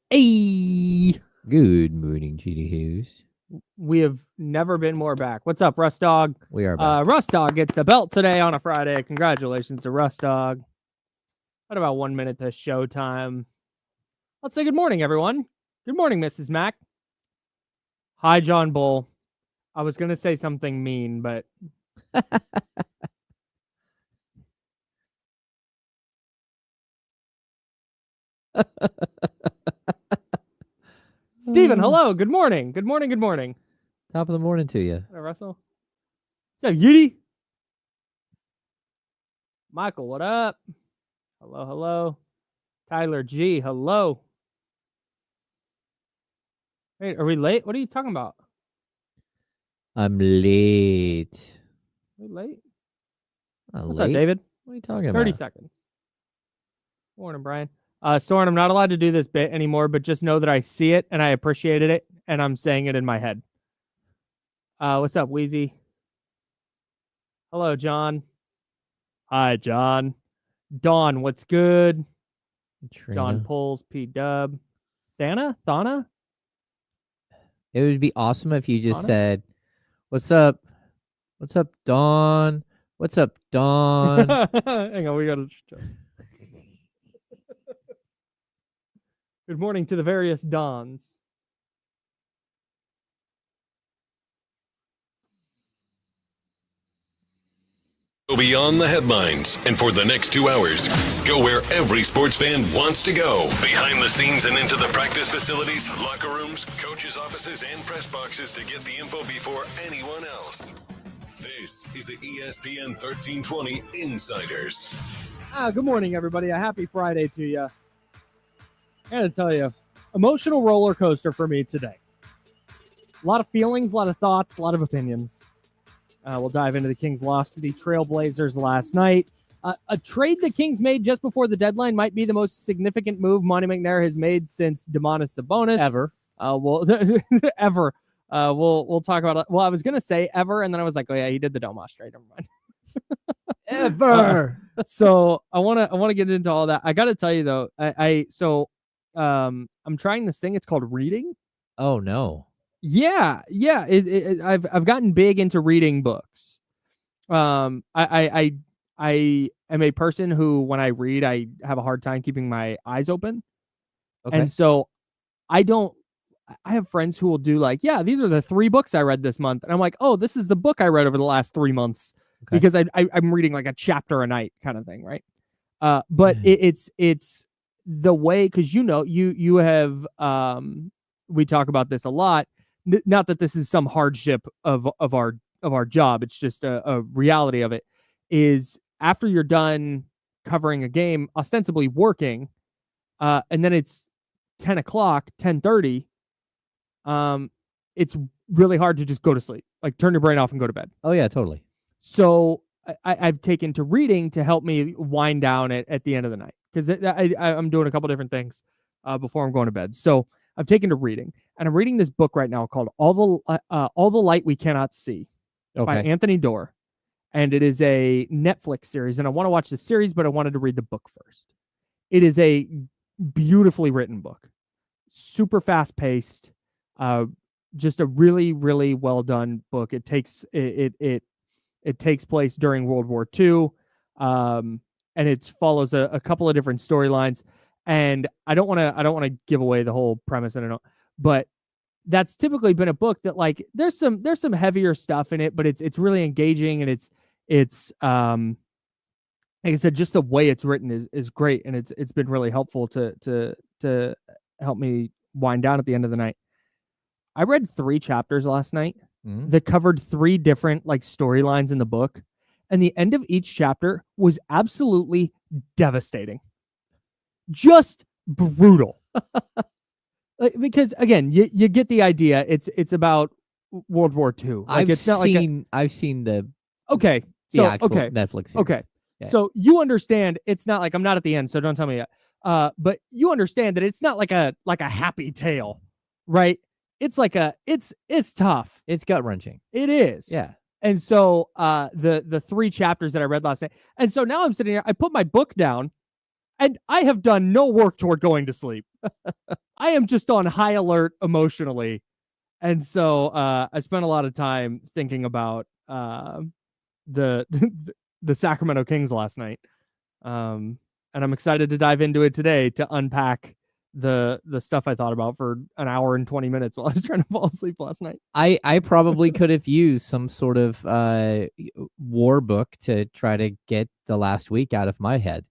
Hey. Good morning, GD House. We have never been more back. What's up, Rust Dog? We are back. Rust Dog gets the belt today on a Friday. Congratulations to Rust Dog. What about 1 minute to showtime? Let's say good morning, everyone. Good morning, Mrs. Mack. Hi, John Bull. I was going to say something mean, but... Steven, hello. Good morning. Good morning. Good morning. Top of the morning to you. Hey, Russell. What's up, Yudi? Michael, what up? Hello, hello. Tyler G, hello. Hey, are we late? What are you talking about? I'm late. Are we late? What's up, David? What are you talking about? 30 seconds. Morning, Brian. Soren, I'm not allowed to do this bit anymore, but just know that I see it and I appreciated it, and I'm saying it in my head. What's up, Wheezy? Hello, John. Hi, John. Dawn, what's good? Trina. John Pulls, P-Dub. Thana? It would be awesome if you just said, what's up? What's up, Dawn? What's up, Dawn? Hang on, we got to... Good morning to the various dawns. Go beyond the headlines, and for the next 2 hours, go where every sports fan wants to go. Behind the scenes and into the practice facilities, locker rooms, coaches' offices, and press boxes to get the info before anyone else. This is the ESPN 1320 Insiders. Good morning, everybody. A happy Friday to you. I gotta tell you, emotional roller coaster for me today. A lot of feelings, a lot of thoughts, a lot of opinions. We'll dive into the Kings' loss to the Trailblazers last night. A trade the Kings made just before the deadline might be the most significant move Monty McNair has made since Domantas Sabonis. Ever. Ever. We'll talk about it. Well, I was gonna say ever, and then I was like, oh yeah, he did the Domas trade. Never mind. Ever. So I wanna get into all that. I gotta tell you though, I'm trying this thing. It's called reading. Oh no. Yeah. I've gotten big into reading books. I am a person who, when I read, I have a hard time keeping my eyes open. Okay. And so I have friends who will do like, yeah, these are the 3 books I read this month. And I'm like, oh, this is the book I read over the last 3 months. Okay. Because I'm reading like a chapter a night kind of thing. Right. But it's the way, because you have we talk about this a lot. Not that this is some hardship of our job. It's just a reality of it. Is after you're done covering a game, ostensibly working, and then it's 10 o'clock, 10:30. It's really hard to just go to sleep. Like turn your brain off and go to bed. Oh yeah, totally. So I've taken to reading to help me wind down at the end of the night, because I'm doing a couple different things before I'm going to bed. So I've taken to reading, and I'm reading this book right now called All the Light We Cannot See by Anthony Doerr. And it is a Netflix series, and I want to watch the series, but I wanted to read the book first. It is a beautifully written book, super fast paced, just a really, really well done book. It takes place during World War II, and it follows a couple of different storylines. And I don't want to give away the whole premise. I don't know, but that's typically been a book that, like, there's some heavier stuff in it, but it's really engaging, and it's like I said, just the way it's written is great, and it's been really helpful to help me wind down at the end of the night. I read 3 chapters last night that covered 3 different like storylines in the book, and the end of each chapter was absolutely devastating. Just brutal. Because again, you get the idea. It's about World War II. Like, I've seen the Netflix series. Okay. Yeah. So you understand it's not like, I'm not at the end, so don't tell me yet. But you understand that it's not like a happy tale, right? It's like it's tough. It's gut wrenching. It is. Yeah. And so the 3 chapters that I read last night, and so now I'm sitting here. I put my book down. And I have done no work toward going to sleep. I am just on high alert emotionally. And so I spent a lot of time thinking about the Sacramento Kings last night. And I'm excited to dive into it today to unpack the stuff I thought about for an hour and 20 minutes while I was trying to fall asleep last night. I probably could have used some sort of war book to try to get the last week out of my head.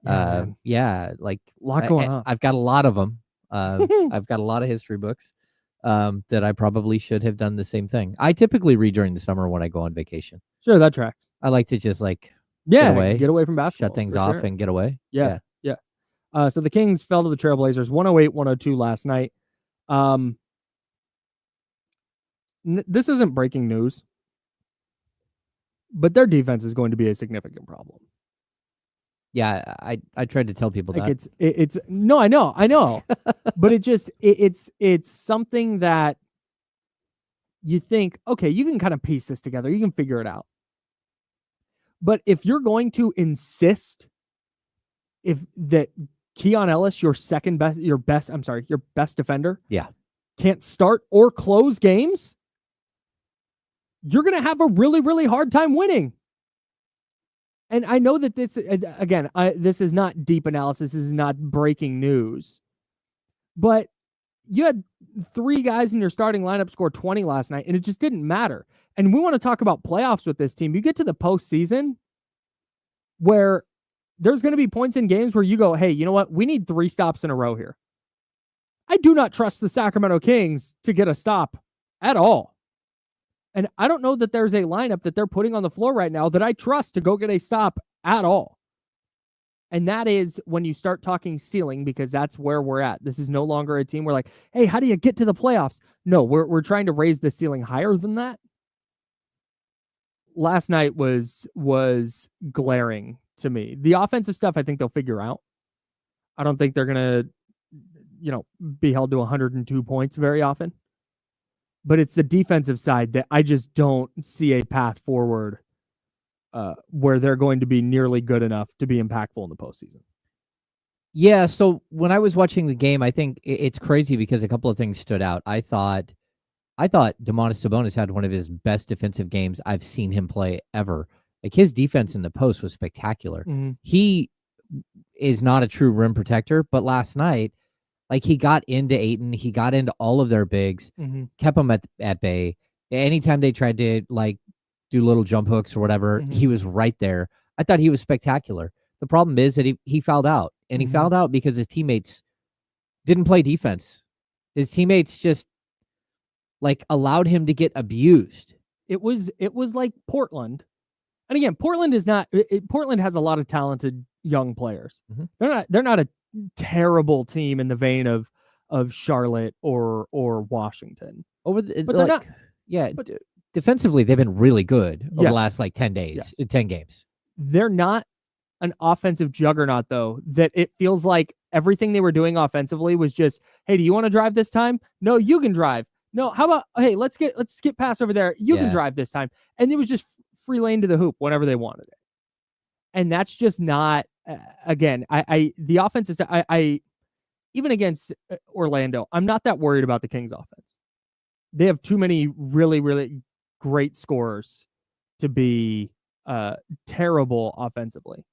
Like a lot going on. I've got a lot of them. I've got a lot of history books that I probably should have done the same thing. I typically read during the summer when I go on vacation. Sure, that tracks. I like to just like get away from basketball. Shut things off and get away. Yeah. So the Kings fell to the Trailblazers 108-102 last night. This isn't breaking news, but their defense is going to be a significant problem. Yeah, I tried to tell people like that. It's no, I know, but it's something that you think, okay, you can kind of piece this together, you can figure it out. But if you're going to insist that Keon Ellis, your best defender, can't start or close games, you're going to have a really, really hard time winning. And I know that this, again, this is not deep analysis. This is not breaking news. But you had 3 guys in your starting lineup score 20 last night, and it just didn't matter. And we want to talk about playoffs with this team. You get to the postseason where there's going to be points in games where you go, hey, you know what? We need 3 stops in a row here. I do not trust the Sacramento Kings to get a stop at all. And I don't know that there's a lineup that they're putting on the floor right now that I trust to go get a stop at all. And that is when you start talking ceiling, because that's where we're at. This is no longer a team where like, hey, how do you get to the playoffs? No, we're trying to raise the ceiling higher than that. Last night was glaring to me. The offensive stuff, I think they'll figure out. I don't think they're going to, be held to 102 points very often. But it's the defensive side that I just don't see a path forward where they're going to be nearly good enough to be impactful in the postseason. Yeah, so when I was watching the game, I think it's crazy because a couple of things stood out. I thought Domantas Sabonis had one of his best defensive games I've seen him play ever. Like, his defense in the post was spectacular. Mm-hmm. He is not a true rim protector, but last night, like, he got into Ayton, he got into all of their bigs, kept them at bay. Anytime they tried to like do little jump hooks or whatever, he was right there. I thought he was spectacular. The problem is that he fouled out, and he fouled out because his teammates didn't play defense. His teammates just like allowed him to get abused. It was like Portland. And again, Portland has a lot of talented young players. They're not a terrible team in the vein of Charlotte or Washington. But they're not. Yeah, but defensively they've been really good over the last 10 days, 10 games. They're not an offensive juggernaut though. That it feels like everything they were doing offensively was just, hey, do you want to drive this time? No, you can drive. No, how about, hey, let's skip pass over there. You can drive this time. And it was just free lane to the hoop whenever they wanted it. And that's just not. Again, the offense is even against Orlando, I'm not that worried about the Kings offense. They have too many really, really great scorers to be terrible offensively.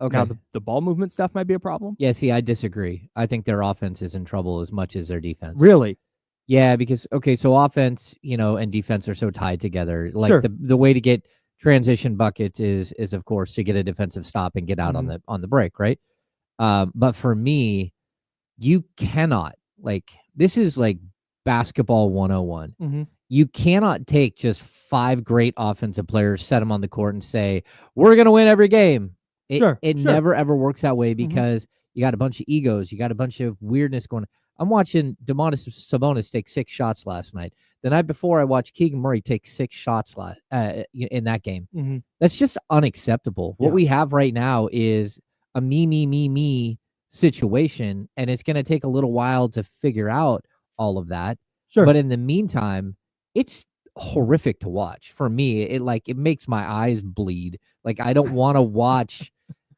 Okay. Now the ball movement stuff might be a problem. Yeah, see, I disagree. I think their offense is in trouble as much as their defense. Really? Yeah, because so offense, and defense are so tied together. Like the way to get transition buckets is of course to get a defensive stop and get out on the break, right? But for me, you cannot, like, this is like basketball 101. You cannot take just 5 great offensive players, set them on the court, and say we're gonna win every game. It never ever works that way because you got a bunch of egos, you got a bunch of weirdness going on. I'm watching Domantas Sabonis take 6 shots last night. The night before, I watched Keegan Murray take 6 shots in that game. That's just unacceptable. What we have right now is a me situation, and it's going to take a little while to figure out all of that. But in the meantime, it's horrific to watch. For me, it makes my eyes bleed. Like, I don't want to watch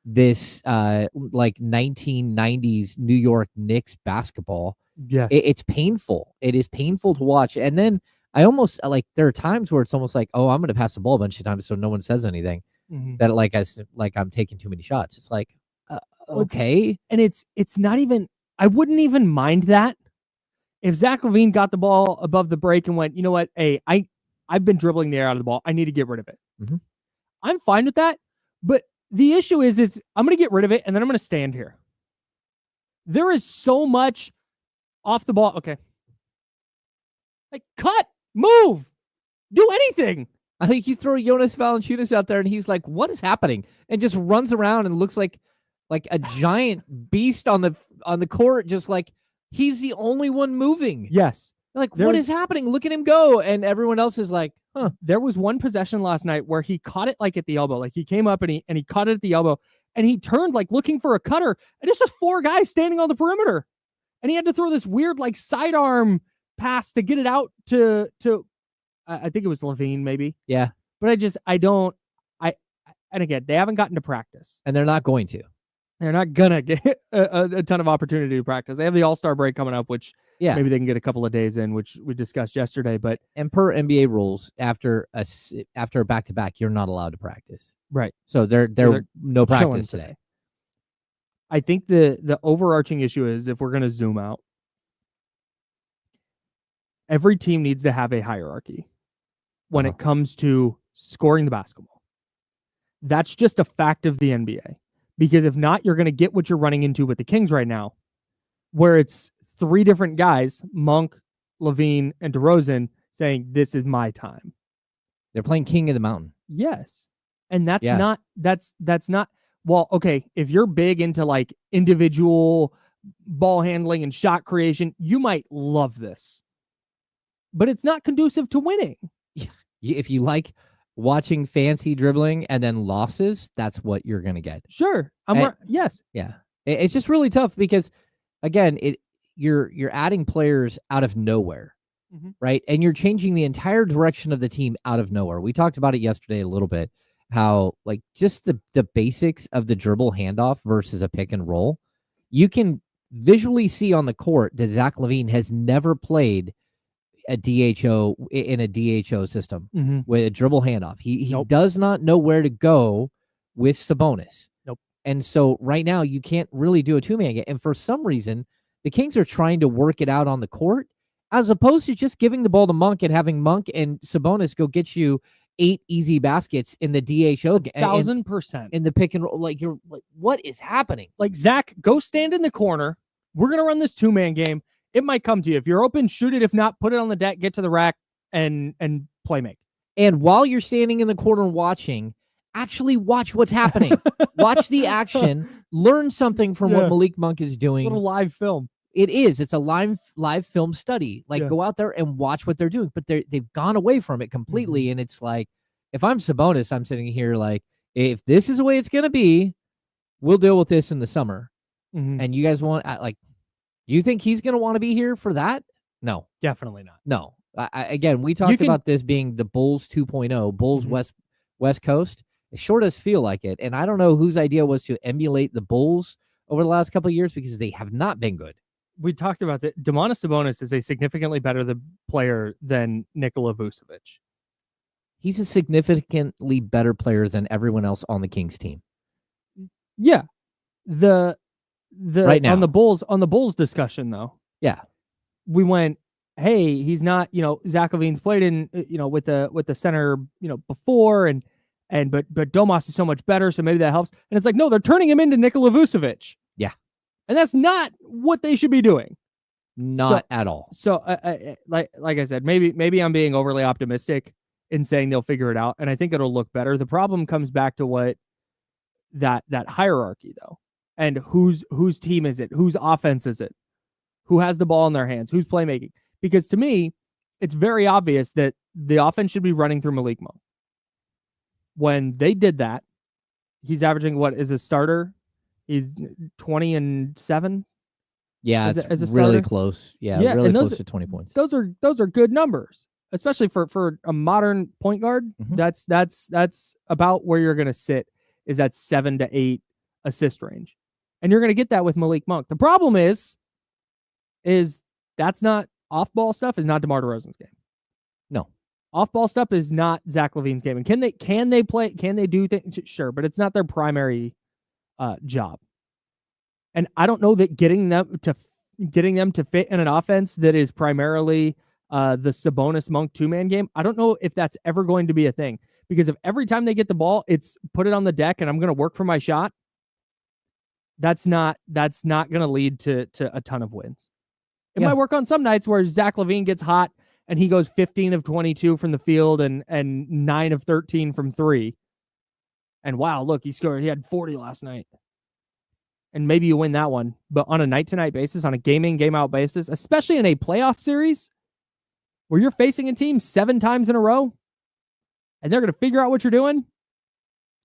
this like 1990s New York Knicks basketball. Yes. It's painful. It is painful to watch. And then I almost there are times where it's almost like, oh, I'm going to pass the ball a bunch of times so no one says anything. That I'm taking too many shots. It's like, okay. And it's not even, I wouldn't even mind that if Zach LaVine got the ball above the break and went, you know what? Hey, I've been dribbling the air out of the ball. I need to get rid of it. I'm fine with that. But the issue is I'm going to get rid of it and then I'm going to stand here. There is so much off the ball. Okay. Like, cut, move, do anything. I think you throw Jonas Valanciunas out there and he's like, what is happening? And just runs around and looks like a giant beast on the court, just like he's the only one moving. Yes. Like, what is happening? Look at him go. And everyone else is like, huh. There was one possession last night where he caught it like at the elbow. Like he came up and he caught it at the elbow and he turned like looking for a cutter. And it's just 4 guys standing on the perimeter. And he had to throw this weird like sidearm pass to get it out to I think it was LaVine maybe. Yeah. But and again, they haven't gotten to practice. And they're not going to. They're not going to get a ton of opportunity to practice. They have the All-Star break coming up, which maybe they can get a couple of days in, which we discussed yesterday. But and per NBA rules, after a back-to-back, you're not allowed to practice. Right. So they're no practice today. I think the overarching issue is, if we're going to zoom out, every team needs to have a hierarchy when it comes to scoring the basketball. That's just a fact of the NBA. Because if not, you're going to get what you're running into with the Kings right now, where it's 3 different guys, Monk, LaVine, and DeRozan, saying, this is my time. They're playing King of the Mountain. Yes. And that's not, well, okay, if you're big into like individual ball handling and shot creation, you might love this. But it's not conducive to winning. If you like watching fancy dribbling and then losses, that's what you're going to get. Sure. Yes. Yeah. It's just really tough because, again, you're adding players out of nowhere, right? And you're changing the entire direction of the team out of nowhere. We talked about it yesterday a little bit, how like just the basics of the dribble handoff versus a pick and roll. You can visually see on the court that Zach LaVine has never played a DHO in a DHO system with a dribble handoff. He does not know where to go with Sabonis. Nope. And so right now you can't really do a 2-man game. And for some reason, the Kings are trying to work it out on the court as opposed to just giving the ball to Monk and having Monk and Sabonis go get you 8 easy baskets in the DHO. 1,000%. In the pick and roll. Like, you're like, what is happening? Like, Zach, go stand in the corner. We're going to run this 2-man game. It might come to you. If you're open, shoot it. If not, put it on the deck, get to the rack, and play make. And while you're standing in the corner watching, actually watch what's happening. Watch the action. Learn something from what Malik Monk is doing. A little live film. It is. It's a live film study. Like, go out there and watch what they're doing. But they've gone away from it completely. And it's like, if I'm Sabonis, I'm sitting here like, if this is the way it's going to be, we'll deal with this in the summer. And you guys want, like, you think he's going to want to be here for that? No. Definitely not. No. Again, we talked about this being the Bulls 2.0, Bulls West Coast. It sure does feel like it. And I don't know whose idea was to emulate the Bulls over the last couple of years because they have not been good. We talked about that. Domantas Sabonis is a significantly better player than Nikola Vucevic. He's a significantly better player than everyone else on the Kings team. Yeah. Right now. on the Bulls discussion though. Yeah. We went, hey, he's not, Zach LaVine's played in, with the center, before but Domas is so much better, so maybe that helps. And it's like, no, they're turning him into Nikola Vucevic. Yeah. And that's not what they should be doing. Not at all. So like I said, maybe I'm being overly optimistic in saying they'll figure it out, and I think it'll look better. The problem comes back to what that hierarchy though. And whose team is it? Whose offense is it? Who has the ball in their hands? Who's playmaking? Because to me, it's very obvious that the offense should be running through Malik Monk. When they did that, he's averaging what is a starter? He's 20-7. Yeah, it's really close. Yeah, really close to 20 points. Those are good numbers, especially for a modern point guard. That's about where you're going to sit. Is that 7 to 8 assist range. And you're going to get that with Malik Monk. The problem is that's not off-ball stuff is not DeMar DeRozan's game. No. Off-ball stuff is not Zach LaVine's game. And can they play? Can they do things? Sure, but it's not their primary job. And I don't know that getting them to fit in an offense that is primarily the Sabonis Monk two-man game, I don't know if that's ever going to be a thing. Because if every time they get the ball, it's put it on the deck and I'm going to work for my shot, that's not going to lead to a ton of wins. It might work on some nights where Zach LaVine gets hot and he goes 15 of 22 from the field and 9 of 13 from 3. And wow, look, he had 40 last night. And maybe you win that one. But on a night-to-night basis, on a game-in, game-out basis, especially in a playoff series where you're facing a team 7 times in a row and they're going to figure out what you're doing,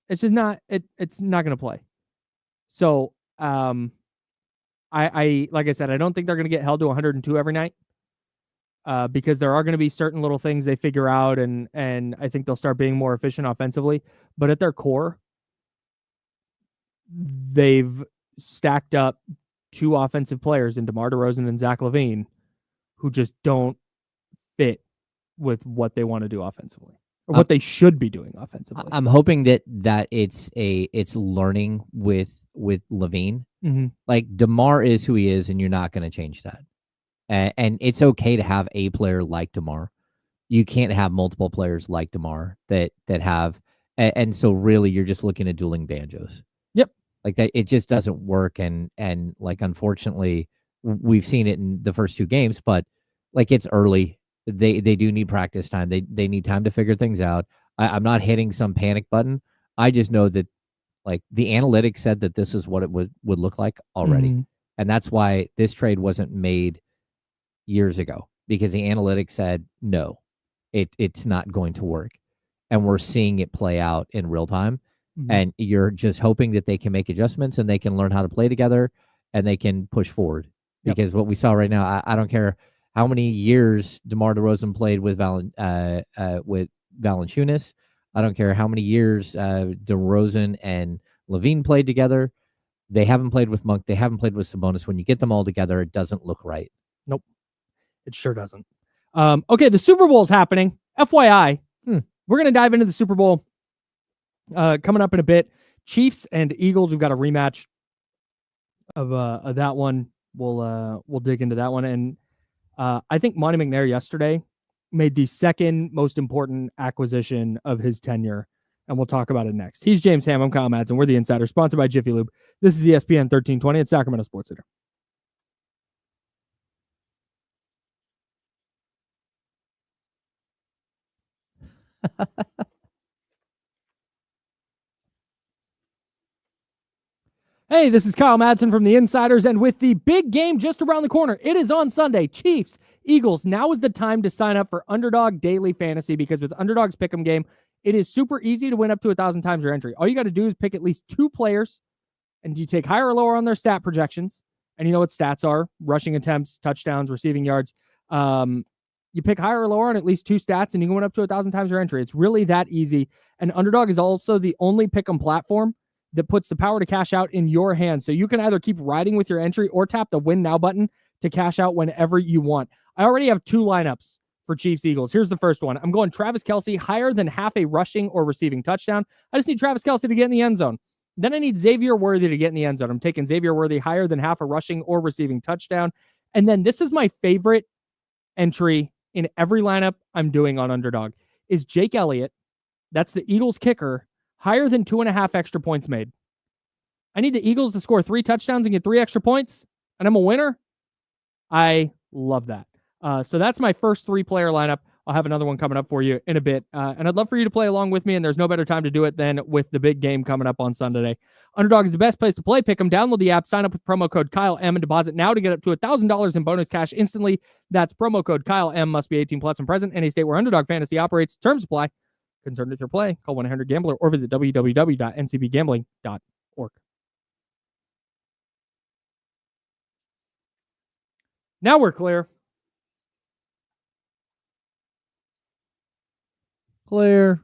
it's just not it's not going to play. So, I like I said, I don't think they're going to get held to 102 every night because there are going to be certain little things they figure out, and I think they'll start being more efficient offensively. But at their core, they've stacked up 2 offensive players in DeMar DeRozan and Zach LaVine who just don't fit with what they want to do offensively or what they should be doing offensively. I'm hoping that it's learning with LaVine. Mm-hmm. Like DeMar is who he is, and you're not going to change that. And it's okay to have a player like DeMar. You can't have multiple players like DeMar that have, and so really you're just looking at dueling banjos. Yep. Like that, it just doesn't work. And like, unfortunately, we've seen it in the first 2 games, but like it's early. They do need practice time. They need time to figure things out. I'm not hitting some panic button. I just know that like the analytics said that this is what it would look like already. Mm-hmm. And that's why this trade wasn't made years ago, because the analytics said, no, it's not going to work. And we're seeing it play out in real time. Mm-hmm. And you're just hoping that they can make adjustments and they can learn how to play together and they can push forward. Yep. Because what we saw right now, I don't care how many years DeMar DeRozan played with Valanciunas. I don't care how many years DeRozan and LaVine played together. They haven't played with Monk. They haven't played with Sabonis. When you get them all together, it doesn't look right. Nope. It sure doesn't. Okay, the Super Bowl is happening. FYI, we're going to dive into the Super Bowl coming up in a bit. Chiefs and Eagles, we've got a rematch of that one. We'll dig into that one. And I think Monty McNair yesterday made the second most important acquisition of his tenure, and we'll talk about it next. He's James Ham. I'm Kyle Madson. We're the Insider, sponsored by Jiffy Lube. This is ESPN 1320 at Sacramento Sports Center. Hey, this is Kyle Madson from the Insiders, and with the big game just around the corner, it is on Sunday. Chiefs, Eagles. Now is the time to sign up for Underdog Daily Fantasy, because with Underdog's Pick'em game, it is super easy to win up to 1,000 times your entry. All you got to do is pick at least 2 players, and you take higher or lower on their stat projections. And you know what stats are: rushing attempts, touchdowns, receiving yards. You pick higher or lower on at least 2 stats, and you can win up to 1,000 times your entry. It's really that easy. And Underdog is also the only Pick'em platform that puts the power to cash out in your hands. So you can either keep riding with your entry or tap the Win Now button to cash out whenever you want. I already have 2 lineups for Chiefs Eagles. Here's the first one. I'm going Travis Kelce higher than half a rushing or receiving touchdown. I just need Travis Kelce to get in the end zone. Then I need Xavier Worthy to get in the end zone. I'm taking Xavier Worthy higher than half a rushing or receiving touchdown. And then this is my favorite entry in every lineup I'm doing on Underdog is Jake Elliott. That's the Eagles kicker, higher than 2.5 extra points made. I need the Eagles to score 3 touchdowns and get 3 extra points, and I'm a winner. I love that. So that's my first 3-player lineup. I'll have another one coming up for you in a bit. And I'd love for you to play along with me, and there's no better time to do it than with the big game coming up on Sunday. Underdog is the best place to play. Pick 'em. Download the app, sign up with promo code KyleM, and deposit now to get up to $1,000 in bonus cash instantly. That's promo code KyleM. Must be 18 plus and present in a state where Underdog Fantasy operates. Terms apply. Concerned with your play? Call 1-800-GAMBLER or visit www.ncbgambling.org. Now we're clear. Clear.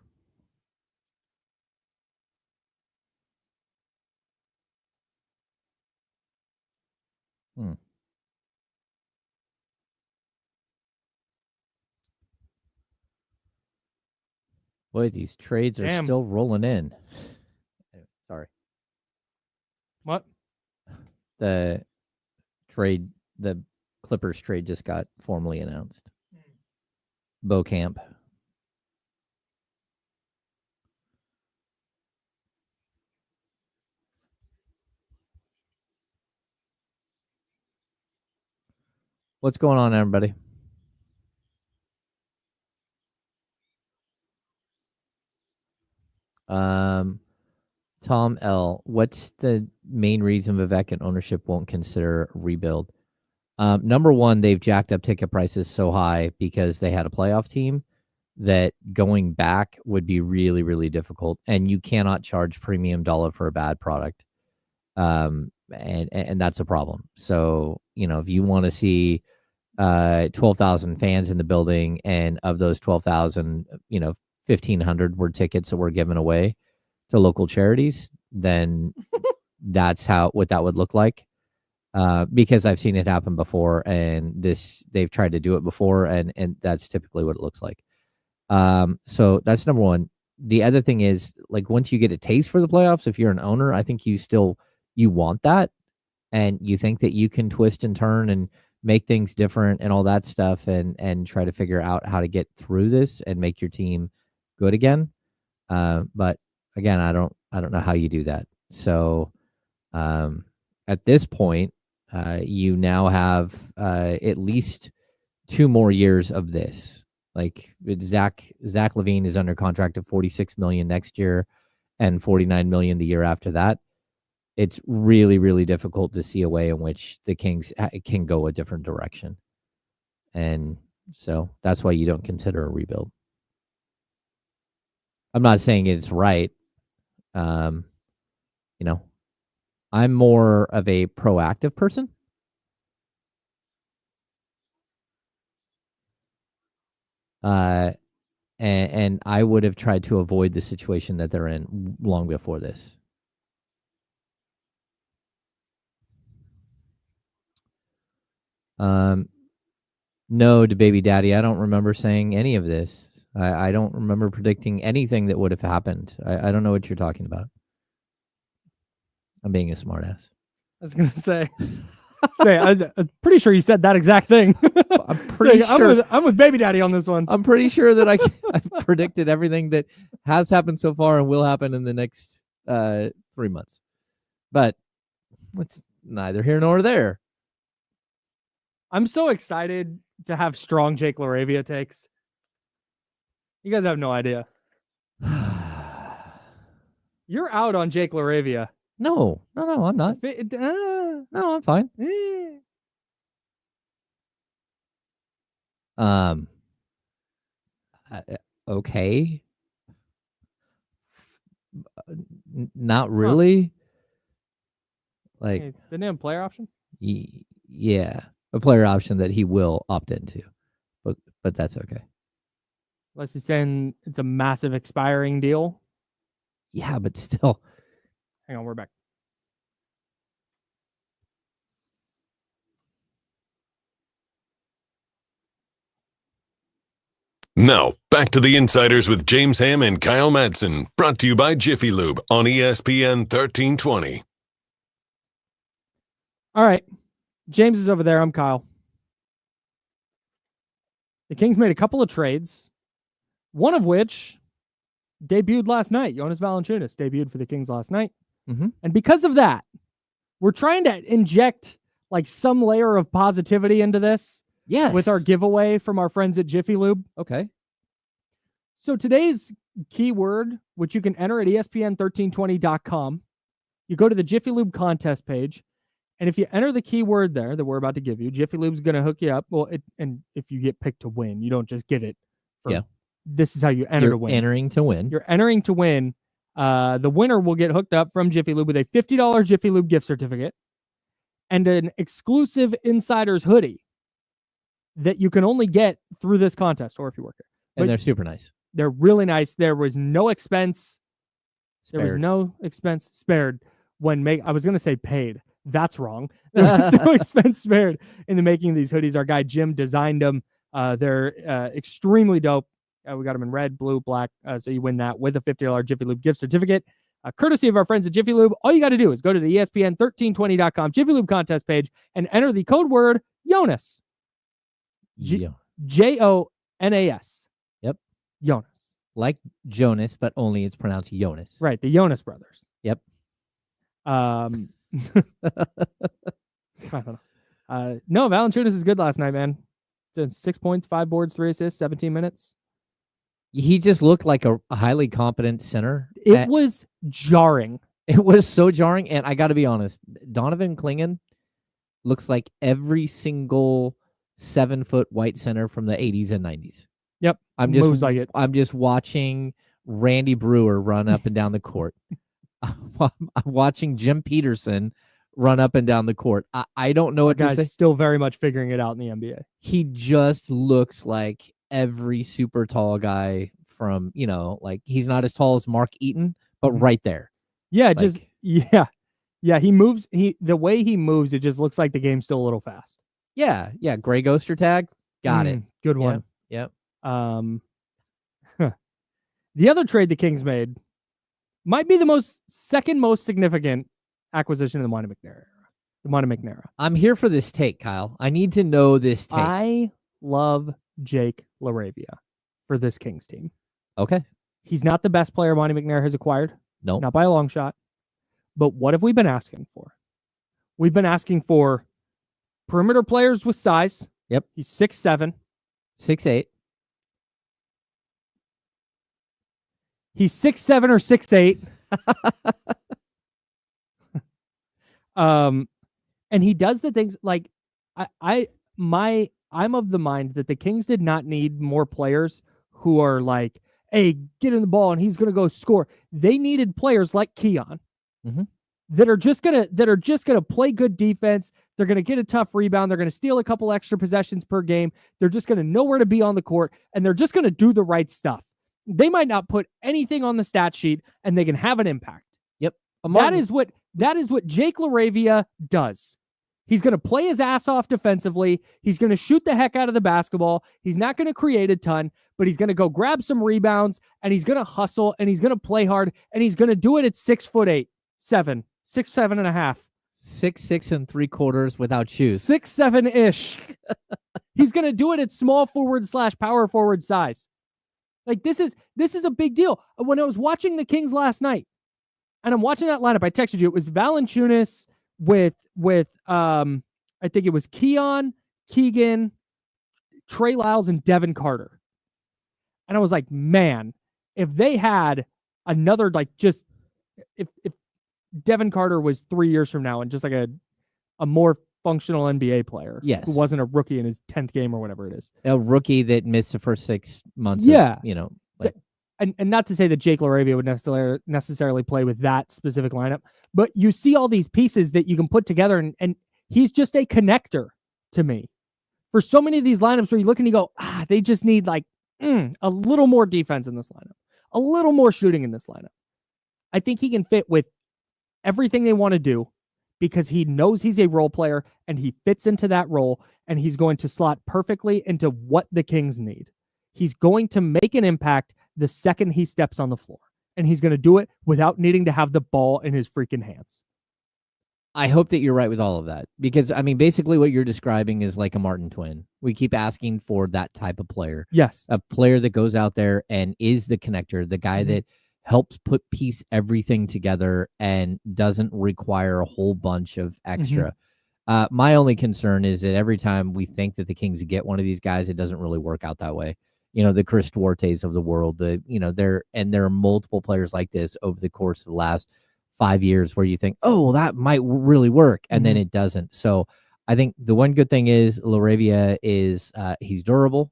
Boy, these trades are Damn. still rolling in. Sorry. What? The Clippers trade just got formally announced. Camp. What's going on, everybody? Tom L. What's the main reason Vivek and ownership won't consider a rebuild? Number one, they've jacked up ticket prices so high because they had a playoff team that going back would be really, really difficult. And you cannot charge premium dollar for a bad product. And that's a problem. So, if you want to see 12,000 fans in the building, and of those 12,000, 1,500 were tickets that were given away to local charities, then that's what that would look like. Because I've seen it happen before, and they've tried to do it before, and that's typically what it looks like. So that's number one. The other thing is, like, once you get a taste for the playoffs, if you're an owner, I think you want that, and you think that you can twist and turn and make things different and all that stuff, and try to figure out how to get through this and make your team good again. But again, I don't know how you do that. So at this point, you now have at least 2 more years of this. Like, Zach LaVine is under contract of $46 million next year and $49 million the year after that. It's really, really difficult to see a way in which the Kings can go a different direction. And so that's why you don't consider a rebuild. I'm not saying it's right. I'm more of a proactive person. And I would have tried to avoid the situation that they're in long before this. No, to Baby Daddy, I don't remember saying any of this. I don't remember predicting anything that would have happened. I don't know what you're talking about. I'm being a smartass. I was going to say, I'm pretty sure you said that exact thing. I'm pretty sure. I'm with Baby Daddy on this one. I'm pretty sure that I predicted everything that has happened so far and will happen in the next 3 months. But it's neither here nor there. I'm so excited to have strong Jake LaRavia takes. You guys have no idea. You're out on Jake LaRavia. No, I'm not. No, I'm fine. Okay. Not really. Like, hey, didn't he have a player option? Yeah, a player option that he will opt into, but that's okay. Unless you're saying it's a massive expiring deal. Yeah, but still. Hang on, we're back. Now, back to the Insiders with James Ham and Kyle Madson, brought to you by Jiffy Lube on ESPN 1320. All right. James is over there. I'm Kyle. The Kings made a couple of trades, one of which debuted last night. Jonas Valanciunas debuted for the Kings last night. Mm-hmm. And because of that, we're trying to inject like some layer of positivity into this. Yes. With our giveaway from our friends at Jiffy Lube. Okay. So today's keyword, which you can enter at ESPN1320.com, you go to the Jiffy Lube contest page, and if you enter the keyword there that we're about to give you, Jiffy Lube's going to hook you up. Well, and if you get picked to win, you don't just get it. This is how you enter to win. Entering to win. You're entering to win. The winner will get hooked up from Jiffy Lube with a $50 Jiffy Lube gift certificate and an exclusive Insiders hoodie that you can only get through this contest or if you work here. And they're super nice. They're really nice. There was no expense. Spared. There was no expense spared when I was going to say paid. That's wrong. There was no expense spared in the making of these hoodies. Our guy Jim designed them. They're extremely dope. We got them in red, blue, black. So you win that with a $50 Jiffy Lube gift certificate, courtesy of our friends at Jiffy Lube. All you got to do is go to the ESPN1320.com Jiffy Lube contest page and enter the code word Jonas. Jonas. Yep. Jonas. Like Jonas, but only it's pronounced Jonas. Right. The Jonas brothers. Yep. I don't know. No, Valanciunas is good last night, man. 6 points, 5 boards, 3 assists, 17 minutes. He just looked like a highly competent center. It was jarring. It was so jarring. And I got to be honest, Donovan Clingan looks like every single 7-foot white center from the 80s and 90s. Yep. Moves like it. I'm just watching Randy Brewer run up and down the court. I'm watching Jim Peterson run up and down the court. I don't know what to say. Still very much figuring it out in the NBA. He just looks like every super tall guy from, like he's not as tall as Mark Eaton, but right there. Yeah, Yeah, he moves. The way he moves, it just looks like the game's still a little fast. Yeah. Gray Ghoster tag. Got it. Good one. Yep. The other trade the Kings made might be the second most significant acquisition in the Monte McNair. I'm here for this take, Kyle. I need to know this take. I love Jake LaRavia for this Kings team. Okay. He's not the best player Monte McNair has acquired. No. Not by a long shot. But what have we been asking for? We've been asking for perimeter players with size. Yep. He's 6'7". 6'8". He's 6'7" or 6'8". And he does the things like I'm of the mind that the Kings did not need more players who are like, hey, get in the ball and he's gonna go score. They needed players like Keon that are just gonna play good defense. They're gonna get a tough rebound. They're gonna steal a couple extra possessions per game. They're just gonna know where to be on the court, and they're just gonna do the right stuff. They might not put anything on the stat sheet, and they can have an impact. Yep. That is what Jake LaRavia does. He's going to play his ass off defensively. He's going to shoot the heck out of the basketball. He's not going to create a ton, but he's going to go grab some rebounds, and he's going to hustle, and he's going to play hard, and he's going to do it at 6'8", 7 and a half. 6'6" 3/4 without shoes. 6'7" He's going to do it at small forward / power forward size. Like this is a big deal. When I was watching the Kings last night, and I'm watching that lineup, I texted you. It was Valanciunas with I think it was Keon, Keegan, Trey Lyles, and Devin Carter. And I was like, man, if they had another if Devin Carter was 3 years from now and just like a more functional NBA player, yes, who wasn't a rookie in his 10th game or whatever it is, a rookie that missed the first 6 months. Yeah, and not to say that Jake LaRavia would necessarily play with that specific lineup, but you see all these pieces that you can put together, and he's just a connector to me. For so many of these lineups where you look and you go, they just need a little more defense in this lineup, a little more shooting in this lineup. I think he can fit with everything they want to do because he knows he's a role player and he fits into that role, and he's going to slot perfectly into what the Kings need. He's going to make an impact the second he steps on the floor, and he's going to do it without needing to have the ball in his freaking hands. I hope that you're right with all of that, because basically what you're describing is like a Martin twin. We keep asking for that type of player. Yes. A player that goes out there and is the connector, the guy that helps piece everything together and doesn't require a whole bunch of extra. My only concern is that every time we think that the Kings get one of these guys, it doesn't really work out that way. The Chris Duartes of the world, there are multiple players like this over the course of the last 5 years where you think, oh, that might really work. And then it doesn't. So I think the one good thing is LaRavia is he's durable.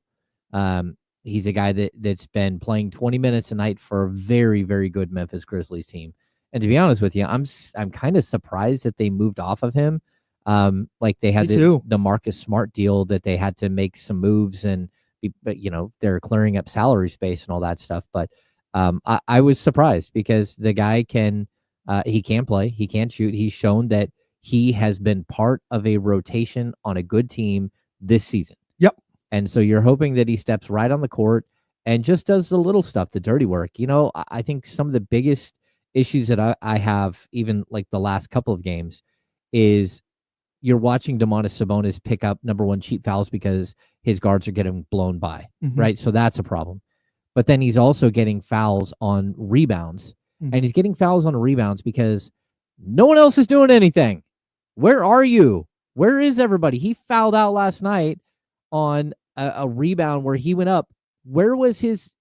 He's a guy that's been playing 20 minutes a night for a very, very good Memphis Grizzlies team. And to be honest with you, I'm kind of surprised that they moved off of him. Like they had the Marcus Smart deal that they had to make some moves but they're clearing up salary space and all that stuff. But I was surprised because the guy he can play, he can shoot. He's shown that he has been part of a rotation on a good team this season. Yep. And so you're hoping that he steps right on the court and just does the little stuff, the dirty work. I think some of the biggest issues that I have, even like the last couple of games, is you're watching Domantas Sabonis pick up number one cheap fouls because his guards are getting blown by, right? So that's a problem. But then he's also getting fouls on rebounds, and he's getting fouls on rebounds because no one else is doing anything. Where are you? Where is everybody? He fouled out last night on a rebound where he went up. Where was his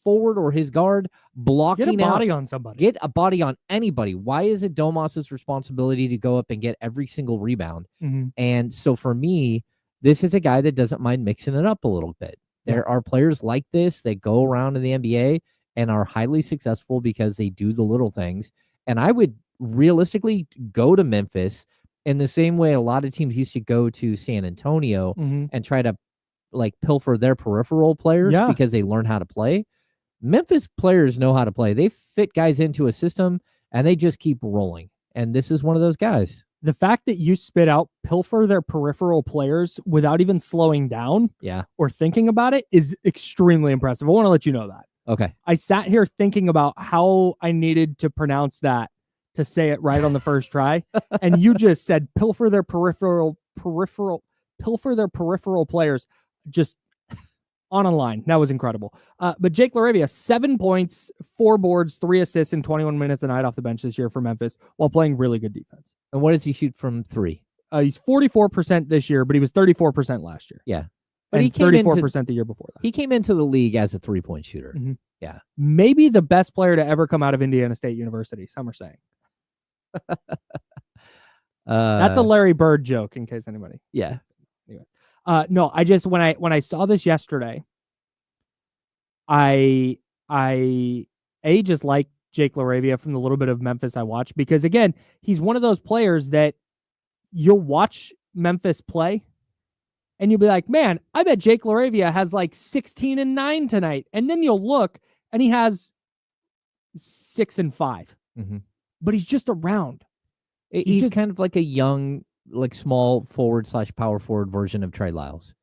forward or his guard blocking out? Get a body on somebody. Get a body on anybody. Why is it Domas's responsibility to go up and get every single rebound? And so for me, this is a guy that doesn't mind mixing it up a little bit. There are players like this that go around in the NBA and are highly successful because they do the little things. And I would realistically go to Memphis in the same way a lot of teams used to go to San Antonio and try to like pilfer their peripheral players because they learn how to play. Memphis players know how to play. They fit guys into a system and they just keep rolling. And this is one of those guys. The fact that you spit out pilfer their peripheral players without even slowing down or thinking about it is extremely impressive. I want to let you know that. Okay. I sat here thinking about how I needed to pronounce that to say it right on the first try. And you just said pilfer their peripheral players just on a line. That was incredible. But Jake LaRavia, 7 points, 4 boards, 3 assists in 21 minutes a night off the bench this year for Memphis while playing really good defense. And what does he shoot from three? He's 44% this year, but he was 34% last year. Yeah. But he came 34% the year before that. He came into the league as a 3-point shooter. Yeah. Maybe the best player to ever come out of Indiana State University, some are saying. That's a Larry Bird joke in case anybody. Yeah. Anyway. No, I just when I saw this yesterday, I just like Jake LaRavia from the little bit of Memphis I watched, because again, he's one of those players that you'll watch Memphis play and you'll be like, man, I bet Jake LaRavia has like 16 and 9 tonight. And then you'll look and he has 6 and 5, but he's just around. He's kind of like a young, like small forward / power forward version of Trey Lyles.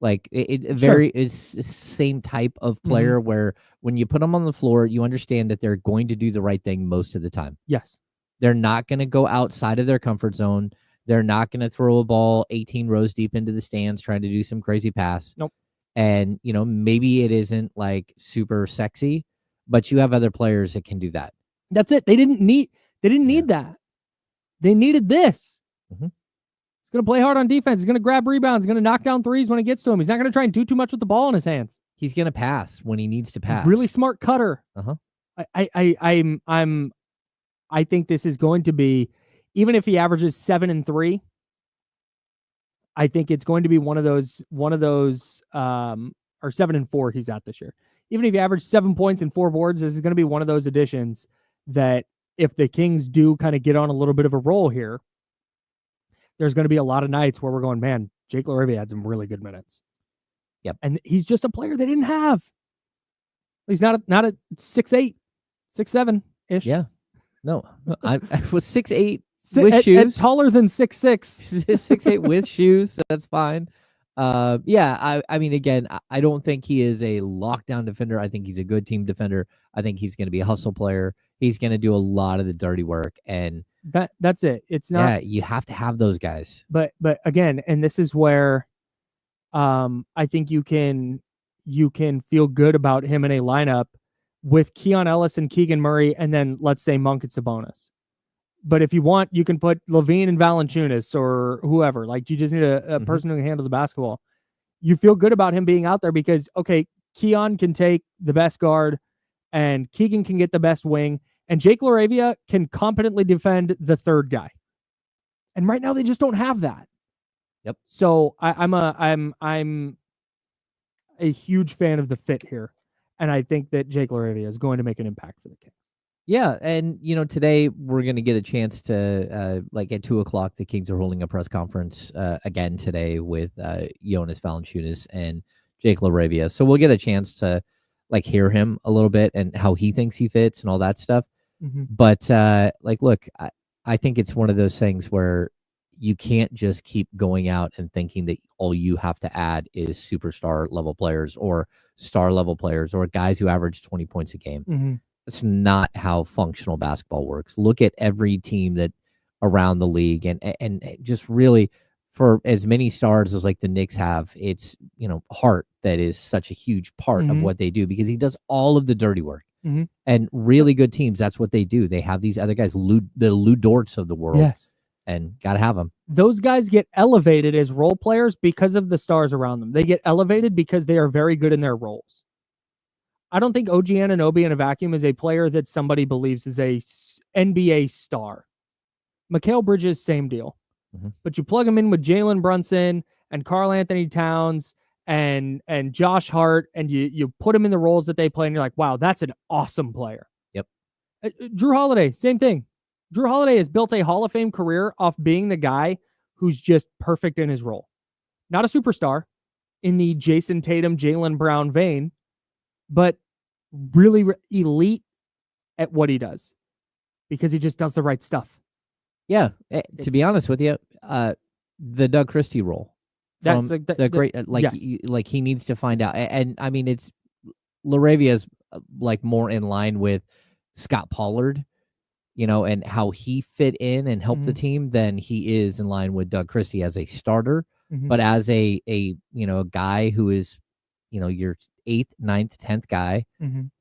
Like it's the same type of player where when you put them on the floor, you understand that they're going to do the right thing most of the time. Yes. They're not going to go outside of their comfort zone. They're not going to throw a ball 18 rows deep into the stands trying to do some crazy pass. Nope. And, maybe it isn't like super sexy, but you have other players that can do that. That's it. They didn't need that. They needed this. He's going to play hard on defense. He's going to grab rebounds. He's going to knock down threes when it gets to him. He's not going to try and do too much with the ball in his hands. He's going to pass when he needs to pass. Really smart cutter. I think this is going to be, even if he averages 7 and 3, I think it's going to be one of those, or 7 and 4 he's at this year. Even if he averaged 7 points and 4 boards, this is going to be one of those additions that if the Kings do kind of get on a little bit of a roll here, there's going to be a lot of nights where we're going, man, Jake LaRavia had some really good minutes. Yep. And he's just a player they didn't have. He's not a 6'8", 6'7"-ish. Yeah. No, I was 6'8" with shoes. Taller than 6'6". 6'8" with shoes, so that's fine. I mean, again, I don't think he is a lockdown defender. I think he's a good team defender. I think he's going to be a hustle player. He's going to do a lot of the dirty work, and that's it. It's not. Yeah, you have to have those guys. But again, and this is where, I think you can feel good about him in a lineup with Keon Ellis and Keegan Murray, and then let's say Monk and Sabonis. But if you want, you can put Levine and Valanciunas or whoever. Like, you just need a person who can handle the basketball. You feel good about him being out there because, okay, Keon can take the best guard and Keegan can get the best wing, and Jake LaRavia can competently defend the third guy. And right now they just don't have that. Yep. So I'm a huge fan of the fit here. And I think that Jake LaRavia is going to make an impact for the Kings. Yeah, and today we're going to get a chance to like at 2:00, the Kings are holding a press conference again today with Jonas Valanciunas and Jake LaRavia. So we'll get a chance to like hear him a little bit and how he thinks he fits and all that stuff. But look, I think it's one of those things where you can't just keep going out and thinking that all you have to add is superstar level players or star level players or guys who average 20 points a game. Mm-hmm. That's not how functional basketball works. Look at every team that around the league and just really for as many stars as like the Knicks have, it's, Hart that is such a huge part of what they do because he does all of the dirty work. Mm-hmm. And really good teams, that's what they do. They have these other guys, the Lou Dorts of the world. Yes. And got to have them. Those guys get elevated as role players because of the stars around them. They get elevated because they are very good in their roles. I don't think OG Anunoby in a vacuum is a player that somebody believes is a NBA star. Mikal Bridges, same deal. Mm-hmm. But you plug him in with Jalen Brunson and Karl Anthony Towns and Josh Hart, and you put him in the roles that they play, and you're like, wow, that's an awesome player. Yep. Drew Holiday, same thing. Drew Holiday has built a Hall of Fame career off being the guy who's just perfect in his role. Not a superstar in the Jason Tatum, Jaylen Brown vein, but really elite at what he does because he just does the right stuff. Yeah. To be honest with you, the Doug Christie role. That's the great, yes. Like he needs to find out. And I mean, it's Laravia's like more in line with Scott Pollard, and how he fit in and help the team than he is in line with Doug Christie as a starter, but as a guy who is, your 8th, 9th, 10th guy.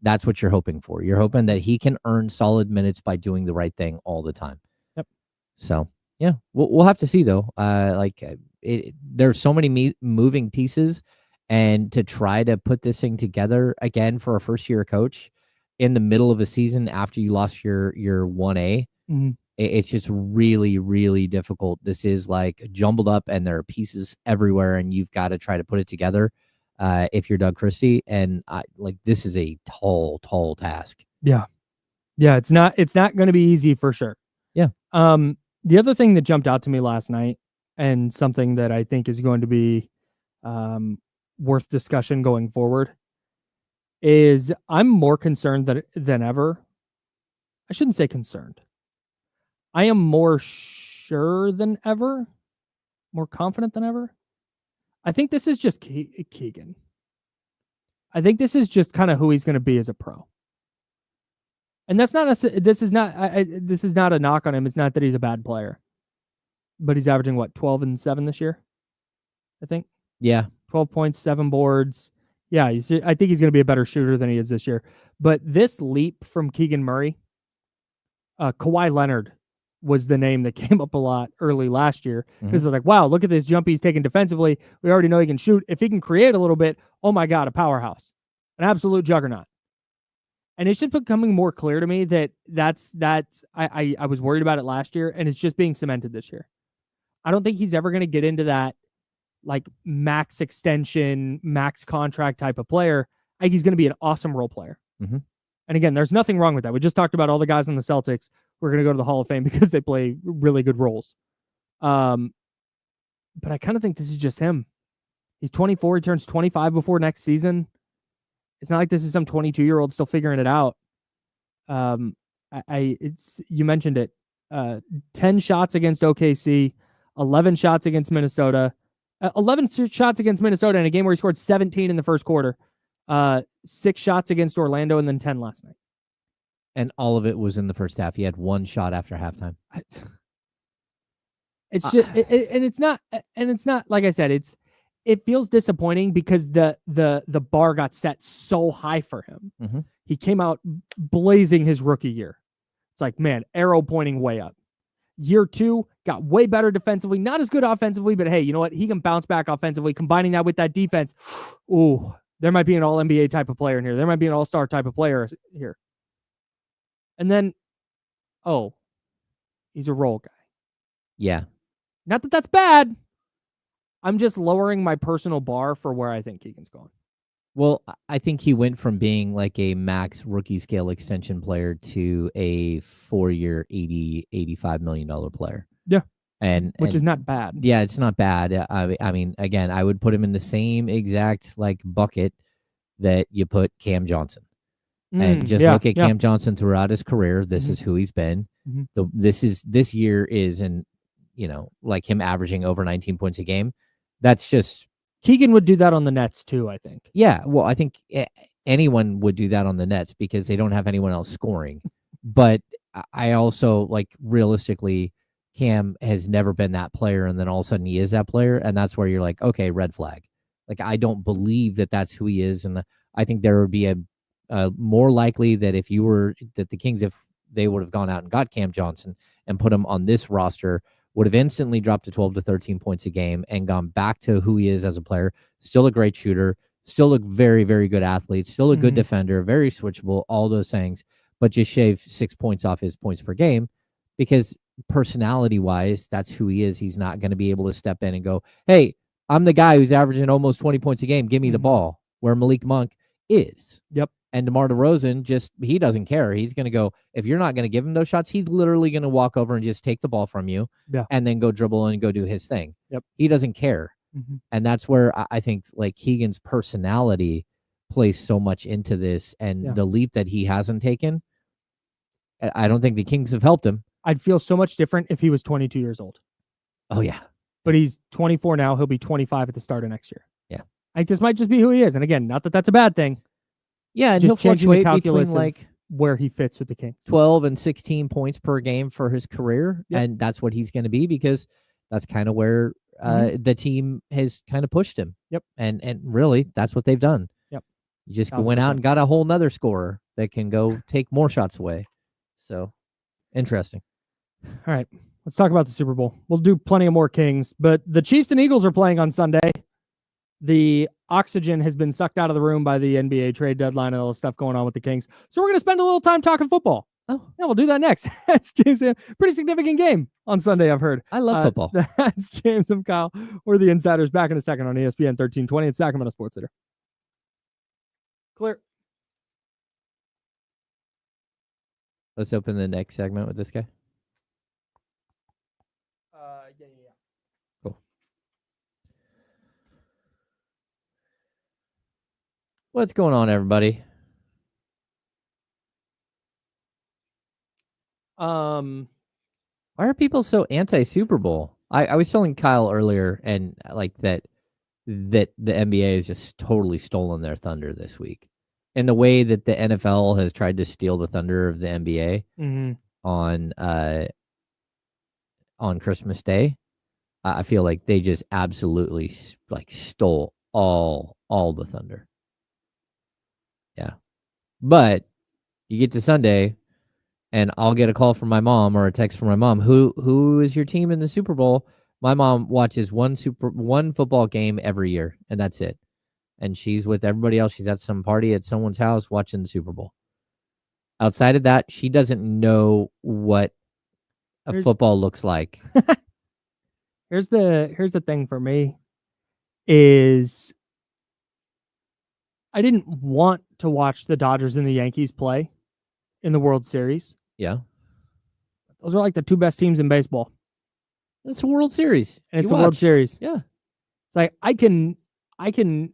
That's what you're hoping for. You're hoping that he can earn solid minutes by doing the right thing all the time. Yep. So yeah, we'll have to see though. There's so many moving pieces, and to try to put this thing together again for a first year coach in the middle of a season after you lost your 1A, it's just really, really difficult. This is like jumbled up and there are pieces everywhere and you've got to try to put it together if you're Doug Christie. And this is a tall task. Yeah. Yeah. It's not going to be easy for sure. Yeah. The other thing that jumped out to me last night and something that I think is going to be worth discussion going forward is I'm more concerned than ever. I shouldn't say concerned. I am more sure than ever, more confident than ever. I think this is just Keegan. I think this is just kind of who he's going to be as a pro. And this is not a knock on him. It's not that he's a bad player, but he's averaging 12 and 7 this year. I think. Yeah. 12 points, 7 boards. Yeah, I think he's going to be a better shooter than he is this year. But this leap from Keegan Murray, Kawhi Leonard was the name that came up a lot early last year. Because it's like, wow, look at this jump he's taking defensively. We already know he can shoot. If he can create a little bit, oh my God, a powerhouse. An absolute juggernaut. And it's just becoming more clear to me that I was worried about it last year, and it's just being cemented this year. I don't think he's ever going to get into that like max extension, max contract type of player. I think he's going to be an awesome role player. And again, there's nothing wrong with that. We just talked about all the guys on the Celtics who are going to go to the Hall of Fame because they play really good roles. But I kind of think this is just him. He's 24. He turns 25 before next season. It's not like this is some 22-year-old still figuring it out. You mentioned it. 10 shots against OKC, 11 shots against Minnesota. 11 shots against Minnesota in a game where he scored 17 in the first quarter. 6 shots against Orlando and then 10 last night. And all of it was in the first half. He had 1 shot after halftime. It's just, it's not like I said, it feels disappointing because the bar got set so high for him. He came out blazing his rookie year. It's like, man, arrow pointing way up. Year 2 got way better defensively, not as good offensively, but hey, you know what? He can bounce back offensively. Combining that with that defense, ooh, there might be an all-NBA type of player in here. There might be an all-star type of player here. And then, he's a role guy. Yeah. Not that that's bad. I'm just lowering my personal bar for where I think Keegan's going. Well, I think he went from being like a max rookie scale extension player to a 4-year, $85 million player. Yeah. Which is not bad. Yeah, it's not bad. I mean, again, I would put him in the same exact like bucket that you put Cam Johnson. And just look at Cam Johnson throughout his career. This is who he's been. This year is, and like him averaging over 19 points a game. That's just Keegan would do that on the Nets too, I think. Yeah, well, I think anyone would do that on the Nets because they don't have anyone else scoring. But I also, like, realistically, Cam has never been that player, and then all of a sudden he is that player, and that's where you're like, okay, red flag. Like, I don't believe that that's who he is, and I think there would be a more likely that that the Kings, if they would have gone out and got Cam Johnson and put him on this roster, would have instantly dropped to 12 to 13 points a game and gone back to who he is as a player. Still a great shooter, still a very, very good athlete, still a good defender, very switchable, all those things, but just shave 6 points off his points per game because personality-wise, that's who he is. He's not going to be able to step in and go, hey, I'm the guy who's averaging almost 20 points a game. Give me the ball, where Malik Monk is. Yep. And DeMar DeRozan, he doesn't care. He's going to go, if you're not going to give him those shots, he's literally going to walk over and just take the ball from you and then go dribble and go do his thing. Yep. He doesn't care. And that's where I think, like, Keegan's personality plays so much into this, and the leap that he hasn't taken, I don't think the Kings have helped him. I'd feel so much different if he was 22 years old. Oh, yeah. But he's 24 now. He'll be 25 at the start of next year. Yeah. Like, this might just be who he is. And again, not that that's a bad thing. Yeah, and just he'll fluctuate between, like, where he fits with the Kings. 12 and 16 points per game for his career, and that's what he's going to be because that's kind of where the team has kind of pushed him. Yep. And really, that's what they've done. Yep. You just went out and got a whole nother scorer that can go take more shots away. So, interesting. All right, let's talk about the Super Bowl. We'll do plenty of more Kings, but the Chiefs and Eagles are playing on Sunday. The oxygen has been sucked out of the room by the NBA trade deadline and all the stuff going on with the Kings. So we're going to spend a little time talking football. Oh, yeah, we'll do that next. That's James. Pretty significant game on Sunday, I've heard. I love football. That's James and Kyle. We're the Insiders, back in a second on ESPN 1320 at Sacramento Sports Center. Clear. Let's open the next segment with this guy. Yeah. Cool. What's going on, everybody? Why are people so anti-Super Bowl? I was telling Kyle earlier, and like that the NBA has just totally stolen their thunder this week. In the way that the NFL has tried to steal the thunder of the NBA on Christmas Day, I feel like they just absolutely stole all the thunder. Yeah. But you get to Sunday and I'll get a call from my mom or a text from my mom. Who is your team in the Super Bowl? My mom watches one football game every year, and that's it. And she's with everybody else. She's at some party at someone's house watching the Super Bowl. Outside of that, she doesn't know what football looks like. Here's the thing for me is I didn't want to watch the Dodgers and the Yankees play in the World Series. Yeah. Those are like the two best teams in baseball. It's a World Series. And it's the World Series. Yeah. It's like I can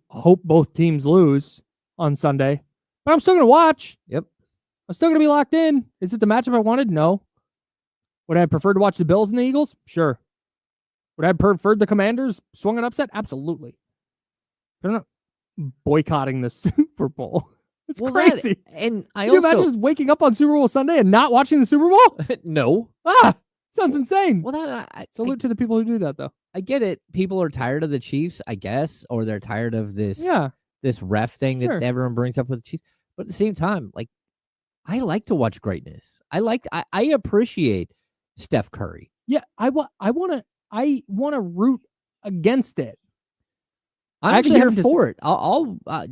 hope both teams lose on Sunday, but I'm still going to watch. Yep. I'm still going to be locked in. Is it the matchup I wanted? No. Would I have preferred to watch the Bills and the Eagles? Sure. Would I have preferred the Commanders swung an upset? Absolutely. They're not boycotting the Super Bowl. It's crazy. And Can you imagine just waking up on Super Bowl Sunday and not watching the Super Bowl? No. Sounds insane. Well, salute to the people who do that, though. I get it. People are tired of the Chiefs, I guess, or they're tired of this ref thing that everyone brings up with the Chiefs. But at the same time, like, I like to watch greatness. I appreciate Steph Curry. Yeah, I want to root against it. I'm actually here for it. I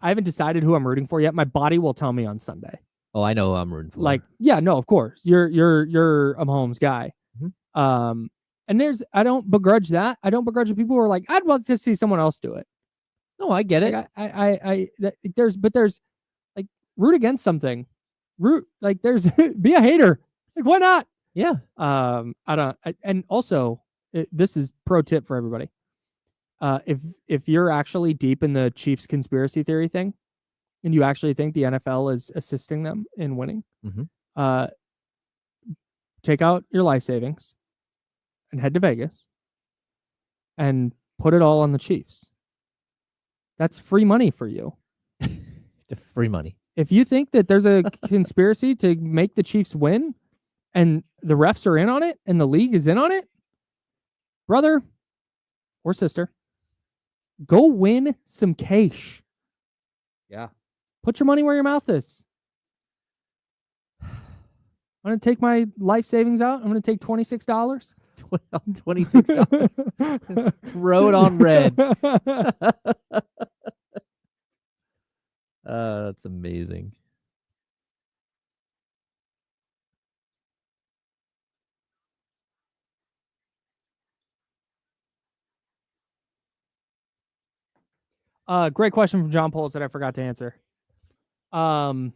haven't decided who I'm rooting for yet. My body will tell me on Sunday. Oh, I know who I'm rooting for. Like, yeah, no, of course. You're a Mahomes guy. Mm-hmm. And I don't begrudge that. I don't begrudge the people who are like, I'd love to see someone else do it. No, I get it. There's like, root against something. There's be a hater. Like, why not? Yeah. And also, this is pro tip for everybody. If you're actually deep in the Chiefs conspiracy theory thing, and you actually think the NFL is assisting them in winning, take out your life savings and head to Vegas and put it all on the Chiefs. That's free money for you. Free money. If you think that there's a conspiracy to make the Chiefs win and the refs are in on it and the league is in on it, brother or sister, go win some cash. Yeah. Put your money where your mouth is. I'm going to take my life savings out. I'm going to take $26. $26. Throw it on red. That's amazing. Great question from John Poles that I forgot to answer. I'm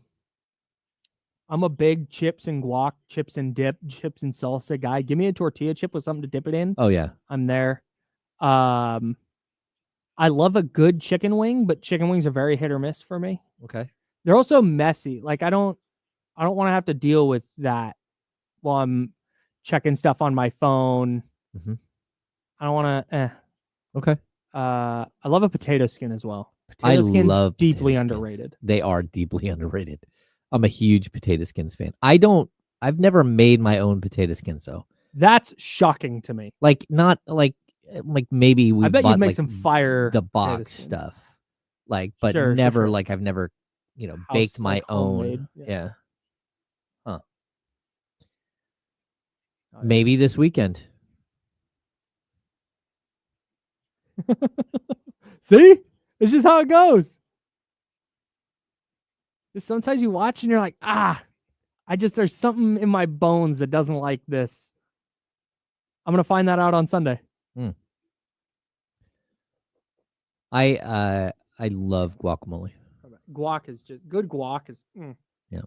a big chips and guac, chips and dip, chips and salsa guy. Give me a tortilla chip with something to dip it in. Oh yeah, I'm there. I love a good chicken wing, but chicken wings are very hit or miss for me. Okay. They're also messy. Like I don't want to have to deal with that while I'm checking stuff on my phone. Mm-hmm. I don't want to. Okay. I love a potato skin as well. Potato skins deeply underrated. They are deeply underrated. I'm a huge potato skins fan. I've never made my own potato skins though. That's shocking to me. Like not like maybe we. I bet you'd make like some fire the box stuff. Like, but never like I've never baked my own. Yeah. Huh. Maybe this weekend. See? It's just how it goes. Just sometimes you watch and you're like, there's something in my bones that doesn't like this. I'm going to find that out on Sunday. I love guacamole. Guac is just good. Guac is yeah.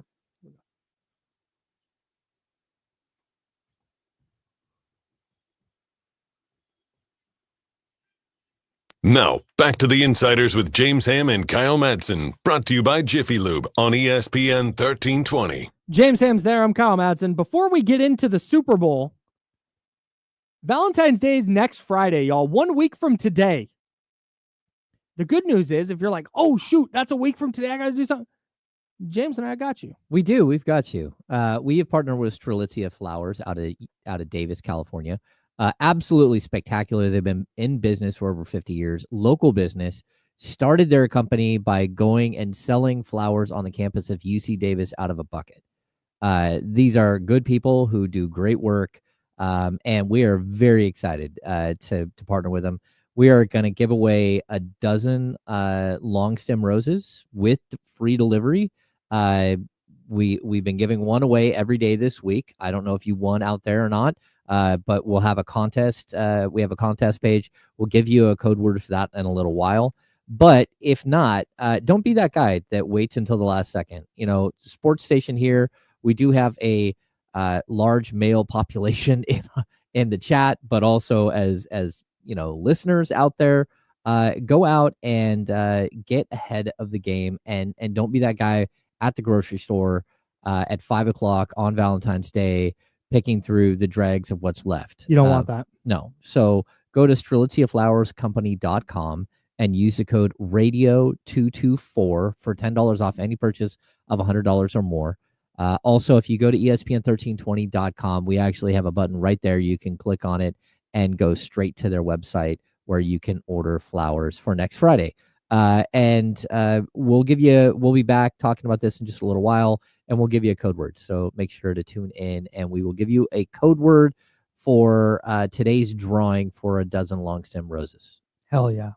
Now, back to the Insiders with James Ham and Kyle Madson, brought to you by Jiffy Lube on ESPN 1320. James Ham's there. I'm Kyle Madson. Before we get into the Super Bowl, Valentine's Day is next Friday, y'all. 1 week from today. The good news is, if you're like, oh, shoot, that's a week from today, I got to do something. James and I got you. We do. We've got you. We have partnered with Strelitzia Flowers out of Davis, California. Absolutely spectacular. They've been in business for over 50 years. Local business. Started their company by going and selling flowers on the campus of UC Davis out of a bucket. These are good people who do great work, and we are very excited to partner with them. We are going to give away a dozen long stem roses with free delivery. We've been giving one away every day this week. I don't know if you won out there or not. But we'll have a contest. We have a contest page. We'll give you a code word for that in a little while. But if not, don't be that guy that waits until the last second. Sports station here, we do have a large male population in the chat, but also as listeners out there, go out and get ahead of the game and don't be that guy at the grocery store at 5:00 on Valentine's Day, picking through the dregs of what's left. You don't want that. No. So go to StrelitziaFlowersCompany.com and use the code RADIO224 for $10 off any purchase of $100 or more. Also, if you go to ESPN1320.com, we actually have a button right there. You can click on it and go straight to their website where you can order flowers for next Friday. And we'll be back talking about this in just a little while, and we'll give you a code word. So make sure to tune in, and we will give you a code word for today's drawing for a dozen long stem roses. Hell yeah.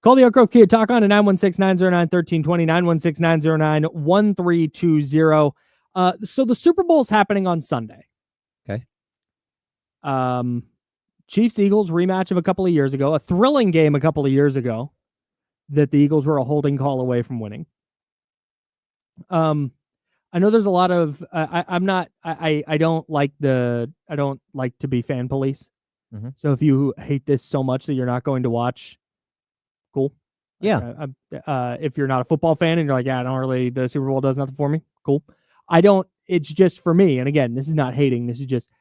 Call the Oak Grove Kia Talk on at 916-909-1320, 916-909-1320. So the Super Bowl is happening on Sunday. Okay. Chiefs-Eagles rematch of a couple of years ago, a thrilling game a couple of years ago that the Eagles were a holding call away from winning. I know there's a lot of I don't like to be fan police. Mm-hmm. So if you hate this so much that you're not going to watch, cool. Yeah. If you're not a football fan and you're like, yeah, the Super Bowl does nothing for me. Cool. It's just for me. And again, this is not hating. This is just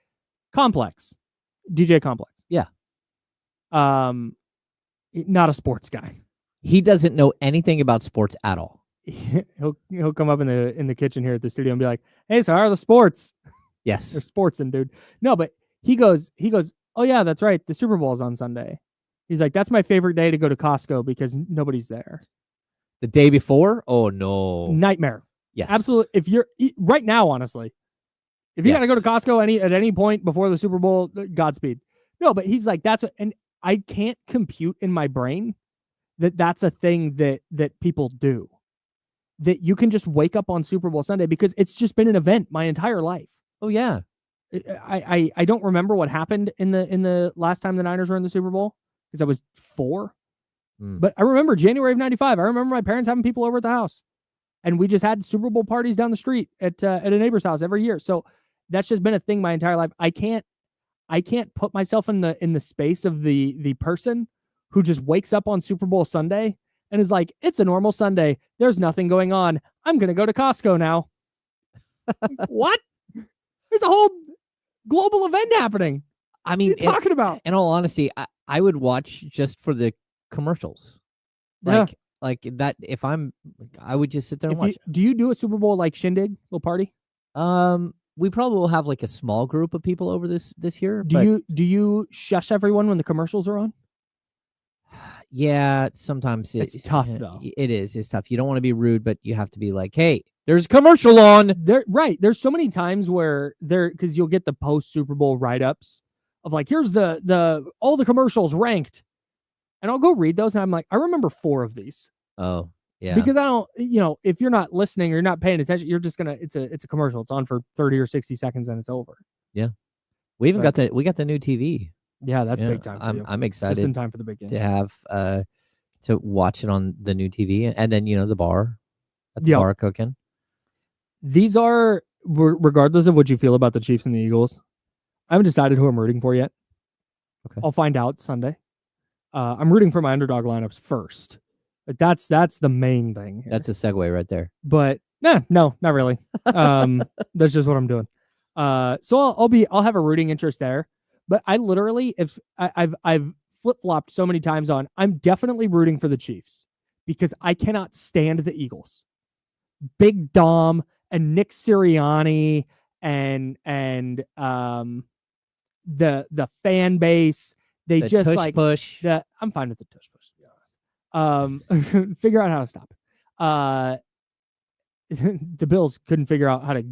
complex. DJ Complex. Yeah. Not a sports guy. He doesn't know anything about sports at all. He'll come up in the kitchen here at the studio and be like, "Hey, so how are the sports?" Yes. They're sportsing, dude. No, but he goes, "Oh yeah, that's right. The Super Bowl's on Sunday." He's like, "That's my favorite day to go to Costco because nobody's there." The day before? Oh no. Nightmare. Yes. Absolutely. If you're right now, honestly, if you got to go to Costco at any point before the Super Bowl, Godspeed. No, but he's like, that's what, and I can't compute in my brain that that's a thing that people do. That you can just wake up on Super Bowl Sunday because it's just been an event my entire life. Oh yeah. I don't remember what happened in the last time the Niners were in the Super Bowl because I was 4. But I remember January of 95. I remember my parents having people over at the house, and we just had Super Bowl parties down the street at a neighbor's house every year. So that's just been a thing my entire life. I can't put myself in the space of the person who just wakes up on Super Bowl Sunday and is like, it's a normal Sunday. There's nothing going on. I'm going to go to Costco now. What? There's a whole global event happening. I mean, what are you talking about? In all honesty, I would watch just for the commercials. Like that. If I would just sit there and watch. Do you do a Super Bowl like shindig, little party? We probably will have like a small group of people over this year. Do you shush everyone when the commercials are on? Yeah, sometimes it's tough though. It is. It's tough. You don't want to be rude, but you have to be like, hey, there's a commercial on. There's so many times where because you'll get the post Super Bowl write-ups of like, here's the all the commercials ranked. And I'll go read those and I'm like, I remember 4 of these. Oh, yeah. Because I don't, if you're not listening or you're not paying attention, you're just it's a commercial. It's on for 30 or 60 seconds and it's over. Yeah. We got the new TV. Yeah, that's big time for you. I'm excited. Just in time for the big game. To have to watch it on the new TV and then the bar at the bar cooking. These are, regardless of what you feel about the Chiefs and the Eagles, I haven't decided who I'm rooting for yet. Okay. I'll find out Sunday. I'm rooting for my underdog lineups first. But that's the main thing here. That's a segue right there. But no, not really. That's just what I'm doing. So I'll have a rooting interest there. But I literally, if I've flip-flopped so many times on, I'm definitely rooting for the Chiefs because I cannot stand the Eagles. Big Dom and Nick Sirianni and the fan base, they the just tush like push. I'm fine with the tush push, to be honest. Figure out how to stop it. The Bills couldn't figure out how to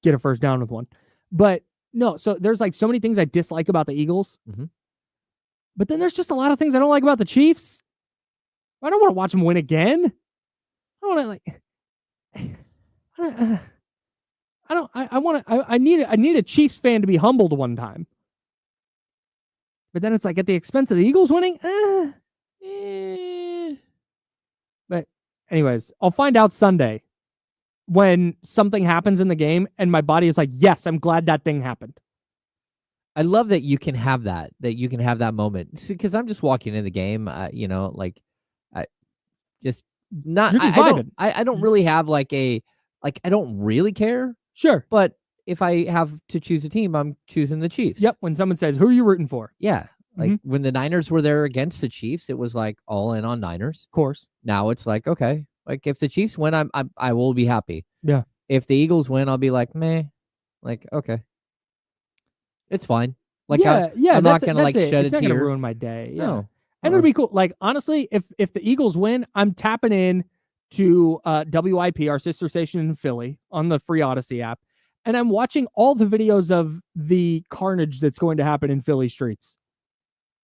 get a first down with one. But no, so there's like so many things I dislike about the Eagles. Mm-hmm. But then there's just a lot of things I don't like about the Chiefs. I don't want to watch them win again. I don't want to I need a Chiefs fan to be humbled one time. But then it's like at the expense of the Eagles winning. But anyways, I'll find out Sunday when something happens in the game and my body is like, yes, I'm glad that thing happened. I love that you can have that you can have that moment because I'm just walking in the game, I don't really have I don't really care. Sure. But if I have to choose a team, I'm choosing the Chiefs. Yep. When someone says, who are you rooting for? Yeah. Like when the Niners were there against the Chiefs, it was like all in on Niners. Of course. Now it's like, okay, like if the Chiefs win, I will be happy. Yeah. If the Eagles win, I'll be like, meh. Like, okay. It's fine. Like, I'm not going to like shed a tear. It's not going to ruin my day. Yeah. No. And it'll be cool. Like, honestly, if the Eagles win, I'm tapping in to WIP, our sister station in Philly, on the free Odyssey app. And I'm watching all the videos of the carnage that's going to happen in Philly streets.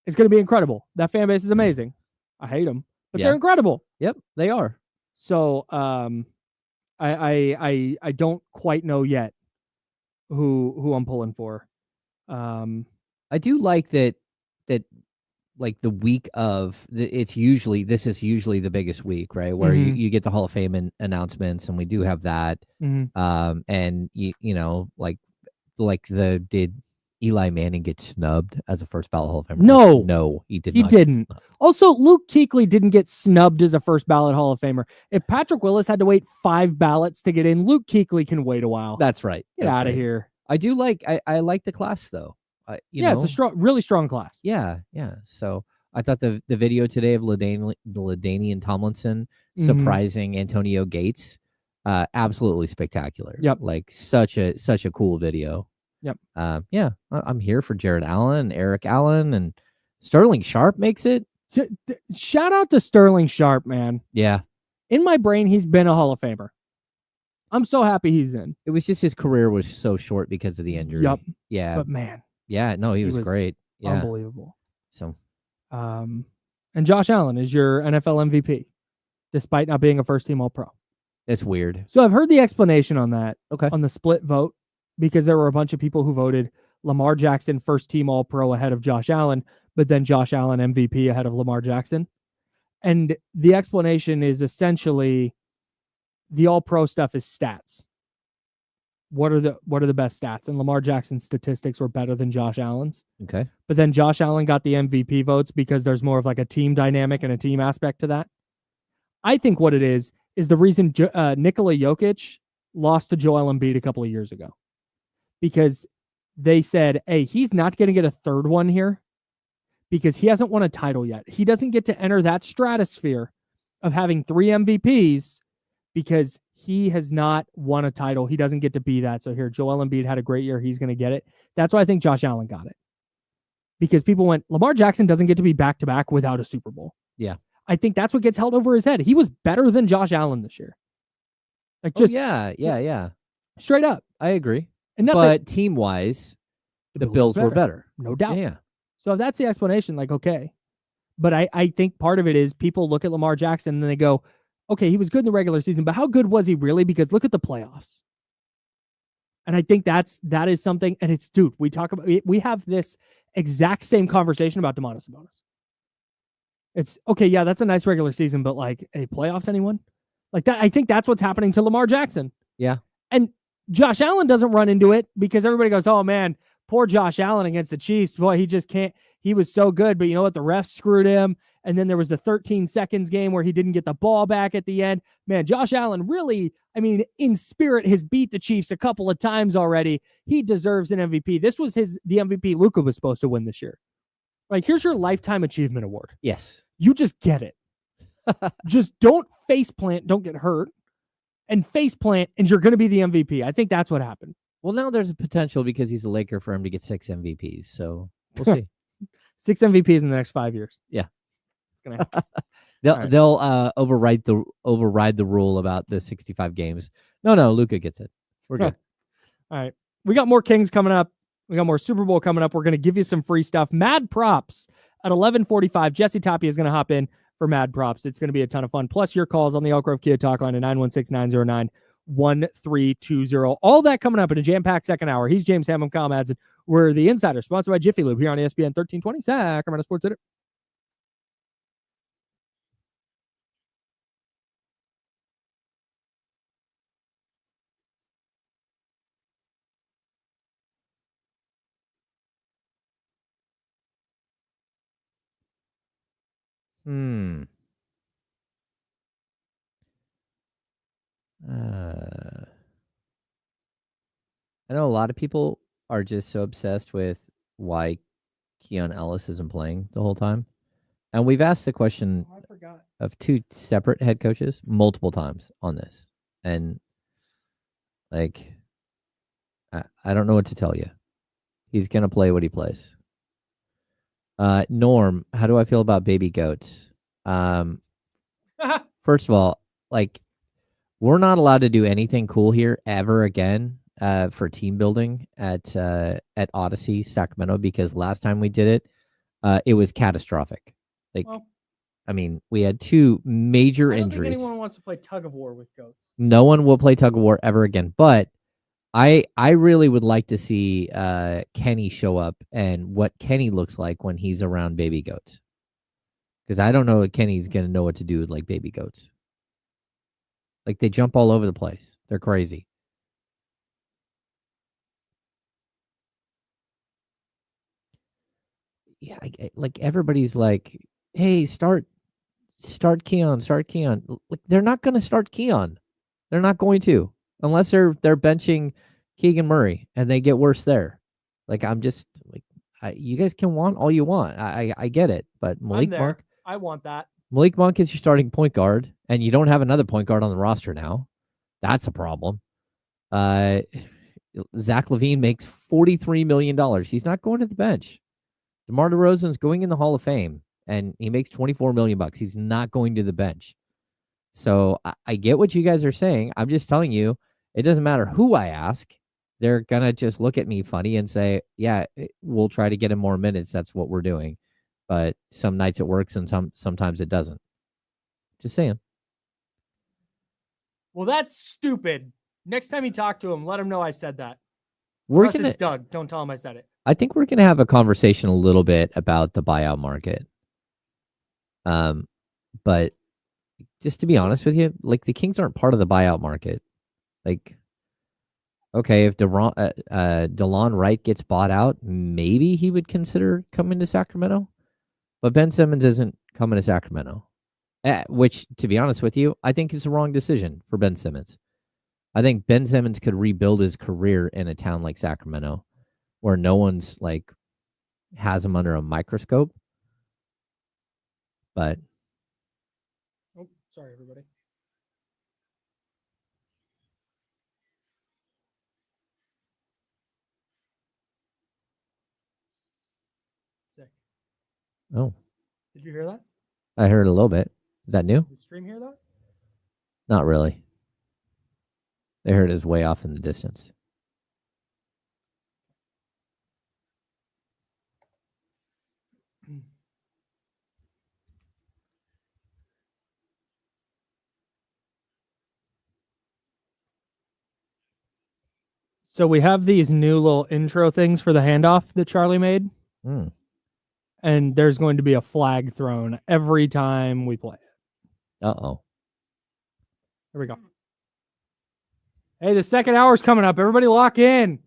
It's going to be incredible. That fan base is amazing. I hate them, but they're incredible. Yep, they are. So I don't quite know yet who I'm pulling for. I do like that like the week of this is usually the biggest week, right? Where you get the Hall of Fame announcements, and we do have that. And did Eli Manning get snubbed as a first ballot Hall of Famer? No, he did not. He didn't. Also, Luke Kuechly didn't get snubbed as a first ballot Hall of Famer. If Patrick Willis had to wait 5 ballots to get in, Luke Kuechly can wait a while. That's right. Get out of here. I do like I like the class though. It's a really strong class. Yeah. So I thought the video today of LaDainian Tomlinson surprising Antonio Gates, absolutely spectacular. Yep. Like such a cool video. Yep. I'm here for Jared Allen, Eric Allen, and Sterling Sharp makes it. Shout out to Sterling Sharp, man. Yeah. In my brain, he's been a Hall of Famer. I'm so happy he's in. It was just his career was so short because of the injury. Yep. Yeah. But man. Yeah, no, he was great. Yeah. Unbelievable. So and Josh Allen is your NFL MVP, despite not being a first-team All-Pro. It's weird. So I've heard the explanation on that. Okay. On the split vote, because there were a bunch of people who voted Lamar Jackson first-team All-Pro ahead of Josh Allen, but then Josh Allen MVP ahead of Lamar Jackson. And the explanation is essentially the All-Pro stuff is stats. What are the best stats? And Lamar Jackson's statistics were better than Josh Allen's. Okay. But then Josh Allen got the MVP votes because there's more of like a team dynamic and a team aspect to that. I think what it is the reason Nikola Jokic lost to Joel Embiid a couple of years ago. Because they said, hey, he's not going to get a third one here because he hasn't won a title yet. He doesn't get to enter that stratosphere of having 3 MVPs because he has not won a title. He doesn't get to be that. So here, Joel Embiid had a great year. He's going to get it. That's why I think Josh Allen got it. Because people went, Lamar Jackson doesn't get to be back-to-back without a Super Bowl. Yeah. I think that's what gets held over his head. He was better than Josh Allen this year. Like just yeah. Straight up. I agree. And but team-wise, the Bills were better. No doubt. Yeah. So if that's the explanation, like, okay. But I think part of it is people look at Lamar Jackson and they go, okay, he was good in the regular season, but how good was he really? Because look at the playoffs. And I think that is something, and it's, dude, we have this exact same conversation about Domantas Sabonis. It's, okay, yeah, that's a nice regular season, but like, hey, playoffs, anyone? Like that, I think that's what's happening to Lamar Jackson. Yeah. And Josh Allen doesn't run into it because everybody goes, oh man, poor Josh Allen against the Chiefs. Boy, he just can't, he was so good, but you know what? The refs screwed him. And then there was the 13 seconds game where he didn't get the ball back at the end. Man, Josh Allen really, I mean, in spirit, has beat the Chiefs a couple of times already. He deserves an MVP. This was the MVP Luka was supposed to win this year. Like, here's your Lifetime Achievement Award. Yes. You just get it. Just don't faceplant, don't get hurt, and faceplant, and you're going to be the MVP. I think that's what happened. Well, now there's a potential because he's a Laker for him to get 6 MVPs. So we'll see. 6 MVPs in the next 5 years. Yeah. It's gonna happen. They'll override the rule about the 65 games. No, Luka gets it. We're good. All right. We got more Kings coming up. We got more Super Bowl coming up. We're going to give you some free stuff. Mad Props at 11:45. Jesse Tapia is going to hop in for Mad Props. It's going to be a ton of fun. Plus your calls on the Elk Grove Kia Talk line at 916-909-1320. All that coming up in a jam-packed second hour. He's James Ham. I'm Kyle Madson. We're the Insider, sponsored by Jiffy Lube here on ESPN 1320 Sacramento Sports Center. I know a lot of people are just so obsessed with why Keon Ellis isn't playing the whole time. And we've asked the question of 2 separate head coaches multiple times on this. And like, I don't know what to tell you. He's going to play what he plays. Norm, how do I feel about baby goats? First of all, like, we're not allowed to do anything cool here ever again for team building at Odyssey Sacramento, because last time we did it, it was catastrophic. Like, well, I mean, we had 2 major injuries. I don't think anyone wants to play tug of war with goats. No one will play tug of war ever again. But I really would like to see Kenny show up and what Kenny looks like when he's around baby goats. Because I don't know if Kenny's going to know what to do with like baby goats. Like, they jump all over the place. They're crazy. Yeah, like everybody's like, hey, start Keon. Like, they're not going to start Keon. They're not going to, unless they're benching Keegan Murray and they get worse there. Like, I'm just like, you guys can want all you want. I get it, but Malik Monk, I want that. Malik Monk is your starting point guard, and you don't have another point guard on the roster now. That's a problem. Zach LaVine makes $43 million. He's not going to the bench. DeMar DeRozan's going in the Hall of Fame, and he makes $24 million. He's not going to the bench. So I get what you guys are saying. I'm just telling you, it doesn't matter who I ask. They're going to just look at me funny and say, yeah, we'll try to get him more minutes. That's what we're doing. But some nights it works and sometimes it doesn't. Just saying. Well, that's stupid. Next time you talk to him, let him know I said that. It's Doug. Don't tell him I said it. I think we're going to have a conversation a little bit about the buyout market. But just to be honest with you, like the Kings aren't part of the buyout market. Like, okay, if DeLon Wright gets bought out, maybe he would consider coming to Sacramento. But Ben Simmons isn't coming to Sacramento, which, to be honest with you, I think is the wrong decision for Ben Simmons. I think Ben Simmons could rebuild his career in a town like Sacramento, where no one's like has him under a microscope. But oh, sorry, everybody. Sick. Oh. Did you hear that? I heard a little bit. Is that new? Did the stream hear that? Not really. They heard it was way off in the distance. So we have these new little intro things for the handoff that Charlie made. And there's going to be a flag thrown every time we play it. Uh-oh. Here we go. Hey, the second hour's coming up. Everybody lock in.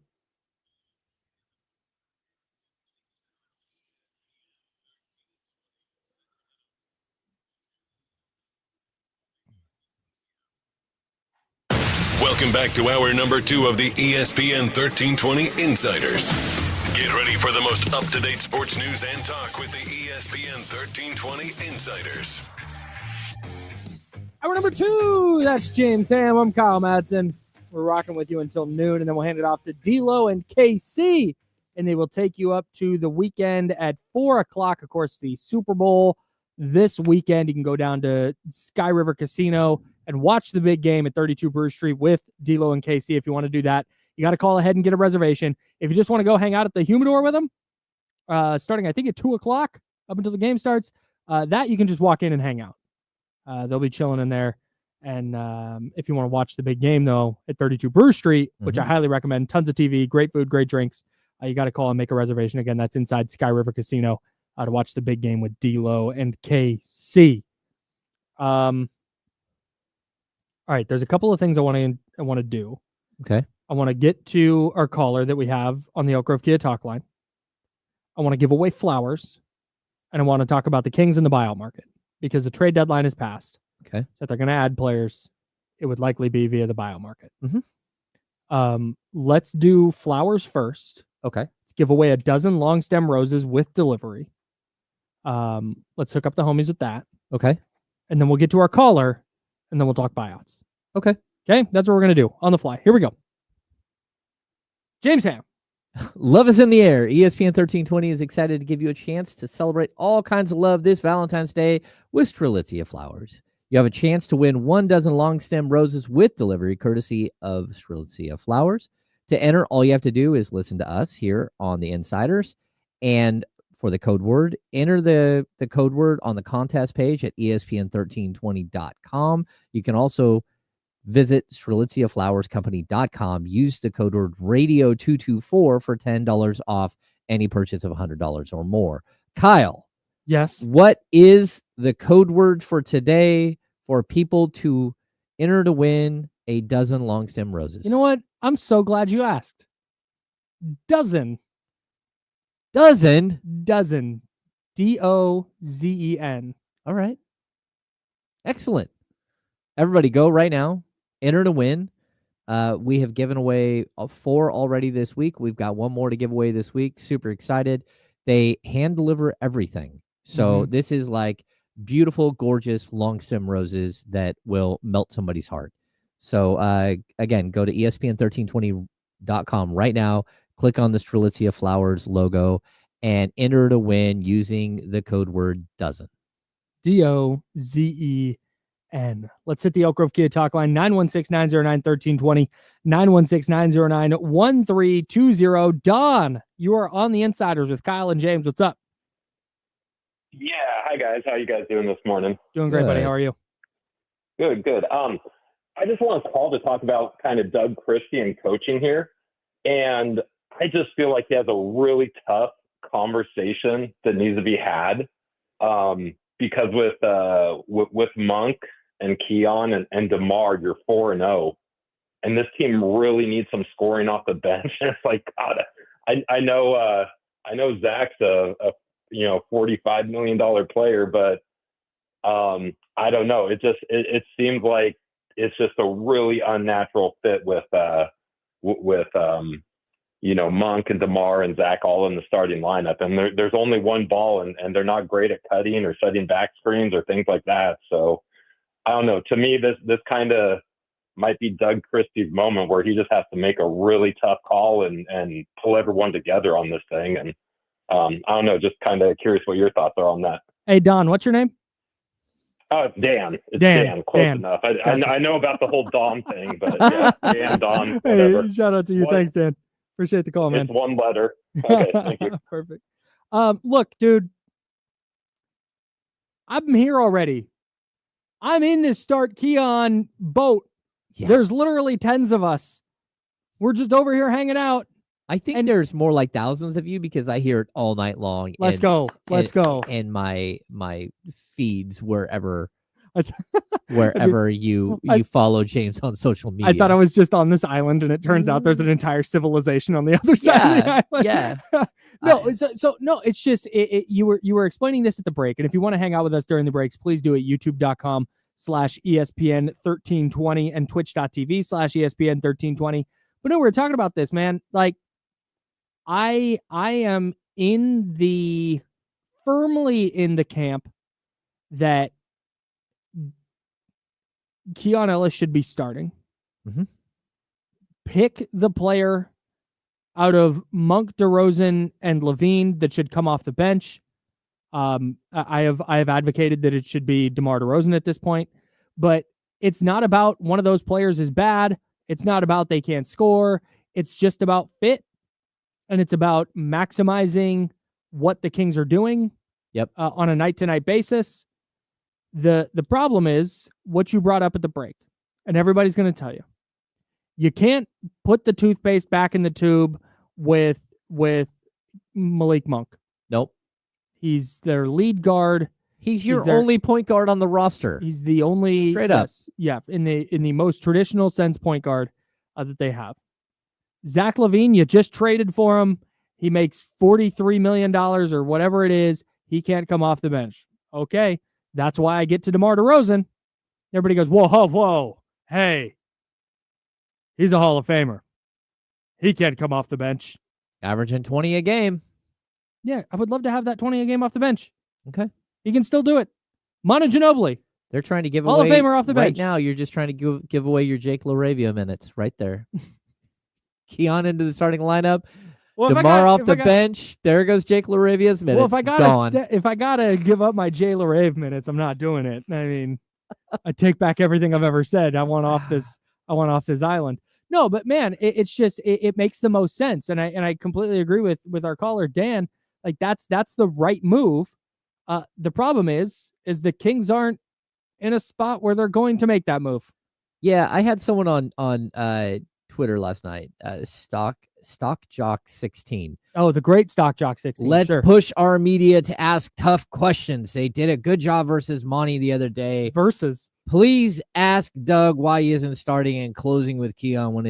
Welcome back to hour number 2 of the ESPN 1320 Insiders. Get ready for the most up-to-date sports news and talk with the ESPN 1320 Insiders. Hour number 2. That's James Ham. I'm Kyle Madson. We're rocking with you until noon, and then we'll hand it off to D-Lo and KC, and they will take you up to the weekend at 4 o'clock. Of course, the Super Bowl this weekend. You can go down to Sky River Casino and watch the big game at 32 Brew Street with D-Lo and KC. If you want to do that, you got to call ahead and get a reservation. If you just want to go hang out at the Humidor with them, starting, I think, at 2 o'clock up until the game starts, that you can just walk in and hang out. They'll be chilling in there. And if you want to watch the big game, though, at 32 Brew Street, which I highly recommend, tons of TV, great food, great drinks, you got to call and make a reservation. Again, that's inside Sky River Casino to watch the big game with D-Lo and KC. All right, there's a couple of things I want to do. Okay. I want to get to our caller that we have on the Elk Grove Kia talk line. I want to give away flowers, and I want to talk about the Kings and the buyout market because the trade deadline is passed. Okay. So if they're going to add players, it would likely be via the buyout market. Let's do flowers first. Okay. Let's give away a dozen long stem roses with delivery. Let's hook up the homies with that. Okay. And then we'll get to our caller, and then we'll talk buyouts. Okay. Okay. That's what we're going to do on the fly. Here we go. James Ham. Love is in the air. ESPN 1320 is excited to give you a chance to celebrate all kinds of love this Valentine's Day with Strelitzia Flowers. You have a chance to win 1 dozen long stem roses with delivery courtesy of Strelitzia Flowers. To enter, all you have to do is listen to us here on the Insiders. And for the code word, enter the code word on the contest page at ESPN1320.com. You can also visit StrelitziaFlowersCompany.com. Use the code word radio224 for $10 off any purchase of $100 or more. Kyle. Yes. What is the code word for today for people to enter to win a dozen long stem roses? You know what? I'm so glad you asked. Dozen. Dozen? Dozen. DOZEN. All right. Excellent. Everybody go right now. Enter to win. We have given away 4 already this week. We've got 1 more to give away this week. Super excited. They hand deliver everything. So this is like beautiful, gorgeous, long stem roses that will melt somebody's heart. So again, go to ESPN1320.com right now. Click on the Strelitzia Flowers logo and enter to win using the code word DOZEN. DOZEN. Let's hit the Elk Grove Kia talk line, 916-909-1320, 916-909-1320. Don, you are on the Insiders with Kyle and James. What's up? Yeah. Hi, guys. How you guys doing this morning? Doing great, buddy. How are you? Good. I just want to call to talk about kind of Doug Christie and coaching here. And I just feel like he has a really tough conversation that needs to be had. Because with Monk and Keon and DeMar, you're 4-0, and this team really needs some scoring off the bench. And it's like, God, I know Zach's a $45 million player, but I don't know. It seems like it's just a really unnatural fit with Monk and DeMar and Zach all in the starting lineup. And there's only one ball, and they're not great at cutting or setting back screens or things like that. So I don't know. To me, this kind of might be Doug Christie's moment where he just has to make a really tough call and pull everyone together on this thing. And I don't know, just kind of curious what your thoughts are on that. Hey, Don, what's your name? Oh, it's Dan. It's Dan. Dan. Close enough. I know about the whole Dom thing, but yeah, Dan, Don, whatever. Hey, shout out to you. Thanks, Dan. Appreciate the call, man. It's one letter. Okay, thank you. Perfect. Look, dude, I'm here already. I'm in this start Keon boat. Yeah. There's literally tens of us. We're just over here hanging out. I think there's more like thousands of you because I hear it all night long. Let's go. And my feeds wherever you follow James on social media. I thought I was just on this island, and it turns out there's an entire civilization on the other side of the island. Yeah. No, it's just you were explaining this at the break, and if you want to hang out with us during the breaks, please do it. YouTube.com/ESPN1320 and Twitch.tv/ESPN1320. But no, we're talking about this, man. Like, I am firmly in the camp that Keon Ellis should be starting. Mm-hmm. Pick the player out of Monk, DeRozan, and Levine that should come off the bench. I have advocated that it should be DeMar DeRozan at this point, but it's not about one of those players is bad. It's not about they can't score. It's just about fit, and it's about maximizing what the Kings are doing. Yep. On a night-to-night basis. The problem is what you brought up at the break, and everybody's going to tell you. You can't put the toothpaste back in the tube with Malik Monk. Nope. He's their lead guard. He's your only point guard on the roster. He's the only straight up. Yeah, in the most traditional sense point guard that they have. Zach LaVine, you just traded for him. He makes $43 million or whatever it is. He can't come off the bench. Okay. That's why I get to DeMar DeRozan. Everybody goes, whoa. Hey, he's a Hall of Famer. He can't come off the bench. Averaging 20 a game. Yeah, I would love to have that 20 a game off the bench. Okay. He can still do it. Manu Ginobili. They're trying to give Hall away. Hall of Famer off the bench. Right now, you're just trying to give away your Jake LaRavia minutes right there. Keon into the starting lineup. Well, DeMar off the bench. There goes Jake LaRavia's minutes. Well, if I gotta give up my Jay LaRave minutes, I'm not doing it. I mean, I take back everything I've ever said. I want off this island. No, but man, it's just it makes the most sense, and I completely agree with our caller Dan. Like that's the right move. The problem is the Kings aren't in a spot where they're going to make that move. Yeah, I had someone on Twitter last night. Stock Jock 16. Oh, the great Stock Jock 16. Let's push our media to ask tough questions. They did a good job versus Monty the other day. Please ask Doug why he isn't starting and closing with Keon when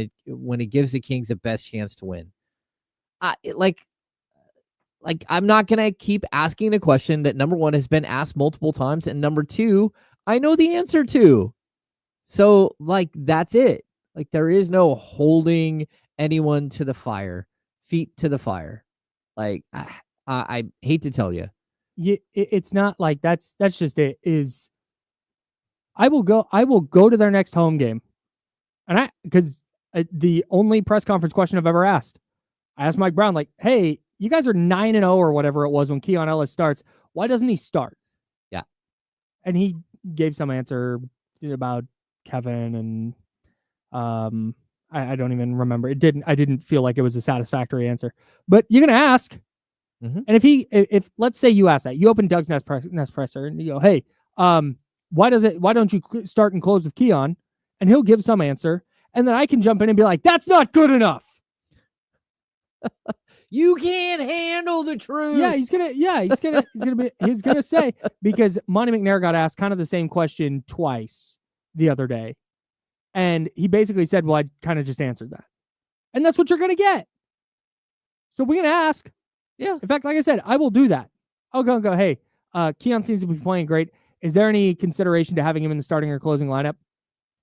it gives the Kings the best chance to win. Like I'm not gonna keep asking a question that number one has been asked multiple times, and number two, I know the answer to. So that's it. Like there is no holding anyone to the fire, feet to the fire. Like I hate to tell you. It's not like that's just it. I will go to their next home game, and because the only press conference question I've ever asked, I asked Mike Brown, like, hey, you guys are 9-0 or whatever it was when Keon Ellis starts. Why doesn't he start? Yeah. And he gave some answer about Kevin and I don't even remember. I didn't feel like it was a satisfactory answer. But you're gonna ask. Mm-hmm. And if let's say you ask that, you open Doug's nest presser and you go, hey, why don't you start and close with Keon? And he'll give some answer. And then I can jump in and be like, that's not good enough. You can't handle the truth. Yeah, he's gonna say, because Monty McNair got asked kind of the same question twice the other day. And he basically said, well, I kind of just answered that. And that's what you're gonna get. So we're gonna ask. Yeah. In fact, like I said, I will do that. I'll go and go, hey, Keon seems to be playing great. Is there any consideration to having him in the starting or closing lineup?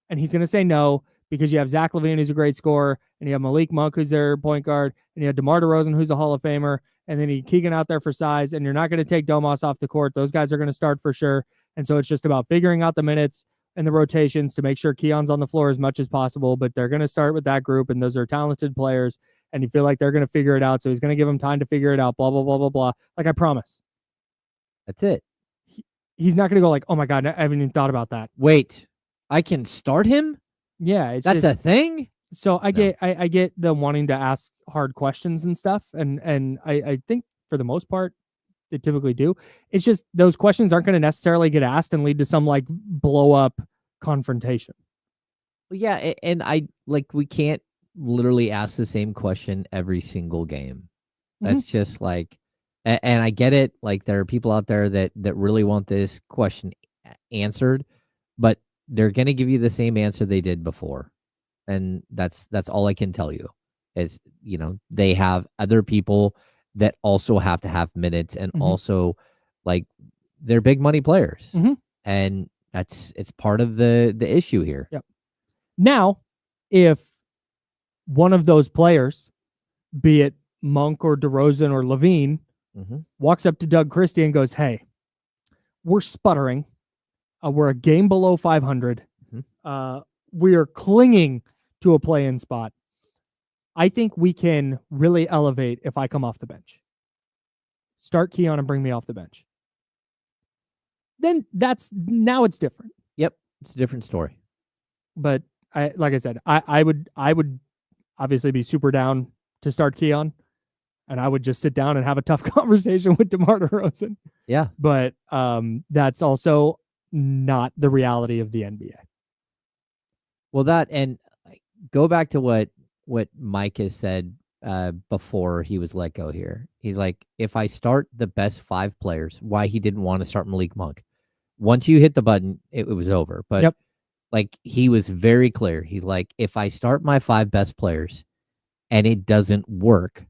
And he's gonna say no, because you have Zach LaVine, who's a great scorer, and you have Malik Monk, who's their point guard, and you have DeMar DeRozan, who's a Hall of Famer, and then you Keegan out there for size, and you're not going to take Domas off the court. Those guys are going to start for sure. And so it's just about figuring out the minutes and the rotations to make sure Keon's on the floor as much as possible, but they're going to start with that group, and those are talented players, and you feel like they're going to figure it out, so he's going to give them time to figure it out, blah, blah, blah, blah, blah. Like, I promise. That's it. He's not going to go like, oh, my God, I haven't even thought about that. Wait, I can start him? Yeah, that's just a thing. So I get the wanting to ask hard questions and stuff, and I think for the most part they typically do. It's just those questions aren't going to necessarily get asked and lead to some like blow up confrontation. Well, yeah, and we can't literally ask the same question every single game. That's just like, and I get it. Like, there are people out there that really want this question answered, but they're going to give you the same answer they did before. And that's all I can tell you is, they have other people that also have to have minutes, and also like they're big money players. And it's part of the issue here. Yep. Now, if one of those players, be it Monk or DeRozan or LaVine, walks up to Doug Christie and goes, hey, we're sputtering. We're a game below 500. We are clinging to a play-in spot. I think we can really elevate if I come off the bench. Start Keon and bring me off the bench. Then now it's different. Yep, it's a different story. But like I said, I would obviously be super down to start Keon, and I would just sit down and have a tough conversation with DeMar DeRozan. Yeah, but that's also not the reality of the NBA. Well, that, and go back to what Mike has said before he was let go here. He's like, if I start the best 5 players, why he didn't want to start Malik Monk. Once you hit the button, it was over. But like, he was very clear. He's like, if I start my 5 best players and it doesn't work,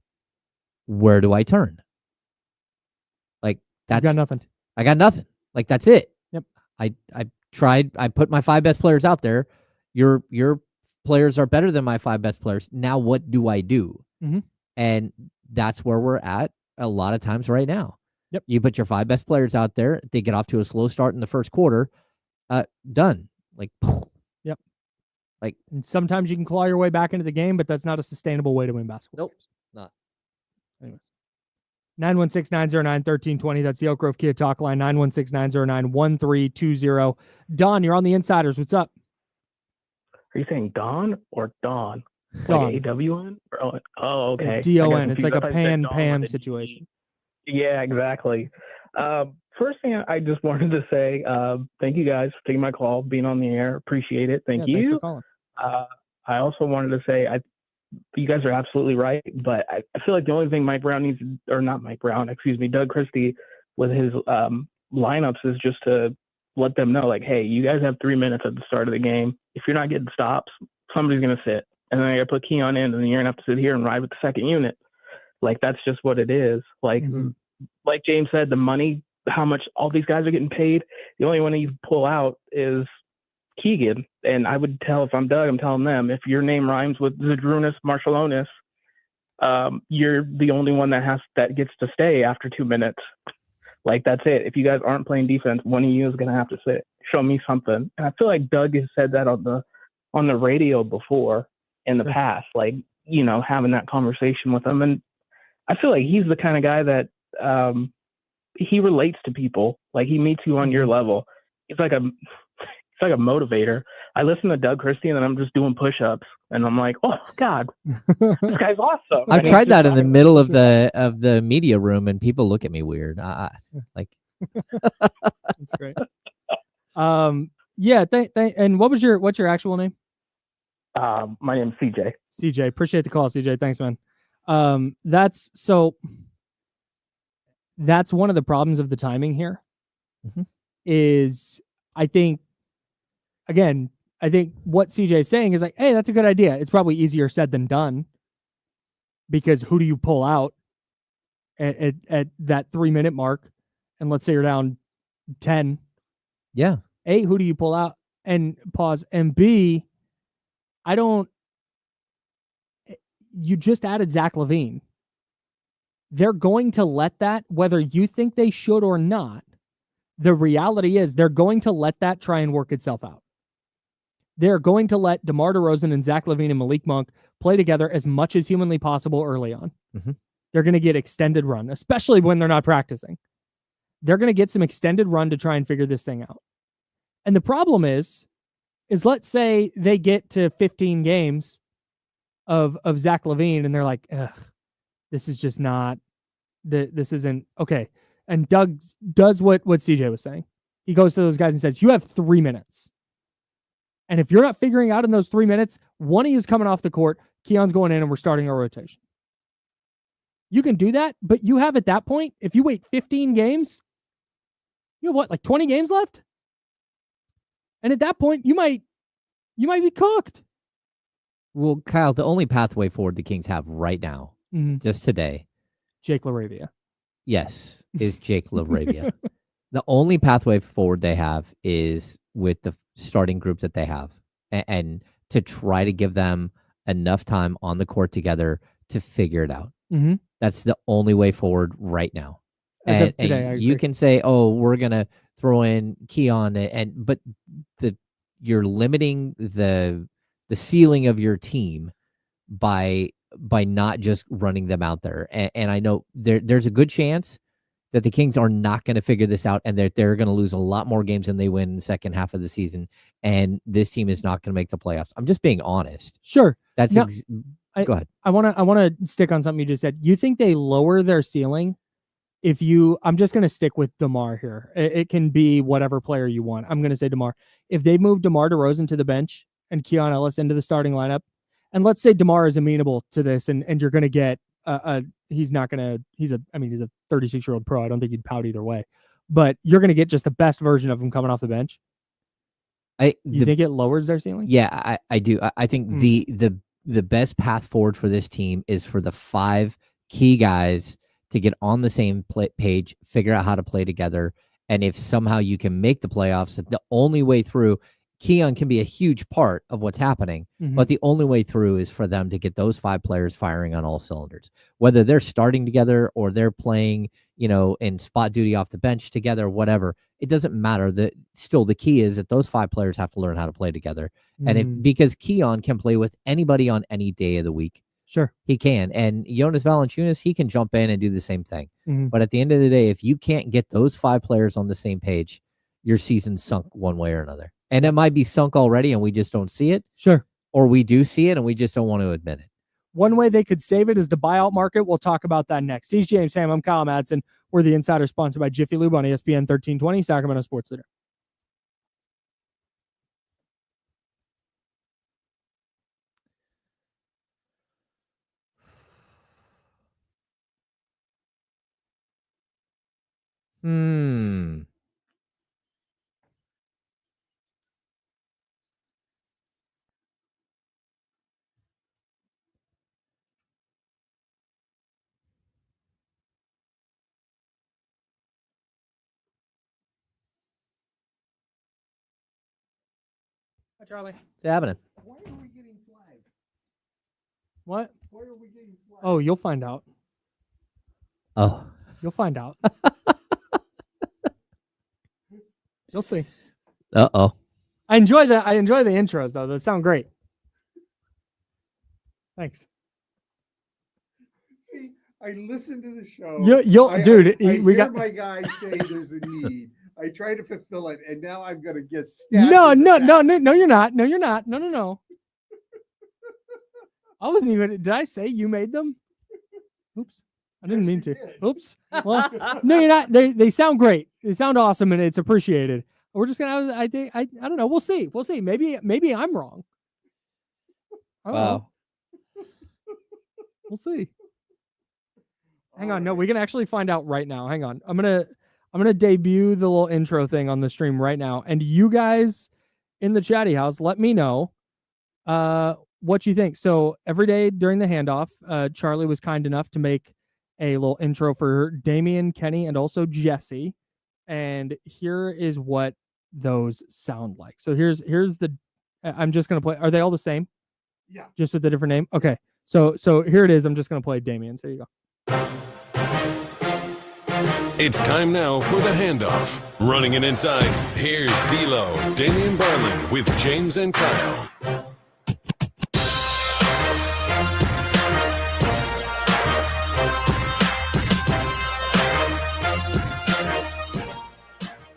where do I turn? Like, that's, you got nothing. I got nothing. Like, that's it. Yep. I tried. I put my 5 best players out there. Your players are better than my 5 best players. Now what do I do? And that's where we're at a lot of times right now. Yep. You put your 5 best players out there. They get off to a slow start in the first quarter. Done. Like, yep. Like, and sometimes you can claw your way back into the game, but that's not a sustainable way to win basketball. Nope. Not. Anyways. 916-909-1320. That's the Elk Grove Kia Talk line. 916-909-1320. Don, you're on the Insiders. What's up? Are you saying Don or Dawn? Dawn. Like AWN? Oh, okay. DON. It's like a Pam situation. Yeah, exactly. First thing I just wanted to say, thank you guys for taking my call, being on the air. Appreciate it. Thank you. Thanks for calling. I also wanted to say, you guys are absolutely right, but I feel like the only thing Doug Christie with his lineups is just to let them know, like, hey, you guys have 3 minutes at the start of the game. If you're not getting stops, somebody's going to sit. And then I got to put Keon in, and then you're going to have to sit here and ride with the second unit. Like, that's just what it is. Like, like James said, the money, how much all these guys are getting paid, the only one you pull out is Keegan. And I would tell, if I'm Doug, I'm telling them, if your name rhymes with Zadrunas Marshallonis, you're the only one that gets to stay after 2 minutes. Like, that's it. If you guys aren't playing defense, one of you is going to have to sit. Show me something. And I feel like Doug has said that on the radio before in the past, like, having that conversation with them. And I feel like he's the kind of guy that he relates to people. Like, he meets you on your level. He's like a motivator. I listen to Doug Christie and then I'm just doing push-ups and I'm like, oh God, this guy's awesome. I've tried that in the middle of the media room and people look at me weird. Like, that's great. Yeah. And what's your actual name? My name's CJ. CJ, appreciate the call, CJ. Thanks, man. That's one of the problems of the timing here. Is I think what CJ is saying is like, hey, that's a good idea. It's probably easier said than done, because who do you pull out at that 3-minute mark? And let's say you're down 10. Yeah. A, who do you pull out? And pause. And B, you just added Zach LaVine. They're going to let that, whether you think they should or not, the reality is they're going to let that try and work itself out. They're going to let DeMar DeRozan and Zach LaVine and Malik Monk play together as much as humanly possible early on. They're going to get extended run, especially when they're not practicing. They're going to get some extended run to try and figure this thing out. And the problem is let's say they get to 15 games of Zach LaVine and they're like, ugh, this is just not, this isn't okay. And Doug does what CJ was saying. He goes to those guys and says, you have 3 minutes. And if you're not figuring out in those 3 minutes, one of you is coming off the court, Keon's going in, and we're starting our rotation. You can do that, but you have at that point, if you wait 15 games, you have what, like 20 games left? And at that point, you might be cooked. Well, Kyle, the only pathway forward the Kings have right now, just today, Jake LaRavia. Yes, is Jake LaRavia. The only pathway forward they have is with the starting group that they have, and to try to give them enough time on the court together to figure it out. That's the only way forward right now. And you can say, "Oh, we're gonna throw in Keon," but you're limiting the ceiling of your team by not just running them out there. And I know there's a good chance that the Kings are not going to figure this out, and that they're going to lose a lot more games than they win in the second half of the season. And this team is not going to make the playoffs. I'm just being honest. Sure. That's go ahead. I want to stick on something you just said. You think they lower their ceiling I'm just going to stick with DeMar here. It can be whatever player you want. I'm going to say DeMar. If they move DeMar DeRozan to the bench and Keon Ellis into the starting lineup, and let's say DeMar is amenable to this, and you're going to get he's a 36-year-old pro. I don't think he'd pout either way, but you're going to get just the best version of him coming off the bench. You think it lowers their ceiling? Yeah, I do. I think the best path forward for this team is for the 5 key guys to get on the same page, figure out how to play together. And if somehow you can make the playoffs, the only way through, Keon can be a huge part of what's happening, but the only way through is for them to get those 5 players firing on all cylinders, whether they're starting together or they're playing, in spot duty off the bench together, whatever. It doesn't matter. Still the key is that those 5 players have to learn how to play together. And because Keon can play with anybody on any day of the week. Sure. He can. And Jonas Valanciunas, he can jump in and do the same thing. But at the end of the day, if you can't get those 5 players on the same page, your season's sunk one way or another. And it might be sunk already and we just don't see it. Sure. Or we do see it and we just don't want to admit it. One way they could save it is the buyout market. We'll talk about that next. He's James Ham. I'm Kyle Madson. We're the Insider, sponsored by Jiffy Lube on ESPN 1320, Sacramento Sports Leader. Hi, Charlie. What's happening? Why are we getting flagged? What? Oh, you'll find out. Oh, You'll find out. You'll see. uh-oh. I enjoy the intros though. Those sound great. Thanks. See, I listen to the show. Dude, we got my guy say there's a need. I try to fulfill it, and now I'm gonna get stabbed. No, you're not. No. I wasn't even. Did I say you made them? Oops. I didn't mean to. Oops. Well, no, you're not. They sound great. They sound awesome, and it's appreciated. We're just gonna. I don't know. We'll see. Maybe I'm wrong. I don't know. We'll see. Hang on. No, we can actually find out right now. Hang on. I'm gonna debut the little intro thing on the stream right now, and you guys in the chatty house, let me know what you think. So every day during the handoff, Charlie was kind enough to make a little intro for Damian, Kenny, and also Jesse. And here is what those sound like. So here's the. I'm just gonna play. Are they all the same? Yeah. Just with a different name. Okay. So here it is. I'm just gonna play Damian's. Here you go. It's time now for the handoff. Running it inside, here's D'Lo, Damian Barlin with James and Kyle.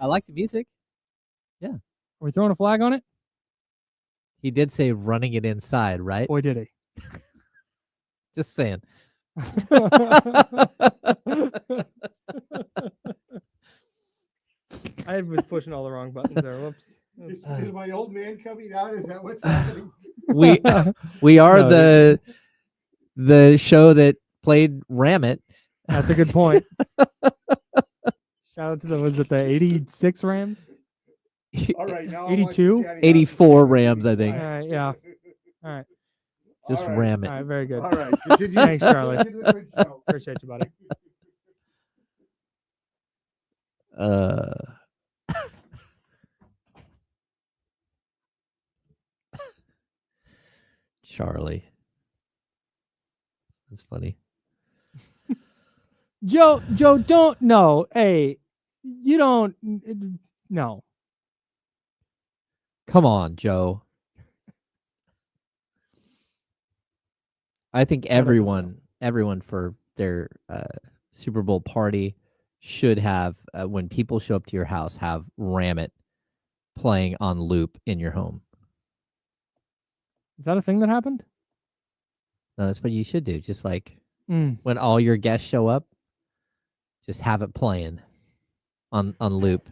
I like the music. Yeah. Are we throwing a flag on it? He did say running it inside, right? Boy, did he. Just saying. I was pushing all the wrong buttons there. Whoops. Is my old man coming out? Is that what's happening? We are the show that played Ram It. That's a good point. Shout out to was it the 86 Rams? All right, now 82? 84 Rams, I think. All right, yeah. All right. Just ram it. All right, very good. All right. Continue. Thanks, Charlie. Continue with the show. Appreciate you, buddy. Charlie. That's funny. Joe, don't no. Hey, you don't no. Come on, Joe. I think everyone for their Super Bowl party should have, when people show up to your house, have Ram It playing on loop in your home. Is that a thing that happened? No, that's what you should do. Just like when all your guests show up, just have it playing on loop.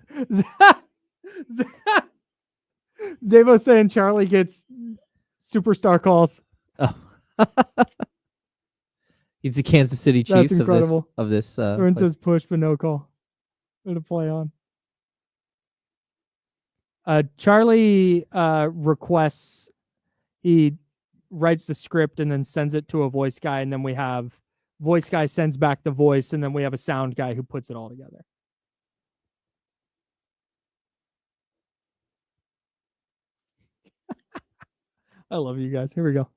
Zabo saying Charlie gets superstar calls. Oh. He's the Kansas City Chiefs That's incredible. of this. Someone says push but no call. To play on. Charlie requests, he writes the script and then sends it to a voice guy, and then we have voice guy sends back the voice, and then we have a sound guy who puts it all together. I love you guys. Here we go.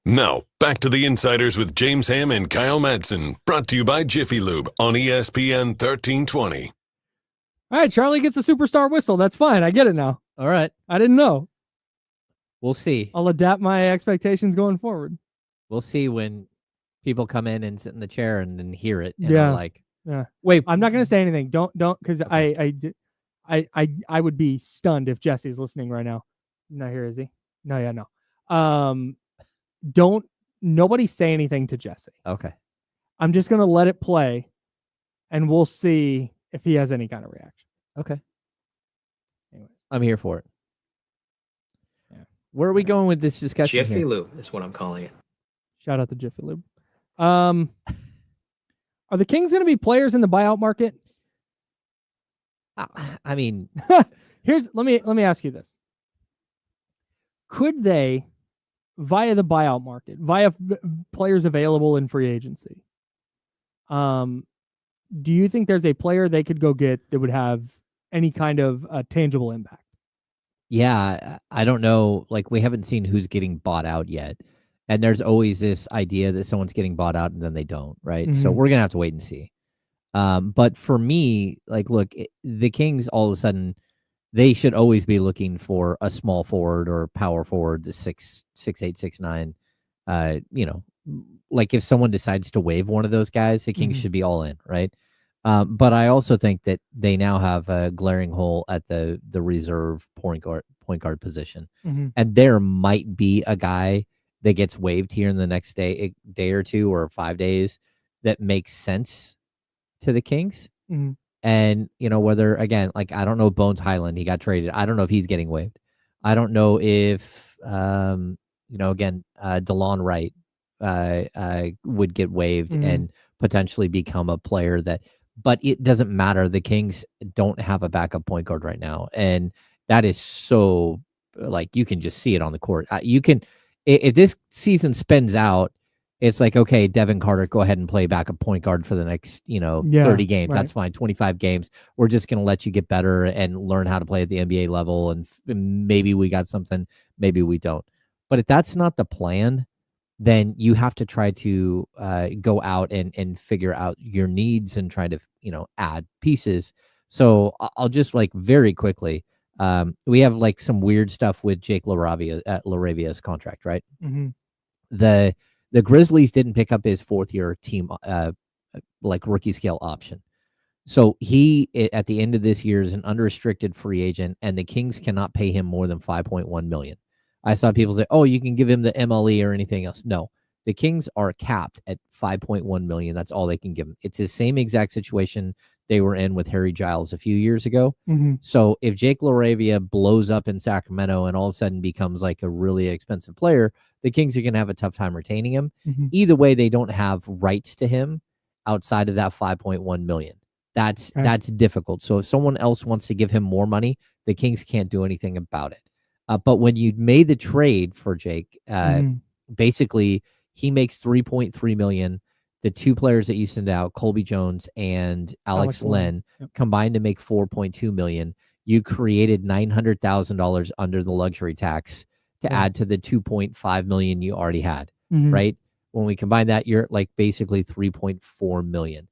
Now, back to the Insiders with James Ham and Kyle Madson, brought to you by Jiffy Lube on ESPN 1320. All right, Charlie gets a superstar whistle. That's fine. I get it now. All right. I didn't know. We'll see. I'll adapt my expectations going forward. We'll see when people come in and sit in the chair and then hear it. And Yeah. Yeah. Wait, I'm not going to say anything. Don't, because okay. I would be stunned if Jesse's listening right now. He's not here, is he? No, yeah, no. Don't nobody say anything to Jesse. Okay. I'm just going to let it play, and we'll see if he has any kind of reaction. Okay. Anyways. I'm here for it. Yeah. Where are we going with this discussion Jiffy here? Lube is what I'm calling it. Shout out to Jiffy Lube. Are the Kings going to be players in the buyout market? I mean, let me ask you this. Could they, via the buyout market, via players available in free agency, do you think there's a player they could go get that would have any kind of tangible impact? Yeah, I don't know. Like, we haven't seen who's getting bought out yet. And there's always this idea that someone's getting bought out and then they don't, right? So we're going to have to wait and see. But for me, like, look, the Kings, all of a sudden, they should always be looking for a small forward or power forward, the 6'8", 6'9". Like, if someone decides to waive one of those guys, the Kings should be all in, right? But I also think that they now have a glaring hole at the reserve point guard position, and there might be a guy that gets waived here in the next day or two or 5 days that makes sense to the Kings. And whether, again, like, I don't know, Bones Highland, he got traded. I don't know if he's getting waived. I don't know if again, DeLon Wright would get waived and potentially become a player that. But it doesn't matter. The Kings don't have a backup point guard right now. And that is so, like, you can just see it on the court. You can, if this season spins out, it's like, okay, Devin Carter, go ahead and play backup point guard for the next, 30 games. Right. That's fine. 25 games. We're just going to let you get better and learn how to play at the NBA level. And maybe we got something, maybe we don't. But if that's not the plan, then you have to try to go out and figure out your needs and try to, add pieces. So I'll just, like, very quickly, we have, like, some weird stuff with Jake LaRavia's contract, right? The Grizzlies didn't pick up his fourth-year team, like, rookie scale option. So he, at the end of this year, is an unrestricted free agent, and the Kings cannot pay him more than $5.1 million. I saw people say, "Oh, you can give him the MLE or anything else." No, the Kings are capped at $5.1 million. That's all they can give him. It's the same exact situation they were in with Harry Giles a few years ago. So if Jake LaRavia blows up in Sacramento and all of a sudden becomes, like, a really expensive player, the Kings are going to have a tough time retaining him. Either way, they don't have rights to him outside of that $5.1 million. That's difficult. So if someone else wants to give him more money, the Kings can't do anything about it. But when you made the trade for Jake, basically he makes $3.3 million. The two players that you send out, Colby Jones and Alex Len, combined to make $4.2 million. You created $900,000 under the luxury tax to add to the $2.5 million you already had, right? When we combine that, you're, like, basically $3.4 million.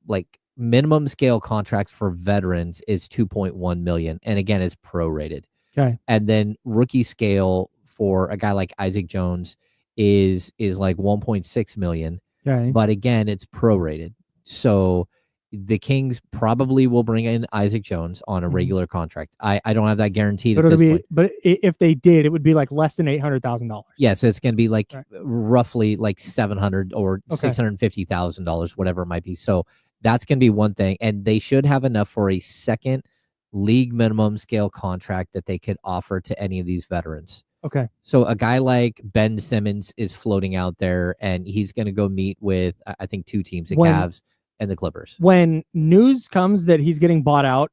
Like, minimum scale contracts for veterans is $2.1 million, and again, is prorated. Okay. And then rookie scale for a guy like Isaac Jones is like $1.6 million. Okay. But again, it's prorated. So the Kings probably will bring in Isaac Jones on a regular contract. I don't have that guaranteed at this point. But if they did, it would be like less than $800,000. Yeah, so it's going to be like roughly like $700 or $650,000, whatever it might be. So that's going to be one thing. And they should have enough for a second league minimum scale contract that they could offer to any of these veterans. Okay. So a guy like Ben Simmons is floating out there, and he's going to go meet with, I think, two teams, the Cavs and the Clippers. When news comes that he's getting bought out,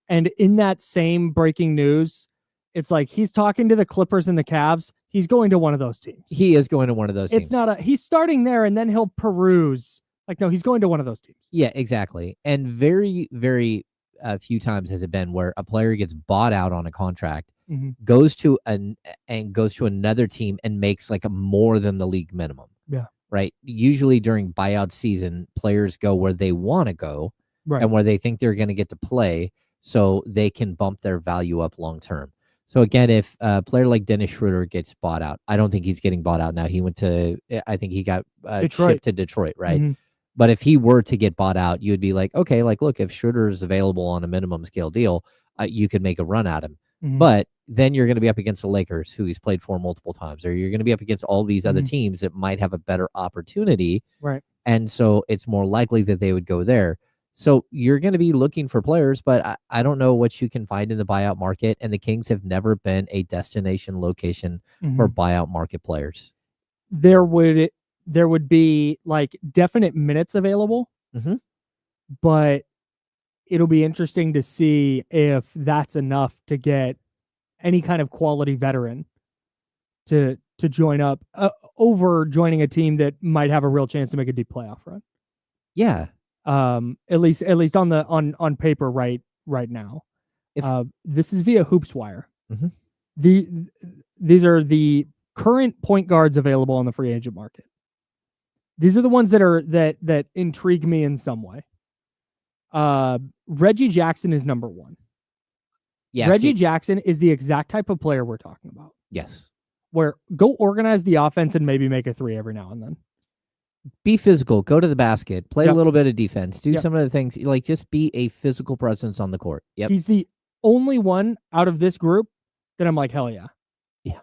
and in that same breaking news, it's like he's talking to the Clippers and the Cavs, he's going to one of those teams. He is going to one of those teams. It's not he's starting there, and then he'll peruse. Like, no, he's going to one of those teams. Yeah, exactly. And very, very few times has it been where a player gets bought out on a contract, goes to another team and makes like a more than the league minimum. Yeah. Right. Usually during buyout season, players go where they want to go, and where they think they're going to get to play, so they can bump their value up long term. So again, if a player like Dennis Schroeder gets bought out, I don't think he's getting bought out now. He went to, I think he got shipped to Detroit, right? But if he were to get bought out, you'd be like, okay, like, look, if Schroeder is available on a minimum scale deal, you could make a run at him. But then you're going to be up against the Lakers, who he's played for multiple times, or you're going to be up against all these other teams that might have a better opportunity. Right. And so it's more likely that they would go there. So you're going to be looking for players, but I don't know what you can find in the buyout market. And the Kings have never been a destination location for buyout market players. There would be like definite minutes available, but it'll be interesting to see if that's enough to get any kind of quality veteran to join up over joining a team that might have a real chance to make a deep playoff run. Yeah. At least on paper right now. This is via HoopsWire. Mhm. These are the current point guards available on the free agent market. These are the ones that intrigue me in some way. Reggie Jackson is number one. Yeah, Reggie Jackson is the exact type of player we're talking about. Yes. Where go organize the offense and maybe make a three every now and then. Be physical. Go to the basket. Play a little bit of defense. Do Yep. some of the things. Like, just be a physical presence on the court. Yep. He's the only one out of this group that I'm like, hell yeah. Yeah.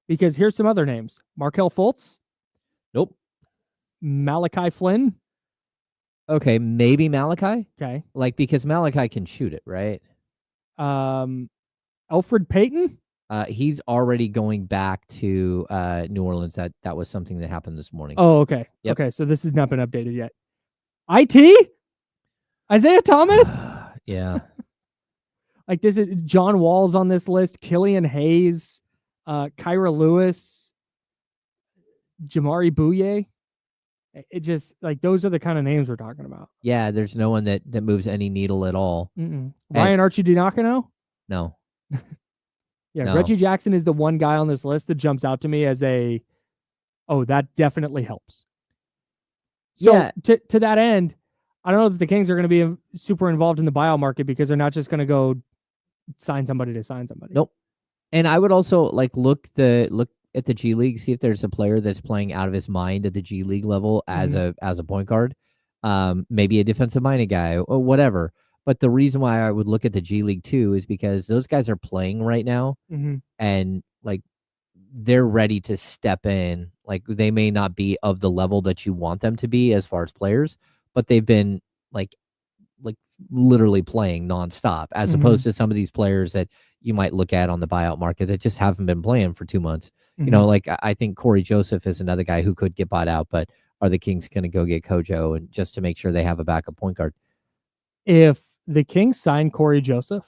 Because here's some other names. Markelle Fultz. Nope. Malachi Flynn. Okay, maybe Malachi. Okay. Like, because Malachi can shoot it, right? Alfred Payton. He's already going back to New Orleans. That was something that happened this morning. Oh, okay. Yep. Okay, so this has not been updated yet. IT? Isaiah Thomas? Yeah. Like, this is John Wall's on this list. Killian Hayes, Kyra Lewis, Jamari Bouye. It just, like, those are the kind of names we're talking about. Yeah, there's no one that moves any needle at all. Ryan Archidinakano? No. Yeah, No. Reggie Jackson is the one guy on this list that jumps out to me as that definitely helps. So Yeah. to that end, I don't know that the Kings are going to be super involved in the buyout market because they're not just going to go sign somebody to sign somebody. Nope. And I would also like look at the G League, see if there's a player that's playing out of his mind at the G League level as a point guard, maybe a defensive minded guy or whatever. But the reason why I would look at the G League too is because those guys are playing right now, and like they're ready to step in. Like, they may not be of the level that you want them to be as far as players, but they've been like literally playing nonstop, as opposed to some of these players that you might look at on the buyout market that just haven't been playing for 2 months. You know, like I think Corey Joseph is another guy who could get bought out, but are the Kings going to go get Kojo and just to make sure they have a backup point guard? If the Kings sign Corey Joseph,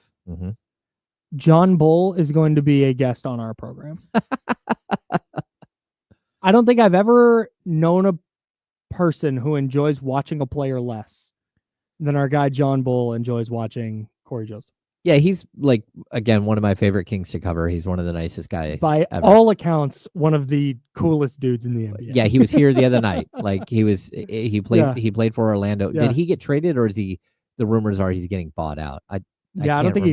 John Bull is going to be a guest on our program. I don't think I've ever known a person who enjoys watching a player less than our guy John Bull enjoys watching Corey Joseph. Yeah, he's like, again, one of my favorite Kings to cover. He's one of the nicest guys. By ever. all accounts, one of the coolest dudes in the NBA. Yeah, he was here the other night. Like, he played for Orlando. Yeah. Did he get traded, or is he? The rumors are he's getting bought out. I don't think he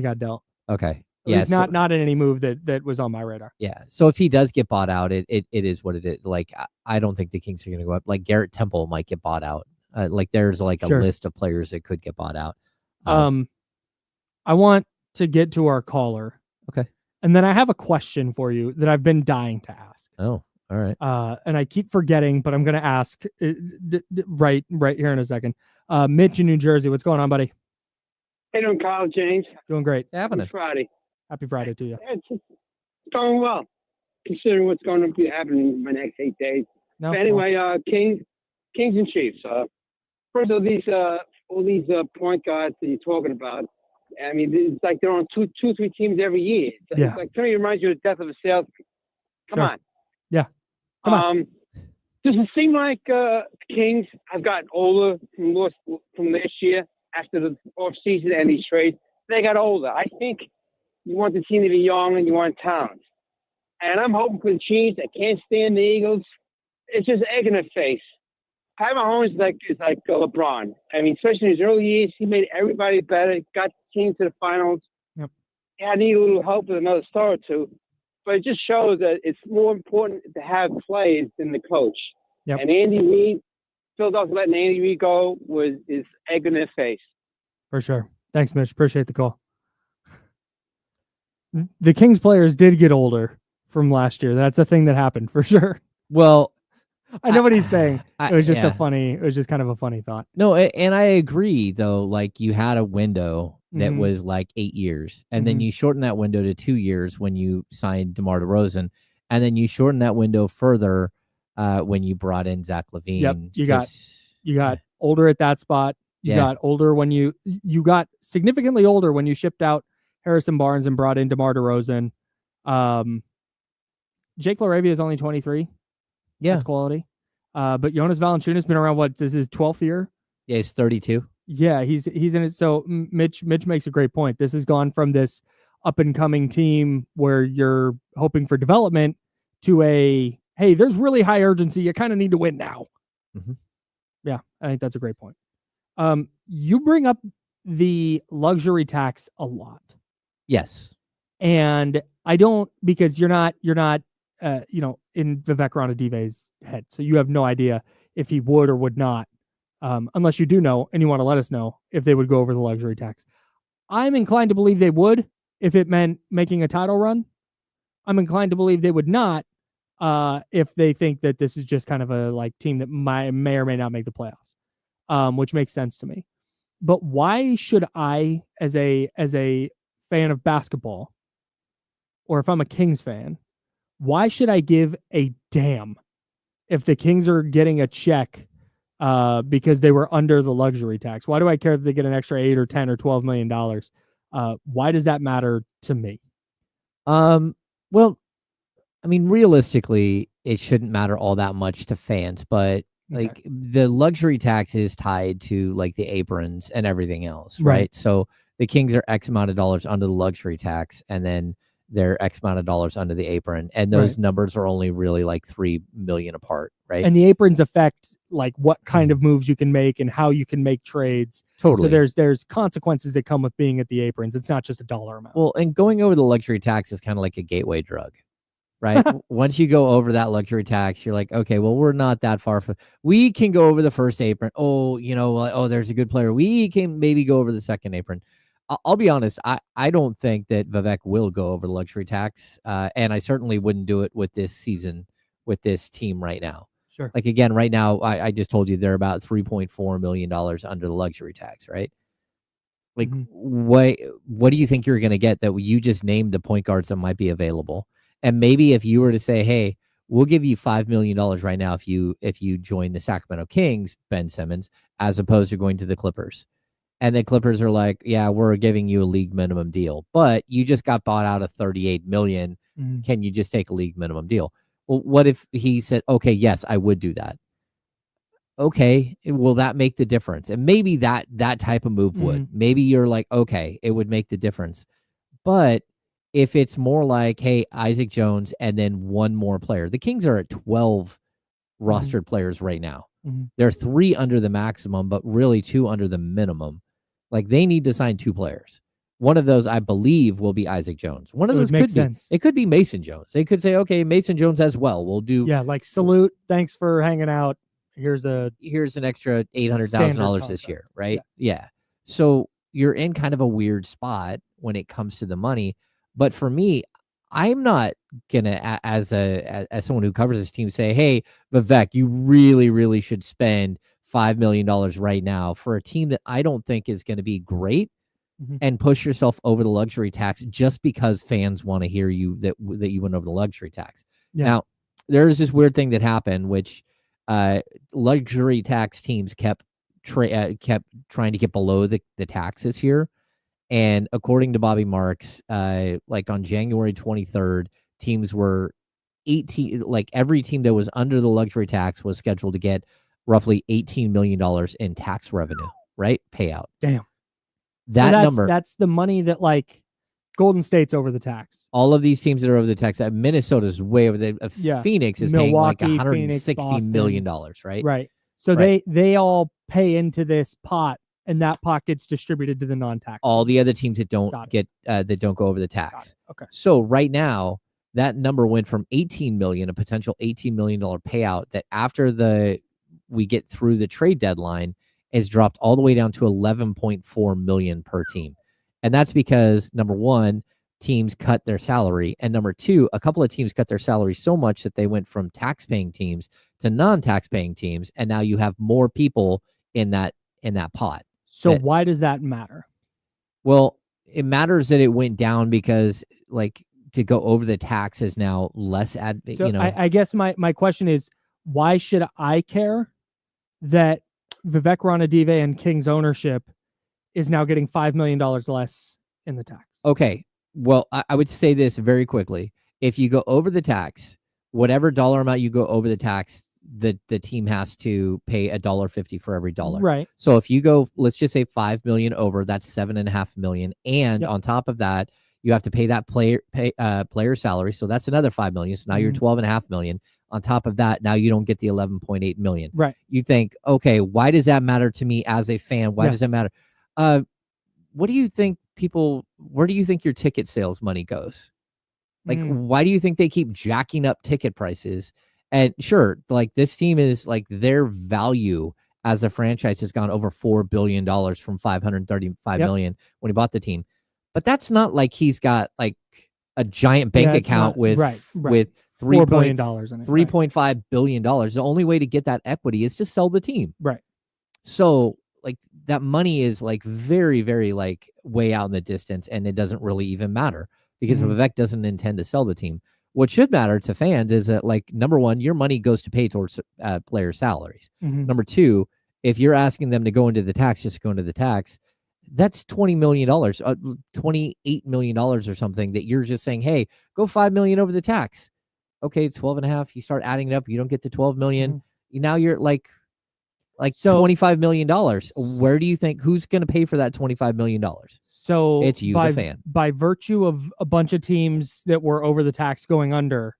got dealt. Okay. Yeah, it's not in any move that was on my radar. Yeah. So if he does get bought out, it is what it is. Like, I don't think the Kings are going to go up. Like, Garrett Temple might get bought out. Like, there's like a list of players that could get bought out. I want to get to our caller. Okay. And then I have a question for you that I've been dying to ask. Oh, all right. And I keep forgetting, but I'm going to ask right here in a second. Mitch in New Jersey, what's going on, buddy? Hey, doing, Kyle, James? Doing great. Happy Friday. Happy Friday to you. It's going well, considering what's going to be happening in the next 8 days. No, but anyway, Kings and Chiefs. First of all these point guards that you're talking about, I mean, it's like they're on two, three teams every year. It's like, to me, it reminds you of the death of a salesman. Come on. Yeah. Come on. Does it seem like Kings have gotten older from last year after the offseason and these trades? They got older. I think you want the team to be young and you want talent. And I'm hoping for the Chiefs. I can't stand the Eagles. It's just egg in the face. Pat Mahomes is like LeBron. I mean, especially in his early years, he made everybody better, got the team to the finals. Yep. Yeah, I need a little help with another star or two. But it just shows that it's more important to have players than the coach. Yep. And Andy Reid, Philadelphia letting Andy Reid go is egg in their face. For sure. Thanks, Mitch. Appreciate the call. The Kings players did get older from last year. That's a thing that happened for sure. Well, I know what he's saying. It was just yeah. it was just kind of a funny thought. No, and I agree though. Like, you had a window that was like 8 years, and then you shortened that window to 2 years when you signed DeMar DeRozan, and then you shortened that window further when you brought in Zach LaVine. Yep, you got older at that spot. You got older when you got significantly older when you shipped out Harrison Barnes and brought in DeMar DeRozan. Jake LaRavia is only 23. Yeah. That's quality. But Jonas Valanciunas has been around, this is his 12th year? Yeah, he's 32. Yeah, he's in it. So Mitch makes a great point. This has gone from this up and coming team where you're hoping for development to a, hey, there's really high urgency. You kind of need to win now. Mm-hmm. Yeah, I think that's a great point. You bring up the luxury tax a lot. Yes. And I don't, because you're not in Vivek Ranadive's head. So you have no idea if he would or would not, unless you do know and you want to let us know if they would go over the luxury tax. I'm inclined to believe they would if it meant making a title run. I'm inclined to believe they would not if they think that this is just kind of a team that may or may not make the playoffs, which makes sense to me. But why should I, as a fan of basketball, or if I'm a Kings fan, why should I give a damn if the Kings are getting a check because they were under the luxury tax? Why do I care if they get an extra $8 or $10 or $12 million? Why does that matter to me? Well, I mean, realistically, it shouldn't matter all that much to fans, but the luxury tax is tied to the aprons and everything else, right? So the Kings are X amount of dollars under the luxury tax, and then they're X amount of dollars under the apron, and those numbers are only really $3 million apart, right? And the aprons affect what kind of moves you can make and how you can make trades. Totally. So there's consequences that come with being at the aprons. It's not just a dollar amount. Well, and going over the luxury tax is kind of like a gateway drug, right? Once you go over that luxury tax, you're like, okay, well, we're not that far from. We can go over the first apron. Oh, there's a good player. We can maybe go over the second apron. I'll be honest. I don't think that Vivek will go over the luxury tax, and I certainly wouldn't do it with this season, with this team right now. Sure. Again, right now, I just told you they're about $3.4 million under the luxury tax, right? What do you think you're going to get that you just named the point guards that might be available? And maybe if you were to say, hey, we'll give you $5 million right now if you join the Sacramento Kings, Ben Simmons, as opposed to going to the Clippers. And the Clippers are like, yeah, we're giving you a league minimum deal, but you just got bought out of $38 million. Mm-hmm. Can you just take a league minimum deal? Well, what if he said, okay, yes, I would do that. Okay, will that make the difference? And maybe that type of move would. Maybe you're like, okay, it would make the difference. But if it's more like, hey, Isaac Jones and then one more player. The Kings are at 12 rostered players right now. There are 3 under the maximum, but really 2 under the minimum. They need to sign 2 players. One of those, I believe, will be Isaac Jones. One of those could be. It could be Mason Jones. They could say, okay, Mason Jones as well. We'll do. Yeah, salute. Thanks for hanging out. Here's an extra $800,000 this year, right? Yeah. So you're in kind of a weird spot when it comes to the money. But for me, I'm not gonna, as someone who covers this team, say, hey, Vivek, you really, really should spend $5 million right now for a team that I don't think is going to be great, and push yourself over the luxury tax just because fans want to hear you that you went over the luxury tax. Yeah. Now, there's this weird thing that happened, which luxury tax teams kept trying to get below the taxes here. And according to Bobby Marks, on January 23rd, teams were 18, every team that was under the luxury tax was scheduled to get roughly $18 million in tax revenue, right? Payout. Damn. That's the money that Golden State's over the tax. All of these teams that are over the tax, Minnesota's way over the Phoenix is Milwaukee, paying $160 million, right? Right. So they all pay into this pot, and that pot gets distributed to the non-tax. All the other teams that don't go over the tax. Okay. So right now, that number went from $18 million, a potential $18 million payout, that after we get through the trade deadline, is dropped all the way down to $11.4 million per team. And that's because, number one, teams cut their salary, and number two, a couple of teams cut their salary so much that they went from tax-paying teams to non-tax-paying teams, and now you have more people in that pot. So why does that matter? Well, it matters that it went down because, to go over the tax is now less I guess my question is, why should I care that Vivek Ranadive and Kings ownership is now getting $5 million less in the tax? Okay. Well, I would say this very quickly. If you go over the tax, whatever dollar amount you go over the tax, the team has to pay $1.50 for every dollar. Right. So if you go, let's just say $5 million over, that's $7.5 million, and on top of that, you have to pay that player salary. So that's another $5 million. So now you're $12.5 million. On top of that, now you don't get the $11.8 million. Right. You think, okay, why does that matter to me as a fan? Why does that matter? What do you think where do you think your ticket sales money goes? Like, why do you think they keep jacking up ticket prices? And sure, like this team is like their value as a franchise has gone over $4 billion from $535 million when he bought the team. But that's not like he's got like a giant bank account with $3 billion, $3.5 billion. The only way to get that equity is to sell the team. Right. So like that money is like very, very like way out in the distance, and it doesn't really even matter because Vivek doesn't intend to sell the team. What should matter to fans is that, like, number one, your money goes to pay towards player salaries. Number two, if you're asking them to go into the tax, just go into the tax, that's $20 million, $28 million or something that you're just saying, hey, go $5 million over the tax. Okay, 12.5. You start adding it up, you don't get to 12 million. Now you're like $25 million. Where do you think who's going to pay for that $25 million? So it's you, the fan. By virtue of a bunch of teams that were over the tax going under,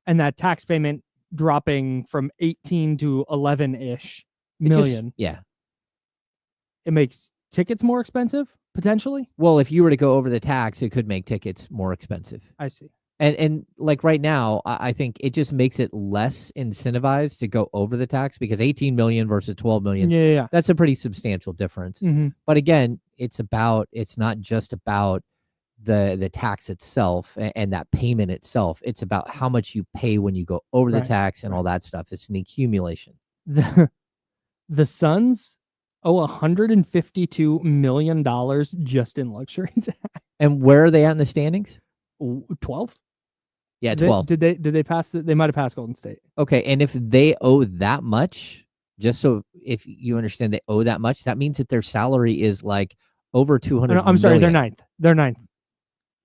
and that tax payment dropping from 18 to 11-ish million. It makes tickets more expensive, potentially? Well, if you were to go over the tax, it could make tickets more expensive. I see. And like right now, I think it just makes it less incentivized to go over the tax because 18 million versus 12 million, that's a pretty substantial difference. But again, it's not just about the tax itself and that payment itself. It's about how much you pay when you go over the tax and all that stuff. It's an accumulation. The Suns owe $152 million just in luxury tax. And where are they at in the standings? 12th. Yeah, 12. Did they pass it? They might have passed Golden State. Okay, and if they owe that much, just so if you understand they owe that much, that means that their salary is like over 200 I'm sorry, million. they're ninth.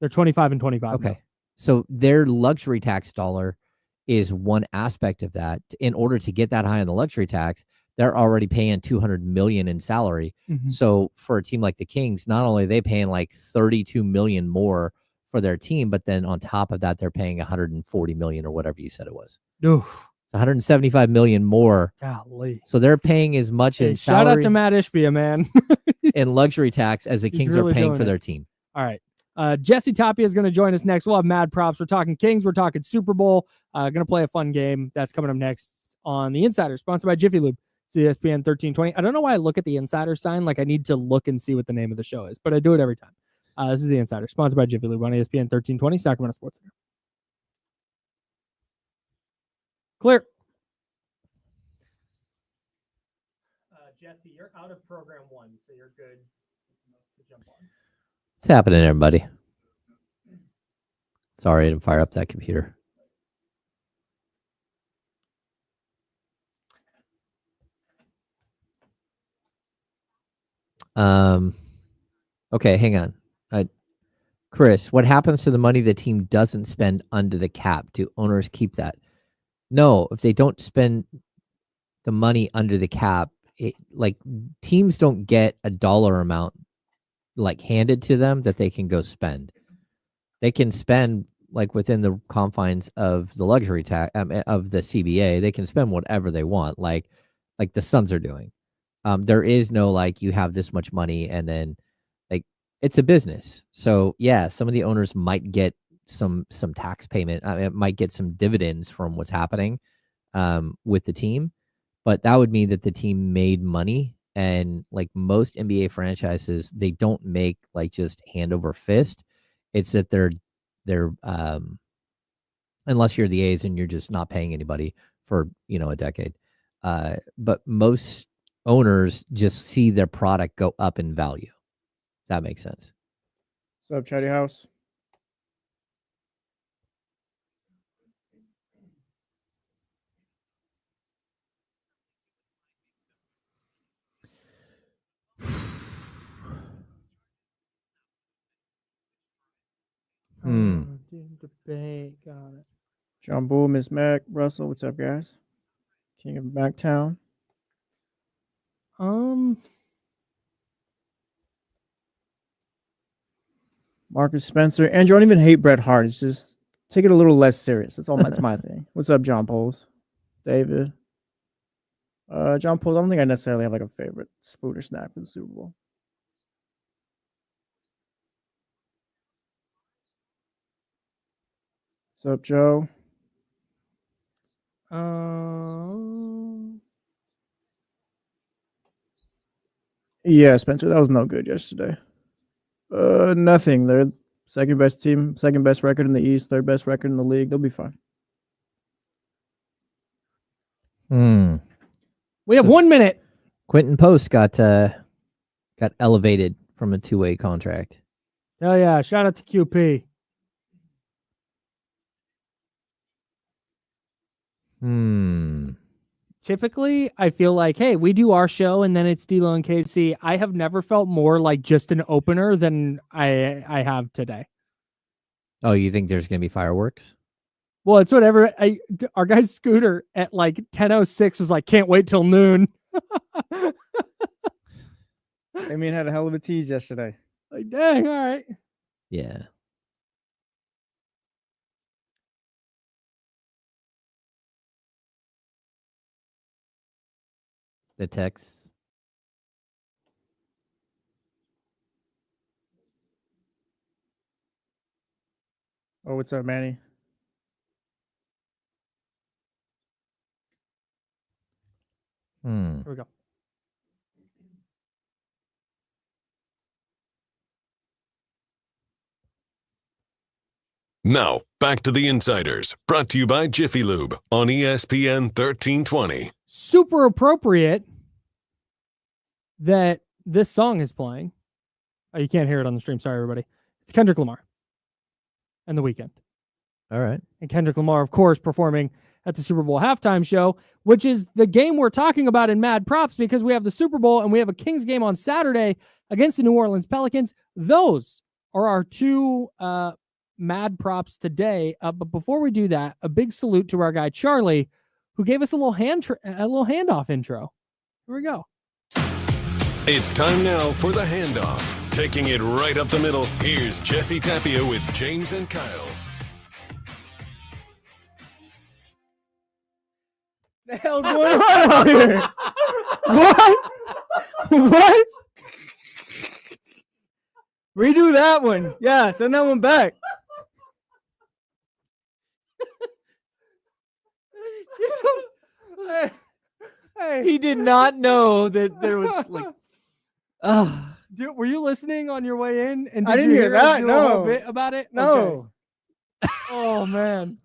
They're 25 and 25. Okay. So their luxury tax dollar is one aspect of that. In order to get that high on the luxury tax, they're already paying 200 million in salary. So for a team like the Kings, not only are they paying like 32 million more for their team, but then on top of that, they're paying 140 million or whatever you said it was. Oof. It's 175 million more. Golly. So they're paying as much in salary. Shout out to Matt Ishbia, man. in luxury tax as the Kings really are paying for their team. All right. Jesse Tapia is going to join us next. We'll have mad props. We're talking Kings. We're talking Super Bowl. Going to play a fun game that's coming up next on The Insider, sponsored by Jiffy Lube. It's ESPN 1320. I don't know why I look at the Insider sign like I need to look and see what the name of the show is, but I do it every time. This is The Insider, sponsored by Jiffy Lube on ESPN 1320, Sacramento Sports Center. Clear. Jesse, you're out of program 1, so you're good to jump on. What's happening, everybody? Sorry, I didn't fire up that computer. Okay, hang on. Chris, what happens to the money the team doesn't spend under the cap? Do owners keep that? No, if they don't spend the money under the cap, like teams don't get a dollar amount like handed to them that they can go spend. They can spend like within the confines of the luxury tax of the CBA. They can spend whatever they want, like the Suns are doing. There is no like you have this much money and then like it's a business. So yeah, some of the owners might get some tax payment. It might get some dividends from what's happening with the team, but that would mean that the team made money. And like most NBA franchises, they don't make like just hand over fist. It's that they're unless you're the A's and you're just not paying anybody for a decade. But most owners just see their product go up in value. That makes sense. What's up, Chatty House? Debate. Got it. John Bull, Miss Mac, Russell, what's up, guys? King of Backtown. Marcus Spencer. Andrew, I don't even hate Bret Hart. It's just take it a little less serious. That's my thing. What's up, John Poles? David. John Poles, I don't think I necessarily have like a favorite food or snack for the Super Bowl. What's up, Joe? Yeah, Spencer, that was no good yesterday. Nothing. They're second best team, second best record in the East, third best record in the league. They'll be fine. We have 1 minute. Quentin Post got elevated from a 2-way contract. Oh yeah, shout out to QP. Typically, I feel like, hey, we do our show and then it's D'Lo and KC. I have never felt more like just an opener than I have today. Oh, you think there's going to be fireworks? Well, it's whatever. Our guy Scooter at like 10:06 was like, can't wait till noon. Damien had a hell of a tease yesterday. Like, dang, all right. Yeah. The text. Oh, what's up, Manny? Here we go. Now, back to the Insiders, brought to you by Jiffy Lube on ESPN 1320. Super appropriate that this song is playing. Oh, you can't hear it on the stream. Sorry, everybody. It's Kendrick Lamar and The Weeknd. All right. And Kendrick Lamar, of course, performing at the Super Bowl halftime show, which is the game we're talking about in Mad Props because we have the Super Bowl and we have a Kings game on Saturday against the New Orleans Pelicans. Those are our two Mad Props today. But before we do that, a big salute to our guy Charlie, who gave us a little handoff intro. Here we go. It's time now for the handoff. Taking it right up the middle, here's Jesse Tapia with James and Kyle. The hell's going on out here? What? Redo that one. Yeah, send that one back. He did not know that there was like. Were you listening on your way in? And I didn't hear that. A No. little bit about it. No. Okay. Oh man.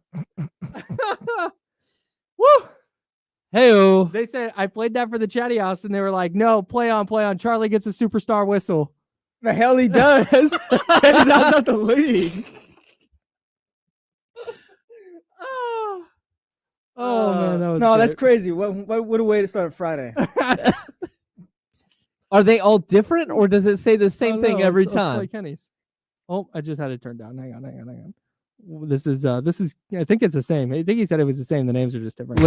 Woo. Hey-o. They said I played that for the chatty house, and they were like, "No, play on. Charlie gets a superstar whistle." The hell he does. That is out the league. Oh man, that was no, great. that's crazy. What a way to start Friday. Are they all different, or does it say the same thing every Let's play time? Kenny's. Oh, I just had it turned down. Hang on. This is. I think it's the same. I think he said it was the same. The names are just different.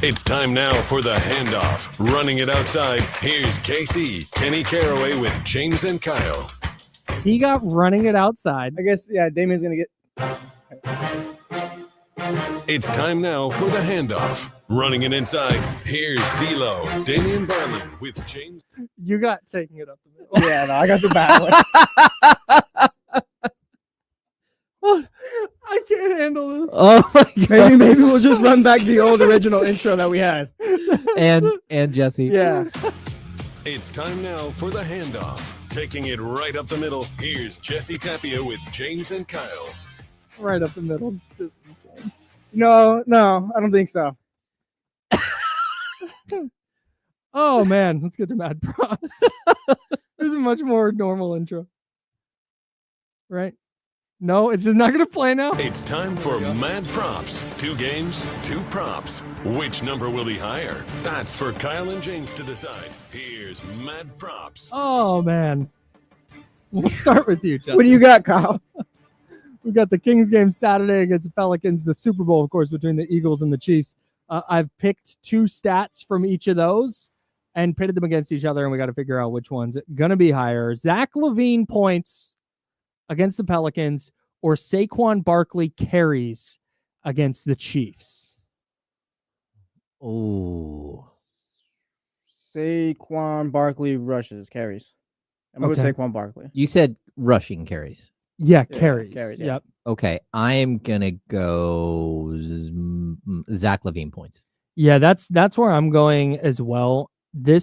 It's time now for the handoff. Running it outside, here's KC, Kenny Caraway with James and Kyle. He got running it outside. I guess, yeah, Damien's going to get... It's time now for the handoff. Running it inside, here's D'Lo, Damian Barlin with James. You got taking it up the middle. Yeah, no, I got the bad one. I can't handle this. Oh my god. Maybe we'll just run back the old original intro that we had. And Jesse. Yeah. It's time now for the handoff. Taking it right up the middle, here's Jesse Tapia with James and Kyle. Right up the middle. It's just insane. No, I don't think so. Oh man, let's get to Mad Props. There's a much more normal intro. Right? No, it's just not going to play now. It's time for Mad Props. 2 games, 2 props. Which number will be higher? That's for Kyle and James to decide. Here's Mad Props. Oh man. We'll start with you, Justin. What do you got, Kyle? We've got the Kings game Saturday against the Pelicans, the Super Bowl, of course, between the Eagles and the Chiefs I've picked 2 stats from each of those and pitted them against each other, and we got to figure out which one's going to be higher. Zach LaVine points against the Pelicans or Saquon Barkley carries against the Chiefs. Oh. Saquon Barkley carries. I'm going to Okay. Saquon Barkley. You said rushing carries. Yeah, Yeah, carries. carries, yeah. Yep. Okay, I am gonna go Zach LaVine points. Yeah, that's where I'm going as well. Maybe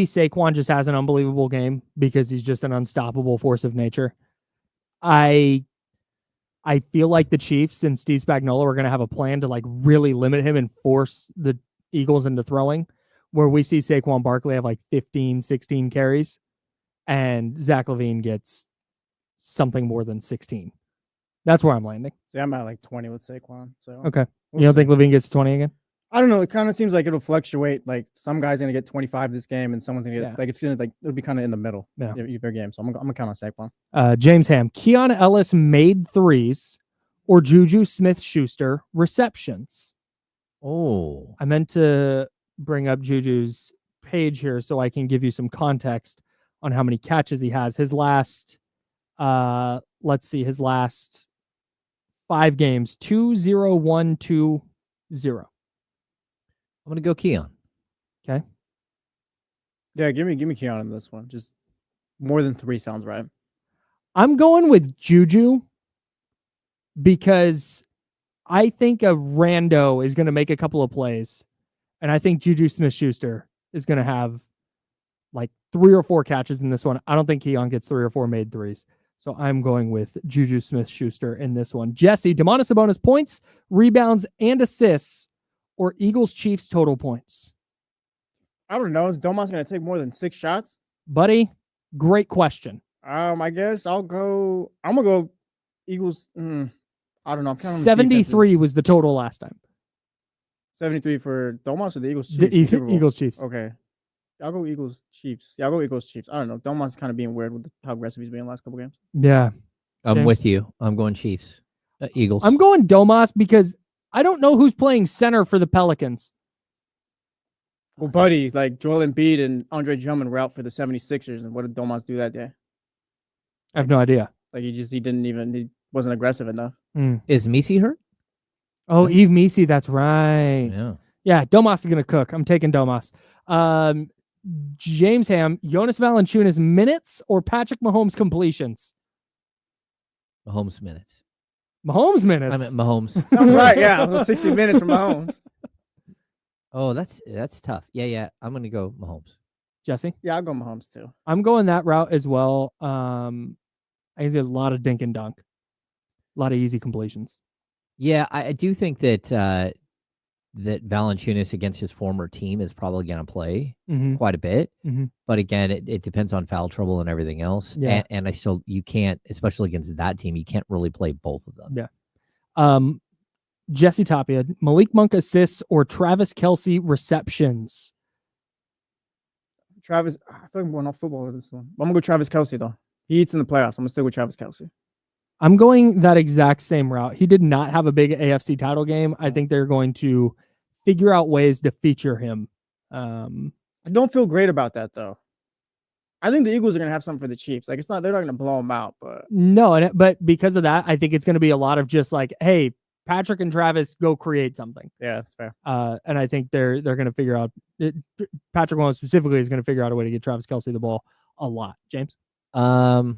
Saquon just has an unbelievable game because he's just an unstoppable force of nature. I feel like the Chiefs and Steve Spagnuolo are going to have a plan to like really limit him and force the Eagles into throwing, where we see Saquon Barkley have like 15, 16 carries and Zach LaVine gets something more than 16. That's where I'm landing. See, I'm at like 20 with Saquon. So Okay. we'll You don't see. think LaVine gets 20 again? I don't know. It kind of seems like it'll fluctuate. Like some guy's gonna get 25 this game, and someone's gonna get Yeah. like it's gonna like it'll be kind of in the middle. Yeah. Their game. So I'm gonna count on Saquon. James Ham, Keon Ellis made threes or Juju Smith-Schuster receptions. Oh, I meant to bring up Juju's page here so I can give you some context on how many catches he has. His last, his last 5 games, 2-0-1-2-0. I'm gonna go Keon. Yeah, give me Keon in this one. Just more than 3 sounds right. I'm going with Juju because I think a rando is going to make a couple of plays, and I think Juju Smith-Schuster is going to have like 3 or 4 catches in this one. I don't think Keon gets 3 or 4 made threes. So I'm going with Juju Smith-Schuster in this one. Jesse, Domantas Sabonis points, rebounds, and assists, or Eagles Chiefs total points? I don't know. Is Domas gonna take more than 6 shots? Buddy, great question. I guess I'm gonna go Eagles. I don't know. I'm kind of 73 was the total last time. 73 for Domas or the Eagles The Chiefs. Super Bowl? Eagles Chiefs. Okay. I'll go Eagles Chiefs. Yeah, I'll go Eagles Chiefs. I don't know. Domas is kind of being weird with how aggressive he's been in the last couple games. Yeah. I'm James? with you. I'm going Chiefs. Eagles. I'm going Domas because I don't know who's playing center for the Pelicans. Well, buddy, like Joel Embiid and Andre Drummond were out for the 76ers, and what did Domas do that day? I have no idea. Like he wasn't aggressive enough. Is Messi hurt? Oh, Eve Messi, that's right. Yeah. Yeah, Domas is going to cook. I'm taking Domas. James Ham, Jonas Valanciunas minutes or Patrick Mahomes completions? Mahomes minutes. Mahomes minutes. I meant Mahomes. Sounds right. Yeah, those 60 minutes from Mahomes. Oh, that's tough. Yeah. I'm gonna go Mahomes. Jesse? Yeah, I'll go Mahomes too. I'm going that route as well. I think there's a lot of dink and dunk. A lot of easy completions. Yeah, I do think that that Valanciunas against his former team is probably going to play quite a bit. But again, it depends on foul trouble and everything else. Yeah. And you can't, especially against that team, you can't really play both of them. Yeah. Jesse Tapia, Malik Monk assists or Travis Kelce receptions? Travis, I feel like I'm going off football with this one. I'm going to go Travis Kelce, though. He eats in the playoffs. I'm going to stick with Travis Kelce. I'm going that exact same route. He did not have a big AFC title game. I think they're going to figure out ways to feature him. I don't feel great about that, though. I think the Eagles are going to have something for the Chiefs. Like, they're not going to blow them out, but. No, but because of that, I think it's going to be a lot of just like, hey, Patrick and Travis go create something. Yeah, that's fair. And I think they're going to figure out Patrick Mahomes specifically is going to figure out a way to get Travis Kelce the ball a lot. James? I'm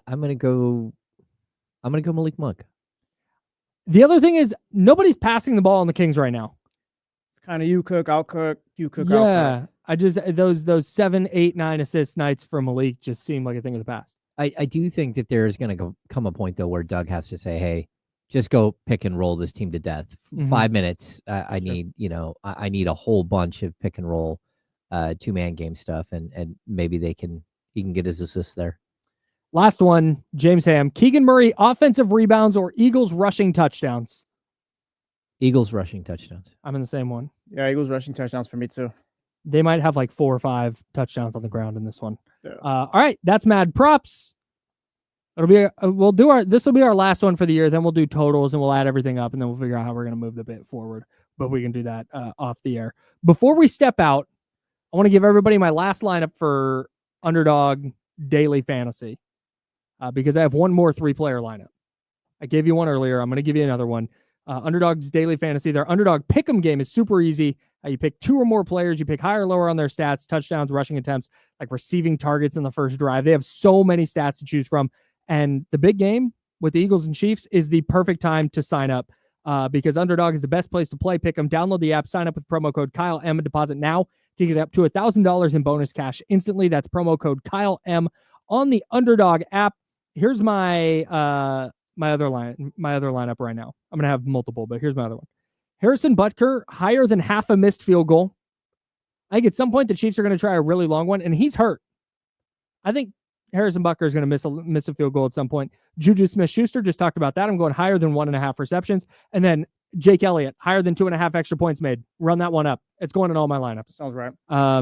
gonna go Malik Monk. The other thing is nobody's passing the ball on the Kings right now. It's kind of you cook, I'll cook, you cook, Yeah, I'll cook. I just those 7, 8, 9 assist nights for Malik just seem like a thing of the past. I do think that there's gonna come a point though where Doug has to say, hey, just go pick and roll this team to death. 5 minutes. I need I need a whole bunch of pick and roll, 2-man game stuff, and maybe he can get his assists there. Last one, James Ham. Keegan Murray, offensive rebounds or Eagles rushing touchdowns? Eagles rushing touchdowns. I'm in the same one. Yeah, Eagles rushing touchdowns for me, too. They might have like 4 or 5 touchdowns on the ground in this one. Yeah. All right, that's Mad Props. It'll be we'll do our this will be our last one for the year. Then we'll do totals and we'll add everything up and then we'll figure out how we're going to move the bit forward. But we can do that off the air. Before we step out, I want to give everybody my last lineup for Underdog Daily Fantasy because I have one more 3-player lineup. I gave you one earlier. I'm going to give you another one. Underdog's Daily Fantasy. Their Underdog Pick'em game is super easy. You pick 2 or more players. You pick higher or lower on their stats, touchdowns, rushing attempts, like receiving targets in the first drive. They have so many stats to choose from. And the big game with the Eagles and Chiefs is the perfect time to sign up because Underdog is the best place to play Pick'em. Download the app, sign up with promo code Kyle M, and deposit now to get up to $1,000 in bonus cash instantly. That's promo code Kyle M on the Underdog app. Here's my my other lineup right now. I'm gonna have multiple, but here's my other one. Harrison Butker, higher than half a missed field goal. I think at some point the Chiefs are going to try a really long one, and he's hurt. I think Harrison Butker is going to miss a field goal at some point. Juju Smith-Schuster, just talked about that. I'm going higher than 1.5 receptions. And then Jake Elliott, higher than 2.5 extra points made. Run that one up. It's going in all my lineups. Sounds right.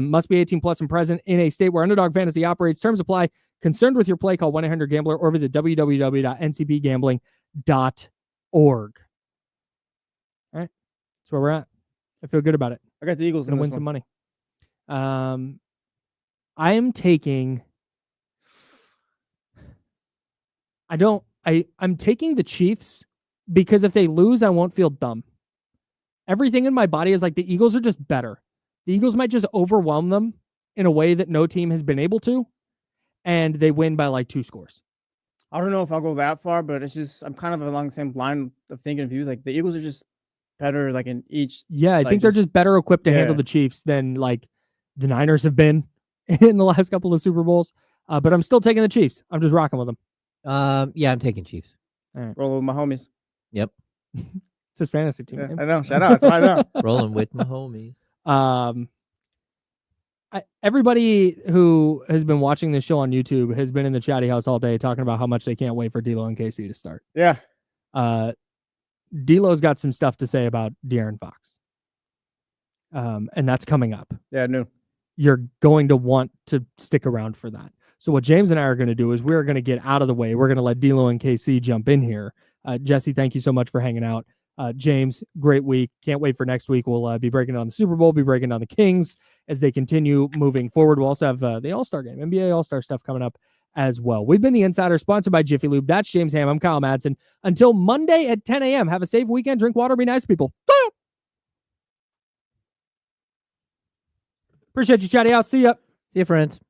Must be 18 plus and present in a state where Underdog Fantasy operates. Terms apply. Concerned with your play, call 1-800-GAMBLER or visit www.ncbgambling.org. All right. That's where we're at. I feel good about it. I got the Eagles going to win some money. I am taking... I'm taking the Chiefs because if they lose, I won't feel dumb. Everything in my body is like the Eagles are just better. The Eagles might just overwhelm them in a way that no team has been able to, and they win by like 2 scores. I don't know if I'll go that far, but it's just I'm kind of along the same line of thinking of you. Like the Eagles are just better, like in each. Yeah, I think they're just better equipped to handle the Chiefs than like the Niners have been in the last couple of Super Bowls. But I'm still taking the Chiefs. I'm just rocking with them. Yeah, I'm taking Chiefs. All right. Rolling with my homies. Yep. It's his fantasy team. Yeah, I know. Shout out. That's why I know. Rolling with my homies. Everybody who has been watching this show on YouTube has been in the chatty house all day talking about how much they can't wait for D'Lo and KC to start. Yeah. D'Lo's got some stuff to say about De'Aaron Fox. And that's coming up. Yeah, I knew. You're going to want to stick around for that. So what James and I are going to do is we're going to get out of the way. We're going to let D'Lo and KC jump in here. Jesse, thank you so much for hanging out. James, great week. Can't wait for next week. We'll be breaking down the Super Bowl, be breaking down the Kings as they continue moving forward. We'll also have the All-Star game, NBA All-Star stuff coming up as well. We've been the Insider, sponsored by Jiffy Lube. That's James Ham. I'm Kyle Madson. Until Monday at 10 a.m., have a safe weekend. Drink water. Be nice, people. Appreciate you, chatty. I'll see ya. See you, friends.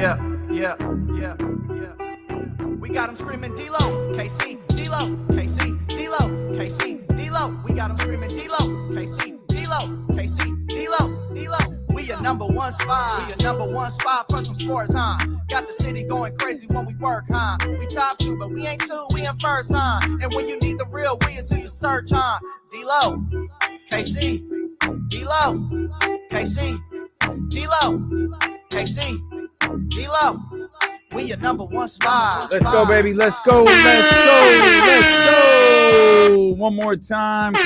Yeah. We got them screaming D-Lo, KC, D-Lo, KC, D-Lo, KC, D-Lo. We got them screaming D-Lo, KC, D-Lo, KC, D-Lo, D-Lo. We your number one spot. We your number one spot for some sports, huh? Got the city going crazy when we work, huh? We top 2, but we ain't 2, we in first, huh? And when you need the real, we is who you search, huh? D-Lo, KC, D-Lo, KC, D-Lo, KC, D-Lo. We your number one spot. Let's go, baby. Let's go. Let's go. Let's go. One more time, cause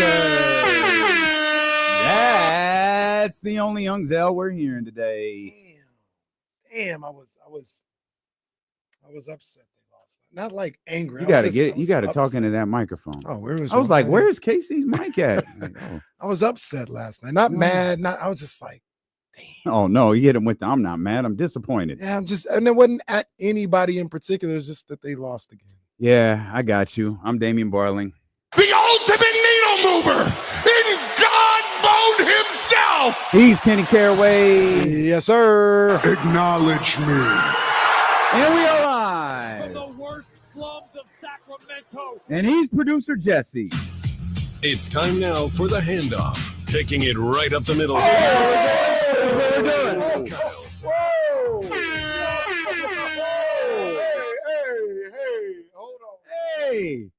that's the only Young Zell we're hearing today. Damn, I was upset they lost. Not like angry. You gotta get it. You gotta talk into that microphone. Oh, where was I was like, where's Casey's mic at? Like, oh. I was upset last night. Not mad. I was just like, damn. Oh no, you hit him with the I'm not mad, I'm disappointed. Yeah, and it wasn't at anybody in particular, it's just that they lost again. Yeah, I got you. I'm Damian Barling. The ultimate needle mover in God mode himself. He's Kenny Caraway. Yes, sir. Acknowledge me. And we are live. From the worst slums of Sacramento. And he's producer Jesse. It's time now for the handoff. Taking it right up the middle. That's what we're doing. Whoa. Hey, hold on. Hey,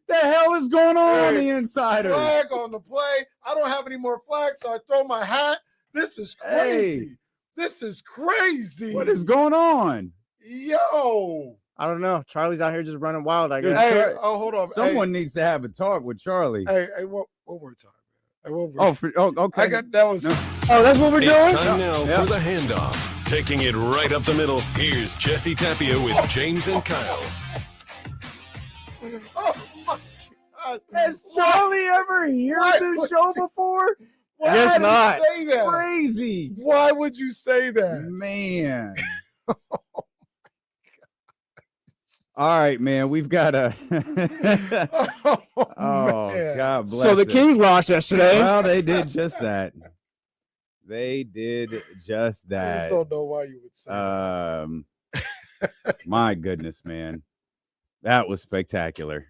the hell is going on the Insider? Flag on the play. I don't have any more flags, so I throw my hat. This is crazy. Hey. This is crazy. What is going on? Yo. I don't know. Charlie's out here just running wild, I guess. Hey, hold on. Someone needs to have a talk with Charlie. Hey, one more time. Okay. Okay. That was. No. Oh, that's what we're doing? It's time now for the handoff. Taking it right up the middle, here's Jesse Tapia with James and Kyle. Oh my God. Has Charlie ever heard this show before? Why Guess would not. you say that? Crazy. Why would you say that? Man. All right, man. We've got a. Man. God bless. So the it. Kings lost yesterday. Well, they did just that. They did just I that. just don't know why you would say that. My goodness, man. That was spectacular.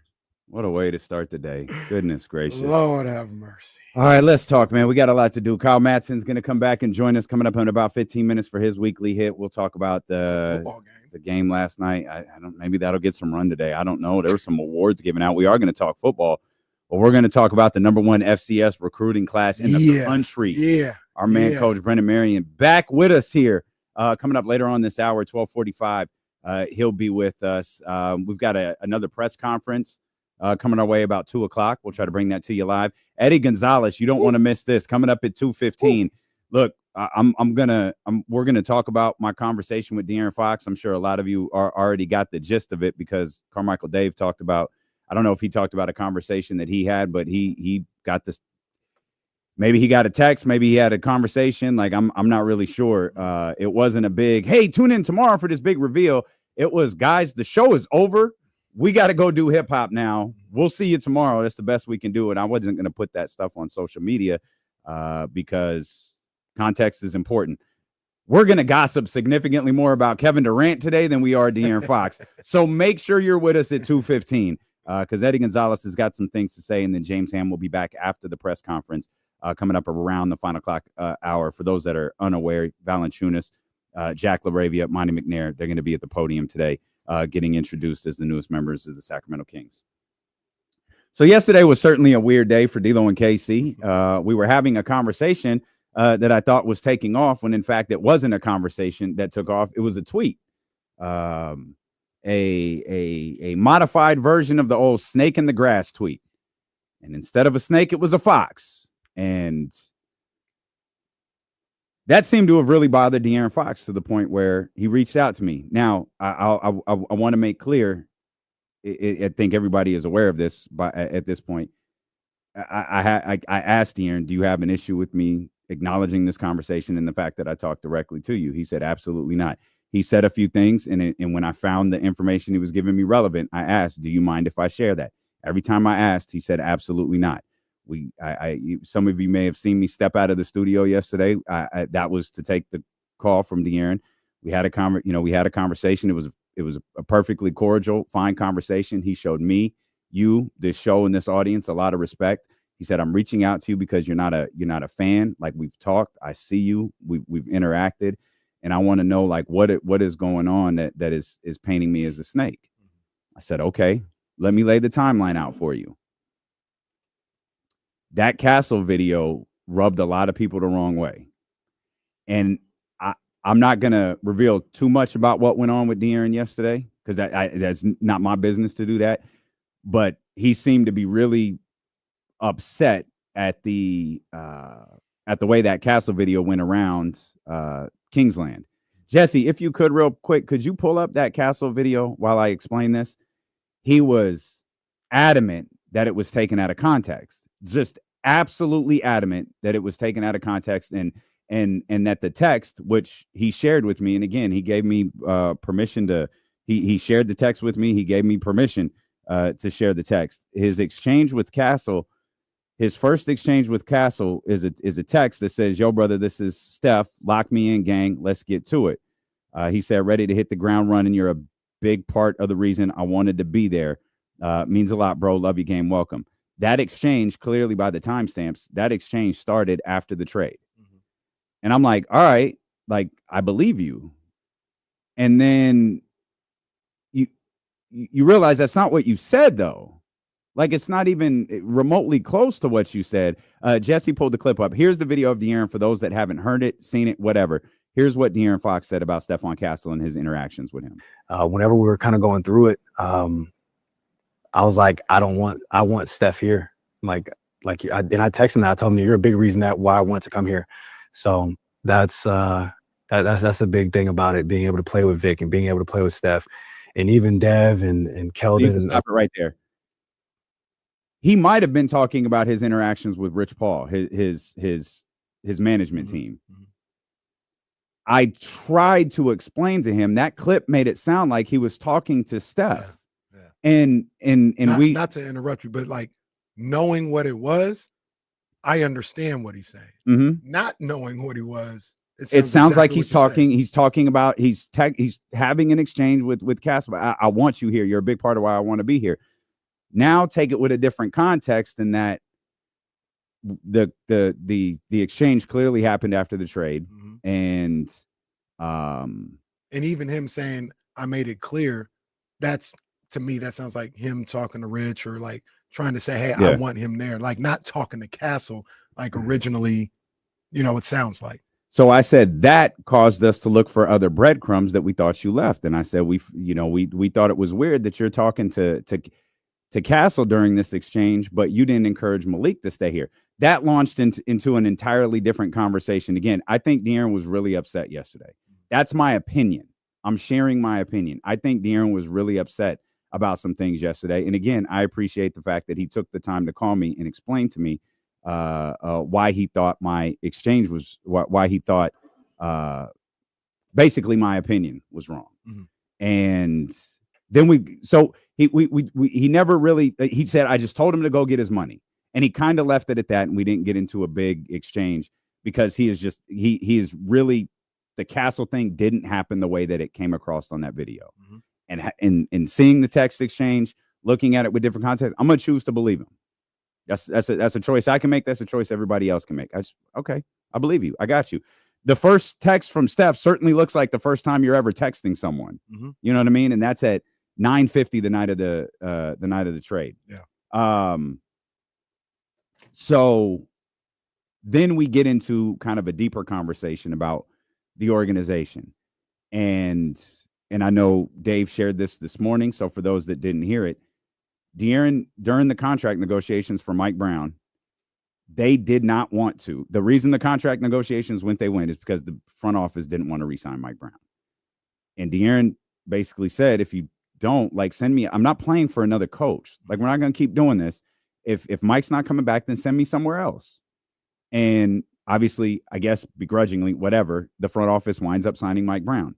What a way to start the day. Goodness gracious. Lord have mercy. All right, let's talk, man. We got a lot to do. Kyle Madson's going to come back and join us coming up in about 15 minutes for his weekly hit. We'll talk about the game last night. I don't. Maybe that'll get some run today. I don't know. There were some awards given out. We are going to talk football, but we're going to talk about the number 1 FCS recruiting class in the country. Yeah. Our man, Coach Brennan Marion, back with us here. Coming up later on this hour, 12:45. He'll be with us. We've got another press conference coming our way about 2:00. We'll try to bring that to you live. Eddie Gonzalez, you don't want to miss this. Coming up at 2:15. Look, we're gonna talk about my conversation with De'Aaron Fox. I'm sure a lot of you already got the gist of it because Carmichael Dave talked about. I don't know if he talked about a conversation that he had, but he got this. Maybe he got a text. Maybe he had a conversation. Like I'm not really sure. It wasn't a big, hey, tune in tomorrow for this big reveal. It was, guys, the show is over. We got to go do hip hop now. We'll see you tomorrow. That's the best we can do. And I wasn't going to put that stuff on social media because context is important. We're going to gossip significantly more about Kevin Durant today than we are De'Aaron Fox. So make sure you're with us at 2:15 because Eddie Gonzalez has got some things to say. And then James Ham will be back after the press conference coming up around the final clock hour. For those that are unaware, Valanciunas, Jack LaRavia, Monty McNair, they're going to be at the podium today getting introduced as the newest members of the Sacramento Kings. So yesterday was certainly a weird day for D'Lo and KC. We were having a conversation that I thought was taking off when, in fact, it wasn't a conversation that took off. It was a tweet, a modified version of the old snake in the grass tweet. And instead of a snake, it was a fox. And that seemed to have really bothered De'Aaron Fox to the point where he reached out to me. Now, I want to make clear, I think everybody is aware of this at this point. I asked De'Aaron, do you have an issue with me acknowledging this conversation and the fact that I talked directly to you? He said, absolutely not. He said a few things, and when I found the information he was giving me relevant, I asked, do you mind if I share that? Every time I asked, he said, absolutely not. Some of you may have seen me step out of the studio yesterday. That was to take the call from De'Aaron. We had a conversation. It was a perfectly cordial, fine conversation. He showed me, this show, and this audience a lot of respect. He said, I'm reaching out to you because you're not a fan. Like, we've talked. I see you. We've interacted. And I want to know, like, what is going on that is painting me as a snake. I said, okay, let me lay the timeline out for you. That Castle video rubbed a lot of people the wrong way. And I'm not going to reveal too much about what went on with De'Aaron yesterday, because that's not my business to do that. But he seemed to be really upset at the way that Castle video went around Kingsland. Jesse, if you could, real quick, could you pull up that Castle video while I explain this? He was adamant that it was taken out of context, just absolutely adamant that it was taken out of context, and that the text, which he shared with me, and again, he gave me permission to, he shared the text with me. He gave me permission to share the text. His exchange with Castle, his first exchange with Castle is a text that says, yo, brother, this is Steph. Lock me in, gang. Let's get to it. He said, ready to hit the ground running. You're a big part of the reason I wanted to be there. Means a lot, bro. Love you, game. Welcome. That exchange, clearly by the timestamps, that exchange started after the trade. And I'm like, all right, like, I believe you. And then you realize that's not what you said, though. Like, it's not even remotely close to what you said. Jesse pulled the clip up. Here's the video of De'Aaron for those that haven't heard it, seen it, whatever. Here's what De'Aaron Fox said about Stephon Castle and his interactions with him. Whenever we were kind of going through it, I was like, I want Steph here. And I texted him that. I told him, you're a big reason why I want to come here. So that's a big thing about it, being able to play with Vic and being able to play with Steph, and even Dev and Keldon. You can stop it right there. He might have been talking about his interactions with Rich Paul, his management team. I tried to explain to him that clip made it sound like he was talking to Steph. And not to interrupt you, but like, knowing what it was, I understand what he's saying. Not knowing what he was, it sounds like he's talking. He's talking about he's having an exchange with Castle. I want you here. You're a big part of why I want to be here. Now take it with a different context in that the exchange clearly happened after the trade, and even him saying, I made it clear. That's, to me, that sounds like him talking to Rich, or like trying to say, hey, I want him there. Like, not talking to Castle like originally, it sounds like. So I said that caused us to look for other breadcrumbs that we thought you left. And I said, we thought it was weird that you're talking to Castle during this exchange, but you didn't encourage Malik to stay here. That launched into an entirely different conversation. Again, I think De'Aaron was really upset yesterday. That's my opinion. I'm sharing my opinion. I think De'Aaron was really upset about some things yesterday. And again, I appreciate the fact that he took the time to call me and explain to me why he thought my exchange was, why he thought basically my opinion was wrong. And then he never really, he said, I just told him to go get his money. And he kind of left it at that. And we didn't get into a big exchange because he is really, the Castle thing didn't happen the way that it came across on that video. And seeing the text exchange, looking at it with different context, I'm going to choose to believe him. That's a choice I can make. That's a choice everybody else can make. Okay, I believe you. I got you. The first text from Steph certainly looks like the first time you're ever texting someone. You know what I mean? And that's at 9:50 the night of the trade. So then we get into kind of a deeper conversation about the organization. And I know Dave shared this morning. So for those that didn't hear it, De'Aaron, during the contract negotiations for Mike Brown, they did not want to. The reason the contract negotiations went is because the front office didn't want to re-sign Mike Brown. And De'Aaron basically said, if you don't, like, send me, I'm not playing for another coach. Like, we're not going to keep doing this. If Mike's not coming back, then send me somewhere else. And obviously, I guess begrudgingly, whatever, the front office winds up signing Mike Brown.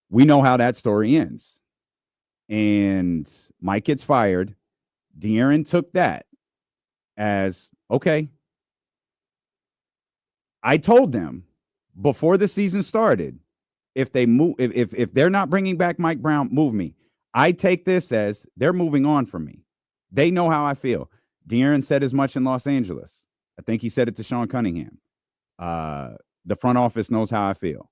We know how that story ends. And Mike gets fired. De'Aaron took that as, okay. I told them before the season started, if they move, if they're not bringing back Mike Brown, move me. I take this as they're moving on from me. They know how I feel. De'Aaron said as much in Los Angeles. I think he said it to Sean Cunningham. The front office knows how I feel.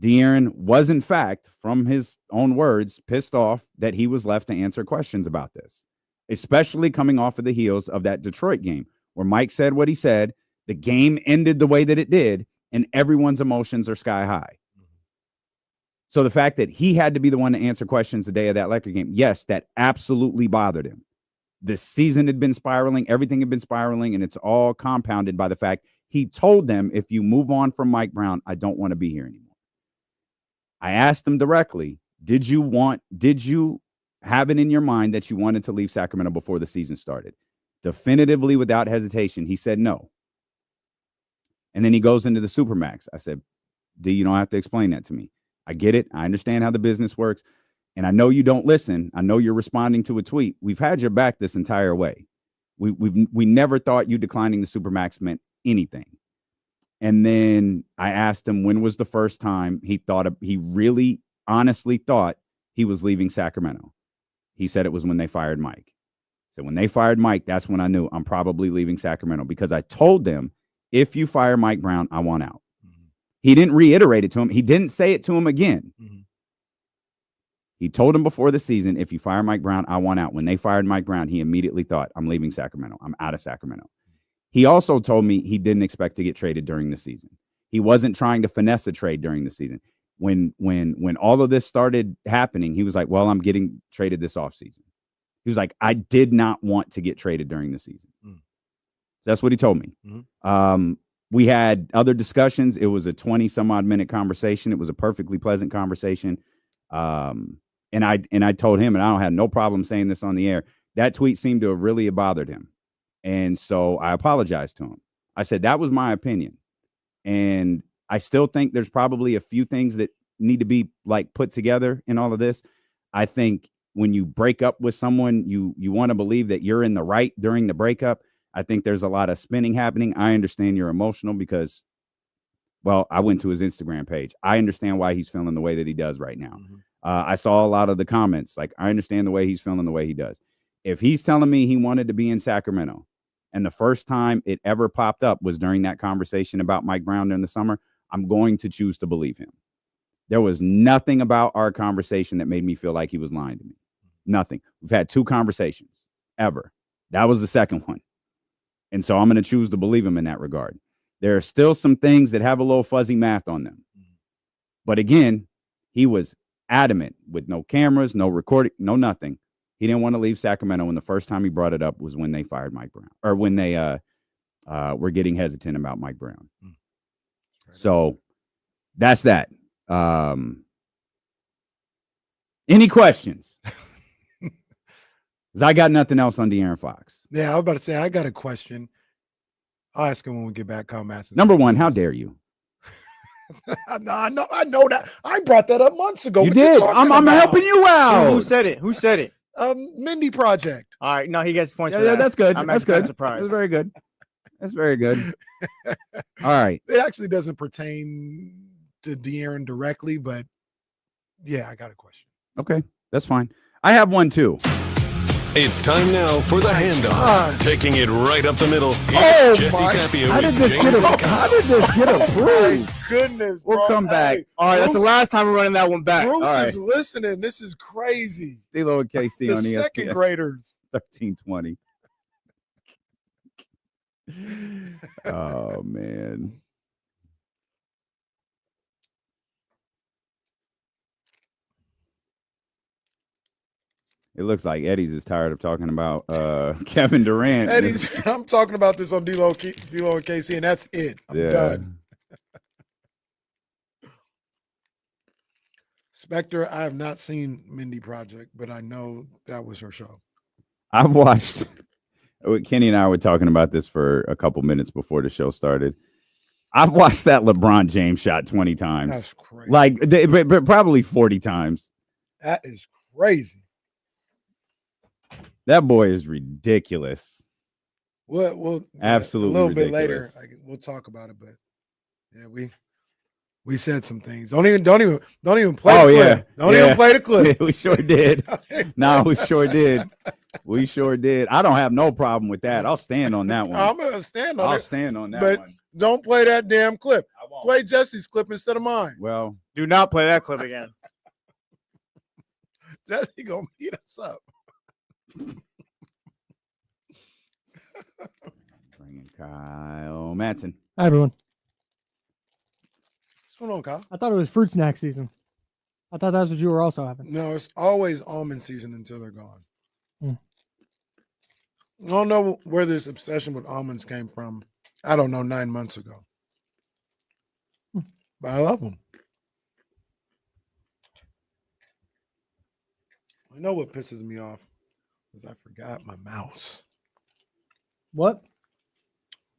De'Aaron was, in fact, from his own words, pissed off that he was left to answer questions about this, especially coming off of the heels of that Detroit game where Mike said what he said, the game ended the way that it did, and everyone's emotions are sky high. So the fact that he had to be the one to answer questions the day of that Lakers game, yes, that absolutely bothered him. The season had been spiraling, everything had been spiraling, and it's all compounded by the fact he told them, if you move on from Mike Brown, I don't want to be here anymore. I asked him directly, did you have it in your mind that you wanted to leave Sacramento before the season started? Definitively, without hesitation, he said no. And then he goes into the Supermax. I said, D, you don't have to explain that to me. I get it. I understand how the business works. And I know you don't listen. I know you're responding to a tweet. We've had your back this entire way. We never thought you declining the Supermax meant anything. And then I asked him when was the first time he really honestly thought he was leaving Sacramento. He said it was when they fired Mike. So when they fired Mike, that's when I knew I'm probably leaving Sacramento, because I told them, if you fire Mike Brown, I want out. Mm-hmm. He didn't reiterate it to him. He didn't say it to him again. Mm-hmm. He told him before the season, if you fire Mike Brown, I want out. When they fired Mike Brown, he immediately thought, I'm leaving Sacramento. I'm out of Sacramento. He also told me he didn't expect to get traded during the season. He wasn't trying to finesse a trade during the season. When all of this started happening, he was like, well, I'm getting traded this offseason. He was like, I did not want to get traded during the season. Mm. That's what he told me. Mm-hmm. We had other discussions. It was a 20 some odd minute conversation. It was a perfectly pleasant conversation. And I told him, and I don't have no problem saying this on the air, that tweet seemed to have really bothered him. And so I apologized to him. I said, that was my opinion. And I still think there's probably a few things that need to be like put together in all of this. I think when you break up with someone, you want to believe that you're in the right during the breakup. I think there's a lot of spinning happening. I understand you're emotional because, well, I went to his Instagram page. I understand why he's feeling the way that he does right now. Mm-hmm. I saw a lot of the comments. Like, I understand the way he's feeling the way he does. If he's telling me he wanted to be in Sacramento, and the first time it ever popped up was during that conversation about Mike Brown during the summer, I'm going to choose to believe him. There was nothing about our conversation that made me feel like he was lying to me. Nothing. We've had 2 conversations ever. That was the second one. And so I'm going to choose to believe him in that regard. There are still some things that have a little fuzzy math on them. But again, he was adamant with no cameras, no recording, no nothing. He didn't want to leave Sacramento. And the first time he brought it up was when they fired Mike Brown, or when they were getting hesitant about Mike Brown. So that's that. Any questions? Because I got nothing else on De'Aaron Fox. Yeah, I was about to say, I got a question. I'll ask him when we get back. Kyle Madson. Number one, how dare you? I know that. I brought that up months ago. You did. I'm helping you out. Who said it? Who said it? Mindy Project. All right. No, he gets points for that. that. That's good. I'm that's good. Surprised. That's very good. That's very good. All right. It actually doesn't pertain to De'Aaron directly, but yeah, I got a question. Okay, that's fine. I have one too. It's time now for the handoff. Taking it right up the middle. Jesse Tapia. How did this get approved? My goodness, we'll bro. come back. All right, that's the last time we're running that one back. Bruce All right. is listening. This is crazy. D'Lo and KC on ESPN. Second graders. 1320. Oh man. It looks like Eddie's is tired of talking about Kevin Durant. I'm talking about this on D'Lo and KC, and that's it. I'm done. Spectre, I have not seen Mindy Project, but I know that was her show. I've watched. Kenny and I were talking about this for a couple minutes before the show started. I've watched that LeBron James shot 20 times. That's crazy. Like, but probably 40 times. That is crazy. That boy is ridiculous. Well, absolutely a little ridiculous. bit later, we'll talk about it. But yeah, We said some things. Don't even play the clip. Don't even play the clip. We sure did. No, we sure did. We sure did. I don't have no problem with that. I'll stand on that one. I'm gonna stand on it. I'll stand on that but one. Don't play that damn clip. I won't. Play Jesse's clip instead of mine. Well, do not play that clip again. Jesse gonna beat us up. Bringing Kyle Madson. Hi, everyone. What's going on, Kyle? I thought it was fruit snack season. I thought that's what you were also having. No, it's always almond season until they're gone. Mm. I don't know where this obsession with almonds came from. I don't know, 9 months ago. But I love them. I know what pisses me off is I forgot my mouse. What?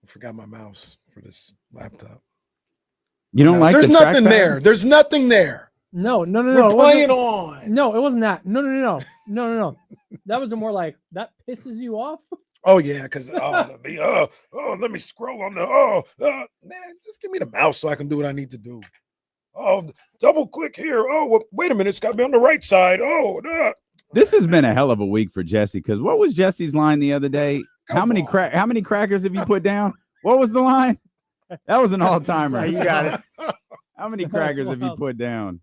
I forgot my mouse for this laptop. You don't like There's the nothing trackpad? there. There's nothing there. No. We're playing on. No, it wasn't that. No. That was more like that pisses you off. Oh yeah, because let me scroll on the man, just give me the mouse so I can do what I need to do. Oh, double click here. Oh, well, wait a minute, it's got to be on the right side. This has been a hell of a week for Jesse, because what was Jesse's line the other day? How many crackers have you put down? What was the line? That was an all-timer. You got it. How many crackers have you put down?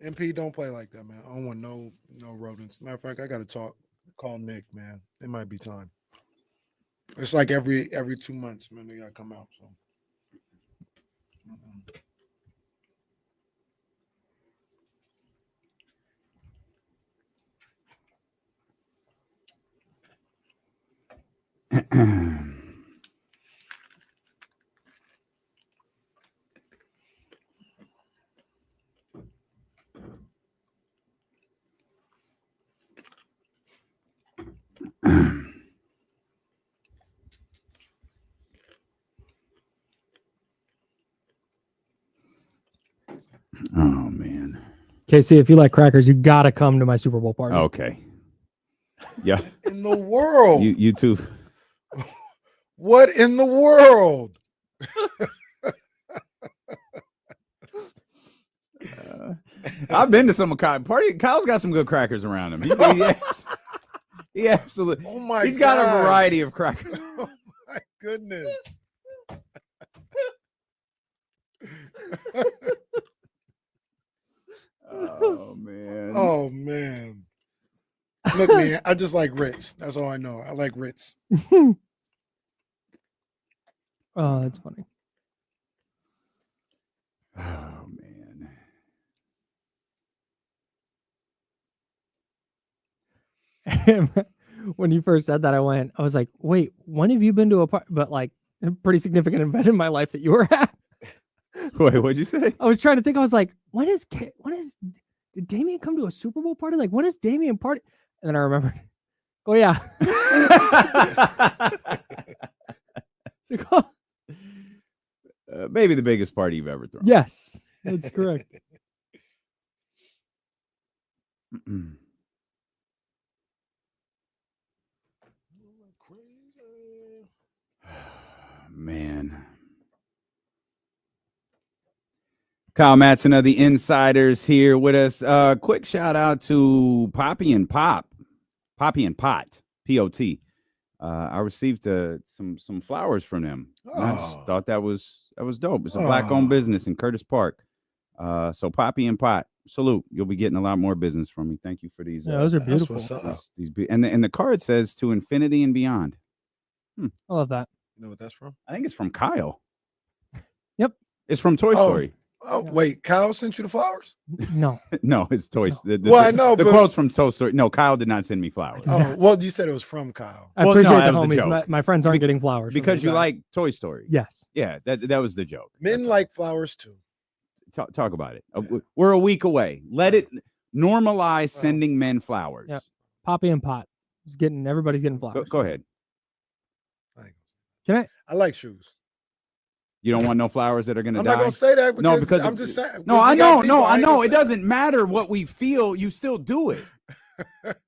MP, don't play like that, man. I don't want no rodents. Matter of fact, I got to call Nick, man. It might be time. It's like every 2 months, man. They got to come out. So. Oh man. KC, if you like crackers, you gotta come to my Super Bowl party. Okay. Yeah. In the world. You too. What in the world? I've been to some of Kyle's party. Kyle's got some good crackers around him. He absolutely. Oh my! He's got a variety of crackers. Oh my goodness. Oh man. Oh man. Look, man, I just like Ritz. That's all I know. I like Ritz. Oh, that's funny. Oh man. When you first said that, I was like, wait, when have you been to a party? But like a pretty significant event in my life that you were at. Wait, what'd you say? I was trying to think. I was like, did Damian come to a Super Bowl party? Like, when is Damian party? And then I remembered. Oh yeah. Maybe the biggest party you've ever thrown. Yes, that's correct. Man. Kyle Madson of the Insiders here with us. Quick shout out to Poppy and Pot, P-O-T. I received some flowers from them. Oh. I just thought that was dope. It's a black-owned business in Curtis Park. So Poppy and Pot, salute. You'll be getting a lot more business from me. Thank you for these. Yeah, those are beautiful. These and the card says to infinity and beyond. I love that. You know what that's from? I think it's from Kyle. Yep. It's from Toy Story. Oh, wait, Kyle sent you the flowers? No. No, it's Toy Story. Well, I know, the but- quote's from Toy Story. No, Kyle did not send me flowers. Oh, well, you said it was from Kyle. I Well, appreciate no, that the was a homies. joke. My friends aren't getting flowers from Because me. you like Toy Story. Yes. Yeah, that was the joke. Men like flowers too. Talk about it. We're a week away. Let it normalize sending men flowers. Yep. Poppy and Pot. Everybody's getting flowers. Go ahead. Can I? I like shoes. You don't want no flowers that are going to I'm die? not gonna say that because I'm just saying. No, I because you got know. people, No, I ain't know. gonna It say- doesn't matter what we feel. You still do it.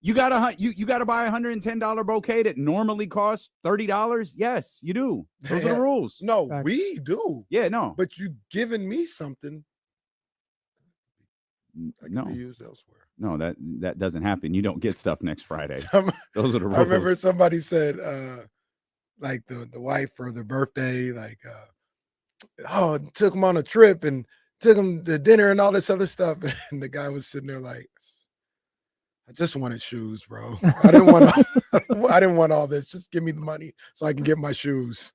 You gotta buy $110 bouquet that normally costs $30. Yes, you do. Those are the rules. No, we do. Yeah, no. But you giving me something that can be used elsewhere. No, that doesn't happen. You don't get stuff next Friday. Those are the rules. I remember somebody said, like the wife for their birthday, like, took them on a trip and took them to dinner and all this other stuff. And the guy was sitting there like, I just wanted shoes, bro. I didn't want all this. Just give me the money so I can get my shoes.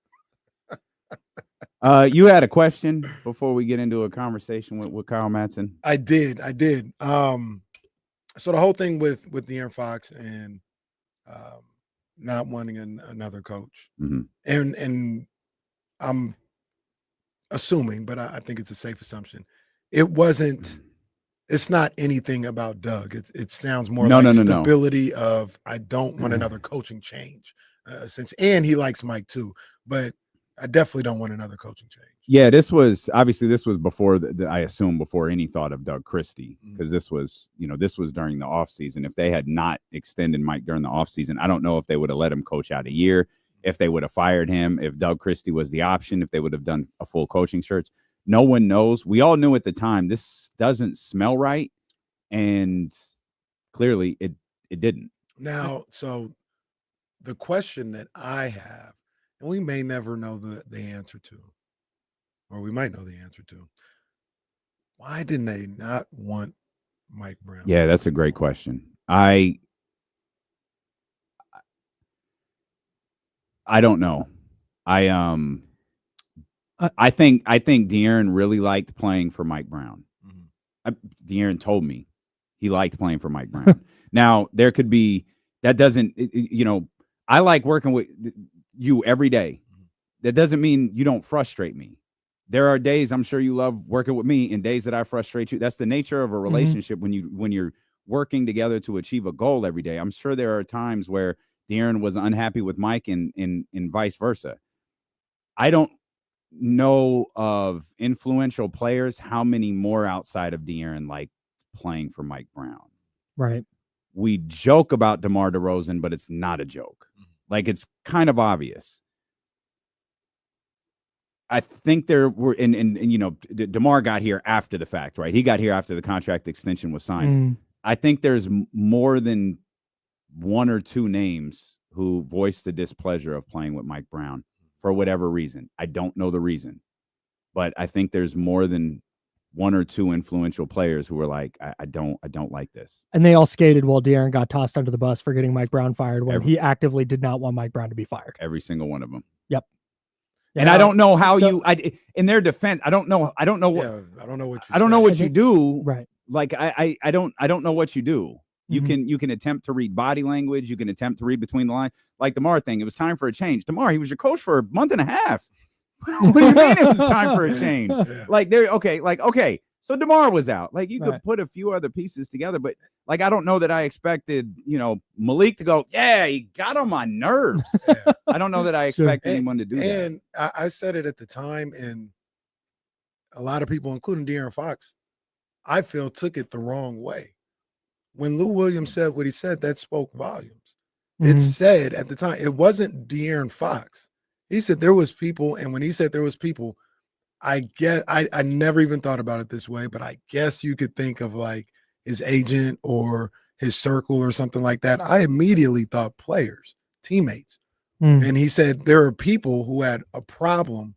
You had a question before we get into a conversation with Kyle Madson. I did. So the whole thing with De'Aaron Fox and not wanting another coach, and I'm assuming, but I think it's a safe assumption. It wasn't. It's not anything about Doug. It sounds more like stability of I don't want another coaching change, essentially. And he likes Mike too, but I definitely don't want another coaching change. Yeah, this was before I assume before any thought of Doug Christie, because this was during the offseason. If they had not extended Mike during the offseason, I don't know if they would have let him coach out a year, if they would have fired him, if Doug Christie was the option, if they would have done a full coaching search. No one knows. We all knew at the time this doesn't smell right, and clearly it didn't. Now, so the question that I have, and we may never know the answer to, or we might know the answer to, why didn't they not want Mike Brown? Yeah, that's a great question. I don't know. I think De'Aaron really liked playing for Mike Brown. De'Aaron told me he liked playing for Mike Brown. Now, there could be that doesn't, I like working with you every day. That doesn't mean you don't frustrate me. There are days I'm sure you love working with me and days that I frustrate you. That's the nature of a relationship when you're working together to achieve a goal every day. I'm sure there are times where De'Aaron was unhappy with Mike and vice versa. I don't know of influential players how many more outside of De'Aaron like playing for Mike Brown. Right. We joke about DeMar DeRozan, but it's not a joke. Like, it's kind of obvious. I think there were, and DeMar got here after the fact, right? He got here after the contract extension was signed. I think there's more than one or two names who voiced the displeasure of playing with Mike Brown for whatever reason. I don't know the reason, but I think there's more than one or two influential players who were like, I don't like this. And they all skated while De'Aaron got tossed under the bus for getting Mike Brown fired when he actively did not want Mike Brown to be fired. Every single one of them. Yep. And I don't know how in their defense, I don't know what you do. Right. Like, I don't know what you do. You can attempt to read body language. You can attempt to read between the lines. Like the DeMar thing, it was time for a change. DeMar, he was your coach for a month and a half. What do you mean it was time for a change? Okay. So DeMar was out. Like, you could put a few other pieces together, but like, I don't know that I expected, Malik to go, yeah, he got on my nerves. I don't know that I expect anyone to do that. And I said it at the time, and a lot of people, including De'Aaron Fox, I feel took it the wrong way. When Lou Williams said what he said, that spoke volumes. It said at the time, it wasn't De'Aaron Fox. He said there was people, and when he said there was people, I guess I never even thought about it this way, but I guess you could think of like his agent or his circle or something like that. I immediately thought players, teammates. And he said there are people who had a problem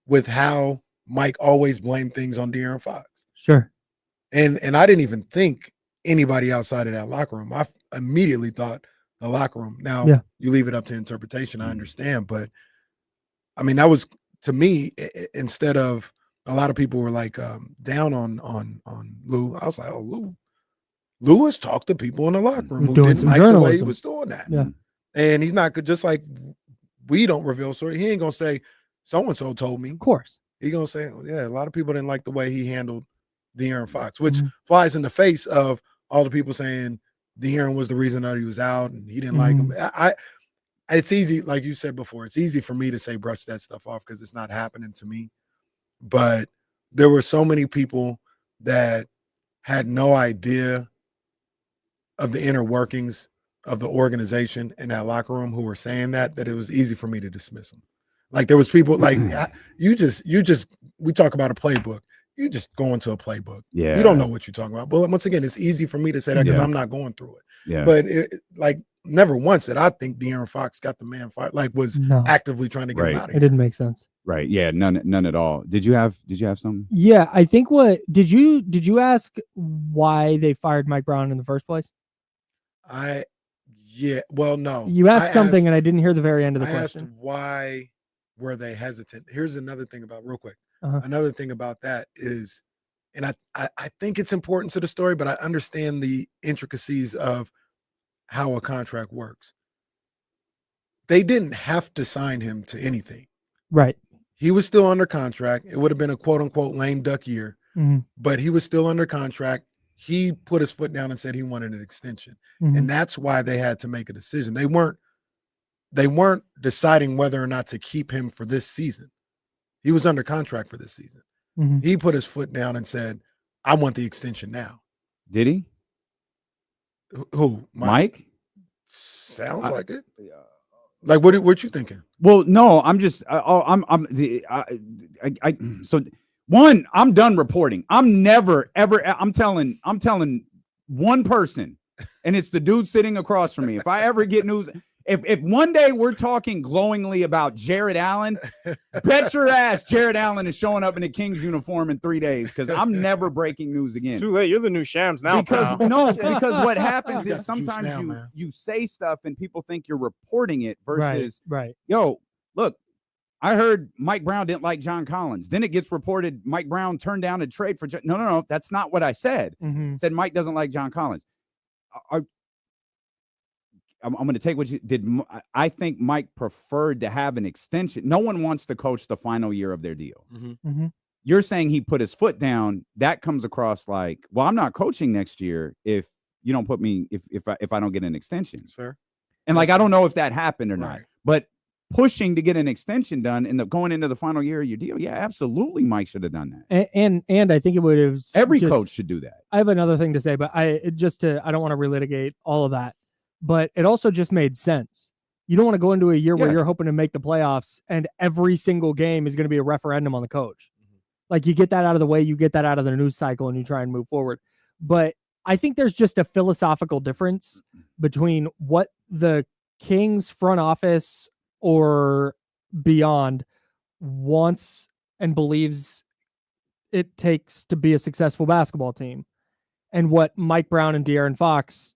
with how Mike always blamed things on De'Aaron Fox. Sure. And I didn't even think anybody outside of that locker room. I immediately thought the locker room. Now, you leave it up to interpretation, I understand, but I mean, that was, to me, instead of a lot of people were like down on Lou, I was like, oh, Lou has talked to people in the locker room who didn't like the way he was doing that. Yeah. And he's not just like we don't reveal story. He ain't gonna say so-and-so told me. Of course. He's gonna say, yeah, a lot of people didn't like the way he handled De'Aaron Fox, which flies in the face of all the people saying De'Aaron was the reason that he was out and he didn't like him. It's easy, like you said before, it's easy for me to say brush that stuff off because it's not happening to me. But there were so many people that had no idea of the inner workings of the organization in that locker room who were saying that it was easy for me to dismiss them. Like there was people like we talk about a playbook. You just go into a playbook. Yeah. You don't know what you're talking about. But once again, it's easy for me to say that because I'm not going through it. Yeah. But never once did I think De'Aaron Fox got the man fired, was actively trying to get him out of here. It didn't make sense. Right. Yeah. None at all. Did you have something? Yeah. I think did you ask why they fired Mike Brown in the first place? Well, no. You asked something and I didn't hear the very end of the question. I asked why were they hesitant? Here's another thing about real quick. Uh-huh. Another thing about that is, and I think it's important to the story, but I understand the intricacies of how a contract works. They didn't have to sign him to anything. Right. He was still under contract. It would have been a quote unquote lame duck year, but he was still under contract. He put his foot down and said he wanted an extension. And that's why they had to make a decision. They weren't deciding whether or not to keep him for this season. He was under contract for this season. He put his foot down and said, I want the extension now. Did he? Who? Mike? Sounds like it. Like what you thinking? Well, no, I'm just so one, I'm done reporting. I'm never ever I'm telling one person, and it's the dude sitting across from me. If I ever get news, if one day we're talking glowingly about Jared Allen, bet your ass Jared Allen is showing up in a Kings uniform in 3 days, because I'm never breaking news again. It's too late. You're the new Shams now. Because what happens is sometimes you say stuff and people think you're reporting it versus right. Yo, look, I heard Mike Brown didn't like John Collins. Then it gets reported Mike Brown turned down a trade for no. That's not what I said. I said Mike doesn't like John Collins. I'm going to take what you did. I think Mike preferred to have an extension. No one wants to coach the final year of their deal. You're saying he put his foot down. That comes across like, well, I'm not coaching next year if you don't put me, if I don't get an extension. Fair. And I don't know if that happened or not, but pushing to get an extension done and going into the final year of your deal. Yeah, absolutely. Mike should have done that. And I think it would have. Every coach should do that. I have another thing to say, but I don't want to relitigate all of that. But it also just made sense. You don't want to go into a year where you're hoping to make the playoffs and every single game is going to be a referendum on the coach. Like, you get that out of the way, you get that out of the news cycle, and you try and move forward. But I think there's just a philosophical difference between what the Kings front office or beyond wants and believes it takes to be a successful basketball team and what Mike Brown and De'Aaron Fox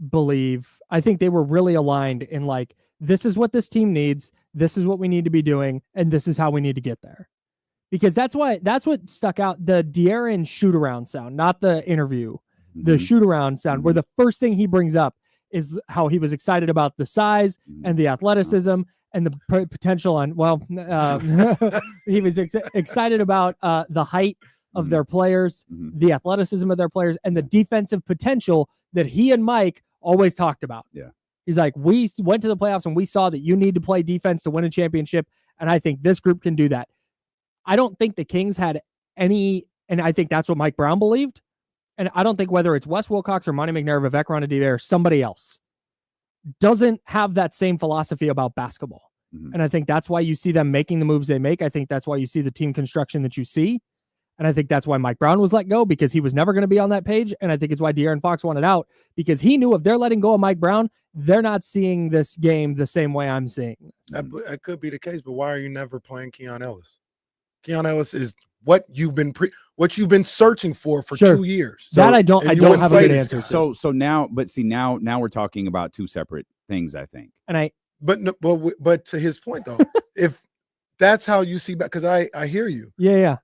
believe. I think they were really aligned in this is what this team needs, this is what we need to be doing, and this is how we need to get there. Because that's what stuck out, the De'Aaron shoot-around sound, not the interview, the shoot-around sound, where the first thing he brings up is how he was excited about the size and the athleticism and the potential on, he was excited about the height of their players, the athleticism of their players, and the defensive potential that he and Mike always talked about. Yeah. He's like, we went to the playoffs and we saw that you need to play defense to win a championship. And I think this group can do that. I don't think the Kings had any, and I think that's what Mike Brown believed. And I don't think whether it's Wes Wilcox or Monty McNair, Vivek Ranadive, or somebody else doesn't have that same philosophy about basketball. And I think that's why you see them making the moves they make. I think that's why you see the team construction that you see. And I think that's why Mike Brown was let go, because he was never going to be on that page. And I think it's why De'Aaron Fox wanted out, because he knew if they're letting go of Mike Brown, they're not seeing this game the same way I'm seeing. That could be the case, but why are you never playing Keon Ellis? Keon Ellis is what you've been searching for 2 years. So, that I don't have a good answer. So now we're talking about two separate things, I think. And but to his point though, if that's how you see, because I hear you. Yeah.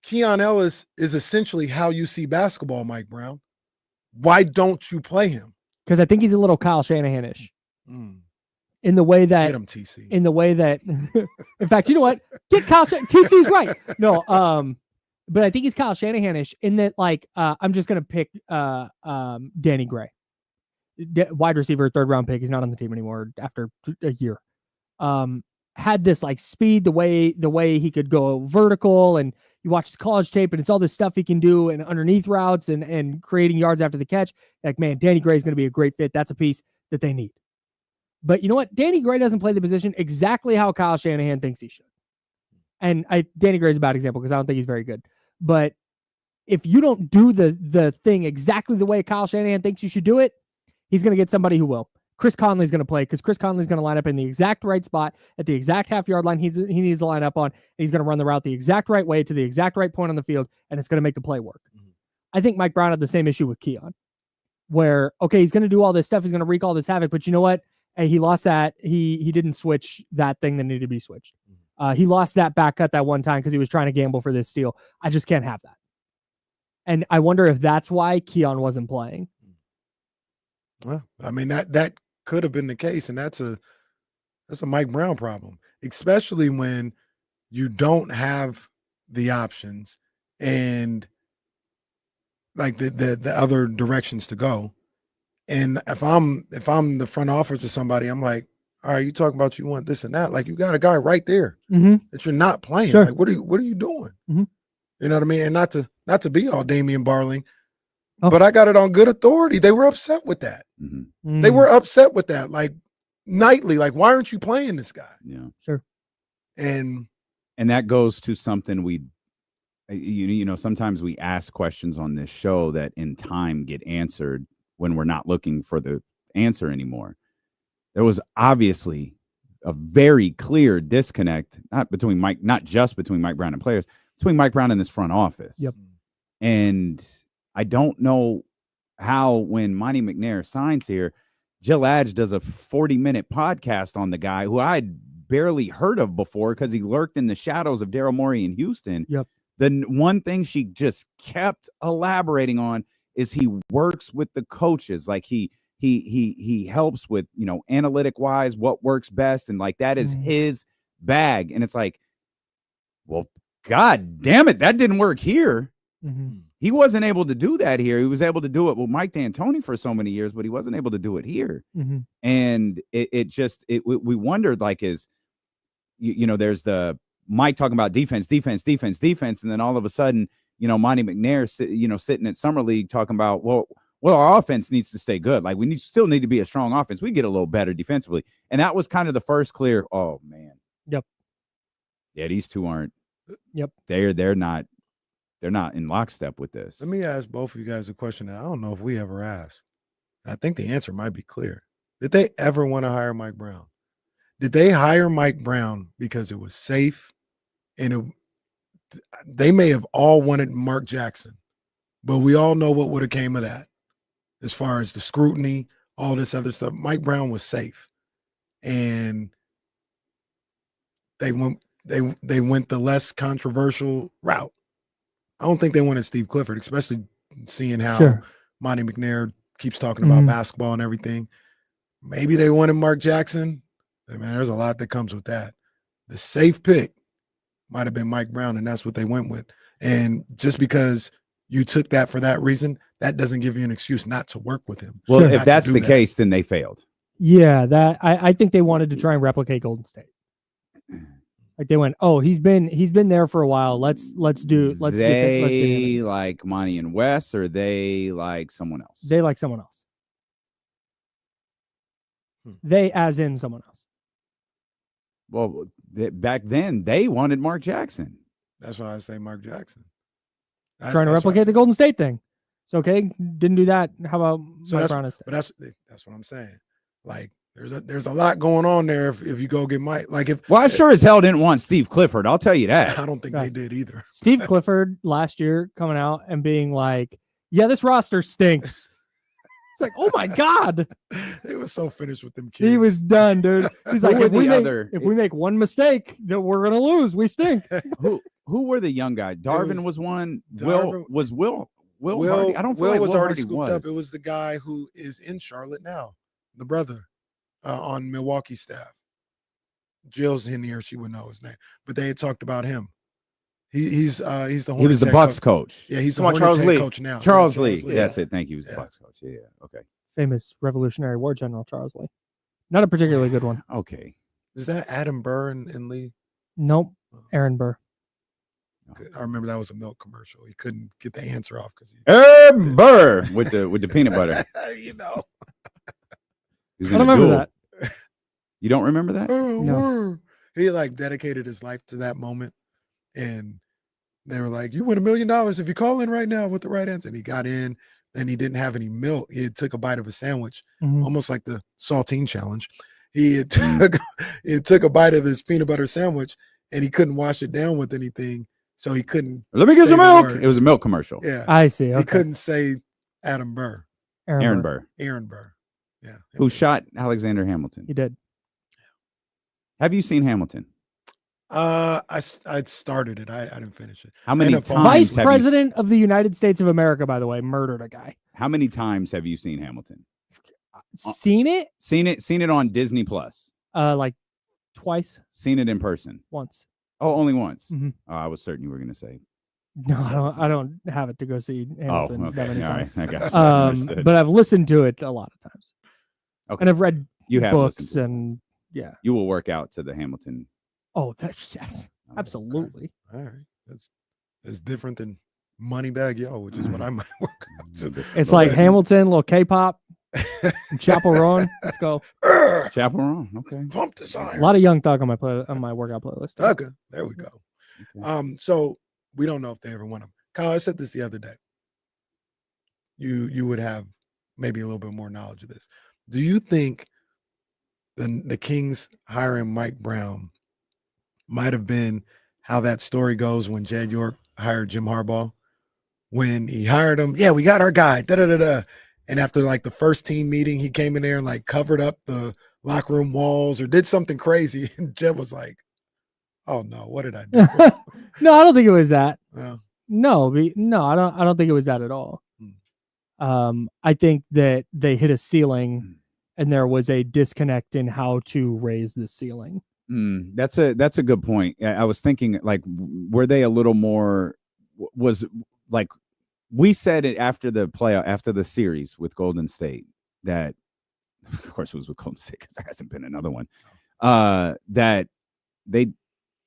Keon Ellis is essentially how you see basketball, Mike Brown. Why don't you play him? Because I think he's a little Kyle Shanahan-ish. In the way that, get him, TC. In the way that, in fact, you know what? Get Kyle TC's right. No, but I think he's Kyle Shanahan-ish in that, I'm just gonna pick Danny Gray, wide receiver, 3rd round pick. He's not on the team anymore after a year. Had this speed, the way he could go vertical, and you watch his college tape, and it's all this stuff he can do and underneath routes and creating yards after the catch. Like, man, Danny Gray is going to be a great fit. That's a piece that they need. But you know what? Danny Gray doesn't play the position exactly how Kyle Shanahan thinks he should. And Danny Gray is a bad example because I don't think he's very good. But if you don't do the thing exactly the way Kyle Shanahan thinks you should do it, he's going to get somebody who will. Chris Conley's going to play because Chris Conley's going to line up in the exact right spot at the exact half-yard line he needs to line up on. And he's going to run the route the exact right way to the exact right point on the field, and it's going to make the play work. Mm-hmm. I think Mike Brown had the same issue with Keon, where, okay, he's going to do all this stuff. He's going to wreak all this havoc, but you know what? Hey, he lost that. He didn't switch that thing that needed to be switched. He lost that back cut that one time because he was trying to gamble for this steal. I just can't have that. And I wonder if that's why Keon wasn't playing. Well, I mean, that could have been the case, and that's a Mike Brown problem, especially when you don't have the options and like the other directions to go. And if I'm the front office or somebody, I'm like, all right, you talking about you want this and that, like you got a guy right there that you're not playing. Sure. Like, what are you doing? You know what I mean? And not to be all Damian Barling. But I got it on good authority. They were upset with that. They were upset with that. Like nightly, like, why aren't you playing this guy? Yeah, sure. And that goes to something you know, sometimes we ask questions on this show that in time get answered when we're not looking for the answer anymore. There was obviously a very clear disconnect, not just between Mike Brown and players, between Mike Brown and this front office. Yep. And I don't know how, when Monty McNair signs here, Jill Adge does a 40-minute podcast on the guy who I'd barely heard of before because he lurked in the shadows of Daryl Morey in Houston. Yep. The one thing she just kept elaborating on is he works with the coaches. Like he helps with, you know, analytic wise, what works best. And like, that is his bag. And it's like, well, God damn it, that didn't work here. He wasn't able to do that here. He was able to do it with Mike D'Antoni for so many years, but he wasn't able to do it here. And we wondered, like, you know, there's the Mike talking about defense. And then all of a sudden, you know, Monty McNair, sitting at Summer League talking about, well, our offense needs to stay good. Like, we still need to be a strong offense. We get a little better defensively. And that was kind of the first clear, oh, man. Yep. Yeah, these two aren't. Yep. They're not in lockstep with this. Let me ask both of you guys a question that I don't know if we ever asked. I think the answer might be clear. Did they ever want to hire Mike Brown? Did they hire Mike Brown because it was safe? And they may have all wanted Mark Jackson, but we all know what would have came of that as far as the scrutiny, all this other stuff. Mike Brown was safe. And they went the less controversial route. I don't think they wanted Steve Clifford, especially seeing how Monty McNair keeps talking about basketball and everything. Maybe they wanted Mark Jackson. I mean, there's a lot that comes with that. The safe pick might have been Mike Brown, and that's what they went with. And just because you took that for that reason, that doesn't give you an excuse not to work with him. Well, if that's the case, then they failed. Yeah, that I think they wanted to try and replicate Golden State. Like they went, oh, he's been there for a while. Let's do like Monty and Wes, or they like someone else. They like someone else. They, as in someone else. Well, back then they wanted Mark Jackson. That's why I say Mark Jackson. Trying to replicate the Golden State thing. It's okay. Didn't do that. How about Mike Brown instead? But that's what I'm saying. Like, there's a lot going on there if you go get Mike. Like, I sure as hell didn't want Steve Clifford. I'll tell you that. I don't think they did either. Steve Clifford last year coming out and being like, yeah, this roster stinks. It's like, oh my God. He was so finished with them kids. He was done, dude. He's like, if we make one mistake, then we're gonna lose. We stink. Who were the young guys? Darvin was one. Will Hardy? I don't feel Will like was Will already Hardy scooped was. up. It was the guy who is in Charlotte now, the brother on Milwaukee staff. Jill's in here; she would know his name. But they had talked about him. He's the Hornets. He was the Bucks coach. Yeah, he's the Hornets head coach now. Charles Lee. That's it. Thank you. He was the Bucks coach. Yeah. Okay. Famous Revolutionary War General Charles Lee. Not a particularly good one. Okay. Is that Adam Burr and Lee? Nope. Aaron Burr. I remember that was a milk commercial. He couldn't get the answer off because Burr with the peanut butter. you know. I don't remember that. You don't remember that? No. He like dedicated his life to that moment, and they were like, "You win $1 million if you call in right now with the right answer." And he got in, and he didn't have any milk. He took a bite of a sandwich, almost like the saltine challenge. He took a bite of this peanut butter sandwich, and he couldn't wash it down with anything, so he couldn't. Let me get some milk. It was a milk commercial. Yeah, I see. Okay. He couldn't say Adam Burr. Aaron Burr. Aaron Burr. Yeah. Who shot Alexander Hamilton? He did. Have you seen Hamilton? I started it. I didn't finish it. How many times? Vice President of the United States of America, by the way, murdered a guy. How many times have you seen Hamilton? Seen it? Seen it on Disney Plus. Like twice. Seen it in person. Once. Oh, only once. Mhm. Oh, I was certain you were going to say. No, I don't have it to go see Hamilton that many All times. right. I got you. But I've listened to it a lot of times. Okay. And I've read You have books listened to it. and yeah. You will work out to the Hamilton. Oh, yes, absolutely. All right, that's different than Moneybag Yo, which is what I might work out to. It's like Hamilton, little K-pop, Chapel Roan. Let's go. Chapel Roan. Okay. Pump this A iron. lot of Young Thug on my workout playlist. Okay, there we go. Okay. So we don't know if they ever won them. Kyle, I said this the other day. You would have maybe a little bit more knowledge of this. Do you think the Kings hiring Mike Brown might have been how that story goes when Jed York hired Jim Harbaugh? When he hired him, yeah, we got our guy, da-da-da-da. And after like the first team meeting, he came in there and like covered up the locker room walls or did something crazy. And Jed was like, oh no, what did I do? No, I don't think it was that. No. No, I don't think it was that at all. I think that they hit a ceiling and there was a disconnect in how to raise the ceiling. That's a good point. I was thinking, like, were they a little more? Was like we said it after the playoff, after the series with Golden State, that of course it was with Golden State because there hasn't been another one. That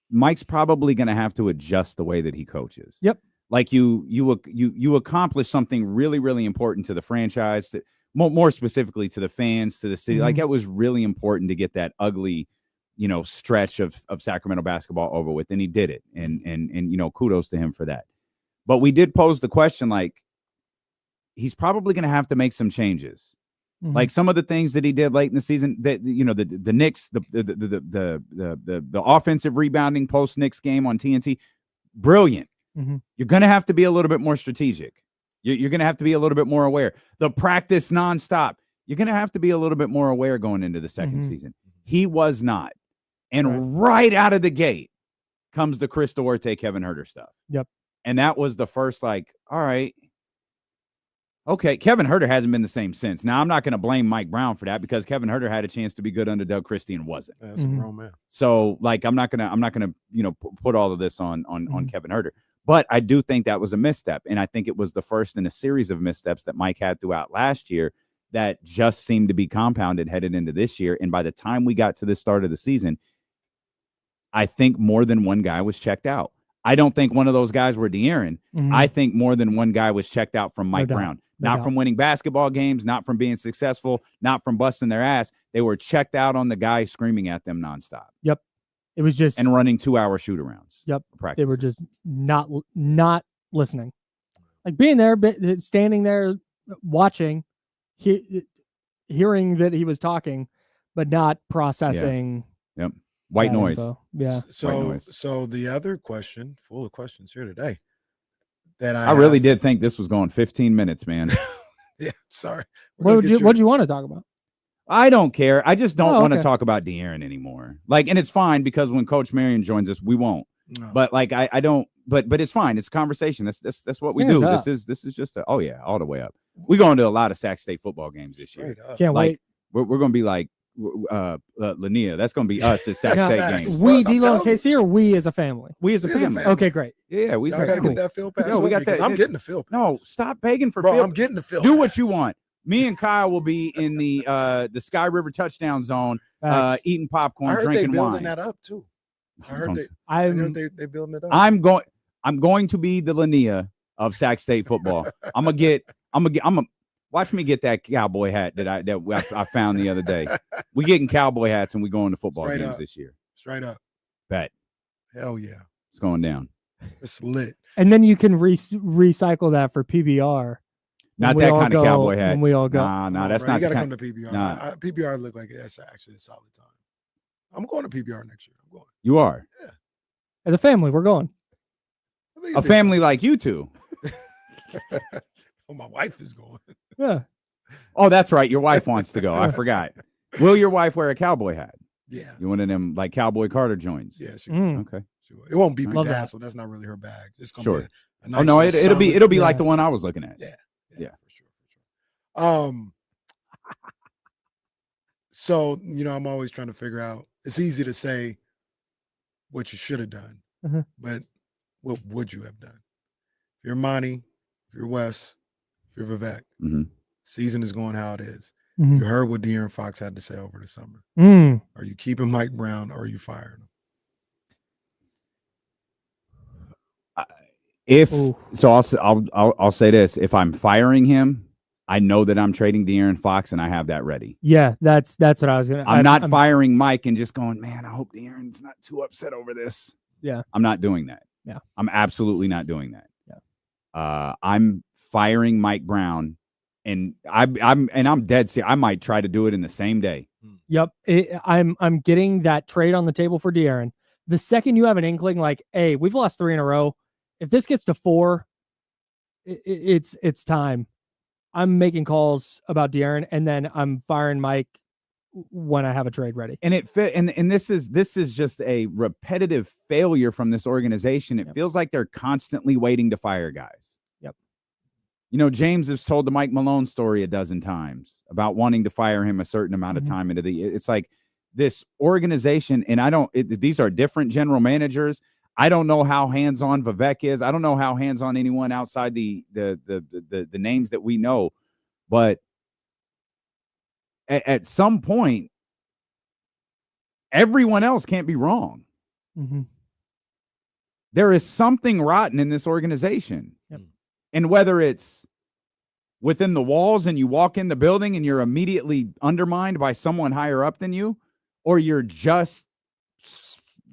Mike's probably going to have to adjust the way that he coaches. Yep. Like you accomplish something really, really important to the franchise, more specifically to the fans, to the city. Like it was really important to get that ugly, stretch of Sacramento basketball over with, and he did it. And kudos to him for that. But we did pose the question, like, he's probably going to have to make some changes. Like some of the things that he did late in the season, that the Knicks, the offensive rebounding post Knicks game on TNT, brilliant. You're going to have to be a little bit more strategic. You're going to have to be a little bit more aware. The practice nonstop. You're going to have to be a little bit more aware going into the second season. He was not. And right out of the gate comes the Chris Duarte, Kevin Huerter stuff. Yep. And that was the first, like, all right. Okay, Kevin Huerter hasn't been the same since. Now, I'm not going to blame Mike Brown for that because Kevin Huerter had a chance to be good under Doug Christie and wasn't. That's a grown man. So, like, I'm not gonna put all of this on Kevin Huerter. But I do think that was a misstep, and I think it was the first in a series of missteps that Mike had throughout last year that just seemed to be compounded headed into this year. And by the time we got to the start of the season, I think more than one guy was checked out. I don't think one of those guys were De'Aaron. I think more than one guy was checked out from Mike Brown. Not from winning basketball games, not from being successful, not from busting their ass. They were checked out on the guy screaming at them nonstop. Yep. It was just and running 2-hour shoot-arounds. Yep. They were just not listening. Like being there, standing there, watching, hearing that he was talking, but not processing. Yeah. Yep. White noise. Info. Yeah. So the other question, full of questions here today, that I really did think this was going 15 minutes, man. Yeah, sorry. What do you want to talk about? I don't care. I just don't want to okay. talk about De'Aaron anymore. Like, and it's fine because when Coach Marion joins us, we won't. No. But like, I don't. But it's fine. It's a conversation. That's what we do. This is just all the way up. We're going to a lot of Sac State football games this year. Can't wait. We're going to be like Lanier. That's going to be us at Sac State games. We D-Lo and KC, or we as a family? We as a family. Okay, great. Yeah, we got to get that field pass. No, we got that. I'm getting the field pass. No, stop begging for Bro, field. I'm getting the field Do pass. what you want. Me and Kyle will be in the Sky River touchdown zone, eating popcorn, I heard drinking they building wine. that up too. I heard they building it up. I'm going. I'm going to be the Lania of Sac State football. Watch me get that cowboy hat that I found the other day. We getting cowboy hats and we going to football games this year. Straight up. Bet. Hell yeah. It's going down. It's lit. And then you can recycle that for PBR. Not that kind of cowboy hat. When we all go. Nah, that's not. You got to come to PBR. Nah. PBR look like that's actually a solid time. I'm going to PBR next year. I'm going. You are. Yeah. As a family, we're going. A family like you two. Well, my wife is going. Yeah. Oh, that's right. Your wife wants to go. I forgot. Will your wife wear a cowboy hat? Yeah. You one of them like Cowboy Carter joints? Yeah. She will. Okay. She will. It won't be Love bedazzled. That's not really her bag. It's gonna Sure. be a nice. Oh no, solid, it'll be like the one I was looking at. Yeah. Yeah. For sure. So I'm always trying to figure out. It's easy to say what you should have done, but what would you have done? If you're Monty, if you're Wes, if you're Vivek, season is going how it is. You heard what De'Aaron Fox had to say over the summer. Are you keeping Mike Brown or are you firing him? I'll say this: if I'm firing him, I know that I'm trading De'Aaron Fox, and I have that ready. Yeah, that's what I was gonna. I'm not firing Mike and just going, man, I hope De'Aaron's not too upset over this. Yeah, I'm not doing that. Yeah, I'm absolutely not doing that. Yeah, I'm firing Mike Brown, and I'm dead serious. I might try to do it in the same day. Yep, I'm getting that trade on the table for De'Aaron. The second you have an inkling, like, hey, we've lost 3 in a row. If this gets to 4, it's time. I'm making calls about De'Aaron, and then I'm firing Mike when I have a trade ready. And it fit. And this is just a repetitive failure from this organization. It feels like they're constantly waiting to fire guys. Yep. James has told the Mike Malone story a dozen times about wanting to fire him a certain amount of time into the. It's like this organization, and these are different general managers. I don't know how hands-on Vivek is. I don't know how hands-on anyone outside the names that we know. But at some point, everyone else can't be wrong. There is something rotten in this organization. Yep. And whether it's within the walls and you walk in the building and you're immediately undermined by someone higher up than you, or you're just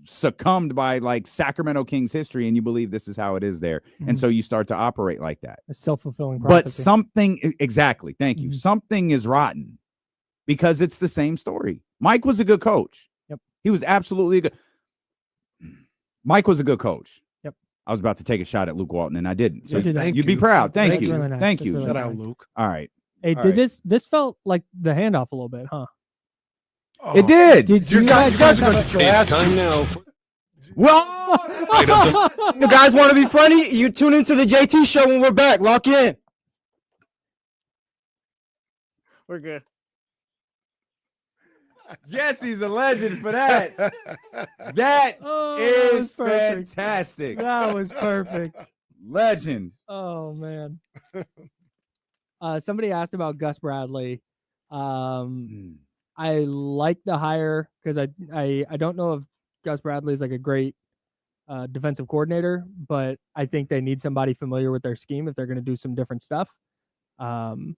succumbed by like Sacramento Kings history and you believe this is how it is there. And so you start to operate like that. A self-fulfilling prophecy. But something, exactly. Thank you. Something is rotten because it's the same story. Mike was a good coach. Yep. He was absolutely good. Mike was a good coach. Yep. I was about to take a shot at Luke Walton and I didn't. So Thank you'd be you. proud. Thank you. Really nice. Thank That's you. really Shout nice. out, Luke. All right. Hey, All did right. this felt like the handoff a little bit, huh? It did. Did You guys are going to It's time now for Well, You guys want to be funny? You tune into the JT show when we're back. Lock in. We're good. Jesse's a legend for that. That that was is perfect. fantastic. That was perfect. Legend. Oh man. Somebody asked about Gus Bradley. I like the hire because I don't know if Gus Bradley is like a great defensive coordinator, but I think they need somebody familiar with their scheme if they're going to do some different stuff. And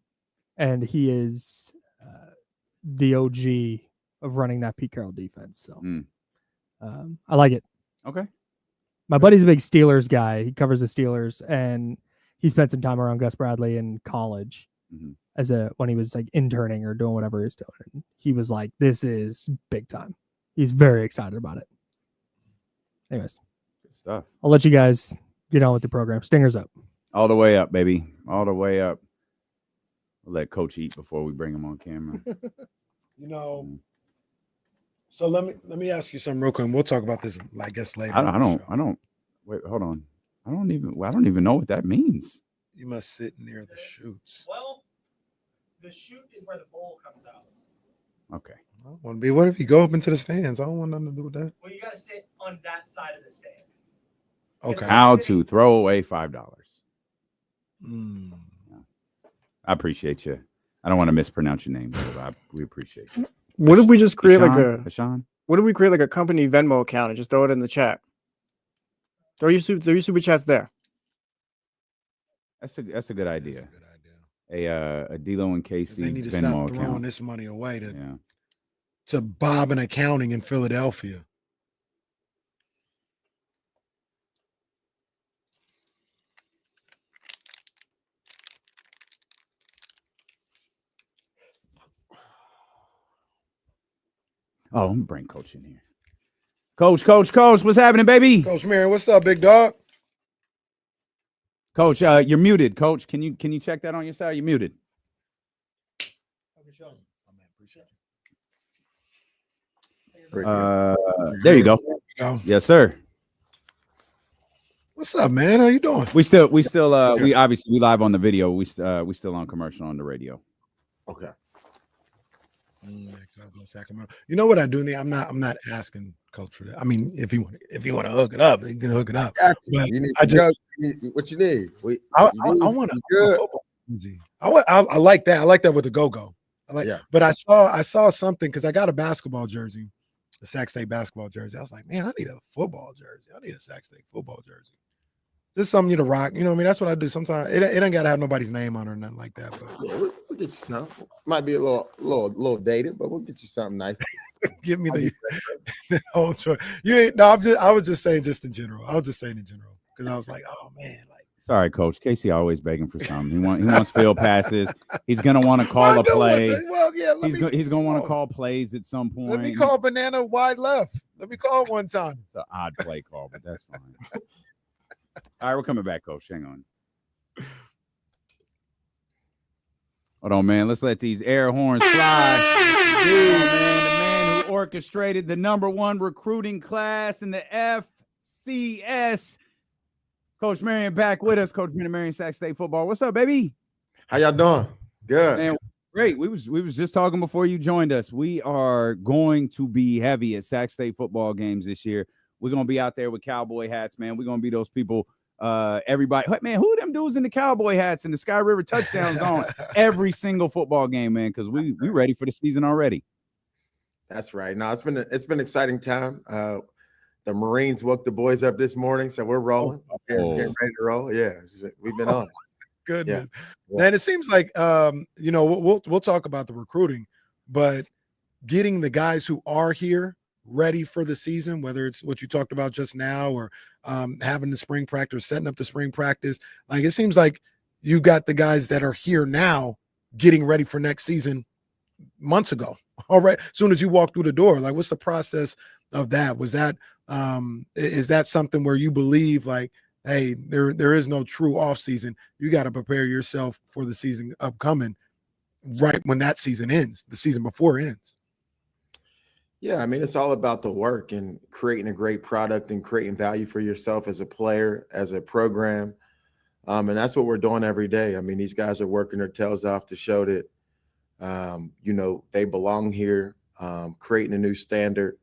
he is the OG of running that Pete Carroll defense. So I like it. Okay. My buddy's a big Steelers guy. He covers the Steelers, and he spent some time around Gus Bradley in college when he was like interning or doing whatever he was doing. And he was like, "This is big time." He's very excited about it. Anyways, good stuff. I'll let you guys get on with the program. Stingers up. All the way up, baby. All the way up. We'll let Coach eat before we bring him on camera. So let me ask you something real quick. And we'll talk about this, I guess, later. I don't. Wait, hold on. I don't even know what that means. You must sit near the chutes. Well, the chute is where the bowl comes out. Okay. I don't want to be. What if you go up into the stands? I don't want nothing to do with that. Well, you got to sit on that side of the stand. Okay. How to throw away $5. I appreciate you. I don't want to mispronounce your name, but we appreciate you. What if we just create Hashan? What if we create like a company Venmo account and just throw it in the chat? Throw your super chats there. That's a good idea. A D'Lo and KC. They need to Venmo stop throwing account. this money away to Bob and accounting in Philadelphia. Oh, I'm gonna bring Coach in here. Coach, what's happening, baby? Coach Marion, what's up, big dog? Coach, you're muted. Coach, can you check that on your side? You're muted. There you go. Yes, sir. What's up, man? How you doing? We obviously live on the video. We still on commercial on the radio. Okay. Sacramento. You know what I do need? I'm not asking Coach for that. I mean, if you want to hook it up, you can hook it up. But you need what you need. I want a football jersey. I like that. I like that with the go-go. But I saw something because I got a basketball jersey, a Sac State basketball jersey. I was like, man, I need a football jersey. I need a Sac State football jersey. Just something you to rock. You know what I mean? That's what I do. Sometimes it ain't got to have nobody's name on it or nothing like that. But yeah, we'll get you something. Might be a little dated, but we'll get you something nice. Give me the whole choice. I was just saying just in general. I was just saying in general because I was like, oh man, like. Sorry, Coach. Casey always begging for something. He wants field passes. He's gonna want to call a play. Well, yeah. He's gonna want to call plays at some point. Let me call banana wide left. Let me call one time. It's an odd play call, but that's fine. All right, we're coming back, Coach. Hang on. Hold on, man. Let's let these air horns fly. Dude, man, the man who orchestrated the #1 recruiting class in the FCS. Coach Marion back with us. Coach Marion, Sac State football. What's up, baby? How y'all doing? Good. Man, great. We was just talking before you joined us. We are going to be heavy at Sac State football games this year. We're going to be out there with cowboy hats, man. We're going to be those people. Everybody, man, who are them dudes in the cowboy hats and the Sky River touchdowns on every single football game, man? Because we ready for the season already. That's right. No, it's been an exciting time. The Marines woke the boys up this morning, so we're rolling. Getting ready to roll. Yeah, we've been on. Goodness, man. It seems like we'll talk about the recruiting, but getting the guys who are here ready for the season, whether it's what you talked about just now or having the spring practice, setting up the spring practice. Like it seems like you got the guys that are here now getting ready for next season months ago. All right. As soon as you walk through the door, like what's the process of that? Was that is that something where you believe like, hey, there is no true off season. You got to prepare yourself for the season upcoming right when that season ends, the season before ends. Yeah, I mean, it's all about the work and creating a great product and creating value for yourself as a player, as a program. And that's what we're doing every day. I mean, these guys are working their tails off to show that, they belong here, creating a new standard,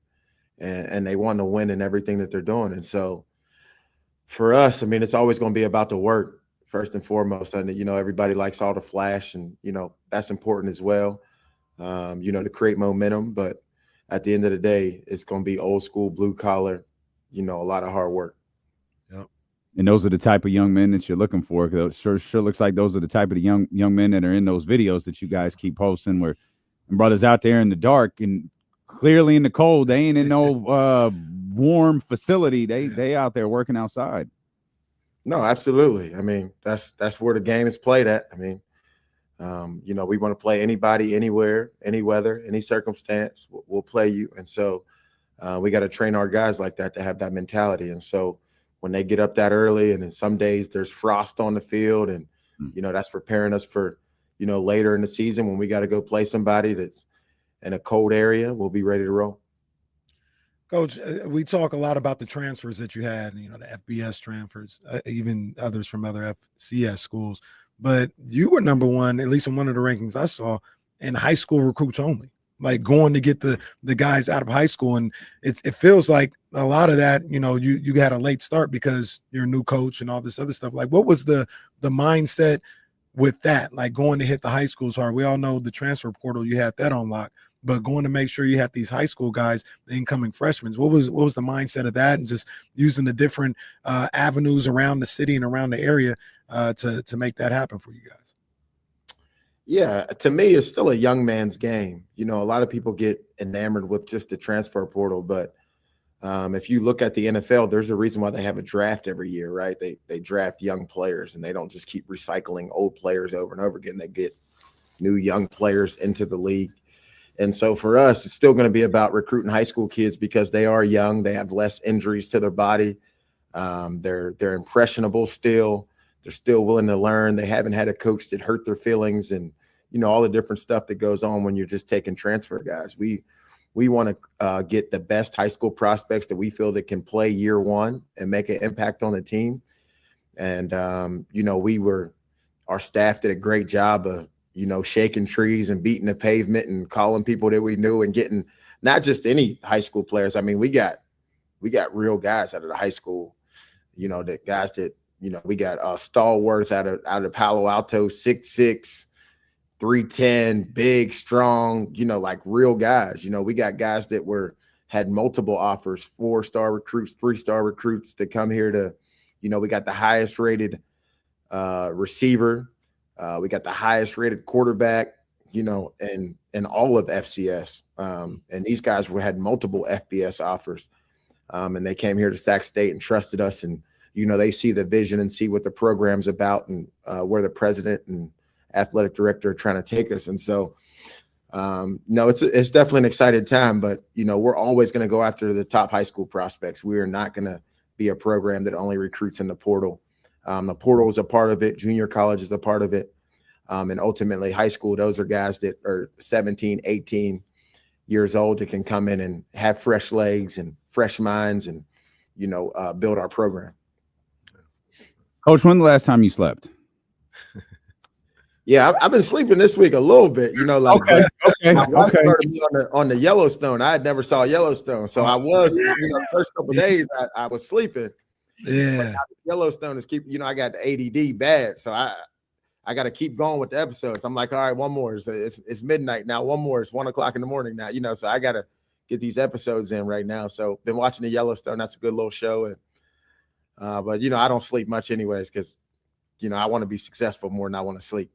and they want to win in everything that they're doing. And so for us, I mean, it's always going to be about the work first and foremost. And, everybody likes all the flash and, that's important as well, to create momentum. But at the end of the day, it's going to be old school, blue collar, a lot of hard work. Yep. And those are the type of young men that you're looking for. Sure looks like those are the type of the young men that are in those videos that you guys keep posting where brothers out there in the dark and clearly in the cold. They ain't in no warm facility. They out there working outside. No, absolutely. I mean, that's where the game is played at. I mean, we want to play anybody, anywhere, any weather, any circumstance. We'll play you. And so we got to train our guys like that to have that mentality. And so when they get up that early and then some days there's frost on the field and, that's preparing us for, later in the season when we got to go play somebody that's in a cold area, we'll be ready to roll. Coach, we talk a lot about the transfers that you had, the FBS transfers, even others from other FCS schools. But you were #1, at least in one of the rankings I saw, in high school recruits only, like going to get the guys out of high school. And it feels like a lot of that, you had a late start because you're a new coach and all this other stuff. Like what was the mindset with that, like going to hit the high schools hard? We all know the transfer portal, you had that on lock. but going to make sure you have these high school guys, the incoming freshmen. What was the mindset of that, and just using the different avenues around the city and around the area to make that happen for you guys? Yeah, to me, it's still a young man's game. You know, a lot of people get enamored with just the transfer portal, but if you look at the NFL, there's a reason why they have a draft every year, right? They draft young players, and they don't just keep recycling old players over and over again. They get new young players into the league. And so for us, it's still going to be about recruiting high school kids because they are young. They have less injuries to their body. They're impressionable still. They're still willing to learn. They haven't had a coach that hurt their feelings, and you know all the different stuff that goes on when you're just taking transfer guys. We want to get the best high school prospects that we feel that can play year one and make an impact on the team. And you know, our staff did a great job of shaking trees and beating the pavement and calling people that we knew and getting not just any high school players. I mean, we got real guys out of the high school. You know, the guys that. We got Stallworth out of Palo Alto, 6'6", 310, big, strong, like real guys. We got guys that had multiple offers, 4-star recruits, 3-star recruits to come here to, we got the highest rated receiver. We got the highest rated quarterback, and all of FCS. And these guys had multiple FBS offers. And they came here to Sac State and trusted us, and they see the vision and see what the program's about and where the president and athletic director are trying to take us. And so, no, it's definitely an exciting time, but, we're always going to go after the top high school prospects. We are not going to be a program that only recruits in the portal. The portal is a part of it. Junior college is a part of it. And ultimately high school, those are guys that are 17, 18 years old that can come in and have fresh legs and fresh minds and, build our program. Coach, when the last time you slept? Yeah, I've been sleeping this week a little bit. Okay. My wife started me on the Yellowstone. I had never saw Yellowstone, so I was, the first couple of days I was sleeping. Yeah, Yellowstone is I got the ADD bad, so I got to keep going with the episodes. I'm like, all right, one more. It's midnight now. One more. It's 1 o'clock in the morning now. So I got to get these episodes in right now. So been watching the Yellowstone. That's a good little show, and. But I don't sleep much anyways because I want to be successful more than I want to sleep.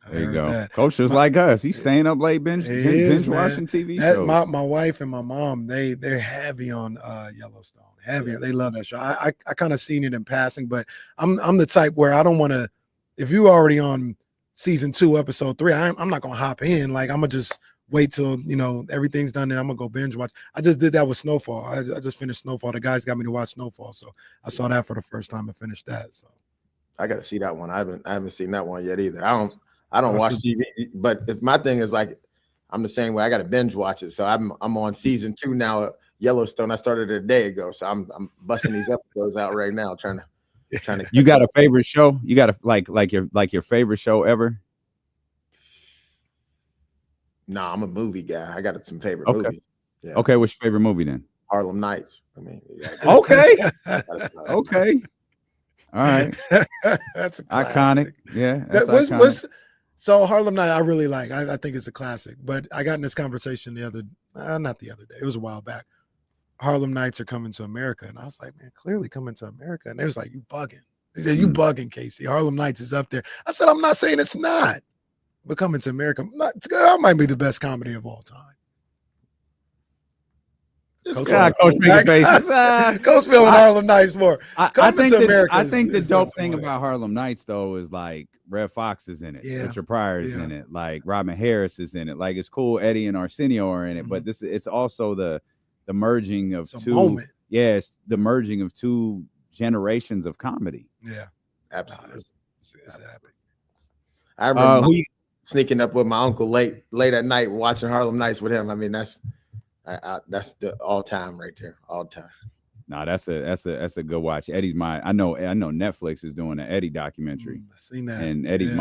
There you go. Coach is like us. He's staying up late binge watching TV shows. My wife and my mom, they're heavy on Yellowstone. Heavy. Yeah. They love that show. I kind of seen it in passing, but I'm the type where I don't want to. If you already on season 2, episode 3, I'm not gonna hop in. Like I'm gonna just wait till everything's done and I'm gonna go binge watch. I just did that with Snowfall. I just finished Snowfall. The guys got me to watch Snowfall, so I saw that for the first time and finished that. So I got to see that one. I haven't seen that one yet either. I don't watch TV, but my thing is like I'm the same way. I got to binge watch it. So I'm on season 2 now. Yellowstone. I started a day ago, so I'm busting these episodes out right now, trying to. You got a favorite show? You got a like your favorite show ever? Nah, I'm a movie guy. I got some favorite movies. Yeah. Okay, what's your favorite movie then? Harlem Nights. I mean, okay. Okay. All right. That's iconic. Yeah. That's iconic. So Harlem Night, I really like. I think it's a classic. But I got in this conversation not the other day. It was a while back. Harlem Nights are coming to America, and I was like, man, clearly coming to America. And they was like, you bugging. They said, you bugging, Casey. Harlem Nights is up there. I said, I'm not saying it's not. But coming to America, that might be the best comedy of all time. Coach making faces. Coach feeling Harlem Nights more. I think the dope thing about Harlem Nights though is like Red Fox is in it, Richard Pryor is in it, like Robin Harris is in it. Like it's cool, Eddie and Arsenio are in it, but it's also the merging of two. Moment. Yes, the merging of 2 generations of comedy. Yeah, absolutely. It's epic. I remember sneaking up with my uncle late at night watching Harlem Nights with him. I mean, that's the all time right there, all time. No, that's a good watch. Eddie's I know Netflix is doing an Eddie documentary. I've seen that. And Eddie's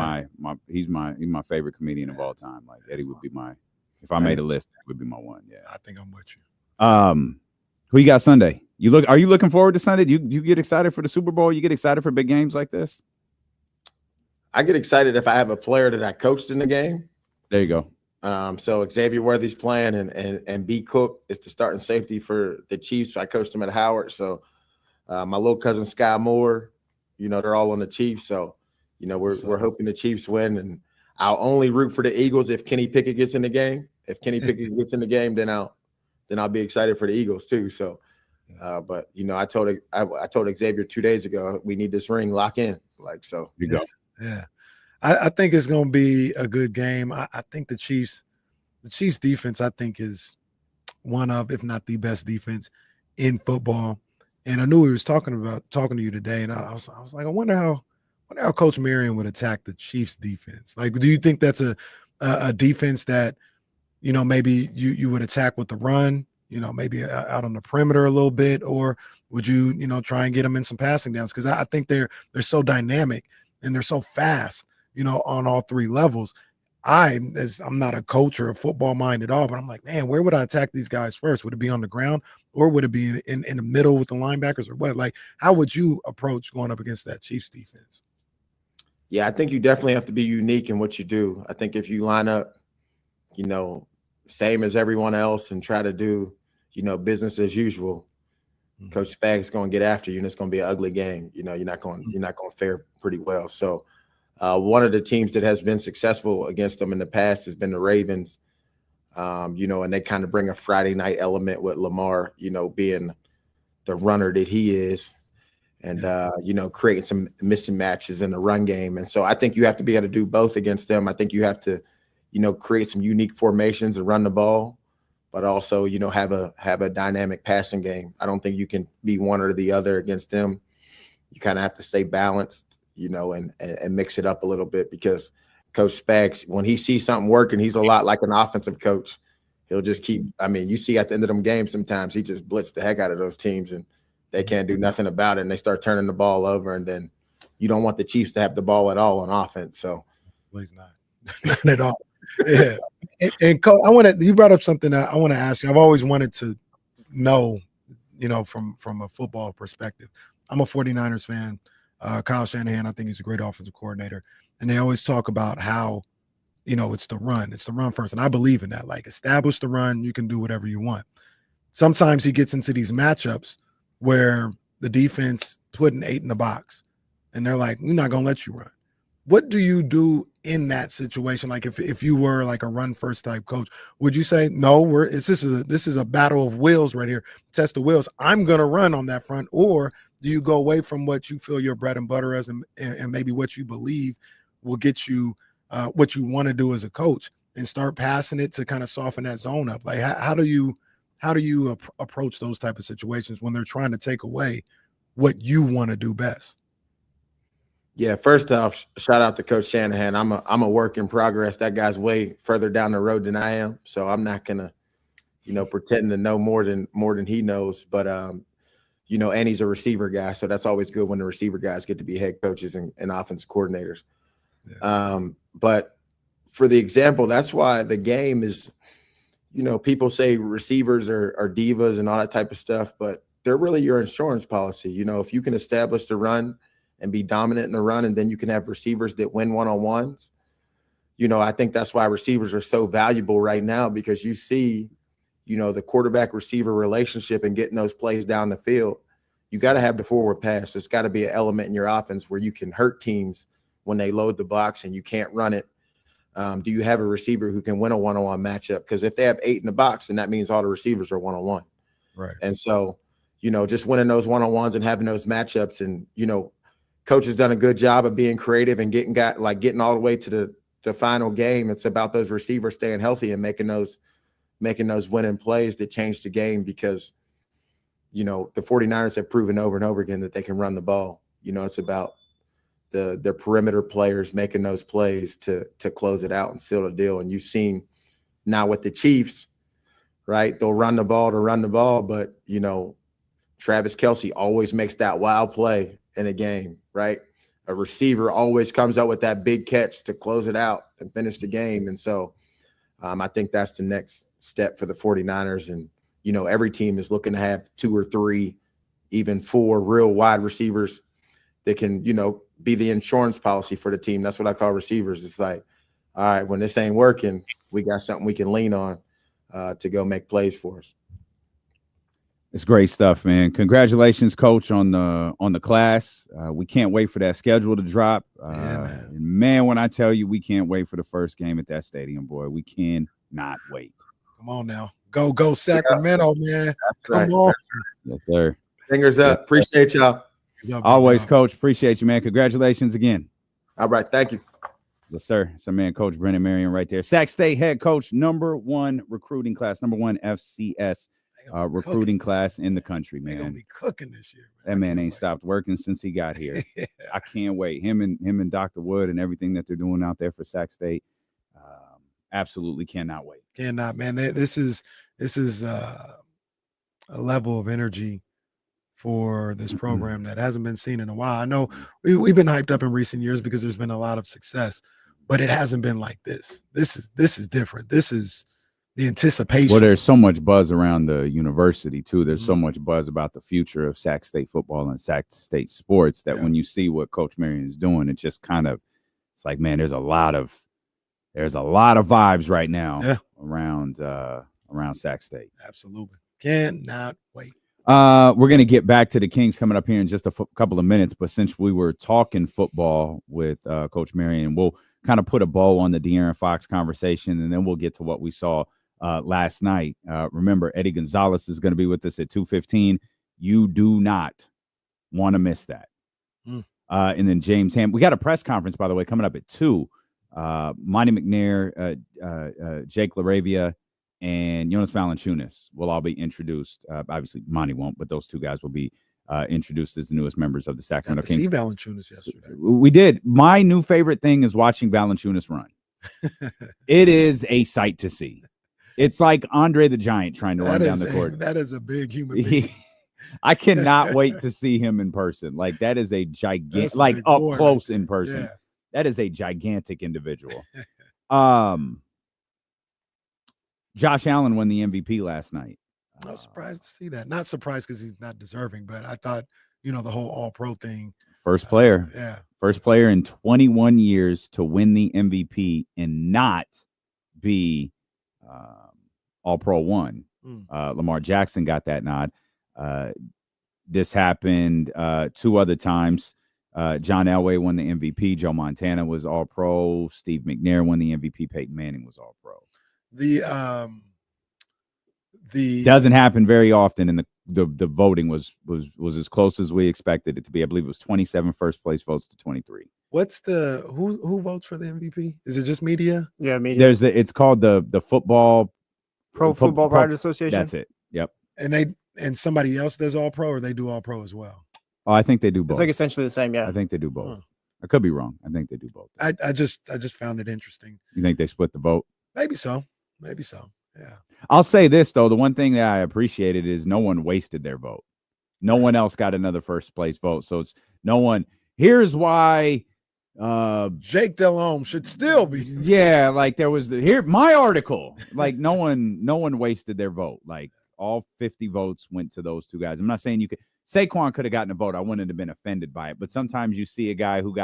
he's my favorite comedian of all time. Like Eddie would be if I made a list, that would be my one. Yeah. I think I'm with you. Who you got Sunday? Are you looking forward to Sunday? Do you get excited for the Super Bowl? You get excited for big games like this? I get excited if I have a player that I coached in the game. There you go. So Xavier Worthy's playing, and B. Cook is the starting safety for the Chiefs. I coached him at Howard. So my little cousin Sky Moore, they're all on the Chiefs. So, we're hoping the Chiefs win, and I'll only root for the Eagles if Kenny Pickett gets in the game. If Kenny Pickett gets in the game, then I'll be excited for the Eagles too. So, but I told Xavier 2 days ago, we need this ring, lock in. So you go. Yeah. I think it's going to be a good game. I think the Chiefs defense, I think, is one of, if not the best defense in football. And I knew he was talking to you today, and I was like, I wonder how Coach Marion would attack the Chiefs defense. Do you think that's a defense that, maybe you would attack with the run, maybe out on the perimeter a little bit, or would you, try and get them in some passing downs? Because I think they're so dynamic and they're so fast, on all three levels. I'm not a coach or a football mind at all, but I'm like, man, where would I attack these guys first? Would it be on the ground, or would it be in the middle with the linebackers, or what? How would you approach going up against that Chiefs defense? Yeah, I think you definitely have to be unique in what you do. I think if you line up, same as everyone else and try to do, business as usual, Coach Spags going to get after you, and it's going to be an ugly game. You're not going to fare pretty well. So one of the teams that has been successful against them in the past has been the Ravens. And they kind of bring a Friday night element with Lamar, being the runner that he is, and creating some missing matches in the run game. And so I think you have to be able to do both against them. I think you have to, create some unique formations and run the ball, but also, have a dynamic passing game. I don't think you can be one or the other against them. You kind of have to stay balanced, and mix it up a little bit, because Coach Spags, when he sees something working, he's a lot like an offensive coach. He'll just keep, you see at the end of them games, sometimes he just blitz the heck out of those teams and they can't do nothing about it. And they start turning the ball over, and then you don't want the Chiefs to have the ball at all on offense. So please not. Not at all. Yeah. And Coach, you brought up something that I want to ask you. I've always wanted to know, from a football perspective. I'm a 49ers fan. Kyle Shanahan, I think he's a great offensive coordinator. And they always talk about how, it's the run. It's the run first. And I believe in that. Establish the run, you can do whatever you want. Sometimes he gets into these matchups where the defense putting 8 in the box, and they're like, we're not going to let you run. What do you do in that situation? If you were like a run first type coach, would you say, no, this is a battle of wills right here. Test the wills. I'm going to run on that front. Or do you go away from what you feel your bread and butter is, and maybe what you believe will get you what you want to do as a coach, and start passing it to kind of soften that zone up? How do you approach those type of situations when they're trying to take away what you want to do best? Yeah, first off, shout out to Coach Shanahan. I'm a work in progress. That guy's way further down the road than I am, so I'm not gonna, pretend to know more than he knows. But and he's a receiver guy, so that's always good when the receiver guys get to be head coaches and offensive coordinators. Yeah. But for the example, that's why the game is, people say receivers are divas and all that type of stuff, but they're really your insurance policy. If you can establish the run and be dominant in the run, and then you can have receivers that win one-on-ones. I think that's why receivers are so valuable right now, because you see, the quarterback receiver relationship and getting those plays down the field. You got to have the forward pass. It's got to be an element in your offense where you can hurt teams when they load the box and you can't run it. Do you have a receiver who can win a one-on-one matchup? Because if they have 8 in the box, then that means all the receivers are one-on-one. Right. And so, just winning those one-on-ones and having those matchups, and, Coach has done a good job of being creative and getting all the way to the final game. It's about those receivers staying healthy and making those winning plays that change the game, because, the 49ers have proven over and over again that they can run the ball. It's about the perimeter players making those plays to close it out and seal the deal. And you've seen now with the Chiefs, right? They'll run the ball, but, Travis Kelce always makes that wild play in a game, right? A receiver always comes out with that big catch to close it out and finish the game. And so I think that's the next step for the 49ers. And, every team is looking to have 2 or 3, even 4 real wide receivers that can, be the insurance policy for the team. That's what I call receivers. It's like, all right, when this ain't working, we got something we can lean on to go make plays for us. It's great stuff, man. Congratulations, Coach, on the class. We can't wait for that schedule to drop. Man, when I tell you we can't wait for the first game at that stadium, boy, we cannot wait. Come on now. Go Sacramento, man. That's Come right. on. Yes, sir. Fingers up. Appreciate y'all. Always, Coach. Appreciate you, man. Congratulations again. All right. Thank you. Yes, sir. It's our man, Coach Brennan Marion, right there. Sac State head coach, #1 recruiting class, #1 FCS recruiting class in the country, man. They're gonna be cooking this year. That man ain't stopped working since he got here. I can't wait. Him and Dr. Wood and everything that they're doing out there for Sac State. Absolutely cannot wait. Cannot, man. This is a level of energy for this program that hasn't been seen in a while. I know we've been hyped up in recent years because there's been a lot of success, but it hasn't been like this. This is different. This is the anticipation. Well, there's so much buzz around the university too. There's so much buzz about the future of Sac State football and Sac State sports that when you see what Coach Marion is doing, it just kind of, it's like, man, there's a lot of vibes right now around Sac State. Absolutely. Cannot wait. We're going to get back to the Kings coming up here in just a couple of minutes, but since we were talking football with Coach Marion, we'll kind of put a bow on the De'Aaron Fox conversation, and then we'll get to what we saw last night. Remember, Eddie Gonzalez is going to be with us at 2:15. You do not want to miss that. And then James Ham. We got a press conference, by the way, coming up at 2. Monty McNair, Jake LaRavia, and Jonas Valanciunas will all be introduced. Obviously, Monty won't, but those two guys will be introduced as the newest members of the Sacramento Kings. See Valanciunas yesterday. We did. My new favorite thing is watching Valanciunas run. It is a sight to see. It's like Andre the Giant trying to run down the court. That is a big human being. I cannot wait to see him in person. Like, that is a gigantic, like up close in person. Yeah. That is a gigantic individual. Josh Allen won the MVP last night. I was surprised to see that. Not surprised because he's not deserving, but I thought, the whole All-Pro thing. First player. First player in 21 years to win the MVP and not be All-Pro 1. Lamar Jackson got that nod. This happened 2 other times. John Elway won the MVP. Joe Montana was All-Pro. Steve McNair won the MVP. Peyton Manning was All-Pro. The doesn't happen very often, and the voting was as close as we expected it to be. I believe it was 27 first place votes to 23. What's the who votes for the MVP? Is it just media? Yeah, media. It's called the football Pro Football Writers Association. That's it. Yep. And somebody else does All-Pro, or they do All-Pro as well? Oh, I think they do both. It's like essentially the same. Yeah, I think they do both. I could be wrong. I think they do both. I just found it interesting. You think they split the vote? Maybe so. Yeah. I'll say this, though. The one thing that I appreciated is no one wasted their vote. No one else got another first place vote. So it's no one. Here's why Jake Delhomme should still be. Yeah, like there was my article. Like no one wasted their vote. Like all 50 votes went to those two guys. I'm not saying Saquon could have gotten a vote. I wouldn't have been offended by it. But sometimes you see a guy who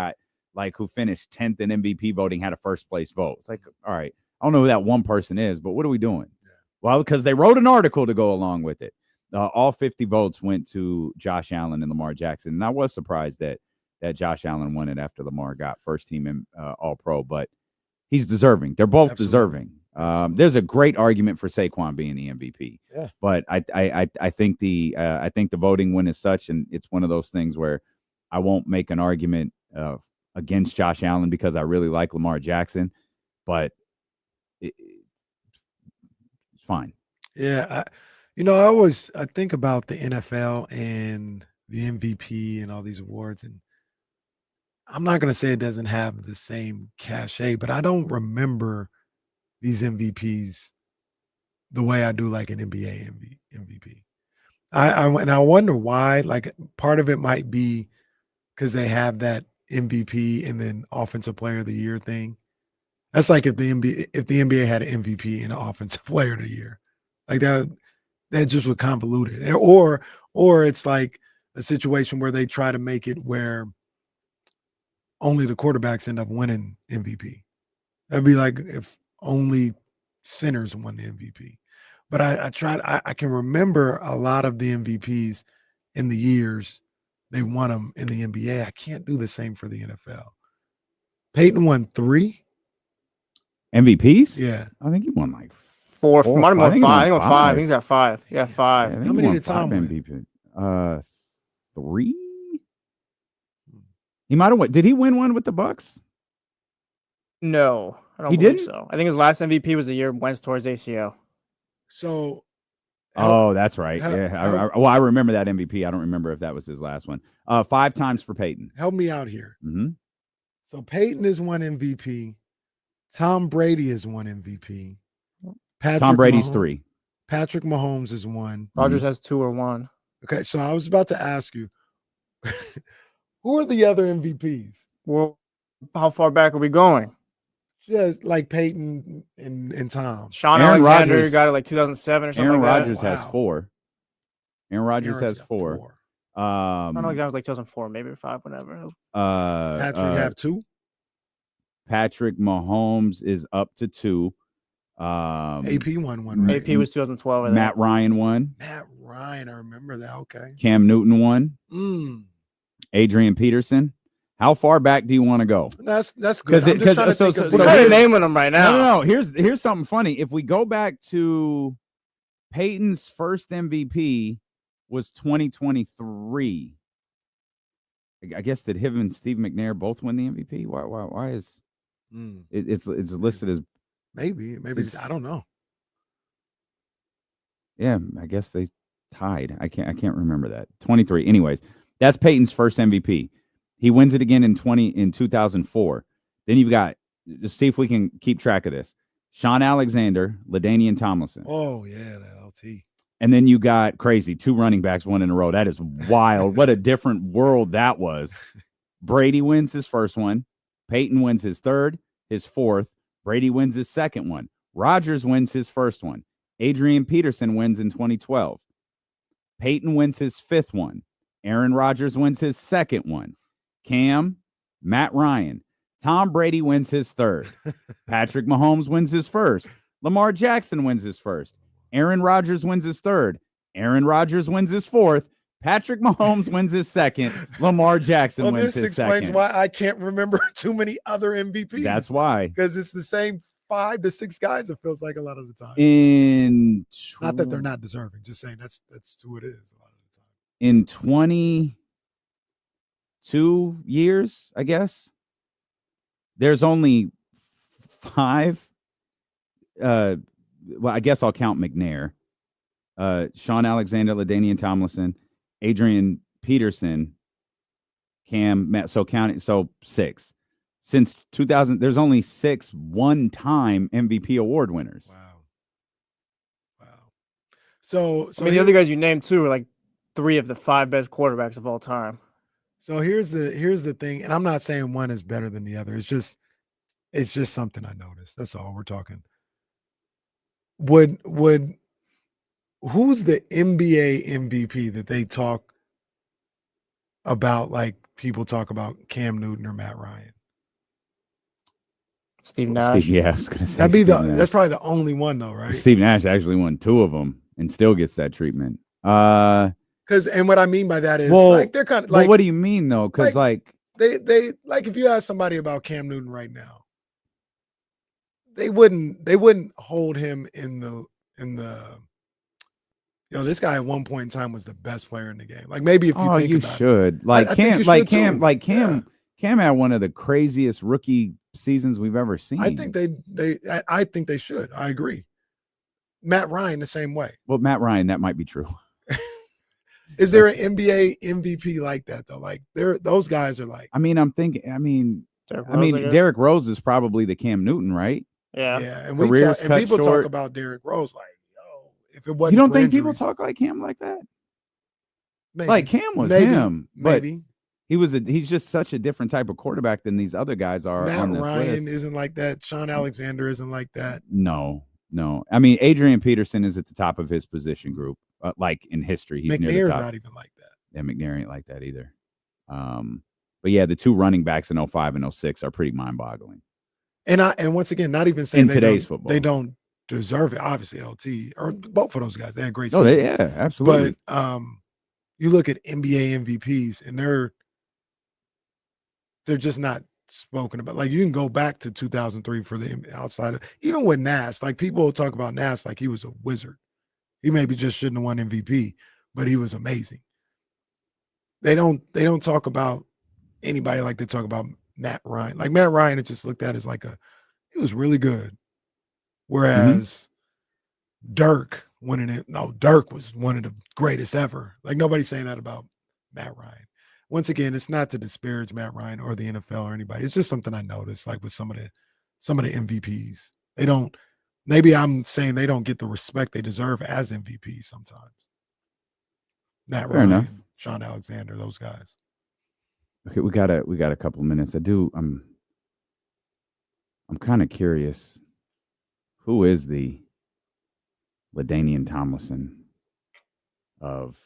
finished 10th in MVP voting had a first place vote. It's like, all right. I don't know who that one person is, but what are we doing? Yeah. Well, because they wrote an article to go along with it. All 50 votes went to Josh Allen and Lamar Jackson. And I was surprised that Josh Allen won it after Lamar got first team in All-Pro, but he's deserving. They're both deserving. There's a great argument for Saquon being the MVP. Yeah. But I think the voting win is such, and it's one of those things where I won't make an argument against Josh Allen because I really like Lamar Jackson, but it's fine. Yeah, I think about the NFL and the MVP and all these awards, and I'm not going to say it doesn't have the same cachet, but I don't remember these MVPs the way I do like an NBA MVP. I wonder why. Like, part of it might be because they have that MVP and then Offensive Player of the Year thing. That's like if the NBA had an MVP and an Offensive Player of the Year, like that just would convolute it. Or it's like a situation where they try to make it where only the quarterbacks end up winning MVP. That'd be like if only sinners won the MVP. But I can remember a lot of the MVPs in the years they won them in the NBA. I can't do the same for the NFL. Peyton won 3 MVPs. Yeah, I think he won like four. four, Might have won five. five. I think he won 5. I think he's got 5. Yeah, 5. Yeah, I think How he many won did Tom 5 win? MVP? 3. He might have won. Did he win one with the Bucks? No, I don't He believe didn't? so. I think his last MVP was the year Wentz tore his ACL. So Oh, that's right. Help- Yeah. I remember that MVP. I don't remember if that was his last one. 5 times for Peyton. help me out here. Mm-hmm. So Peyton is one MVP. Tom Brady is one MVP. Tom Brady's Mahomes- 3. Patrick Mahomes is 1. Rodgers has 2 or 1. Okay, so I was about to ask you, who are the other MVPs? Well, how far back are we going? Just like Peyton and Tom. Sean Aaron Alexander Rodgers- got it like 2007 or something Aaron like Rodgers that. has 4. Aaron Rodgers Aaron's has got 4. Sean Alexander was like 2004, maybe, or 5, whatever. Patrick have 2. Patrick Mahomes is up to 2. AP won 1, right? AP was 2012. I think. Matt Ryan won. Matt Ryan, I remember that. Okay. Cam Newton won. Mm. Adrian Peterson. How far back do you want to go? That's good. 'Cause I'm it- just trying to 'cause- so- think of so We're the- kind of here's- naming them right now. No. Here's something funny. If we go back to Peyton's first MVP was 2023. I guess did him and Steve McNair both win the MVP? Why is it's listed as maybe It's- I don't know. yeah, I guess they tied. I can't remember that. 23. Anyways, that's Peyton's first MVP. He wins it again in 2004. Then you've got, just see if we can keep track of this. Sean Alexander, LaDainian Tomlinson. Oh yeah, that LT. And then you got crazy 2 running backs, 1 in a row. That is wild. What a different world that was. Brady wins his first one. Peyton wins his third, his fourth. Brady wins his second one. Rodgers wins his first one. Adrian Peterson wins in 2012. Peyton wins his 5th one. Aaron Rodgers wins his 2nd one. Cam, Matt Ryan. Tom Brady wins his 3rd. Patrick Mahomes wins his 1st. Lamar Jackson wins his 1st. Aaron Rodgers wins his 3rd. Aaron Rodgers wins his 4th. Patrick Mahomes wins his 2nd. Lamar Jackson Well, wins this his explains 2nd. why I can't remember too many other MVPs. That's why. Because it's the same 5 to 6 guys. It feels like a lot of the time. In Not that they're not deserving. Just saying that's who it is a lot of the time. in 22 years, I guess, there's only 5. Well, I guess I'll count McNair. Sean Alexander, LaDainian Tomlinson, Adrian Peterson, Cam, Matt. So 6. Since 2000, there's only 6 one-time MVP award winners. Wow. So I mean, the other guys you named too are like 3 of the 5 best quarterbacks of all time. So here's the thing, and I'm not saying one is better than the other. It's just something I noticed. That's all we're talking. Would who's the NBA MVP that they talk about like people talk about Cam Newton or Matt Ryan? Steve Nash. Yeah, I was gonna say That'd be Steve Nash. that's probably the only one though, right? Steve Nash actually won 2 of them and still gets that treatment. Because and what I mean by that is Well, like they're kind of well, like what do you mean though? Because like they like if you ask somebody about Cam Newton right now, they wouldn't hold him in the this guy at one point in time was the best player in the game. Like maybe if you think you about should it. like I think Cam, you like should, Cam, too. like Cam. Cam had one of the craziest rookie seasons we've ever seen. I think I think they should. I agree. Matt Ryan the same way. Well, Matt Ryan, that might be true. Is there an NBA MVP like that though? Like those guys are like. I mean, I'm thinking. Derrick Rose, I guess. Derrick Rose is probably the Cam Newton, right? Yeah. And Careers and cut people talk short. about Derrick Rose like, yo, if it wasn't You don't for think people injuries, talk like Cam like that? maybe. Like Cam was Maybe. him, but Maybe. he's just such a different type of quarterback than these other guys are Matt on this Ryan list. isn't like that. Sean Alexander isn't like that. No. I mean, Adrian Peterson is at the top of his position group. Like in history, he's near McNair's the top. not even like that. Yeah, McNair ain't like that either. But yeah, the 2 running backs in 05 and 06 are pretty mind-boggling. And once again, not even saying in today's football, they don't deserve it. Obviously, LT or both of those guys, they had great seasons. seasons. Yeah, absolutely. But you look at NBA MVPs, and they're just not spoken about. Like, you can go back to 2003 for the outside of, even with Nash. Like, people will talk about Nash like he was a wizard. He maybe just shouldn't have won MVP, but he was amazing. They don't talk about anybody like they talk about Matt Ryan. Like, Matt Ryan is just looked at as like he was really good. Whereas Dirk winning it, no, Dirk was one of the greatest ever. Like, nobody's saying that about Matt Ryan. Once again, it's not to disparage Matt Ryan or the NFL or anybody. It's just something I noticed, like with some of the MVPs. They don't, maybe I'm saying they don't get the respect they deserve as MVPs sometimes. Matt Fair Ryan, enough. Sean Alexander, those guys. Okay, we got a couple of minutes. I'm kind of curious. Who is the LaDainian Tomlinson of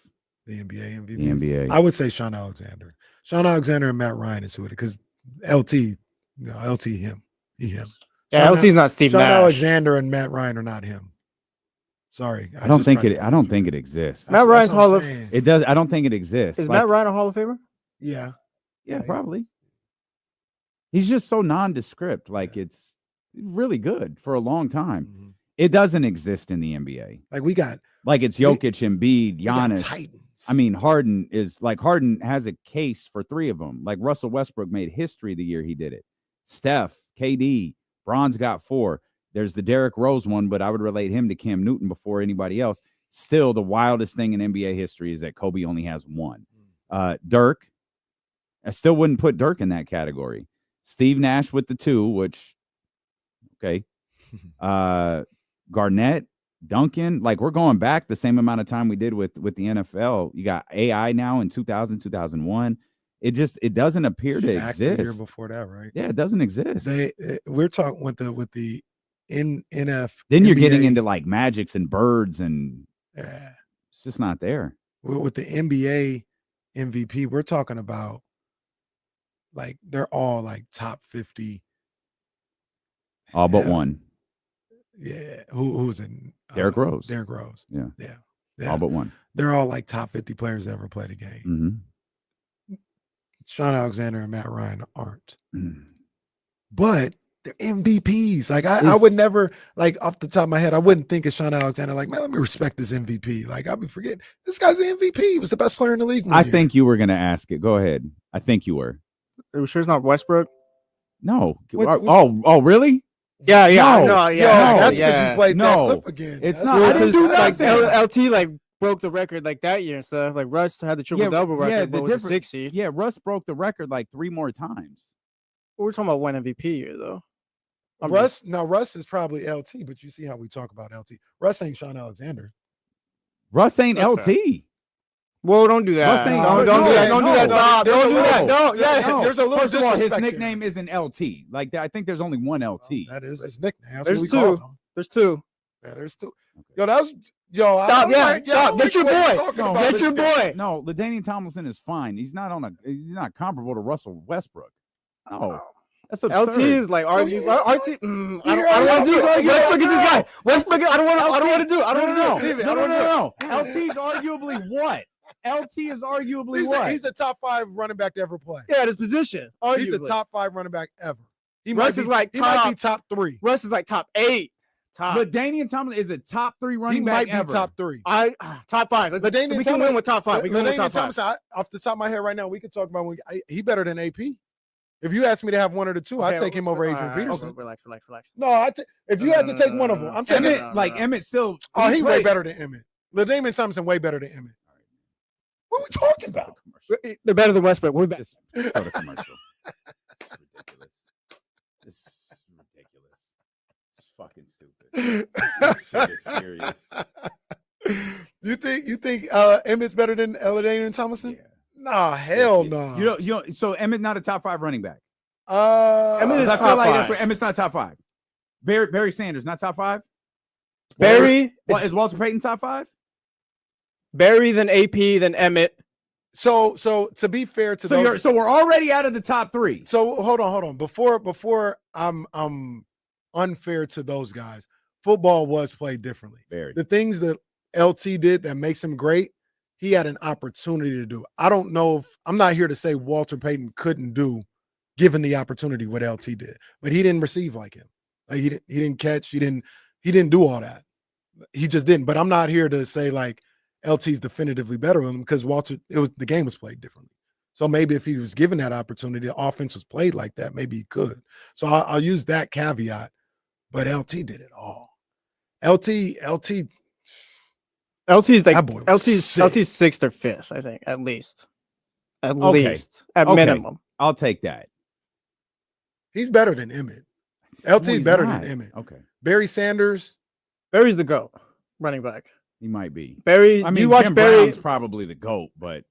the NBA MVP? The NBA. I would say Sean Alexander. Sean Alexander and Matt Ryan is who it is, because LT, him. Yeah, LT's not Steve Sean Nash. Alexander and Matt Ryan are not him. Sorry. I don't think it exists. Matt Ryan's Hall of It does. I don't think it exists. Is Matt Ryan a Hall of Famer? Yeah. Yeah, probably. He's just so nondescript. Like, it's really good for a long time. Mm-hmm. It doesn't exist in the NBA. Like, we got it's Jokic, Embiid, Giannis. Titans. I mean, Harden has a case for three of them. Like, Russell Westbrook made history the year he did it. Steph, KD, Bron's got 4. There's the Derrick Rose one, but I would relate him to Cam Newton before anybody else. Still, the wildest thing in NBA history is that Kobe only has 1. Dirk, I still wouldn't put Dirk in that category. Steve Nash with the 2, which, okay. Garnett, Duncan, like, we're going back the same amount of time we did with the NFL. You got AI now in 2000, 2001. It doesn't appear to Shaq the year exist. before that, right? Yeah, it doesn't exist. We're talking with the NF. Then you're NBA, getting into like Magics and Birds, and yeah, it's just not there. With the NBA MVP, we're talking about, like, they're all like top 50. All but one. Yeah. Who's in? Derrick Rose. Derrick Rose. Yeah. All but one. They're all like top 50 players that ever played a game. Mm-hmm. Sean Alexander and Matt Ryan aren't. But they're MVPs. Like, I would never, like, off the top of my head, I wouldn't think of Sean Alexander like, man, let me respect this MVP. Like, I'd be forgetting this guy's the MVP. He was the best player in the league. I think you were going to ask it. Go ahead. I think you were. Are you sure it's not Westbrook? No. Oh, really? Yeah. No, that's because he played that clip again. It's not. I didn't do nothing. LT like broke the record like that year and stuff. Like, Russ had the triple double record, but was a 6 seed. Yeah, Russ broke the record like 3 more times. We're talking about one MVP year though. Russ is probably LT, but you see how we talk about LT. Russ ain't Sean Alexander. Russ ain't That's LT. fair. Whoa, don't do that. Don't do that. Don't do that. Stop. Don't do that. Don't. Yeah. There's a little. First of all, his nickname isn't LT. Like, I think there's only one LT. That is his nickname. There's 2. There's 2. Yeah, there's 2. Yo, that was Stop. Stop. Get your boy. Get your boy. No, LaDainian Tomlinson is fine. He's not comparable to Russell Westbrook. No. That's absurd. LT is like RT. I don't want to do it. Westbrook is this guy. Westbrook. I don't want to do it. I don't want to do it. No. LT's arguably what? LT is arguably what? He's a top 5 running back to ever play. Yeah, at his position. He's a top 5 running back ever. Russ is like top. He might be top 3. Russ is like top 8. LaDainian Tomlinson is a top 3 running back ever. He might be top 3. Top 5. We can win with top 5. We can win with top 5. Tomlinson, off the top of my head right now, we could talk about he better than AP. If you ask me to have one or the 2, I'd take him over Adrian Peterson. Okay, relax. No, if you had to take one of them, I'm taking Emmett still. Oh, he's way better than Emmett. LaDainian Tomlinson way better than Emmett. What are we talking about? They're better than Westbrook. We're better. Just go to commercial. This is ridiculous. It's fucking stupid. This shit is serious. You think Emmett's better than LaDainian Tomlinson? Yeah. Nah, hell no. You know, so Emmett not a top 5 running back. Emmett is I top feel like 5. that's where Emmett's not top 5. Barry Sanders not top 5. Barry is Walter Payton top 5? Barry, then AP, then Emmett. So to be fair to those, so we're already out of the top 3. So hold on. Before I'm unfair to those guys, football was played differently. Very. The things that LT did that makes him great, he had an opportunity to do. I don't know if I'm not here to say Walter Payton couldn't do, given the opportunity what LT did, but he didn't receive like him. Like he didn't catch. He didn't do all that. He just didn't. But I'm not here to say like LT's definitively better than him because the game was played differently. So maybe if he was given that opportunity, the offense was played like that, maybe he could. So I'll use that caveat. But LT did it all. LT's like LT's 6th or 5th, I think, at least. At minimum. I'll take that. He's better than Emmett. LT's better than Emmett. Okay. Barry Sanders. Barry's the GOAT running back. He might be. Barry, I mean, you watch Jim Barry? Brown's probably the GOAT, but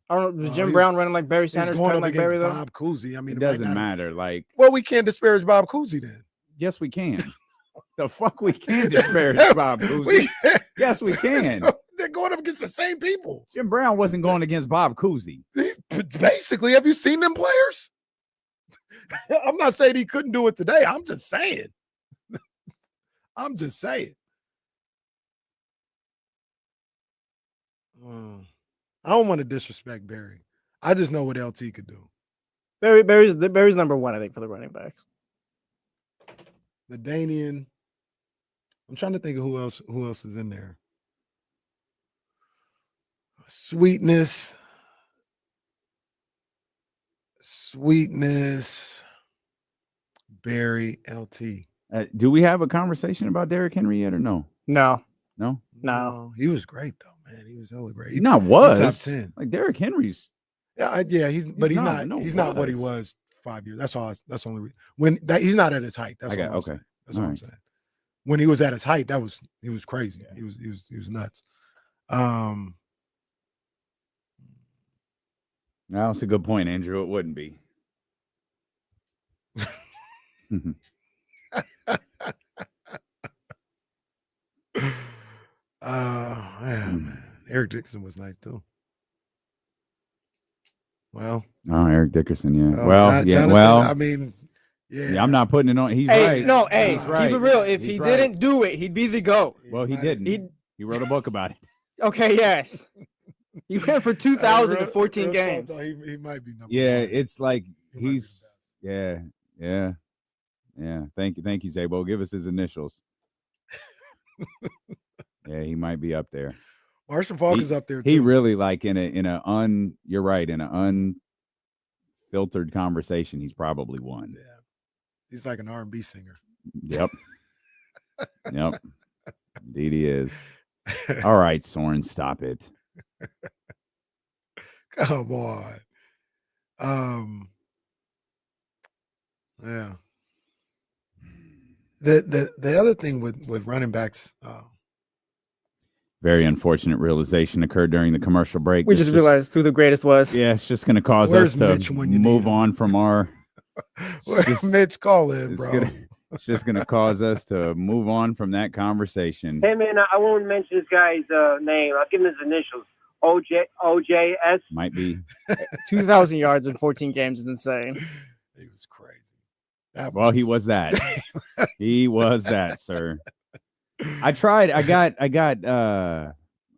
I don't know. Was Jim Brown running like Barry Sanders, going kind up of like against Barry though? Bob Cousy. I mean, it doesn't matter. Like, well, we can't disparage Bob Cousy then. Yes, we can. The fuck we can disparage Bob Cousy. Yes, we can. They're going up against the same people. Jim Brown wasn't going against Bob Cousy. Basically, have you seen them players? I'm not saying he couldn't do it today. I'm just saying. I don't want to disrespect Barry. I just know what LT could do. Barry's number 1, I think, for the running backs. LaDainian. I'm trying to think of who else is in there. Sweetness. Barry, LT. Do we have a conversation about Derrick Henry yet or no? No. He was great though, man. He was hella great. He's top 10. Like Derrick Henry's. He's not what he was 5 years. That's all. That's the only reason. He's not at his height. That's all I'm saying. That's all I'm saying. When he was at his height, he was crazy. Yeah. He was nuts. That's a good point, Andrew. It wouldn't be. Man. Eric Dickerson was nice too. Well, Eric Dickerson, yeah. Jonathan, I mean, yeah, I'm not putting it on. He's hey, right. No, hey, He's right. keep it real. If He's he right. didn't do it, he'd be the GOAT. Well, he didn't. He wrote a book about it. Okay, yes. He ran for 2,014 games. He might be number Yeah, one. it's like he's yeah. Thank you, Zabo. Give us his initials. Yeah, he might be up there. Marshall Faulk is up there too. He really like in you're right, in an unfiltered conversation, he's probably one. Yeah. He's like an R&B singer. Yep. Indeed he is. All right, Soren, stop it. Come on. Yeah. The other thing with running backs, very unfortunate realization occurred during the commercial break. We just realized who the greatest was. Yeah, it's just going to cause Where's us Mitch to when you move need him? on from our. Mitch, call in, bro. It's just going to cause us to move on from that conversation. Hey, man, I won't mention this guy's name. I'll give him his initials. OJS. Might be. 2,000 yards in 14 games is insane. He was crazy. He was that. He was that, sir. I got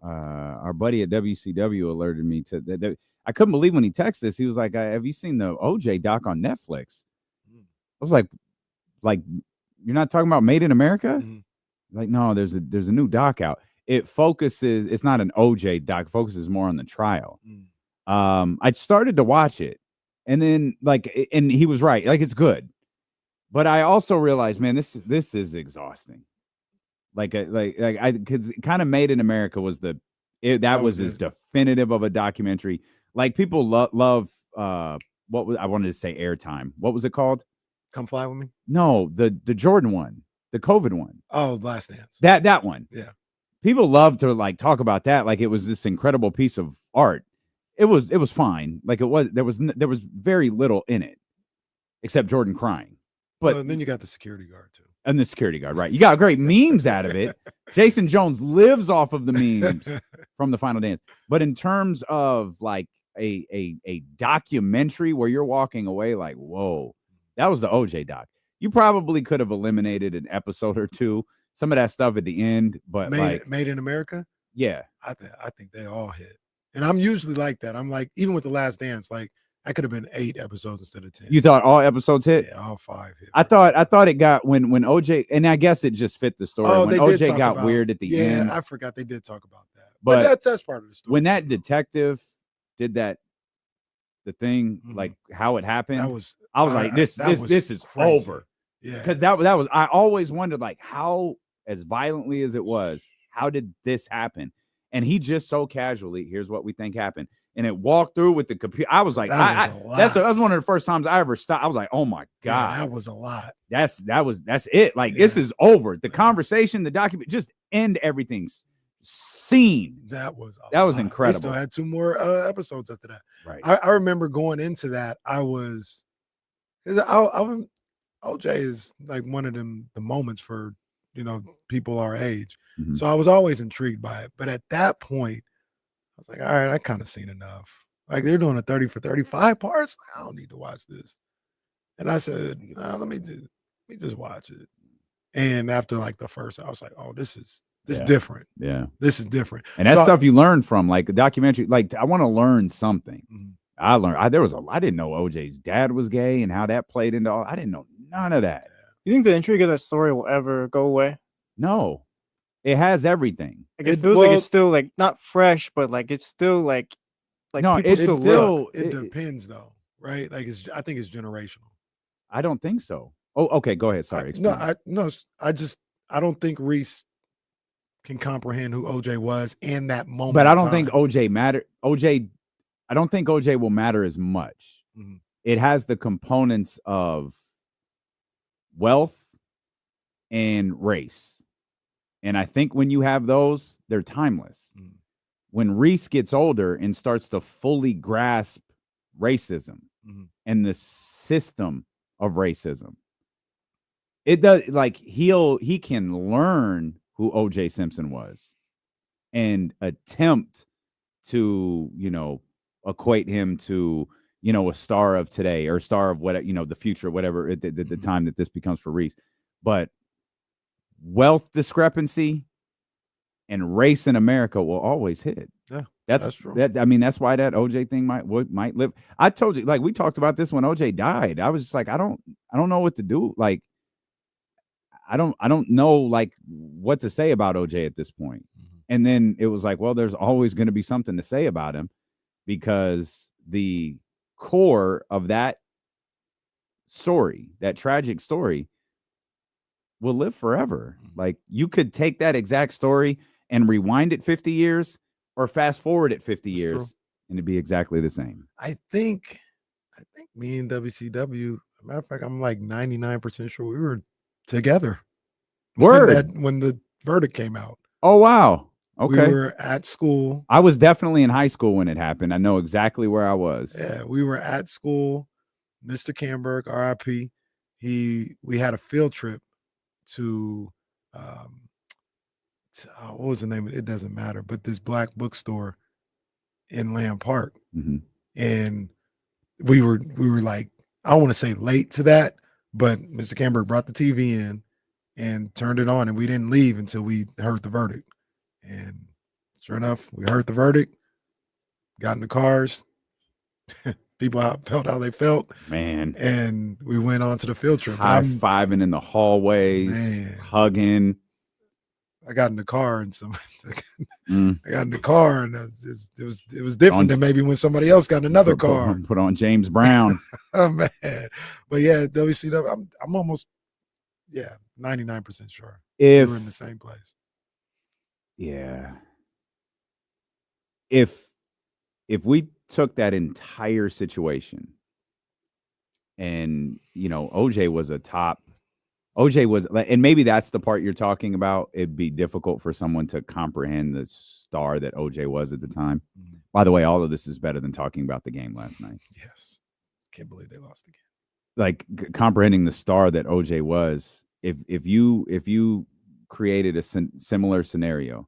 our buddy at WCW alerted me to that. I couldn't believe when he texted this. He was like, have you seen the OJ doc on Netflix? I was like, you're not talking about Made in America? Mm-hmm. Like, no, there's a new doc out. It focuses, it's not an OJ doc, it focuses more on the trial. I started to watch it, and then and he was right. Like, it's good. But I also realized, man, this is exhausting. Because kind of Made in America was that was as definitive of a documentary. Like, people love I wanted to say Airtime. What was it called? Come Fly With Me? No, the Jordan one, the COVID one. Oh, Last Dance. That one. Yeah. People love to talk about that like it was this incredible piece of art. It was fine. Like, there was very little in it except Jordan crying. But then you got the security guard too. And the security guard, right? You got great memes out of it. Jason Jones lives off of the memes from the Final Dance. But in terms of like a documentary where you're walking away like, whoa, that was the OJ doc. You probably could have eliminated an episode or two, some of that stuff at the end, but Made in America. Yeah, I think they all hit, and I'm usually like that. I'm like, even with The Last Dance, like I could have been 8 episodes instead of 10. You thought all episodes hit? Yeah, all 5 hit. I thought it got when OJ, and I guess it just fit the story. Oh, when OJ got weird at the end. Yeah, I forgot they did talk about that. But that's part of the story. When that detective did the thing, like how it happened, I was like, this is crazy. over. Yeah, because that was I always wondered like how, as violently as it was, how did this happen? And he just so casually, here's what we think happened. And it walked through with the computer. I was like, that was one of the first times I ever stopped. I was like, oh my God. Yeah, that was a lot. That's it. Like, this is over. The conversation, the document, just end everything's scene. That was incredible. They still had 2 more episodes after that. Right. I remember going into that. OJ is like one of the moments for, people our age. Mm-hmm. So I was always intrigued by it. But at that point, I was like, all right, I kind of seen enough. Like they're doing a 30 for 35 parts. Like, I don't need to watch this. And I said, let me just watch it. And after like the first, I was like, oh, this is different. Yeah. This is different. And that's stuff you learn from, like a documentary. Like, I want to learn something. Mm-hmm. I didn't know OJ's dad was gay and how that played into all. I didn't know none of that. You think the intrigue of that story will ever go away? No. It has everything. Like it feels like it's still like not fresh, but like it's still like no, people it's still still look. It depends though, right? Like I think it's generational. I don't think so. Oh, okay, go ahead. Sorry. I don't think Reese can comprehend who OJ was in that moment. But I don't think OJ mattered. I don't think OJ will matter as much. Mm-hmm. It has the components of wealth and race. And I think when you have those, they're timeless. Mm-hmm. When Reese gets older and starts to fully grasp racism and the system of racism, it does, like, he can learn who OJ Simpson was and attempt to, equate him to, a star of today or a star of what, the future, whatever at the time that this becomes for Reese. But wealth discrepancy and race in America will always hit. Yeah, that's true. That's why that OJ thing might live. I told you, like, we talked about this when OJ died. I was just like, I don't know what to do. Like, I don't know like what to say about OJ at this point. And then it was like, well, there's always going to be something to say about him because the core of that story, that tragic story, will live forever. Like, you could take that exact story and rewind it 50 years or fast forward it 50 years true. and it'd be exactly the same. I think me and WCW, as a matter of fact, I'm like 99% sure we were together. Word. When the verdict came out. Oh, wow. Okay. We were at school. I was definitely in high school when it happened. I know exactly where I was. Yeah, we were at school. Mr. Camberg, RIP. We had a field trip to what was the name of it? It doesn't matter, but this black bookstore in Land Park. Mm-hmm. And we were like, I don't want to say late to that, but Mr. Camberg brought the TV in and turned it on, and we didn't leave until we heard the verdict. And sure enough, we heard the verdict, got in the cars. People felt how they felt, man, and we went on to the field trip. High-fiving in the hallways, hugging. I got in the car and I got in the car and it was different than maybe when somebody else got in another car. Put on James Brown. Oh man, but yeah, WCW. I'm almost 99% sure we were in the same place. Yeah. If we took that entire situation and, OJ was, and maybe that's the part you're talking about. It'd be difficult for someone to comprehend the star that OJ was at the time. By the way, all of this is better than talking about the game last night. Yes. Can't believe they lost again. like comprehending the star that OJ was, if you created a similar scenario,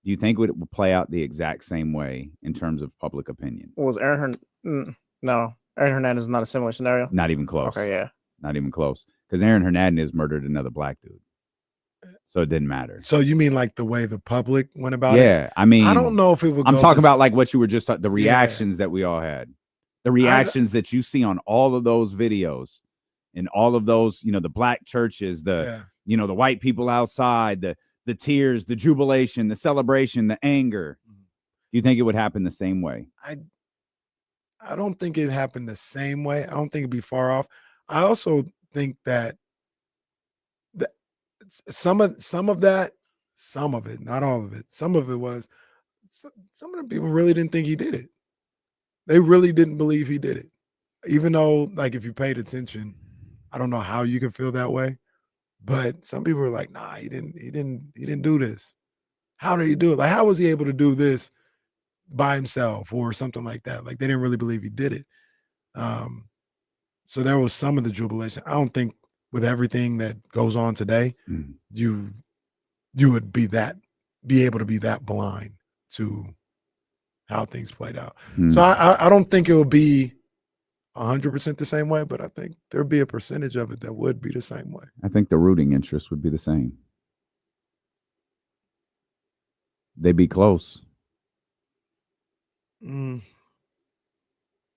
do you think it would play out the exact same way in terms of public opinion? What was no, Aaron Hernandez is not a similar scenario. Not even close. Okay, yeah. Not even close. Because Aaron Hernandez murdered another black dude. So it didn't matter. So you mean like the way the public went about it? Yeah, I mean, I don't know if it would. I'm talking about like what you were just the reactions that we all had, the reactions that you see on all of those videos, and all of those, you know, the black churches, the you know, the white people outside, the tears, the jubilation, the celebration, the anger. Do you think it would happen the same way? I don't think it happened the same way. I don't think it'd be far off. I also think that some of it, not all of it, some of it was some of the people really didn't think he did it. They really didn't believe he did it. Even though, like, if you paid attention, I don't know how you can feel that way, but some people were like, nah, he didn't do this. How did he do it? Like, how was he able to do this by himself or something like that? Like, they didn't really believe he did it. So there was some of the jubilation. I don't think with everything that goes on today, you would be able to be that blind to how things played out. So I don't think it will be 100% the same way, but I think there'd be a percentage of it that would be the same way. I think the rooting interest would be the same. They'd be close.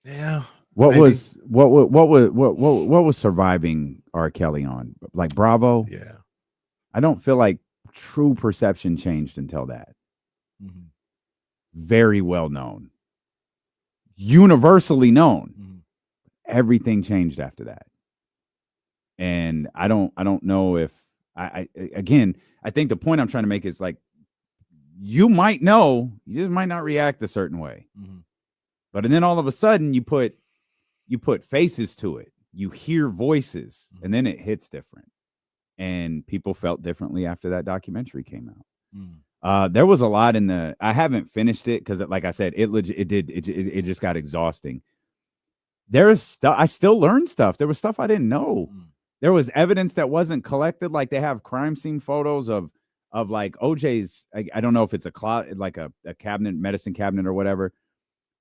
Yeah. What was surviving R. Kelly on? Like Bravo? Yeah. I don't feel like true perception changed until that. Very well known. Universally known. Everything changed after that. And I don't know if I think the point I'm trying to make is like, you might know, you just might not react a certain way. But and then all of a sudden you put faces to it. You hear voices, and then it hits different. And people felt differently after that documentary came out. There was a lot in the. I haven't finished it because, like I said, it just got exhausting. There's stuff I still learned stuff. There was stuff I didn't know. There was evidence that wasn't collected. Like they have crime scene photos of like OJ's. I don't know if it's a closet, like a cabinet, medicine cabinet or whatever,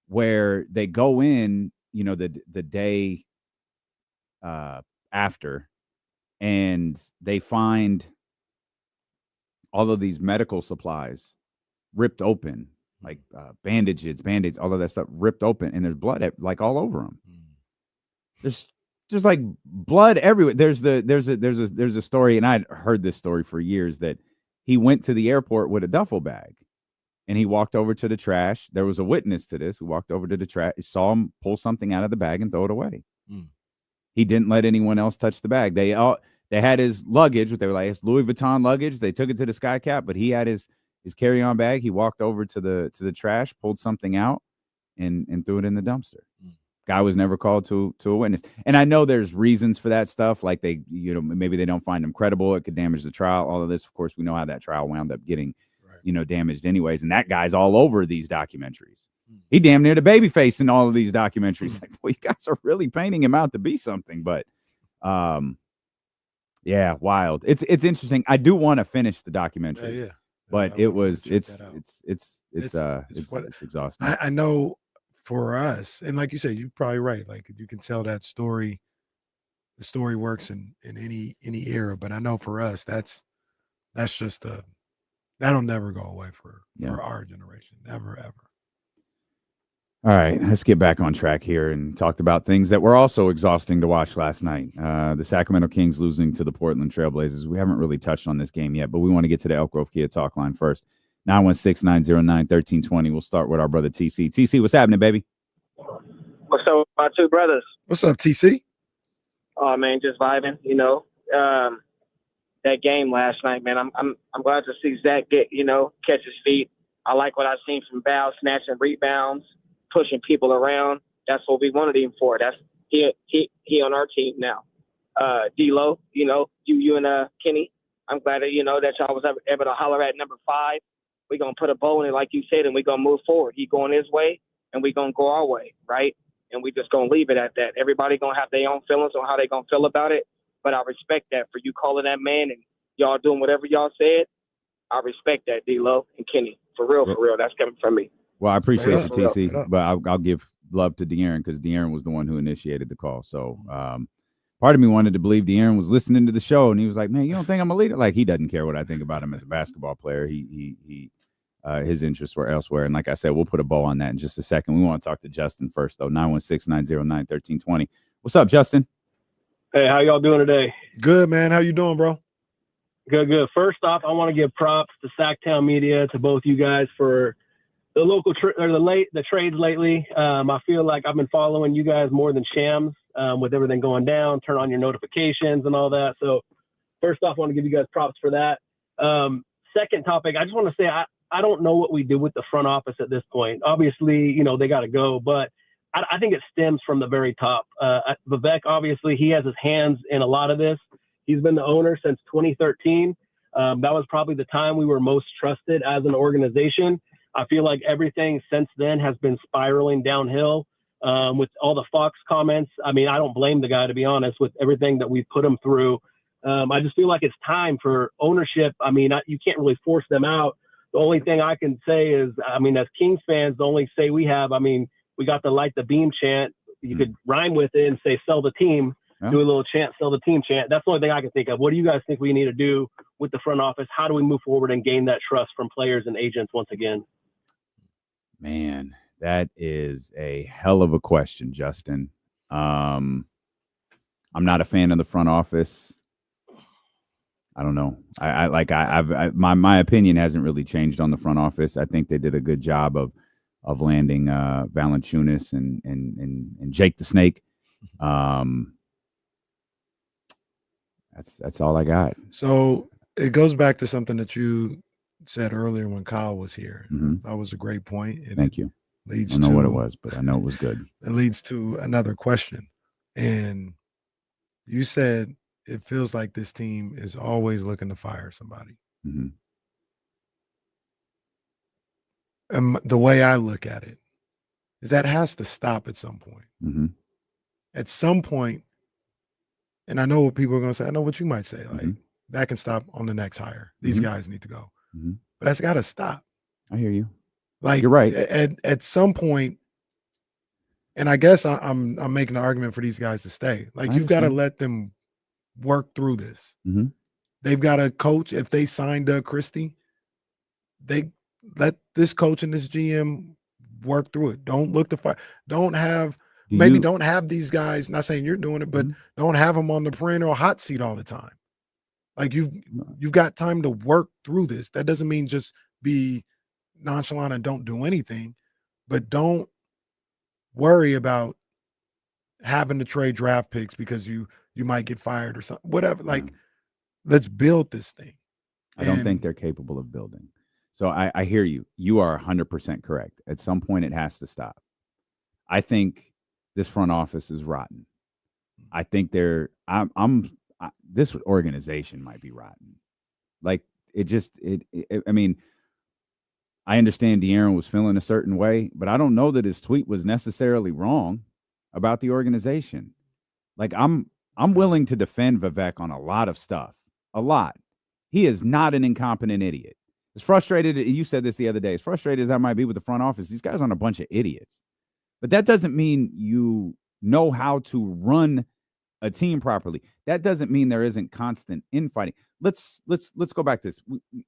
where they go in, you know, the day after, and they find all of these medical supplies ripped open, like bandages, Band-Aids, all of that stuff ripped open, and there's blood like all over them. There's just like blood everywhere. There's a story, and I'd heard this story for years, that he went to the airport with a duffel bag. And he walked over to the trash. There was a witness to this who walked over to the trash, saw him pull something out of the bag and throw it away. He didn't let anyone else touch the bag. They had his luggage. They were like, it's Louis Vuitton luggage. They took it to the Sky Cap, but he had his carry-on bag. He walked over to the trash, pulled something out, and threw it in the dumpster. Guy was never called to a witness. And I know there's reasons for that stuff. Like they, you know, maybe they don't find him credible. It could damage the trial. All of this, of course, we know how that trial wound up getting, you know, damaged anyways. And that guy's all over these documentaries. He damn near the baby face in all of these documentaries. Like, well, you guys are really painting him out to be something. But yeah, wild. It's interesting. I do want to finish the documentary. But it's exhausting. I know for us, and like you said, you're probably right. Like you can tell that story, the story works in any era. But I know for us, that's just that'll never go away for our generation. Never, ever. All right, let's get back on track here and talked about things that were also exhausting to watch last night. The Sacramento Kings losing to the Portland Trailblazers. We haven't really touched on this game yet, but we want to get to the Elk Grove Kia talk line first. 916-909-1320. We'll start with our brother TC. TC, what's happening, baby? What's up with my two brothers? What's up, TC? Oh man, just vibing. You know, that game last night, man. I'm glad to see Zach catch his feet. I like what I've seen from Val, snatching rebounds, pushing people around. That's what we wanted him for. That's he on our team now. D-Lo, you and Kenny. I'm glad that that y'all was able to holler at number 5. We're gonna put a bow in it, like you said, and we're gonna move forward. He going his way, and we're gonna go our way, right? and we just gonna leave it at that. Everybody gonna have their own feelings on how they gonna feel about it, but I respect that for you calling that man and y'all doing whatever y'all said. I respect that, D-Lo and Kenny. For real. That's coming from me. Well, I appreciate you, Straight up. TC, but I'll give love to De'Aaron because De'Aaron was the one who initiated the call. So part of me wanted to believe De'Aaron was listening to the show, and he was like, man, you don't think I'm a leader? Like, he doesn't care what I think about him as a basketball player. His interests were elsewhere. And like I said, we'll put a bow on that in just a second. We want to talk to Justin first, though. 916-909-1320. What's up, Justin? Hey, how y'all doing today? Good, man. How you doing, bro? Good. First off, I want to give props to Sacktown Media, to both you guys for the local the trades lately. I feel like I've been following you guys more than Shams with everything going down. Turn on your notifications and all that. So first off, I want to give you guys props for that. Second topic, I just want to say I don't know what we do with the front office at this point. Obviously, they got to go, but I think it stems from the very top. Vivek, obviously, he has his hands in a lot of this. He's been the owner since 2013. That was probably the time we were most trusted as an organization. I feel like everything since then has been spiraling downhill with all the Fox comments. I mean, I don't blame the guy, to be honest, with everything that we've put him through. I just feel like it's time for ownership. I mean, you can't really force them out. The only thing I can say is, as Kings fans, the only say we have, we got the light the beam chant. You could rhyme with it and say, sell the team. Do a little chant, sell the team chant. That's the only thing I can think of. What do you guys think we need to do with the front office? How do we move forward and gain that trust from players and agents once again? Man, that is a hell of a question, Justin. I'm not a fan of the front office. I don't know. My opinion hasn't really changed on the front office. I think they did a good job of landing Valanciunas and Jake the Snake. That's all I got. So it goes back to something that you said earlier when Kyle was here. That was a great point. Thank you. I don't know what it was, but I know it was good. It leads to another question. And you said it feels like this team is always looking to fire somebody. The way I look at it is that has to stop at some point. At some point, and I know what people are going to say. I know what you might say. Like, that can stop on the next hire. These guys need to go. But that's got to stop. I hear you. Like, you're right. At some point, and I guess I'm making an argument for these guys to stay. Like, you've got to let them work through this. They've got a coach. If they signed Doug Christie, they let this coach and this GM work through it. Don't look to fire. Don't have these guys, not saying you're doing it, but don't have them on the perennial hot seat all the time. Like, you've got time to work through this. That doesn't mean just be nonchalant and don't do anything, but don't worry about having to trade draft picks because you might get fired or something, whatever. Like, let's build this thing. I don't think they're capable of building. So I hear you. You are 100% correct. At some point, it has to stop. I think this front office is rotten. I think this organization might be rotten. Like, I mean, I understand De'Aaron was feeling a certain way, but I don't know that his tweet was necessarily wrong about the organization. Like, I'm willing to defend Vivek on a lot of stuff. A lot. He is not an incompetent idiot. As frustrated, you said this the other day, as frustrated as I might be with the front office, these guys aren't a bunch of idiots. But that doesn't mean you know how to run a team properly. That doesn't mean there isn't constant infighting. Let's go back to this.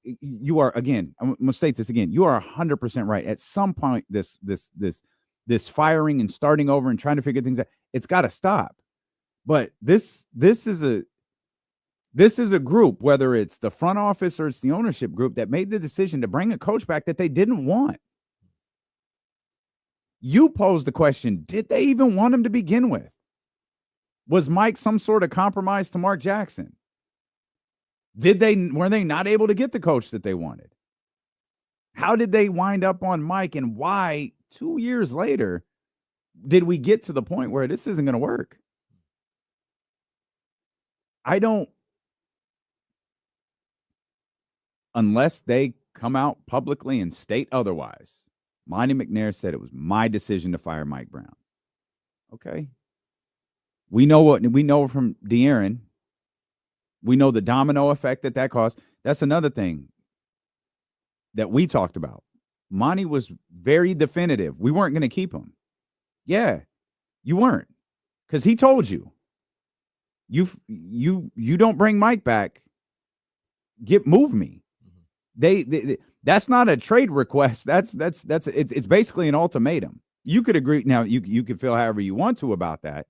You are, again, I'm going to state this again. You are 100% right. At some point, this firing and starting over and trying to figure things out, it's got to stop. But this is a group, whether it's the front office or it's the ownership group, that made the decision to bring a coach back that they didn't want. You posed the question, did they even want him to begin with? Was Mike some sort of compromise to Mark Jackson? Were they not able to get the coach that they wanted? How did they wind up on Mike, and why 2 years later did we get to the point where this isn't going to work? Unless they come out publicly and state otherwise. Monty McNair said it was my decision to fire Mike Brown. Okay. We know from De'Aaron. We know the domino effect that caused. That's another thing that we talked about. Monty was very definitive. We weren't going to keep him. Yeah, you weren't, because he told you. You don't bring Mike back. Move me. They that's not a trade request. It's basically an ultimatum. You could agree. Now you could feel however you want to about that,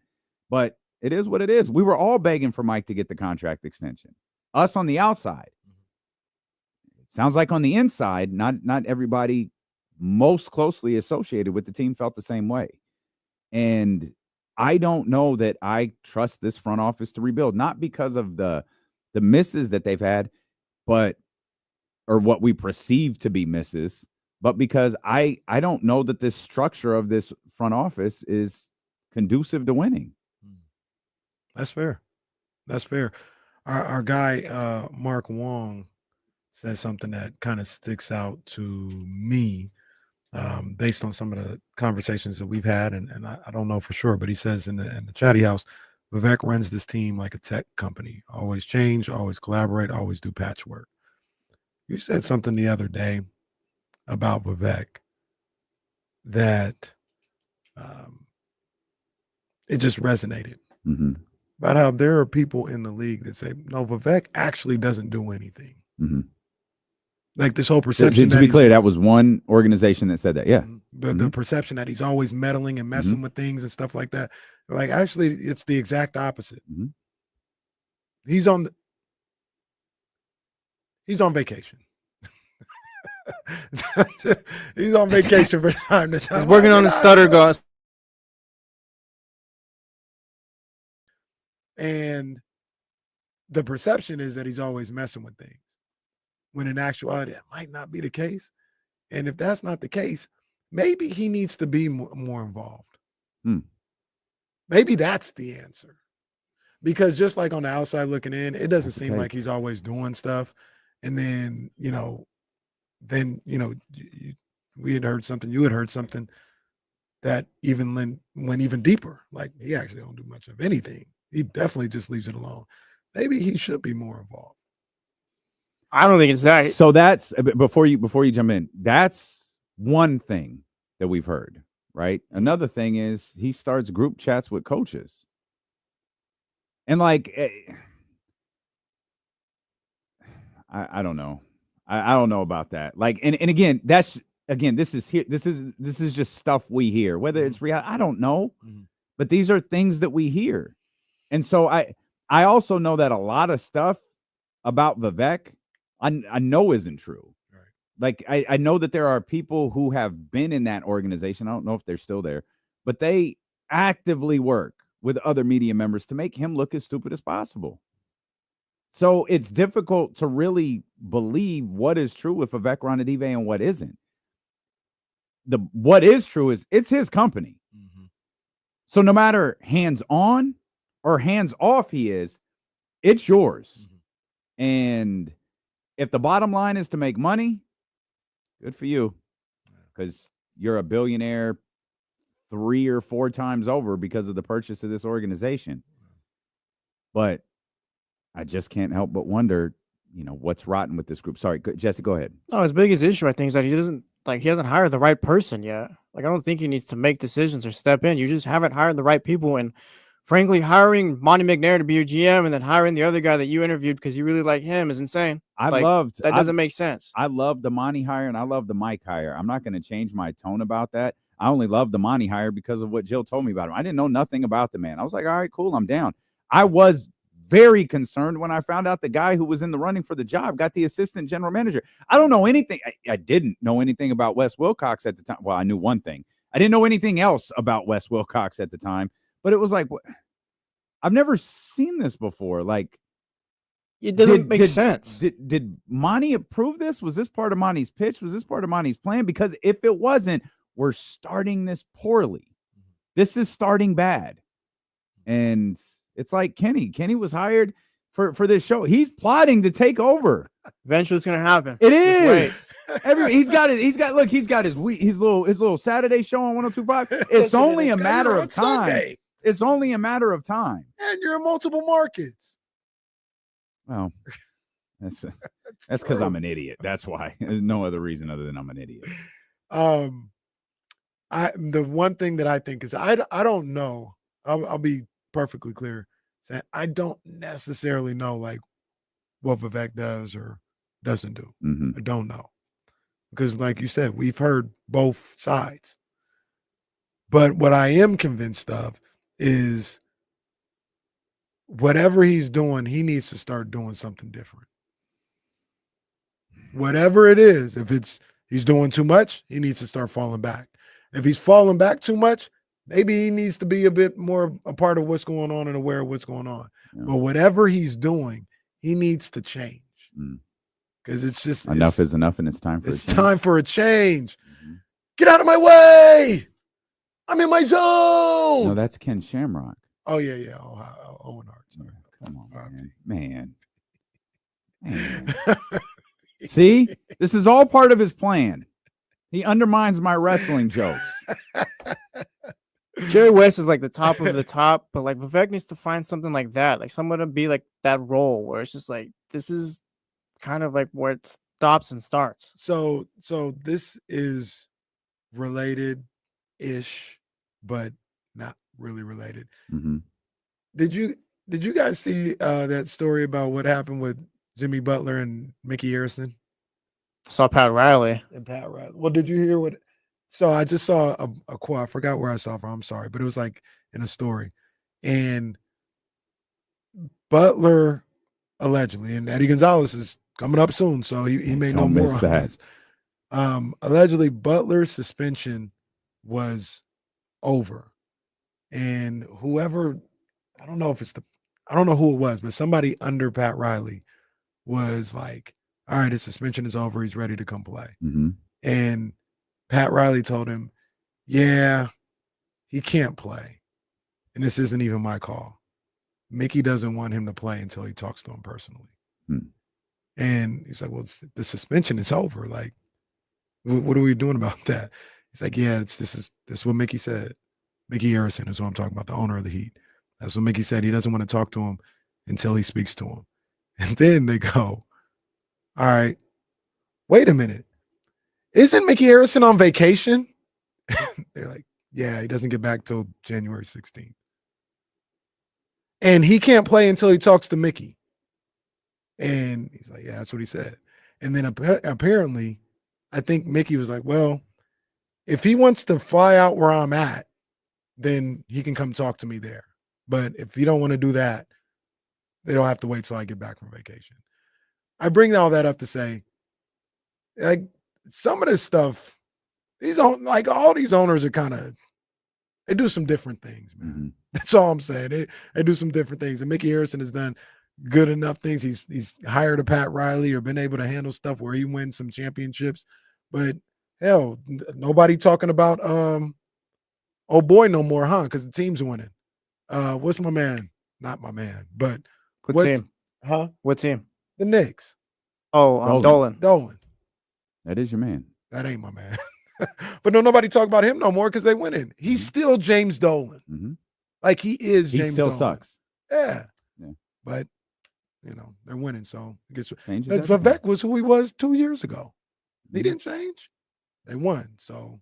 but it is what it is. We were all begging for Mike to get the contract extension. Us on the outside. It sounds like on the inside, not everybody most closely associated with the team felt the same way. And I don't know that I trust this front office to rebuild, not because of the misses that they've had, or what we perceive to be misses, but because I don't know that this structure of this front office is conducive to winning. That's fair. That's fair. Our guy, Mark Wong, says something that kind of sticks out to me based on some of the conversations that we've had. And I don't know for sure, but he says in the chatty house, Vivek runs this team like a tech company. Always change, always collaborate, always do patchwork. You said something the other day about Vivek that it just resonated. Mm-hmm. About how there are people in the league that say, no, Vivek actually doesn't do anything. Mm-hmm. Like this whole perception. To be clear, that was one organization that said that. Yeah. The perception that he's always meddling and messing with things and stuff like that. Like, actually, it's the exact opposite. Mm-hmm. He's on vacation. He's on vacation for time to time. He's working on his stutter gun. And the perception is that he's always messing with things, when in actuality, it might not be the case. And if that's not the case, maybe he needs to be more involved. Maybe that's the answer. Because just like on the outside looking in, it doesn't seem like he's always doing stuff. And then, we had heard something, you had heard something that even went even deeper. Like, he actually don't do much of anything. He definitely just leaves it alone. Maybe he should be more involved. I don't think it's that. So that's before you jump in. That's one thing that we've heard, right? Another thing is he starts group chats with coaches, and like, I don't know. I don't know about that. Like, and again, this is just stuff we hear. Whether it's real, I don't know. But these are things that we hear. And so I also know that a lot of stuff about Vivek, I know isn't true. Right. Like, I know that there are people who have been in that organization. I don't know if they're still there, but they actively work with other media members to make him look as stupid as possible. So it's difficult to really believe what is true with Vivek Ranadive and what isn't. What is true is it's his company. So no matter hands on or hands off he is, it's yours. And if the bottom line is to make money, good for you, because you're a billionaire 3 or 4 times over because of the purchase of this organization. But I just can't help but wonder, what's rotten with this group. Sorry, Jesse, go ahead. No, his biggest issue, I think, is that he hasn't hired the right person yet. Like, I don't think he needs to make decisions or step in. You just haven't hired the right people. And frankly, hiring Monty McNair to be your GM and then hiring the other guy that you interviewed because you really like him is insane. That doesn't make sense. I love the Monty hire and I love the Mike hire. I'm not going to change my tone about that. I only love the Monty hire because of what Jill told me about him. I didn't know nothing about the man. I was like, all right, cool, I'm down. I was very concerned when I found out the guy who was in the running for the job got the assistant general manager. I don't know anything. I didn't know anything about Wes Wilcox at the time. Well, I knew one thing. I didn't know anything else about Wes Wilcox at the time, but it was like, I've never seen this before. Like, it doesn't make sense. Did Monty approve this? Was this part of Monty's pitch? Was this part of Monty's plan? Because if it wasn't, we're starting this poorly. This is starting bad. And it's like Kenny was hired for this show. He's plotting to take over. Eventually it's going to happen. It is. He's got his little Saturday show on 102.5. It's only a matter of time. Sunday. It's only a matter of time. And you're in multiple markets. Well, that's because I'm an idiot. That's why. There's no other reason other than I'm an idiot. The one thing that I think is I don't know. I'll be perfectly clear. Saying I don't necessarily know like what Vivek does or doesn't do. Mm-hmm. I don't know. Because like you said, we've heard both sides. But what I am convinced of is whatever he's doing, he needs to start doing something different. Whatever it is, if he's doing too much, he needs to start falling back. If he's falling back too much, maybe he needs to be a bit more a part of what's going on and aware of what's going on. Yeah. But whatever he's doing, he needs to change. Because it's just enough is enough, and it's time for a change. Mm-hmm. Get out of my way! I'm in my zone. No, that's Ken Shamrock. Oh yeah. Owen Hart. Come on, man. See, this is all part of his plan. He undermines my wrestling jokes. Jerry West is like the top of the top, but like Vivek needs to find something like that, like someone to be like that role where it's just like this is kind of like where it stops and starts. So this is related-ish, but not really related. Mm-hmm. Did you guys see that story about what happened with Jimmy Butler and Mickey Harrison? Saw Pat Riley. Well, did you hear what? So I just saw a quote. I forgot where I saw it from. I'm sorry, but it was like in a story. And Butler allegedly, and Eddie Gonzalez is coming up soon, so he may know more on this. Allegedly, Butler's suspension was over. And whoever, I don't know who it was, but somebody under Pat Riley was like, all right, his suspension is over. He's ready to come play. Mm-hmm. And Pat Riley told him, yeah, he can't play. And this isn't even my call. Mickey doesn't want him to play until he talks to him personally. And he's like, well, the suspension is over. Like, what are we doing about that? He's like, yeah, this is what Mickey said. Mickey Harrison is who I'm talking about, the owner of the Heat. That's what Mickey said. He doesn't want to talk to him until he speaks to him. And then they go, all right, wait a minute. Isn't Mickey Harrison on vacation? They're like, yeah, he doesn't get back till January 16th. And he can't play until he talks to Mickey. And he's like, yeah, that's what he said. And then apparently, I think Mickey was like, well, if he wants to fly out where I'm at, then he can come talk to me there. But if you don't want to do that, they don't have to wait till I get back from vacation. I bring all that up to say, like, some of this stuff, all these owners are they do some different things, man. Mm-hmm. That's all I'm saying. They do some different things. And Mickey Harrison has done good enough things. He's hired a Pat Riley or been able to handle stuff where he wins some championships. But hell, nobody talking about oh boy no more, huh? Because the team's winning. What's my man? Not my man, but what team? Huh? What team? The Knicks. Oh, Dolan. That is your man. That ain't my man. But nobody talk about him no more because they winning. He's still James Dolan. Mm-hmm. Like he is James He still Dolan. sucks. Yeah. Yeah. But, they're winning. So I guess Changes Vivek was who he was 2 years ago. He didn't change. They won. So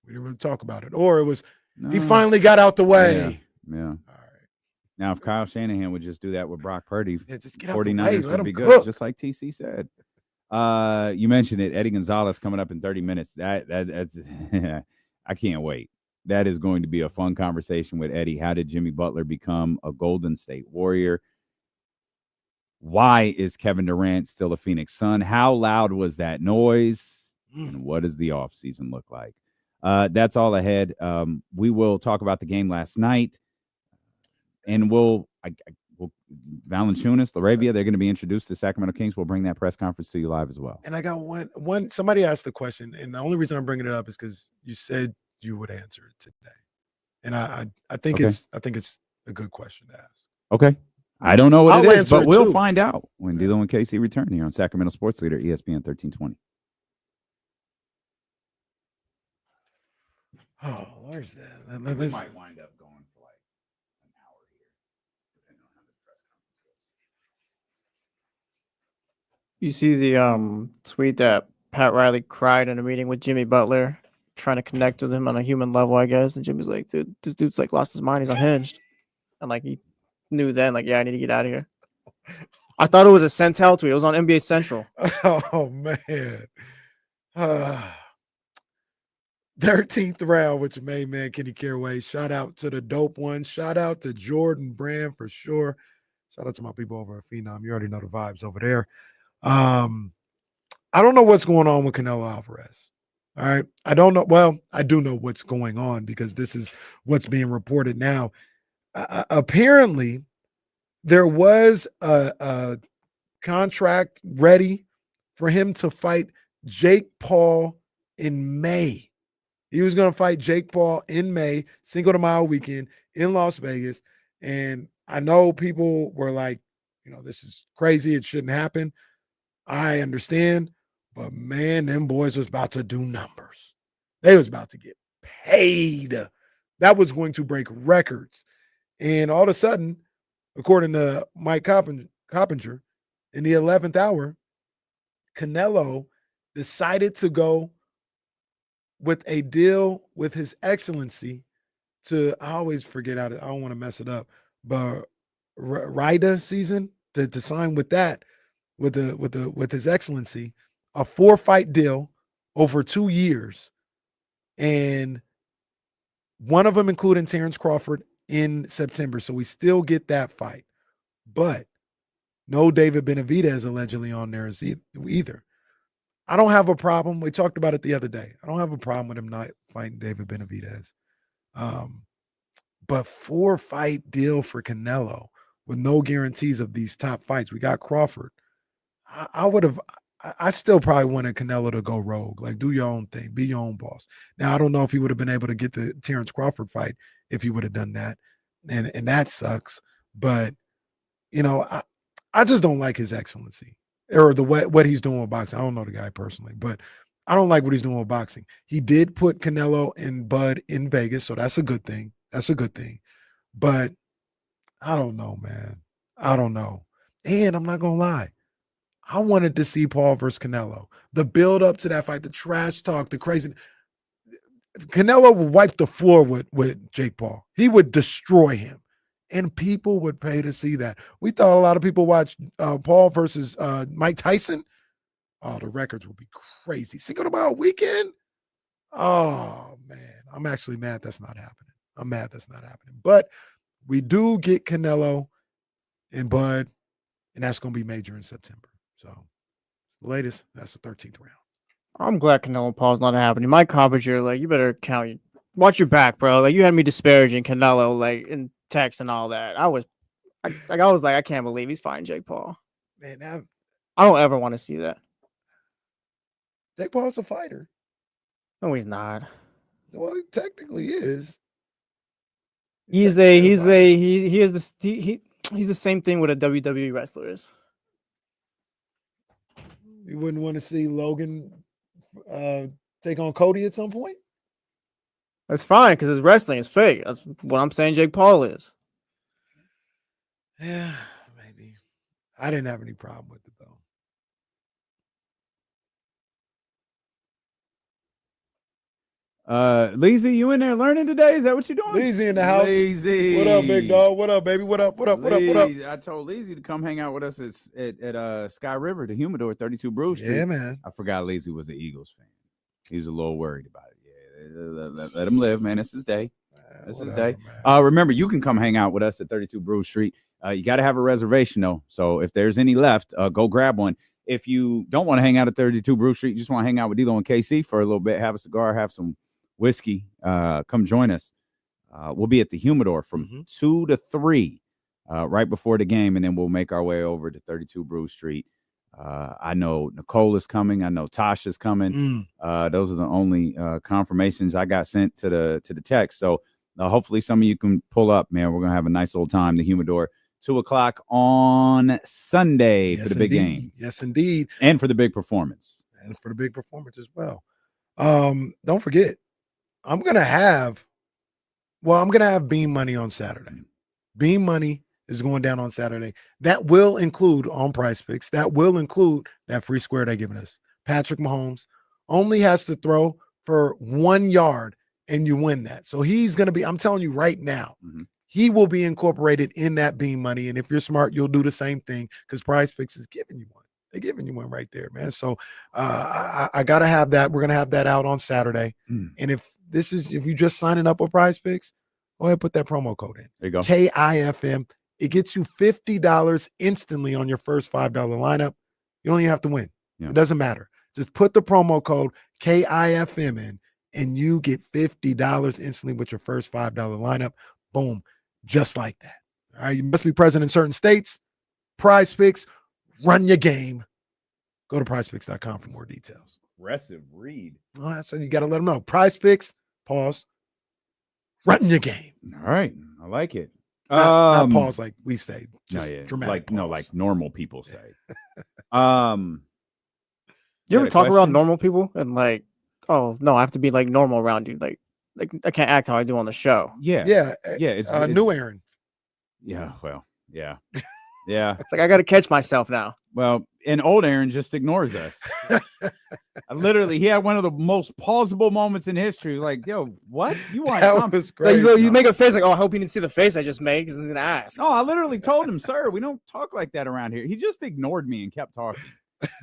we didn't really talk about it. Or it was, he finally got out the way. Yeah. All right. Now, if Kyle Shanahan would just do that with Brock Purdy, just get out the way. 49ers Let would be him good, cook. just like TC said. You mentioned it. Eddie Gonzalez coming up in 30 minutes. That's I can't wait. That is going to be a fun conversation with Eddie. How did Jimmy Butler become a Golden State Warrior? Why is Kevin Durant still a Phoenix Sun? How loud was that noise? And what does the offseason look like? That's all ahead. We will talk about the game last night. And we'll Valanciunas, Laravia, they're going to be introduced to Sacramento Kings. We'll bring that press conference to you live as well. And I got one. Somebody asked the question, and the only reason I'm bringing it up is because you said you would answer it today, and I think it's a good question to ask. Okay, I don't know what I'll it is, answer but it we'll too. find out when D'Lo and Casey return here on Sacramento Sports Leader ESPN 1320. Oh, where's that? We might wind up going for like an hour here, depending on how this press conference goes. You see the tweet that Pat Riley cried in a meeting with Jimmy Butler, trying to connect with him on a human level, I guess. And Jimmy's like, dude, this dude's like lost his mind. He's unhinged. And like he knew then, like, yeah, I need to get out of here. I thought it was a Centel tweet. It was on NBA Central. Oh man. 13th round with your main man Kenny Caraway. Shout out to the dope ones. Shout out to Jordan Brand for sure. Shout out to my people over at Phenom. You already know the vibes over there. I don't know what's going on with Canelo Alvarez. All right. I don't know. Well, I do know what's going on because this is what's being reported now. Apparently, there was a contract ready for him to fight Jake Paul in May. He was going to fight Jake Paul in May, Cinco de Mayo weekend in Las Vegas. And I know people were like, this is crazy. It shouldn't happen. I understand. But, man, them boys was about to do numbers. They was about to get paid. That was going to break records. And all of a sudden, according to Mike Coppinger, in the 11th hour, Canelo decided to go with a deal with His Excellency to, I always forget how to, I don't want to mess it up, but Rida season to sign with that, with His Excellency, a 4-fight deal over 2 years. And one of them including Terrence Crawford in September. So we still get that fight. But no David Benavidez allegedly on there either. I don't have a problem. We talked about it the other day. I don't have a problem with him not fighting David Benavidez. But 4-fight deal for Canelo with no guarantees of these top fights. We got Crawford. I still probably wanted Canelo to go rogue, like do your own thing, be your own boss. Now, I don't know if he would have been able to get the Terrence Crawford fight if he would have done that. And that sucks. But, I just don't like His Excellency or what he's doing with boxing. I don't know the guy personally, but I don't like what he's doing with boxing. He did put Canelo and Bud in Vegas, so that's a good thing. That's a good thing. But I don't know, man. I don't know. And I'm not going to lie. I wanted to see Paul versus Canelo. The build up to that fight, the trash talk, the crazy. Canelo would wipe the floor with Jake Paul. He would destroy him. And people would pay to see that. We thought a lot of people watched Paul versus Mike Tyson. Oh, the records would be crazy. Cinco de Mayo weekend. Oh, man. I'm actually mad that's not happening. I'm mad that's not happening. But we do get Canelo and Bud, and that's going to be major in September. So it's the latest. That's the 13th round. I'm glad Canelo Paul's not happening. Mike Coppinger, like, you better watch your back, bro. Like, you had me disparaging Canelo, like, in text and all that. I was like, I can't believe he's fighting Jake Paul. Man, I don't ever want to see that. Jake Paul's a fighter. No, he's not. Well, he technically is. He's the same thing what a WWE wrestler is. You wouldn't want to see Logan take on Cody at some point? That's fine because his wrestling is fake. That's what I'm saying Jake Paul is. Yeah, maybe. I didn't have any problem with it, though. Leezy, you in there learning today? Is that what you're doing? Leezy in the house. Leezy. What up, big dog? What up, baby? What up? What up? What up? What up? I told Leezy to come hang out with us at Sky River, the Humidor, 32 Brew Street. Yeah, man. I forgot Leezy was an Eagles fan. He was a little worried about it. Yeah, let him live, man. It's his day. It's his day. Remember, you can come hang out with us at 32 Brew Street. You got to have a reservation, though. So if there's any left, go grab one. If you don't want to hang out at 32 Brew Street, you just want to hang out with D'Lo and KC for a little bit, have a cigar, have some whiskey, come join us. We'll be at the Humidor from 2 to 3 right before the game, and then we'll make our way over to 32 Brew Street. I know Nicole is coming. I know Tasha's coming. Those are the only confirmations I got sent to the text. So hopefully some of you can pull up, man. We're going to have a nice old time. The Humidor, 2:00 on Sunday for the big game. Yes, indeed. And for the big performance. And for the big performance as well. Don't forget, I'm gonna have Beam Money on Saturday. Beam Money is going down on Saturday. That will include on Prize Picks. That will include that free square they're giving us. Patrick Mahomes only has to throw for 1 yard and you win that. So he's going to be, I'm telling you right now, he will be incorporated in that Beam Money. And if you're smart, you'll do the same thing because Prize Picks is giving you one. They're giving you one right there, man. So I got to have that. We're going to have that out on Saturday. And if you just signing up with Prize Picks, go ahead and put that promo code in. There you go. KIFM. It gets you $50 instantly on your first $5 lineup. You don't even have to win. Yeah. It doesn't matter. Just put the promo code KIFM in, and you get $50 instantly with your first $5 lineup. Boom. Just like that. All right. You must be present in certain states. Prize Picks, run your game. Go to prizepicks.com for more details. Aggressive read. Well, that's what you got to let them know. Prize Picks, pause, run your game. All right. I like it. Not pause like we say. Just dramatic pause. Like normal people say. You ever talk around normal people and like, oh no, I have to be like normal around you. Like I can't act how I do on the show. Yeah. It's new Aaron. Yeah. Well, yeah. Yeah. It's like I got to catch myself now. Well, and old Aaron just ignores us. Literally, he had one of the most pausable moments in history. Like, yo, what? You want that was great. Like, you make a face like, oh, I hope he didn't see the face I just made because he's gonna ask. No, I literally told him, sir, we don't talk like that around here. He just ignored me and kept talking.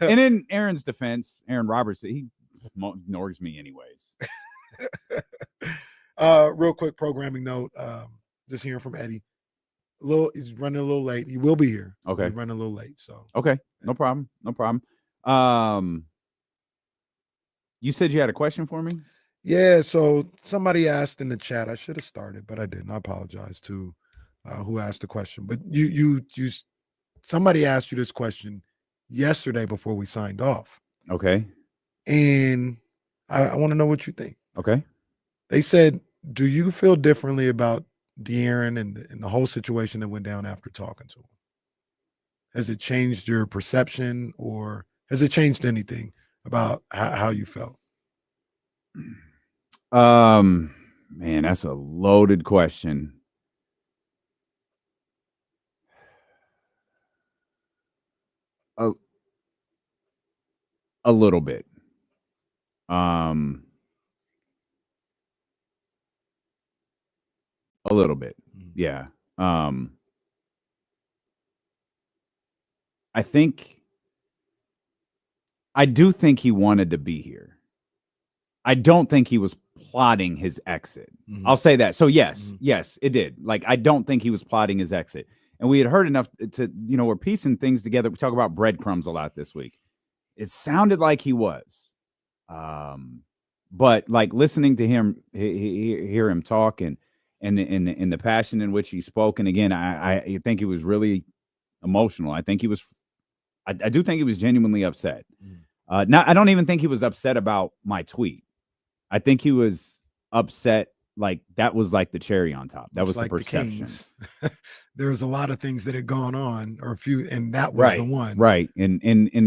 And in Aaron's defense, Aaron Roberts, he ignores me anyways. Real quick programming note. Just hearing from Eddie. He's running a little late. He will be here. Okay. He's running a little late. So okay. No problem. You said you had a question for me? Yeah, so somebody asked in the chat. I should have started, but I didn't. I apologize to who asked the question. But somebody asked you this question yesterday before we signed off. Okay. And I want to know what you think. Okay. They said, do you feel differently about De'Aaron and the whole situation that went down after talking to him? Has it changed your perception or has it changed anything about how you felt? Man, that's a loaded question. A little bit. A little bit. Yeah. I do think he wanted to be here. I don't think he was plotting his exit. I'll say that. So yes, it did. Like, I don't think he was plotting his exit. And we had heard enough to, we're piecing things together. We talk about breadcrumbs a lot this week. It sounded like he was. But like listening to him, hear him talk and the passion in which he spoke. And again, I think he was really emotional. I think he was, I do think he was genuinely upset. I don't even think he was upset about my tweet. I think he was upset. Like that was like the cherry on top. That was like the perception. There was a lot of things that had gone on, or a few, and that was the one. Right. And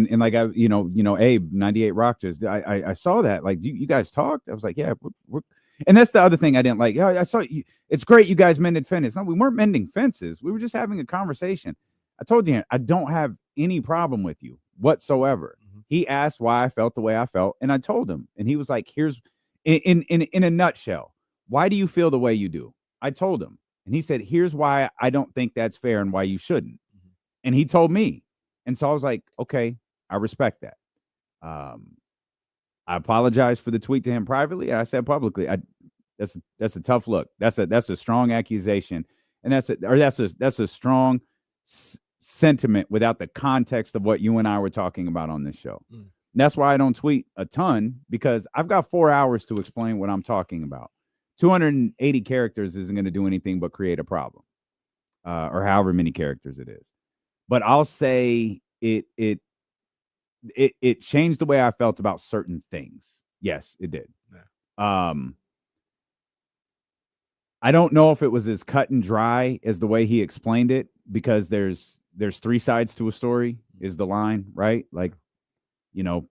like Abe 98 Rock just I saw that. Like you guys talked. I was like, yeah, we're and that's the other thing I didn't like. Yeah, I saw you. It's great you guys mended fences. No, we weren't mending fences. We were just having a conversation. I told you I don't have any problem with you whatsoever. He asked why I felt the way I felt, and I told him, and he was like, here's in a nutshell. Why do you feel the way you do? I told him, and he said, here's why I don't think that's fair and why you shouldn't. And he told me. And so I was like, okay, I respect that. I apologized for the tweet to him privately. I said publicly, that's a tough look. That's a strong accusation. And that's a strong sentiment without the context of what you and I were talking about on this show. That's why I don't tweet a ton, because I've got 4 hours to explain what I'm talking about. 280 characters isn't going to do anything but create a problem, or however many characters it is. But I'll say it changed the way I felt about certain things. Yes, it did. Yeah. I don't know if it was as cut and dry as the way he explained it, because there's three sides to a story is the line, right? Like, not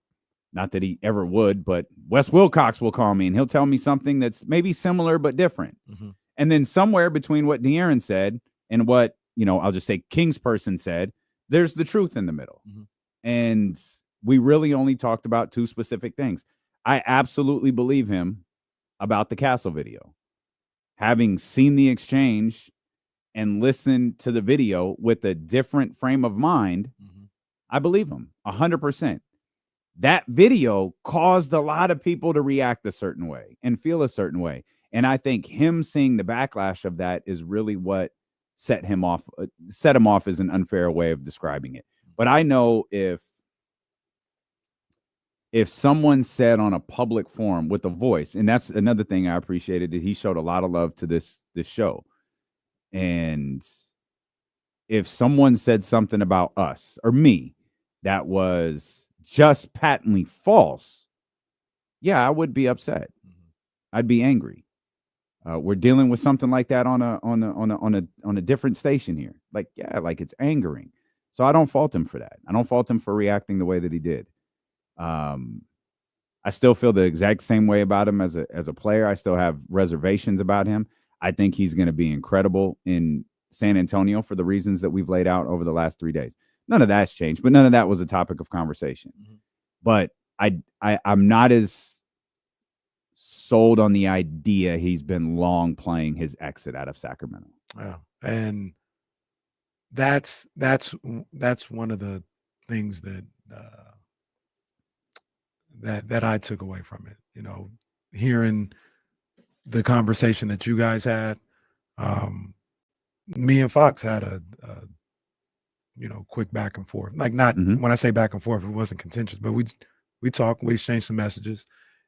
Not that he ever would, but Wes Wilcox will call me and he'll tell me something that's maybe similar but different. Mm-hmm. And then somewhere between what De'Aaron said and what, I'll just say King's person said, there's the truth in the middle. Mm-hmm. And we really only talked about two specific things. I absolutely believe him about the Castle video. Having seen the exchange and listened to the video with a different frame of mind, I believe him 100%. That video caused a lot of people to react a certain way and feel a certain way. And I think him seeing the backlash of that is really what set him off as an unfair way of describing it. But I know if someone said on a public forum with a voice, and that's another thing I appreciated, that he showed a lot of love to this show. And if someone said something about us or me that was just patently false, yeah, I would be upset. I'd be angry. We're dealing with something like that on a different station here. Like, yeah, like it's angering. So I don't fault him for that. I don't fault him for reacting the way that he did. I still feel the exact same way about him as a player. I still have reservations about him. I think he's going to be incredible in San Antonio for the reasons that we've laid out over the last 3 days. None of that's changed, but none of that was a topic of conversation. Mm-hmm. But I'm not as sold on the idea he's been long playing his exit out of Sacramento. Yeah, and that's one of the things that I took away from it. Hearing the conversation that you guys had, me and Fox had a quick back and forth. Like, not when I say back and forth, it wasn't contentious, but we talked, we exchanged some messages,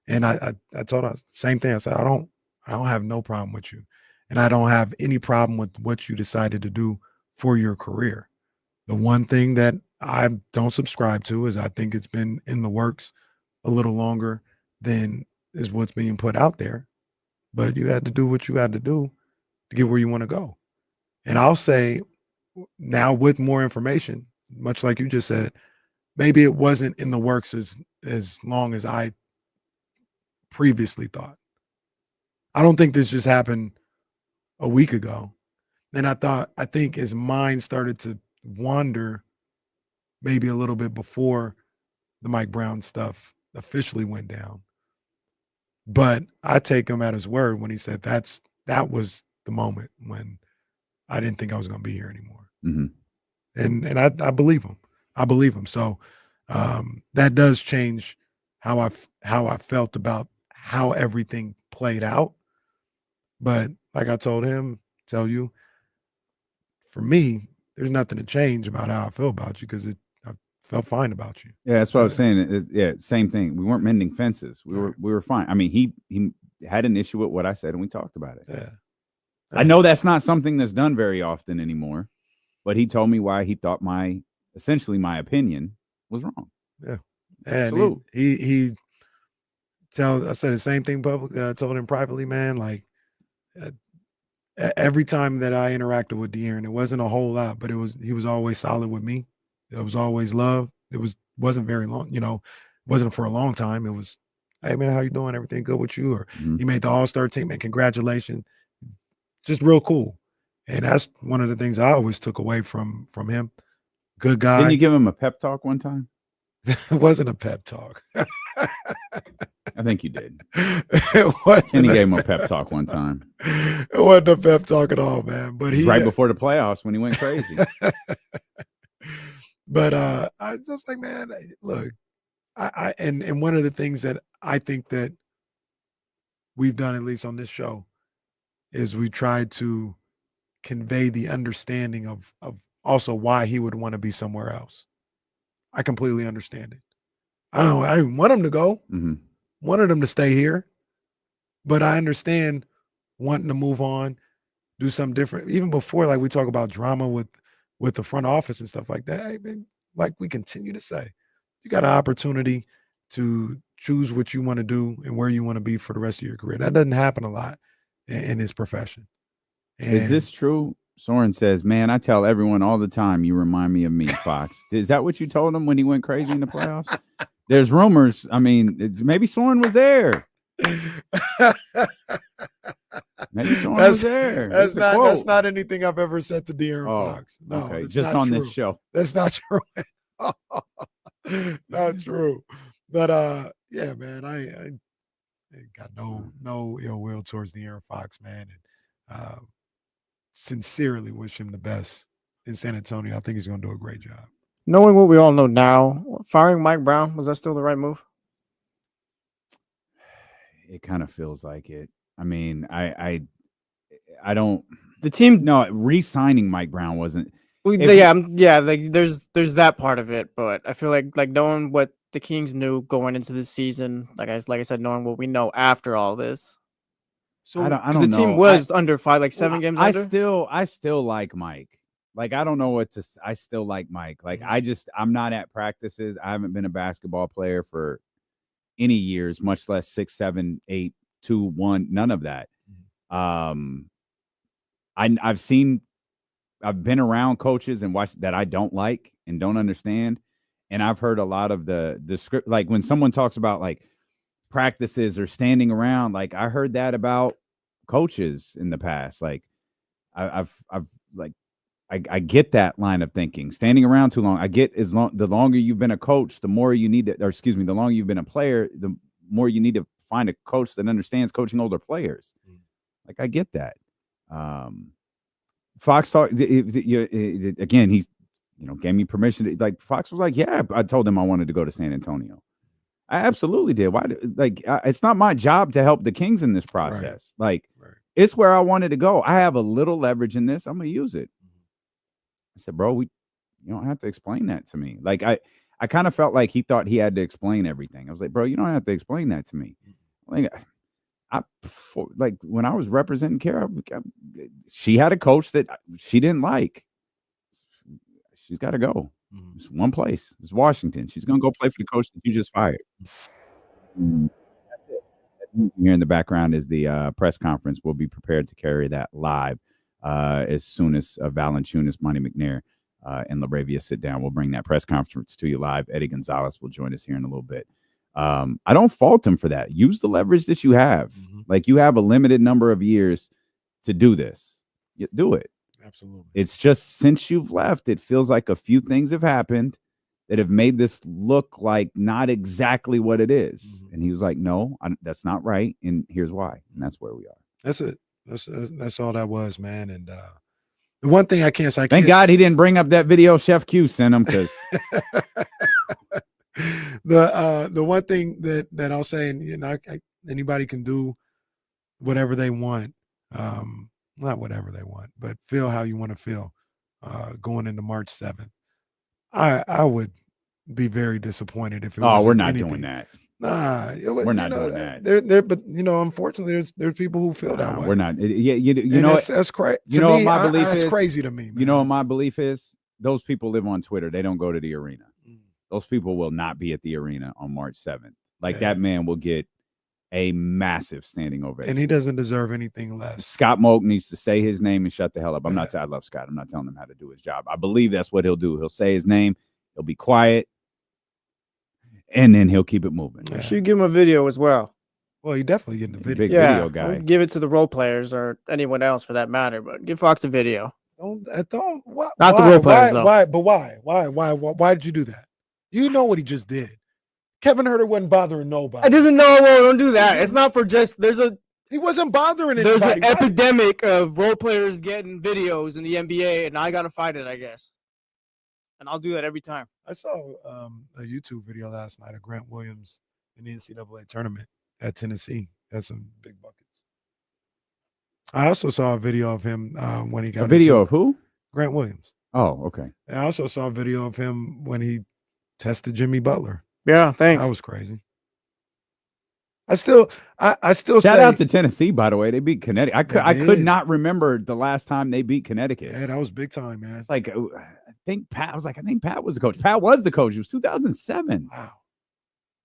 and I told her the same thing. I said, I don't have no problem with you, and I don't have any problem with what you decided to do for your career. The one thing that I don't subscribe to is I think it's been in the works a little longer than is what's being put out there, but you had to do what you had to do to get where you want to go. And I'll say now, with more information, much like you just said, maybe it wasn't in the works as long as I previously thought. I don't think this just happened a week ago. And I think his mind started to wander maybe a little bit before the Mike Brown stuff officially went down. But I take him at his word when he said that was the moment when I didn't think I was going to be here anymore. Mm-hmm. And I believe him. I believe him. So that does change how I felt about how everything played out. But like I told him, tell you, for me, there's nothing to change about how I feel about you, because I felt fine about you. Yeah, that's what I was saying. Yeah, same thing. We weren't mending fences. We were fine. I mean, he had an issue with what I said, and we talked about it. Yeah. I know that's not something that's done very often anymore, but he told me why he thought my opinion was wrong. Yeah. And I said the same thing publicly. I told him privately, man, like every time that I interacted with De'Aaron, it wasn't a whole lot, but he was always solid with me. It was always love. It wasn't very long, wasn't for a long time. It was, hey man, how you doing? Everything good with you? Or you made the All-Star team, man, congratulations. Just real cool. And that's one of the things I always took away from him. Good guy. Didn't you give him a pep talk one time? It wasn't a pep talk. I think you did. And he gave him a pep talk one time. It wasn't a pep talk at all, man. But right before the playoffs when he went crazy. But I just like, man, look, and one of the things that I think that we've done, at least on this show, is we tried to convey the understanding of also why he would want to be somewhere else. I completely understand it. I didn't want him to go. Mm-hmm. Wanted him to stay here. But I understand wanting to move on, do something different. Even before, like, we talk about drama with the front office and stuff like that. Hey, man, like we continue to say, you got an opportunity to choose what you want to do and where you want to be for the rest of your career. That doesn't happen a lot in his profession. Is this true? Soren says, man, I tell everyone all the time, you remind me of me, Fox. Is that what you told him when he went crazy in the playoffs? There's rumors. I mean, maybe Soren was there. Maybe Soren was there. That's not anything I've ever said to De'Aaron Fox. No, okay. it's Just not on true. this show. That's not true. Not true. But yeah, man, I got no ill will towards De'Aaron Fox, man, and sincerely wish him the best in San Antonio. I think he's going to do a great job. Knowing what we all know now, firing Mike Brown, was that still the right move? It kind of feels like it. I mean, I don't. The team, no, re-signing Mike Brown wasn't. Like, there's that part of it, but I feel like knowing what the Kings knew going into the season, like I said, knowing what we know after all this. So I don't the know. team was under 7 games under. I still like Mike. Like, I don't know what to. I still like Mike. Like, I'm not at practices. I haven't been a basketball player for any years, much less 6, 7, 8, 2, 1. None of that. I've been around coaches and watched that I don't like and don't understand. And I've heard a lot of the script, like when someone talks about like practices or standing around, like I heard that about coaches in the past. Like I get that line of thinking. Standing around too long. I get the longer you've been a coach, the more you need to, the longer you've been a player, the more you need to find a coach that understands coaching older players. Like I get that. Fox talked again. He's, gave me permission to, like, Fox was like, yeah, I told him I wanted to go to San Antonio. I absolutely did. Why? It's not my job to help the Kings in this process. Right. It's where I wanted to go. I have a little leverage in this. I'm going to use it. I said, bro, you don't have to explain that to me. Like, I kind of felt like he thought he had to explain everything. I was like, bro, you don't have to explain that to me. Like, when I was representing Kara, she had a coach that she didn't like. She's got to go. It's one place. It's Washington. She's going to go play for the coach that you just fired. Here in the background is the press conference. We'll be prepared to carry that live as soon as Valanciunas, Monty McNair, and LaRavia sit down. We'll bring that press conference to you live. Eddie Gonzalez will join us here in a little bit. I don't fault him for that. Use the leverage that you have. Like, you have a limited number of years to do this. Do it. Absolutely. It's just since you've left, it feels like a few things have happened that have made this look like not exactly what it is. And he was like, no, that's not right. And here's why. And that's where we are. That's it. That's all that was, man. And the one thing I can't say. Thank God he didn't bring up that video Chef Q sent him, because the one thing that I'll say, and anybody can do whatever they want. Not whatever they want, but feel how you want to feel going into March 7th. I would be very disappointed if it was. Oh, we're not anything. doing that. Nah, we're not doing that. But unfortunately, there's people who feel that way. We're not. You know, that's crazy. You know what my belief is? That's crazy to me, man. You know what my belief is? Those people live on Twitter. They don't go to the arena. Those people will not be at the arena on March 7th. Like, that man will get a massive standing ovation. And he doesn't deserve anything less. Scott Moak needs to say his name and shut the hell up. I love Scott. I'm not telling him how to do his job. I believe that's what he'll do. He'll say his name. He'll be quiet. And then he'll keep it moving. Yeah. Should give him a video as well. Well, you definitely get the video. Big video guy. Give it to the role players or anyone else for that matter, but give Fox the video. Not the role players, though. Why? But why? Why did you do that? You know what he just did. Kevin Huerter wasn't bothering nobody. I doesn't know. Well, don't do that. It's not for just. He wasn't bothering anybody. There's an epidemic of role players getting videos in the NBA, and I gotta fight it, I guess. And I'll do that every time. I saw a YouTube video last night of Grant Williams in the NCAA tournament at Tennessee. Had some big buckets. I also saw a video of him when he got a video of who? Grant Williams. Oh, okay. And I also saw a video of him when he tested Jimmy Butler. Yeah, thanks. That was crazy. I still shout out to Tennessee, by the way. They beat Connecticut. I could not remember the last time they beat Connecticut. Yeah, that was big time, man. It's like I think Pat was the coach. Pat was the coach. It was 2007.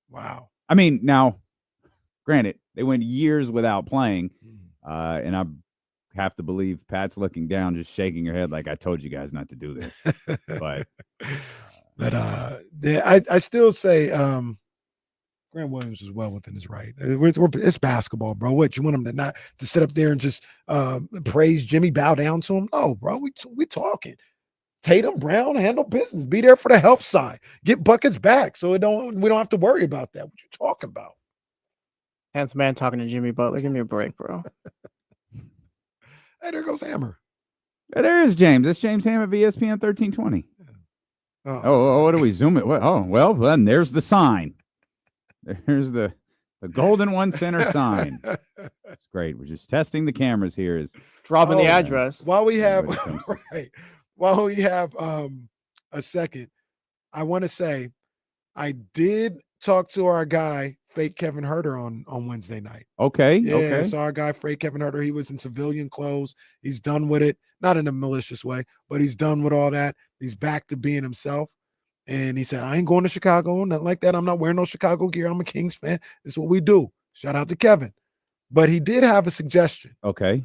Wow. I mean, now, granted, they went years without playing, and I have to believe Pat's looking down, just shaking her head like, I told you guys not to do this. But I still say Grant Williams was well within his right. It's basketball, bro. What you want him to not to sit up there and just praise Jimmy, bow down to him? No, bro. We talking. Tatum, Brown, handle business. Be there for the help side. Get buckets back, so we don't have to worry about that. What you talking about? 10th man talking to Jimmy Butler. Give me a break, bro. Hey, there goes Hammer. Yeah, there is James. That's James Ham of ESPN 1320. What do we zoom it? Well, then there's the sign. There's the golden 1 center sign. It's great. We're just testing the cameras here. Is dropping the address. While we have a second, I want to say I did talk to our guy, fake Kevin Huerter, on Wednesday night. Okay. Yeah, okay. So our guy, fake Kevin Huerter, he was in civilian clothes. He's done with it, not in a malicious way, but he's done with all that. He's back to being himself. And he said, I ain't going to Chicago, nothing like that. I'm not wearing no Chicago gear. I'm a Kings fan. It's what we do. Shout out to Kevin. But he did have a suggestion. Okay.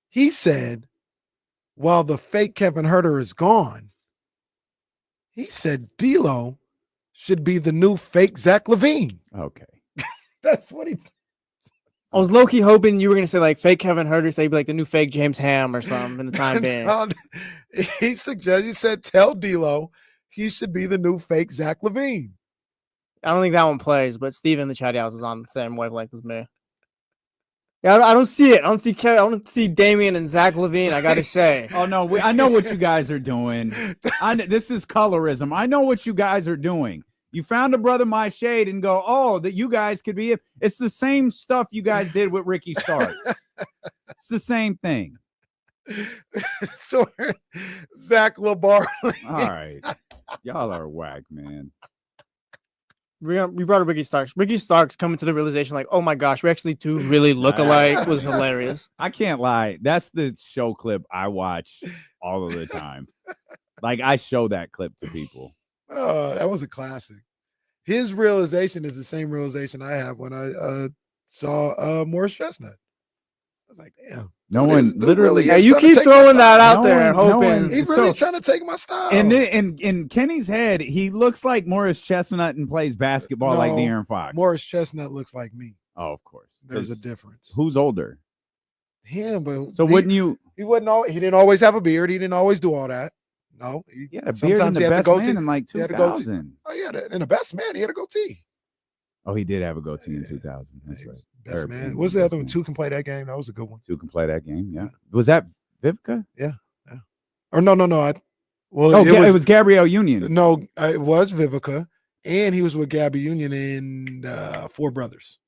He said, while the fake Kevin Huerter is gone, he said D'Lo should be the new fake Zach LaVine. Okay. That's what he I was low-key hoping you were going to say, like, fake Kevin Huerter, say, like, the new fake James Ham or something in the time being. He said, tell D'Lo he should be the new fake Zach LaVine. I don't think that one plays, but Steven in the chat house is on the same wavelength as me. Yeah, I don't see it. I don't see Kevin. I don't see Damian and Zach LaVine, I got to say. Oh, no. I know what you guys are doing. This is colorism. I know what you guys are doing. You found a brother my shade and go, oh, that you guys could be it. It's the same stuff you guys did with Ricky Starks. It's the same thing. So Zach LaBar. All right. Y'all are whack, man. We brought up Ricky Starks. Ricky Starks coming to the realization, like, oh my gosh, we actually do really look alike, was hilarious. I can't lie. That's the show clip I watch all of the time. Like, I show that clip to people. Oh, that was a classic. His realization is the same realization I have when I saw Morris Chestnut. I was like, damn. No one literally. Yeah, you keep throwing that out there and hoping. He's really trying to take my style. And in Kenny's head, he looks like Morris Chestnut and plays basketball like De'Aaron Fox. Morris Chestnut looks like me. Oh, of course. There's a difference. Who's older? Him, but so wouldn't you? He didn't always have a beard. He didn't always do all that. No, he had a beard in the best man in like 2000. Oh yeah, in the best man, he had a goatee. Oh, he did have a goatee in 2000. That's right. Best man. What's the other one? Two can play that game. That was a good one. Two can play that game. Yeah. Was that Vivica? Yeah. Or no. It was Gabrielle Union. No, it was Vivica, and he was with Gabby Union in Four Brothers,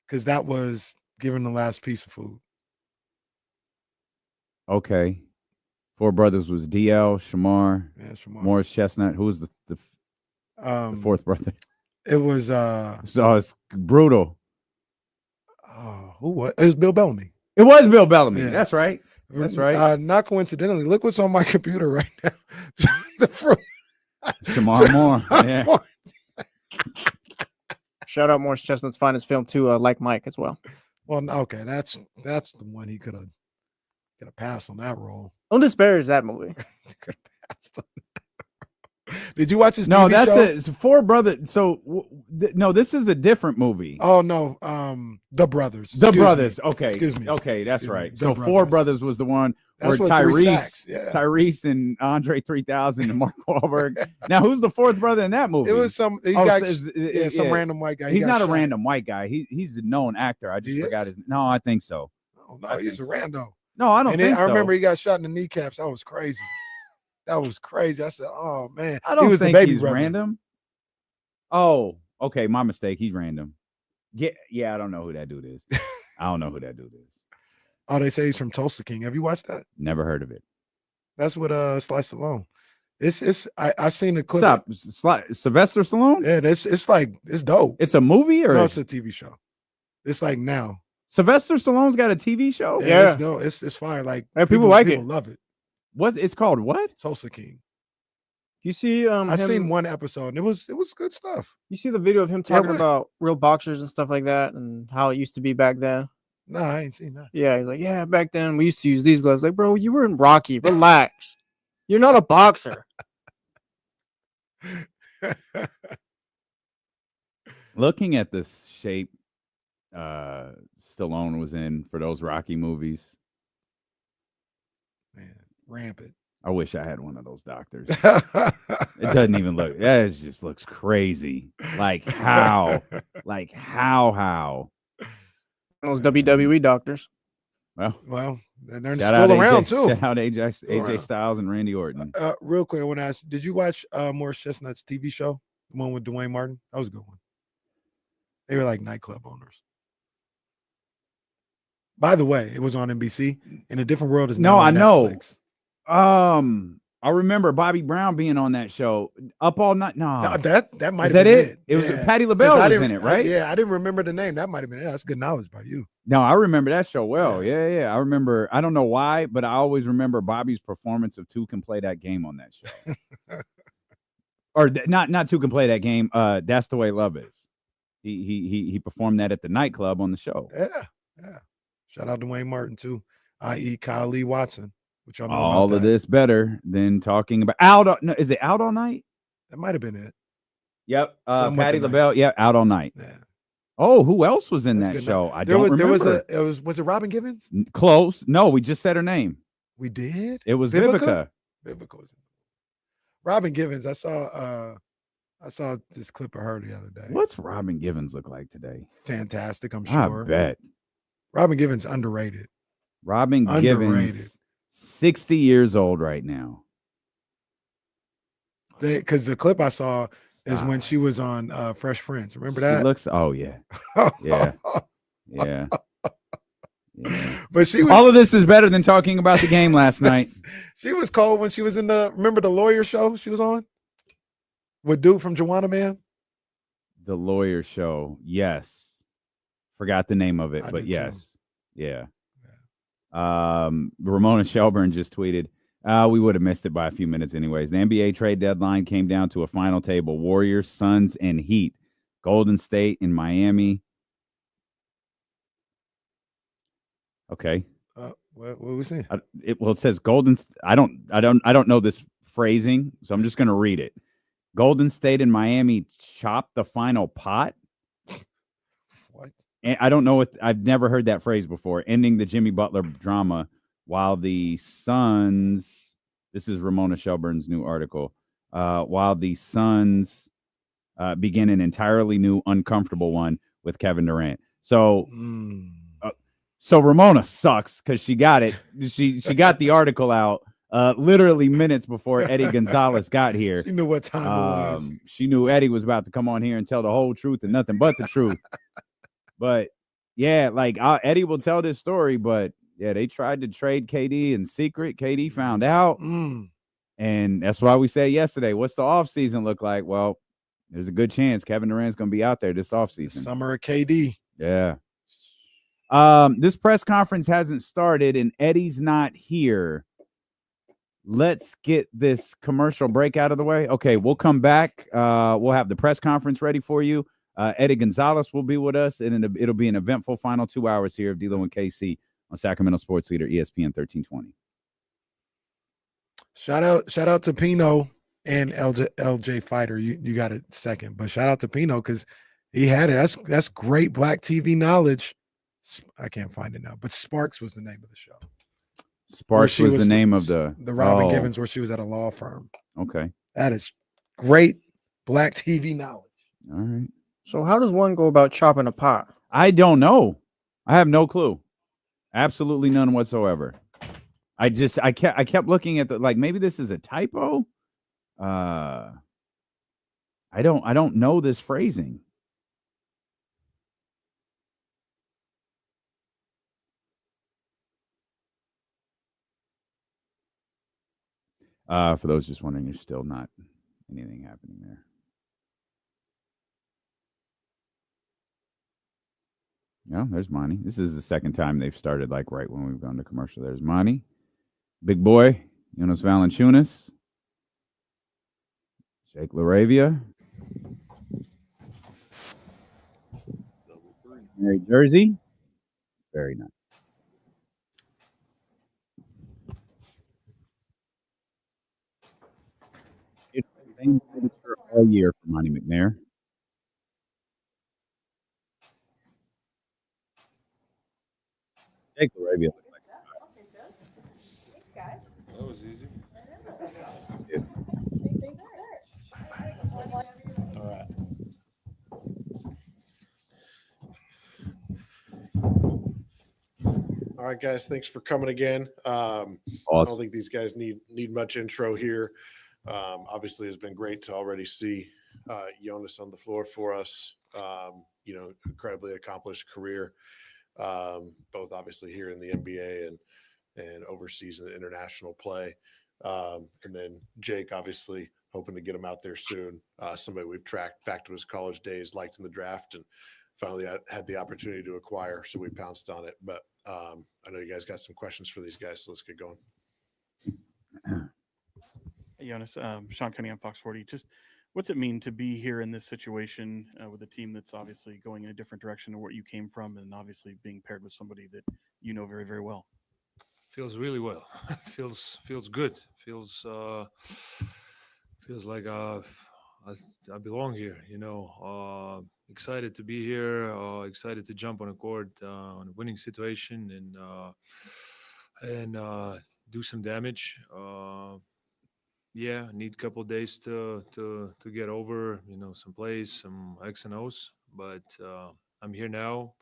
because that was given the last piece of food. Okay. Four Brothers was DL, Shamar, Morris Chestnut. Who was the fourth brother? It was so it's brutal. Who was it? Was Bill Bellamy. It was Bill Bellamy. Yeah. That's right. That's right. Not coincidentally. Look what's on my computer right now. Shamar Moore. Yeah. Shout out Morris Chestnut's finest film too, Like Mike as well. Well, okay, that's the one he could have passed on that role. Don't disparage that movie. Did you watch his No, TV that's show? it. It's Four Brothers. So no, this is a different movie. Oh no, The Brothers. The Brothers. Okay. Excuse me. Okay, that's Excuse right. me. So The Four Brothers was the one That's where what Three Stacks, Tyrese and Andre 3000 and Mark Wahlberg. Now, who's the fourth brother in that movie? It was some some random white guy. He's not a random white guy. He's a known actor. I just forgot his. No, I think so. Oh no, he's a rando. No, I don't think so. I remember he got shot in the kneecaps. That was crazy. That was crazy. I said, "Oh man, I don't he was think the baby he's brother. random." Oh, okay, my mistake. He's random. Yeah, I don't know who that dude is. I don't know who that dude is. Oh, they say he's from Tulsa King. Have you watched that? Never heard of it. That's what Slice Stallone. I seen the clip. Stop. Sylvester Stallone? Yeah, it's dope. It's a movie or no? It's a TV show. It's like now. Sylvester Stallone's got a TV show. Yeah, it's dope. It's fire. Like people like it. Love it. It's called what? Tulsa King. You see, I seen one episode and it was good stuff. You see the video of him talking about real boxers and stuff like that and how it used to be back then. No, I ain't seen that. Yeah, he's like, yeah, back then we used to use these gloves. Like, bro, you were in Rocky. Relax. You're not a boxer. Looking at the shape Stallone was in for those Rocky movies. Man, rampant. I wish I had one of those doctors. It doesn't even look. It just looks crazy. Like how? How? Those WWE doctors. Well, they're still around too. Shout out AJ Styles and Randy Orton. Real quick, I want to ask: did you watch Morris Chestnut's TV show, the one with Dwayne Martin? That was a good one. They were like nightclub owners. By the way, it was on NBC. In a Different World is now on Netflix. I remember Bobby Brown being on that show. Up All Night. No, that might have been it. It was Patti LaBelle was in it, right? I didn't remember the name. That might have been it. That's good knowledge by you. No, I remember that show well. Yeah. I remember. I don't know why, but I always remember Bobby's performance of Two Can Play That Game on that show. Or not Two Can Play That Game. That's the Way Love Is. He performed that at the nightclub on the show. Yeah. Shout out to Dwayne Martin too, i.e. Kyle Lee Watson. Which y'all know all about of this better than talking about is it Out All Night? That might have been it. Yep. Patti LaBelle. Yeah, Out All Night. Yeah. Oh, who else was in that show? I don't remember. Was it Robin Givens? Close. No, we just said her name. We did. It was Vivica. Vivica was in Robin Givens. I saw this clip of her the other day. What's Robin Givens look like today? Fantastic, I'm sure. I bet. Robin Givens underrated. Robin Givens, 60 years old right now. Because the clip I saw is when she was on Fresh Prince. Remember that? She looks. Oh yeah. Yeah. But she was, all of this is better than talking about the game last night. She was cold when she was in remember the lawyer show she was on with dude from Joanna Man. The lawyer show, yes. Forgot the name of it, but yes, yeah. Ramona Shelburne just tweeted, we would have missed it by a few minutes anyways. The NBA trade deadline came down to a final table: Warriors, Suns, and Heat. Golden State and Miami. Okay. What we saying? It says Golden. I don't know this phrasing, so I'm just going to read it. Golden State and Miami chopped the final pot. What? And I don't know what. I've never heard that phrase before. Ending the Jimmy Butler drama, while the Suns. This is Ramona Shelburne's new article. While the Suns begin an entirely new, uncomfortable one with Kevin Durant. So. So Ramona sucks because she got it. She got the article out literally minutes before Eddie Gonzalez got here. She knew what time it was. She knew Eddie was about to come on here and tell the whole truth and nothing but the truth. But yeah, like Eddie will tell this story. But yeah, they tried to trade KD in secret. KD found out, and that's why we said yesterday, what's the offseason look like? Well, there's a good chance Kevin Durant's going to be out there this offseason. Summer of KD. Yeah. This press conference hasn't started and Eddie's not here. Let's get this commercial break out of the way. Okay, we'll come back. We'll have the press conference ready for you. Eddie Gonzalez will be with us, and it'll be an eventful final 2 hours here of D-Lo and KC on Sacramento Sports Leader ESPN 1320. Shout out to Pino and LJ Fighter. You got it second, but shout out to Pino because he had it. That's great Black TV knowledge. I can't find it now, but Sparks was the name of the show. Sparks was the name of the Robin Givens, where she was at a law firm. Okay. That is great Black TV knowledge. All right. So how does one go about chopping a pot? I don't know. I have no clue. Absolutely none whatsoever. I kept looking at maybe this is a typo. I don't know this phrasing. For those just wondering, there's still not anything happening there. Yeah, there's Monty. This is the second time they've started right when we've gone to commercial. There's Monty, Big Boy, Jonas Valanciunas, Jake LaRavia, Mary Jersey. Very nice. It's the same signature all year for Monty McNair. Jake Arabia. That was easy. All right. All right, guys. Thanks for coming again. I Awesome. don't think these guys need much intro here. Obviously, it's been great to already see Jonas on the floor for us. Incredibly accomplished career, both obviously here in the NBA and overseas in international play. And then Jake, obviously, hoping to get him out there soon. Somebody we've tracked back to his college days, liked in the draft, and finally had the opportunity to acquire, so we pounced on it. But I know you guys got some questions for these guys, so let's get going. Hey, Jonas, Sean Cunningham, Fox 40. Just what's it mean to be here in this situation with a team that's obviously going in a different direction than what you came from, and obviously being paired with somebody that you know very, very well? Feels really well. feels good. Feels like I belong here. Excited to be here. Excited to jump on a court on a winning situation and do some damage. Need a couple of days to get over some plays, some X and O's. But I'm here now,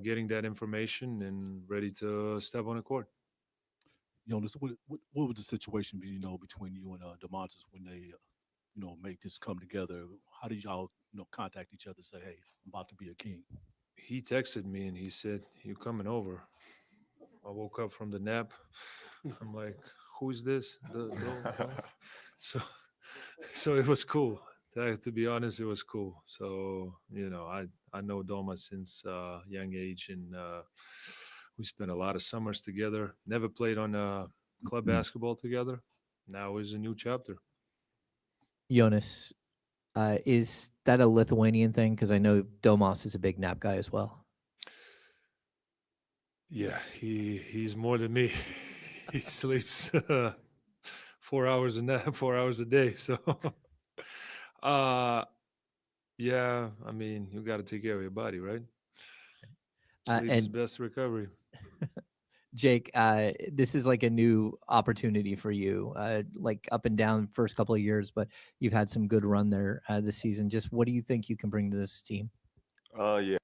getting that information and ready to step on the court. Jonas, what was the situation between you and DeMontis when they make this come together? How did y'all contact each other and say, hey, I'm about to be a King? He texted me and he said, "You coming over?" I woke up from the nap. I'm like, "Who is this?" So it was cool. To be honest, it was cool. So I know Doma since young age, and we spent a lot of summers together. Never played on club basketball together. Now is a new chapter. Jonas, is that a Lithuanian thing? Because I know Domas is a big nap guy as well. Yeah, he's more than me. He sleeps 4 hours a nap, 4 hours a day. So, yeah, I mean, you got to take care of your body, right? Sleep is best recovery. Jake, this is like a new opportunity for you, like up and down first couple of years, but you've had some good run there this season. Just what do you think you can bring to this team? Yeah.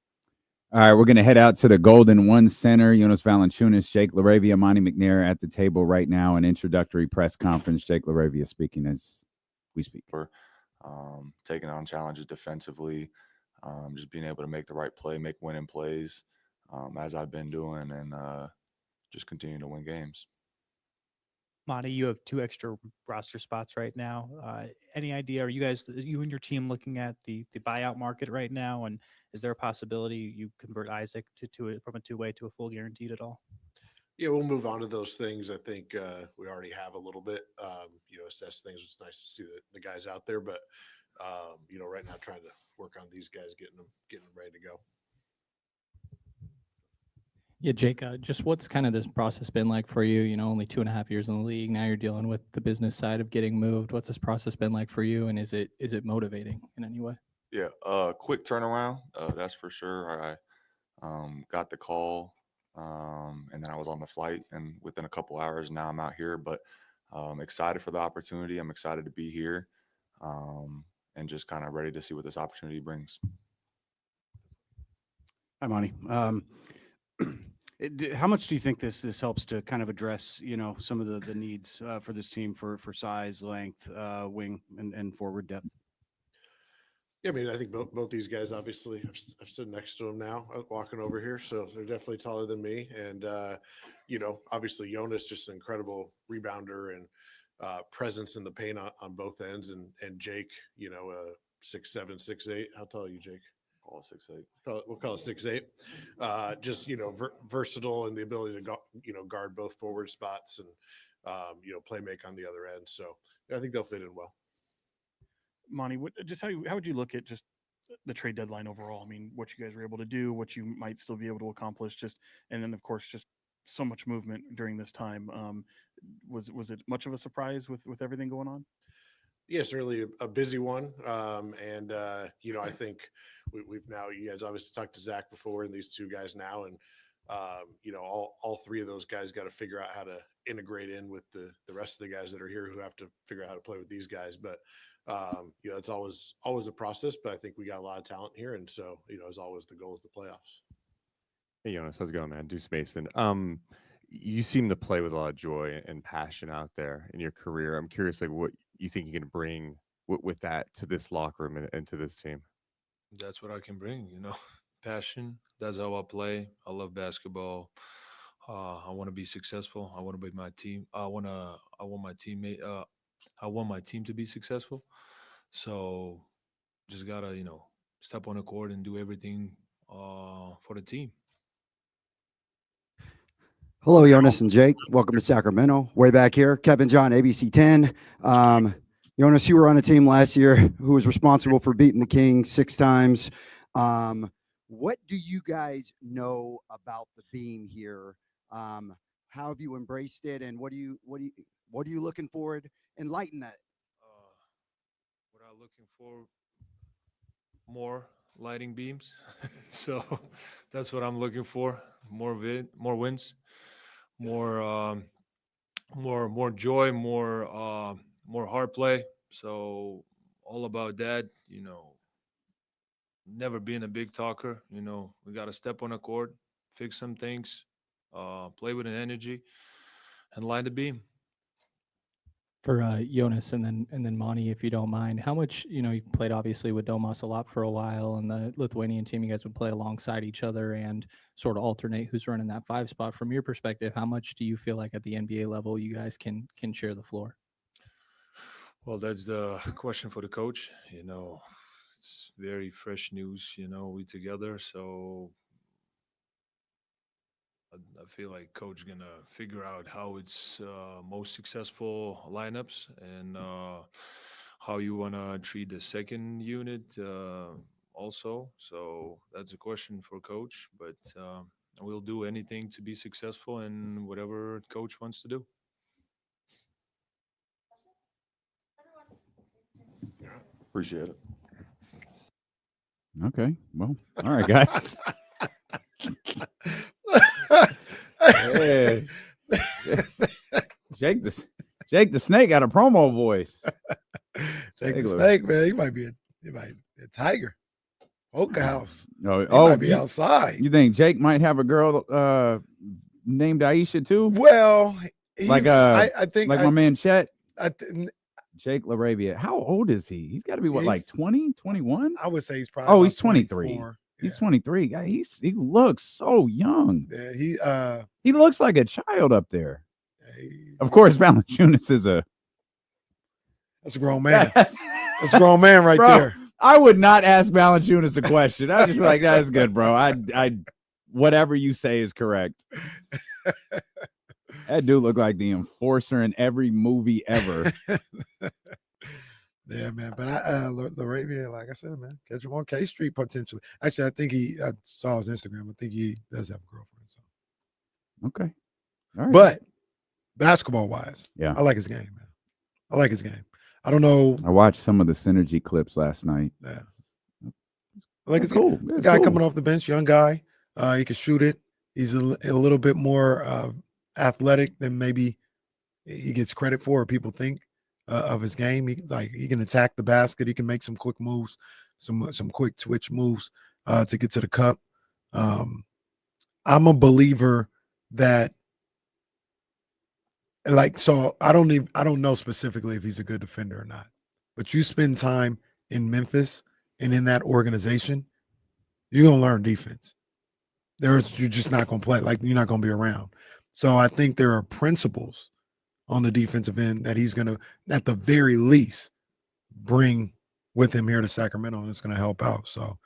All right, we're going to head out to the Golden One Center. Jonas Valanciunas, Jake LaRavia, Monty McNair at the table right now. An introductory press conference. Jake LaRavia speaking as we speak. Taking on challenges defensively, just being able to make the right play, make winning plays, as I've been doing, and just continue to win games. Monty, you have 2 extra roster spots right now. Any idea? Are you and your team looking at the buyout market right now? And is there a possibility you convert Isaac from a 2-way to a full guaranteed at all? Yeah, we'll move on to those things. I think we already have a little bit, assess things. It's nice to see the guys out there, but right now trying to work on these guys, getting them ready to go. Yeah, Jake, just what's kind of this process been like for you? Only 2.5 years in the league. Now you're dealing with the business side of getting moved. What's this process been like for you? And is it motivating in any way? Yeah, quick turnaround. That's for sure. I got the call, and then I was on the flight, and within a couple hours, now I'm out here. But excited for the opportunity. I'm excited to be here, and just kind of ready to see what this opportunity brings. Hi, Monty. How much do you think this helps to kind of address, some of the needs for this team for size, length, wing, and forward depth? Yeah, I mean, I think both these guys, obviously, I've stood next to them now, walking over here, so they're definitely taller than me. And, obviously, Jonas, just an incredible rebounder and presence in the paint on both ends. And Jake, 6'7", 6'8". How tall are you, Jake? Call it 6'8". We'll call it 6'8". Just versatile and the ability to guard both forward spots and play make on the other end. So I think they'll fit in well. Monty, how would you look at just the trade deadline overall? I mean, what you guys were able to do, what you might still be able to accomplish, and then of course just so much movement during this time. Was it much of a surprise with everything going on? Yeah, certainly a busy one. I think we've now, you guys obviously talked to Zach before and these two guys now, and All three of those guys got to figure out how to integrate in with the rest of the guys that are here who have to figure out how to play with these guys. But it's always a process. But I think we got a lot of talent here, and so as always, the goal is the playoffs. Hey Jonas, how's it going, man? Deuce Mason. You seem to play with a lot of joy and passion out there in your career. I'm curious, like, what you think you can bring with that to this locker room and to this team. That's what I can bring, passion. That's how I play. I love basketball. I want to be successful. I want to be my team. I want my teammate. I want my team to be successful. So just gotta, step on the court and do everything for the team. Hello, Jonas and Jake. Welcome to Sacramento. Way back here, Kevin John, ABC 10. Jonas, you were on a team last year who was responsible for beating the Kings 6 times. What do you guys know about the beam here? How have you embraced it, and what are you looking forward? Enlighten that. What I'm looking for, more lighting beams. So that's what I'm looking for. More wins, more joy, more hard play. So all about that, never being a big talker. We got to step on the court, fix some things, play with an energy, and line the beam. For Jonas and then Monty, if you don't mind, how much, you played obviously with Domas a lot for a while, and the Lithuanian team, you guys would play alongside each other and sort of alternate who's running that 5 spot. From your perspective, how much do you feel like at the NBA level you guys can share the floor? Well, that's the question for the coach. It's very fresh news, we together. So I feel like coach gonna figure out how it's most successful lineups and how you wanna treat the second unit also. So that's a question for coach, but we'll do anything to be successful and whatever coach wants to do. Appreciate it. Okay. Well, all right, guys. Hey. Jake the Snake got a promo voice. Jake the Snake, man, he might be a tiger. Polka House. He Oh, might be outside. You think Jake might have a girl named Aisha too? Well, I think my man Chet. Jake LaRavia. How old is he? He's got to be like 20, 21? I would say he's probably he's 23. He's 23. God, he looks so young. Yeah, he looks like a child up there. Of course, Valanciunas is that's a grown man. That's a grown man right there. I would not ask Valanciunas a question. I'd just be like, that's good, bro. I whatever you say is correct. That dude looked like the enforcer in every movie ever. Yeah, man. But LaRavia, like I said, man, catch him on K Street potentially. Actually, I think I saw his Instagram. I think he does have a girlfriend. So. Okay. All right. But basketball wise, yeah, I like his game, man. I like his game. I don't know. I watched some of the Synergy clips last night. Yeah. I like his cool. game. The guy coming off the bench, young guy. He can shoot it. He's a little bit more athletic than maybe he gets credit for or people think of his game. He can attack the basket. He can make some quick moves, some quick twitch moves to get to the cup. I'm a believer that so I don't know specifically if he's a good defender or not, but you spend time in Memphis and in that organization, you're gonna learn defense. You're just not gonna play, you're not gonna be around. So I think there are principles on the defensive end that he's gonna, at the very least, bring with him here to Sacramento, and it's gonna help out. So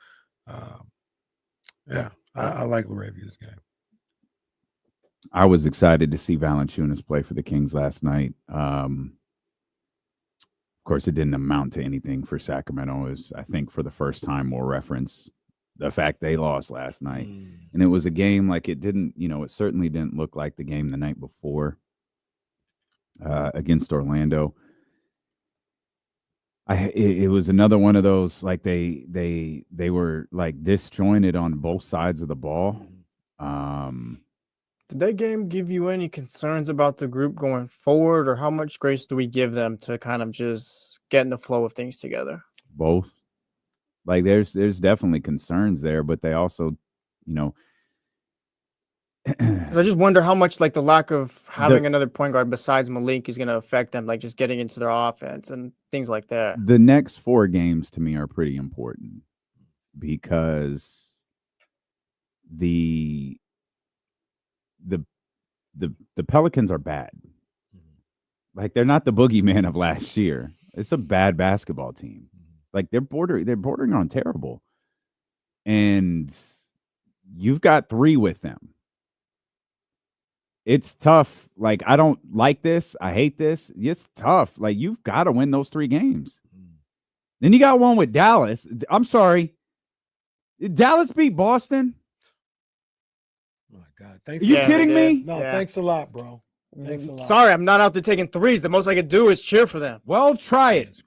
yeah, I like LaRavia's game. I was excited to see Valanciunas play for the Kings last night. Of course, it didn't amount to anything for Sacramento. Is I think for the first time we'll reference the fact they lost last night. And it was a game like it didn't, it certainly didn't look like the game the night before against Orlando. It was another one of those, like they were like disjointed on both sides of the ball. Did that game give you any concerns about the group going forward, or how much grace do we give them to kind of just get in the flow of things together? Both. Like there's definitely concerns there, but they also, you know, 'cause I just wonder how much like the lack of having another point guard besides Malik is going to affect them, like just getting into their offense and things like that. the next 4 games to me are pretty important because the Pelicans are bad. Like they're not the boogeyman of last year. It's a bad basketball team. Like they're bordering on terrible. And you've got 3 with them. It's tough. Like I don't like this. I hate this. It's tough. Like you've got to win those 3 games. Then you got one with Dallas. I'm sorry. Did Dallas beat Boston? Oh my God. Thanks. Are you kidding me? No, thanks a lot, bro. Thanks a lot. Sorry, I'm not out there taking threes. The most I could do is cheer for them. Well, try it.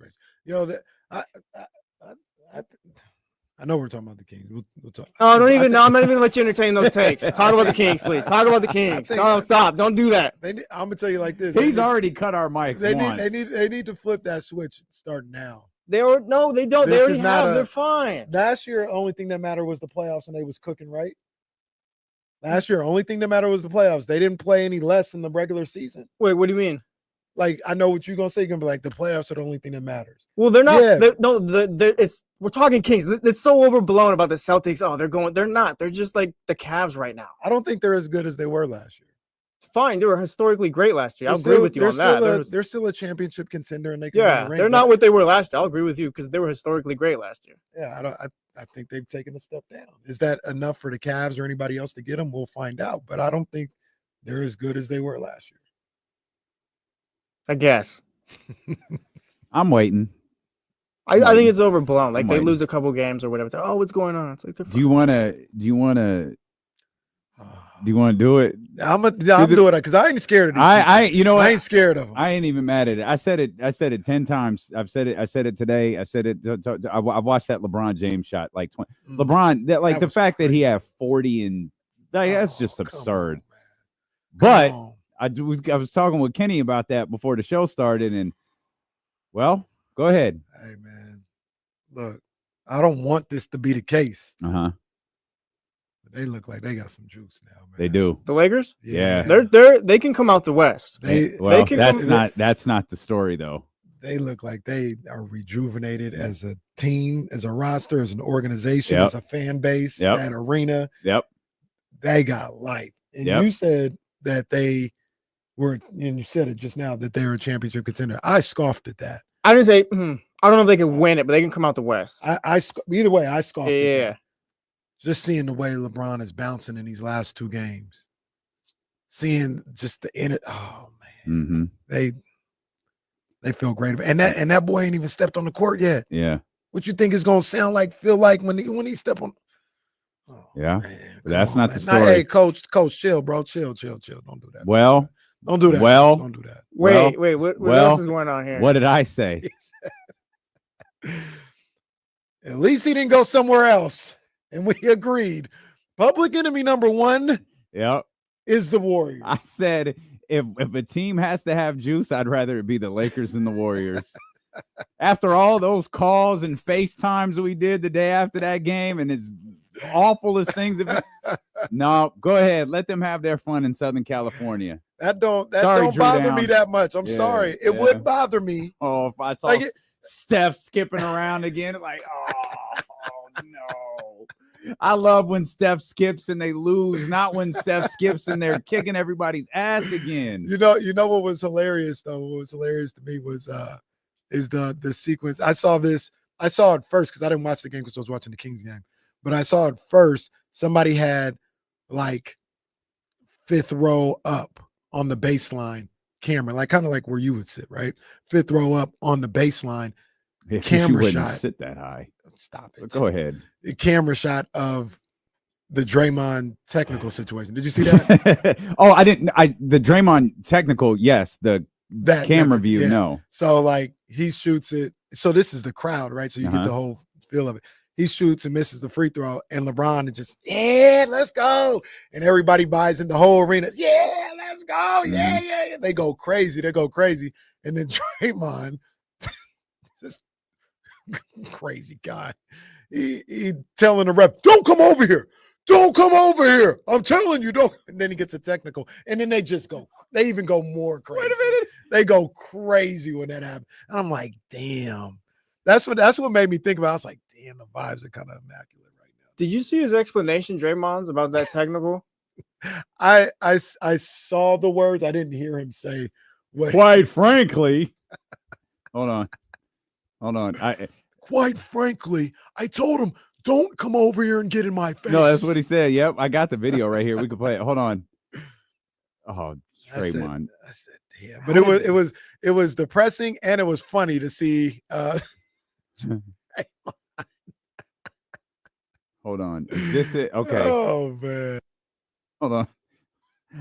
Yo, I know we're talking about the Kings. We'll talk. Oh, don't even. No, I'm not even gonna let you entertain those takes. Talk about the Kings, please. Talk about the Kings. No, stop. Don't do that. I'm gonna tell you like this. He's already cut our mics. They need to flip that switch starting now. They don't. They already have. They're fine. Last year, the only thing that mattered was the playoffs, and they was cooking, right? Last year, only thing that mattered was the playoffs. They didn't play any less in the regular season. Wait, what do you mean? Like, I know what you're gonna say. You're gonna be like, the playoffs are the only thing that matters. Well, they're not. Yeah. We're talking Kings. It's so overblown about the Celtics. Oh, they're not. They're just like the Cavs right now. I don't think they're as good as they were last year. Fine, they were historically great last year. I'll agree with you on that. They're still a championship contender, and they're not what they were last year. I'll agree with you because they were historically great last year. Yeah, I think they've taken a step down. Is that enough for the Cavs or anybody else to get them? We'll find out. But I don't think they're as good as they were last year. I guess. I'm waiting. I think it's overblown. Like they lose a couple games or whatever. It's like, oh, what's going on? It's like do you want to do it? I'm doing it because I ain't scared of these people. I ain't scared of them. I ain't even mad at it. I said it 10 times. I said it today. I said it. I watched that LeBron James shot like 20. LeBron, the fact that he had 40 and that's just absurd. But I was talking with Kenny about that before the show started, and well, go ahead. Hey man, look, I don't want this to be the case. They look like they got some juice now, man. They do. The Lakers? Yeah. They can come out the West. That's not the story though. They look like they are rejuvenated as a team, as a roster, as an organization, as a fan base, that arena. They got life. And you said that they were, and you said it just now, that they were a championship contender. I scoffed at that. I didn't say, I don't know if they can win it, but they can come out the West. Either way, I scoffed at that. Yeah. Just seeing the way LeBron is bouncing in these last 2 games, seeing just the in it. Oh man, they feel great. And that boy ain't even stepped on the court yet. Yeah. What you think is gonna feel like when he step on? Oh, yeah, man, that's not the story. Hey, coach, chill, bro, chill. Don't do that. Well, don't do that. Well, don't do that. Wait. What else is going on here? What did I say? At least he didn't go somewhere else. And we agreed. Public enemy number 1 is the Warriors. I said if a team has to have juice, I'd rather it be the Lakers than the Warriors. After all those calls and FaceTimes we did the day after that game and as awful as things have been. No, go ahead. Let them have their fun in Southern California. That don't bother me that much. I'm sorry. It would bother me. Oh, if I saw Steph skipping around again, like, oh no. I love when Steph skips and they lose, not when Steph skips and they're kicking everybody's ass again. You know what was hilarious though? What was hilarious to me was is the sequence. I saw it first because I didn't watch the game because I was watching the Kings game. But I saw it first. Somebody had like 5th row up on the baseline camera, like kind of like where you would sit, right? 5th row up on the baseline. Camera shot. Sit that high. Stop it. But go ahead. The camera shot of the Draymond technical situation. Did you see that? Oh, I didn't. The Draymond technical, yes. The camera view, no. So like he shoots it. So this is the crowd, right? So you get the whole feel of it. he shoots and misses the free throw, and LeBron is just, yeah, let's go. And everybody buys in the whole arena. Yeah, let's go. Yeah, yeah, yeah. They go crazy. And then Draymond, this crazy guy, he telling the ref, don't come over here. Don't come over here. I'm telling you, don't. And then he gets a technical. And then they even go more crazy. Wait a minute. They go crazy when that happens. And I'm like, damn. That's what made me think about it. I was like, damn, the vibes are kind of immaculate right now. Did you see his explanation, Draymond's, about that technical? I saw the words. I didn't hear him say what. Quite frankly. Hold on. Quite frankly, I told him, don't come over here and get in my face. No, that's what he said. Yep, I got the video right here. We can play it. Hold on. Oh, Draymond. I said, damn. But it was depressing and it was funny to see. Hold on. Is this it? Okay. Oh man. Hold on.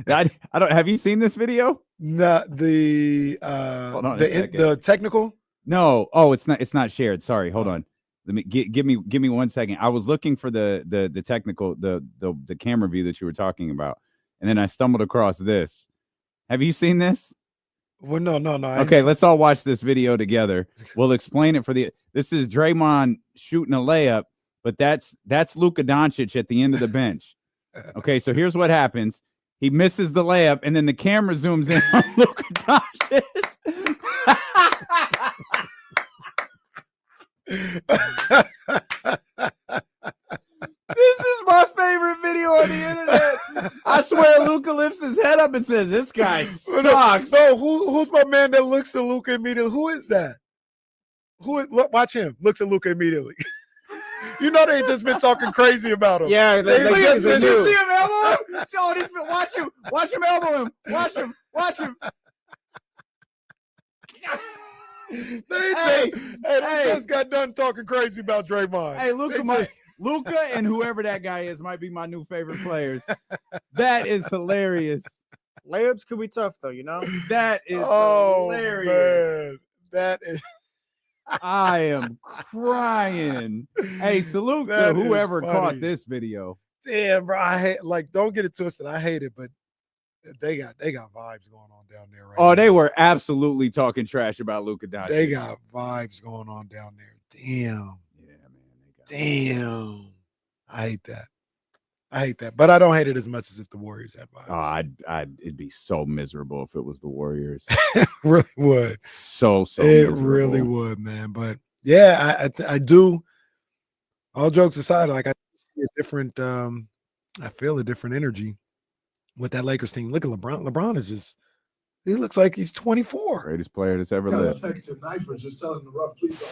I don't. Have you seen this video? Not the the technical. No. Oh, it's not shared. Sorry. Hold on. Let me give me 1 second. I was looking for the technical the camera view that you were talking about, and then I stumbled across this. Have you seen this? Well, no. Okay, let's all watch this video together. We'll explain it this is Draymond shooting a layup, but that's Luka Doncic at the end of the bench. Okay, so here's what happens. He misses the layup, and then the camera zooms in on Luka Doncic. This is my favorite video on the internet. I swear Luka lifts his head up and says, this guy sucks. No, who's my man that looks at Luka immediately? Who is that? Watch him. Looks at Luka immediately. You know they just been talking crazy about him. Yeah, Did you see him elbow him? Watch him elbow him. Watch him. They just got done talking crazy about Draymond. Hey, Luka and whoever that guy is might be my new favorite players. That is hilarious. Layups could be tough, though, you know? That is hilarious. Man. That is. I am crying. Hey, salute to whoever caught this video. Damn, bro. I hate, don't get it twisted. I hate it, but they got vibes going on down there right now. Oh, they were absolutely talking trash about Luka Doncic. They got vibes going on down there. Damn. Yeah, man. Damn. I hate that. But I don't hate it as much as if the Warriors had vibes. Oh, it'd be so miserable if it was the Warriors. It really would. So it miserable. Really would, man. But yeah, I do. All jokes aside, I see a different I feel a different energy with that Lakers team. Look at LeBron. LeBron is just, he looks like he's 24. Greatest player that's ever lived. I got tonight for just telling the ref, please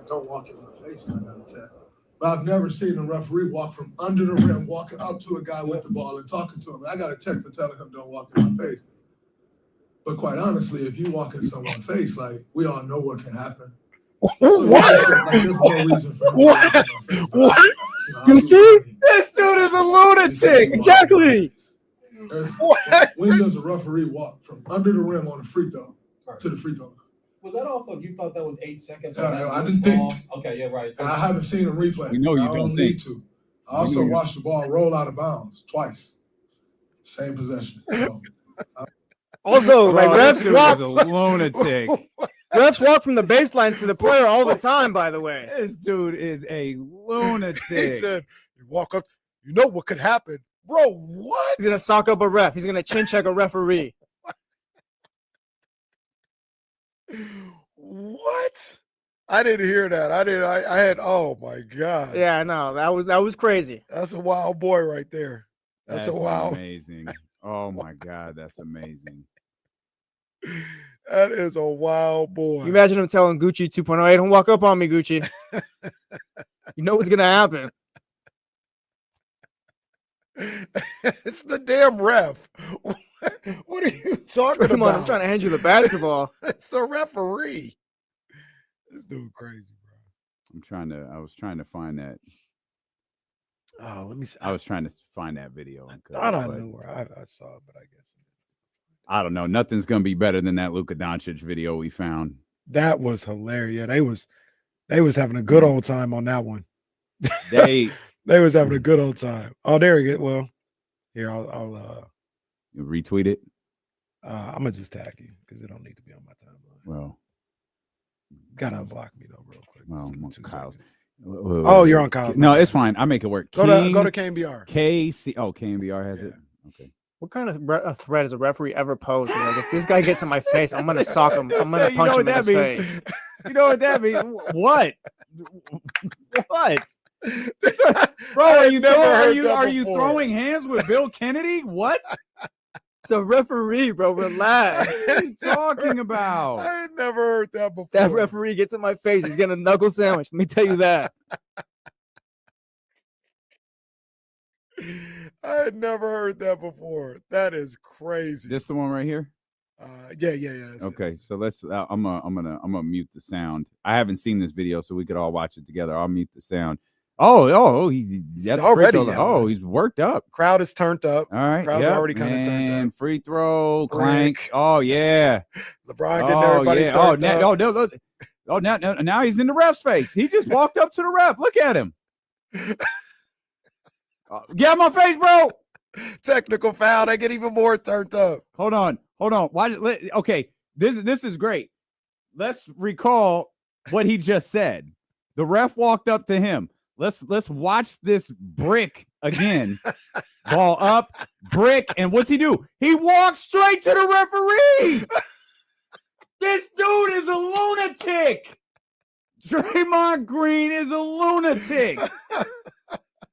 don't walk in my face when I got attacked. But I've never seen a referee walk from under the rim, walking up to a guy with the ball and talking to him. And I got a check for telling him don't walk in my face. But quite honestly, if you walk in someone's face, we all know what can happen. What? There's no reason for What? You see? This dude is a lunatic. Exactly. When does a referee walk from under the rim on a free throw to the free throw line? Was that off of, you thought that was 8 seconds? I didn't think. Okay, yeah, right. I haven't seen a replay. We know you I don't need to. I also watched the ball roll out of bounds twice. Same possession. So, also, refs walk. A lunatic. Refs walk from the baseline to the player all the time, by the way. This dude is a lunatic. He said, you walk up, you know what could happen. Bro, what? He's going to sock up a ref. He's going to chin check a referee. What? I didn't hear that. I had, oh my God. Yeah, no, that was crazy. That's a wild boy right there. That's a wild. Amazing. Oh my God, that's amazing. That is a wild boy. You imagine him telling Gucci 2.0, hey, don't walk up on me, Gucci. You know what's going to happen. It's the damn ref. What are you talking Come about? on, I'm trying to hand you the basketball. It's the referee. This dude crazy, bro. I was trying to find that. Oh, let me see. I was trying to find that video. I thought I knew where I saw it, but I guess. I don't know. Nothing's going to be better than that Luka Doncic video we found. That was hilarious. They was having a good old time on that one. They was having a good old time. Oh, there we go. Well, here I'll you retweet it. I'm gonna just tag you because it don't need to be on my timeline. Well, gotta unblock me though, real quick. Well, I'm on Kyle's. Oh, you're on Kyle's. No, it's fine. I make it work. Go to KNBR. KC. Oh, KNBR has it. Okay. What kind of threat has a referee ever posed? Like, if this guy gets in my face, I'm gonna sock him. I'm gonna punch him in his face. You know what that means? What? What? Bro, are you throwing hands with Bill Kennedy? What? It's a referee, bro. Relax. What are you talking about? I ain't never heard that before. That referee gets in my face. He's getting a knuckle sandwich. Let me tell you that. I had never heard that before. That is crazy. This the one right here? Yeah. Okay, so let's. I'm gonna mute the sound. I haven't seen this video, so we could all watch it together. I'll mute the sound. He's already. He's worked up. Crowd is turned up. All right, crowd's already kind of turned up. Free throw, clank. Oh yeah, LeBron getting everybody turned up. Now he's in the ref's face. He just walked up to the ref. Look at him. Get out my face, bro. Technical foul. They get even more turned up. Hold on. Okay, this is great. Let's recall what he just said. The ref walked up to him. Let's watch this brick again. Ball up, brick, and what's he do? He walks straight to the referee. This dude is a lunatic. Draymond Green is a lunatic.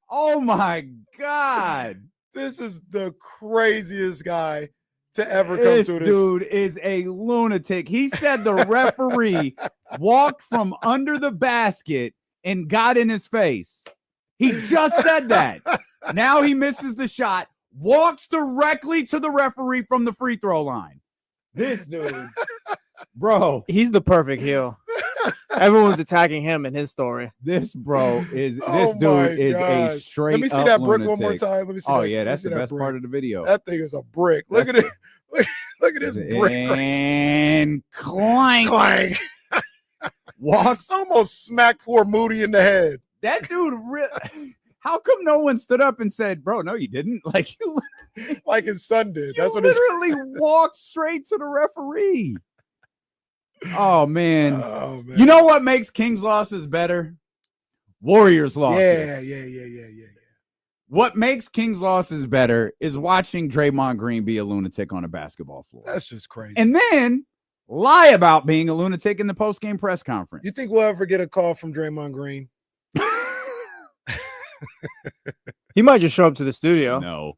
Oh my God. This is the craziest guy to ever come This through this. dude is a lunatic. He said the referee walked from under the basket and got in his face. He just said that. Now he misses the shot, walks directly to the referee from the free throw line. This dude, bro. He's the perfect heel. Everyone's attacking him in his story. This dude is gosh. a straight. Let me see that brick lunatic. one more time. Let me see. Oh that. yeah, that's the best brick. part of the video. That thing is a brick. Look at it. Look at this brick. And clank. Clank. Walks. Almost smacked poor Moody in the head. That dude. How come no one stood up and said, "Bro, no, you didn't"? Like you, like his son did. That's what literally walked straight to the referee. Oh man. You know what makes Kings losses better? Warriors losses. Yeah. What makes Kings losses better is watching Draymond Green be a lunatic on a basketball floor. That's just crazy. And then lie about being a lunatic in the post-game press conference. You think we'll ever get a call from Draymond Green? He might just show up to the studio.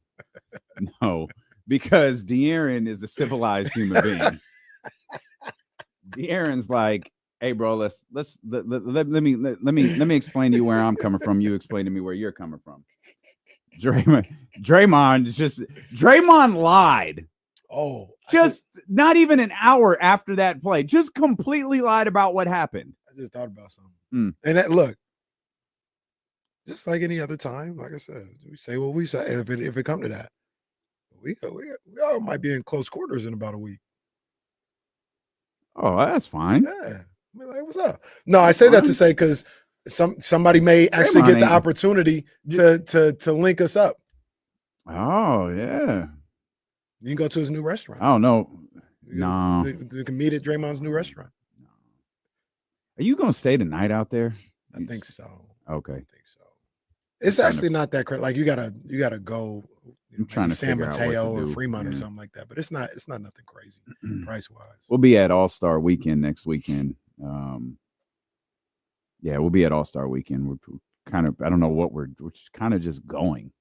No, because De'Aaron is a civilized human being. De'Aaron's like, hey, bro, let me explain to you where I'm coming from. You explain to me where you're coming from. Draymond lied. Oh, just not even an hour after that play, just completely lied about what happened. I just thought about something. And look, just like any other time, like I said, we say what we say. If it come to that, we all might be in close quarters in about a week. Oh, that's fine. Yeah. I mean, like, what's up? No, I say that to say because somebody may actually get the opportunity to link us up. Oh, yeah. You can go to his new restaurant. I don't know. No. You can meet at Draymond's new restaurant. Are you going to stay the night out there? I think so. Okay. I think so. It's actually not that crazy. Like you gotta go. I'm trying to San figure out what Mateo to or do. Fremont or Yeah. something like that. But it's not nothing crazy price wise. We'll be at All-Star Weekend next weekend. Yeah, we'll be at All-Star Weekend. We're kind of, I don't know what we're just kind of just going.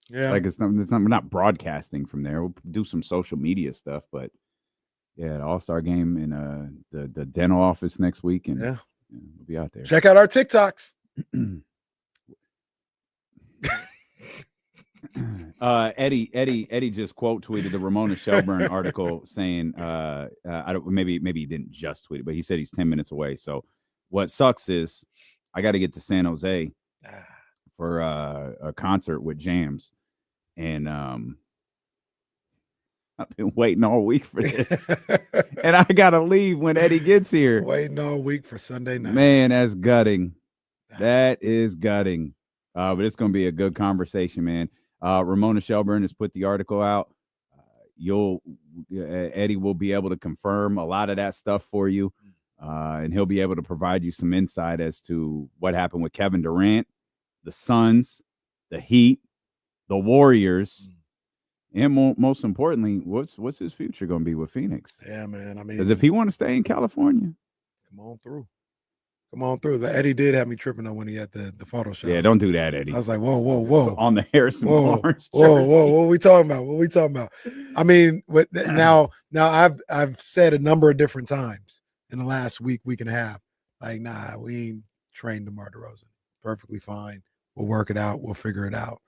Yeah. Like we're not broadcasting from there. We'll do some social media stuff, but yeah, the All-Star game in the dental office next week, and yeah, we'll be out there. Check out our TikToks. Eddie just quote tweeted the Ramona Shelburne article saying, I don't, maybe he didn't just tweet it, but he said he's 10 minutes away. So what sucks is I got to get to San Jose for a concert with Jams, and I've been waiting all week for this, and I gotta leave when Eddie gets here. Waiting all week for Sunday night. Man, that's gutting. That is gutting. But it's going to be a good conversation, man. Ramona Shelburne has put the article out. Eddie will be able to confirm a lot of that stuff for you. And he'll be able to provide you some insight as to what happened with Kevin Durant, the Suns, the Heat, the Warriors, and most importantly, what's his future going to be with Phoenix? Yeah, man. I mean, because if he want to stay in California, come on through. The Eddie did have me tripping on when he had the photo shot. Yeah, don't do that, Eddie. I was like, whoa. On the Harrison Barnes whoa. What are we talking about? I mean, now I've said a number of different times in the last week and a half, like, nah, we ain't trained DeMar DeRozan. Perfectly fine. We'll work it out. We'll figure it out.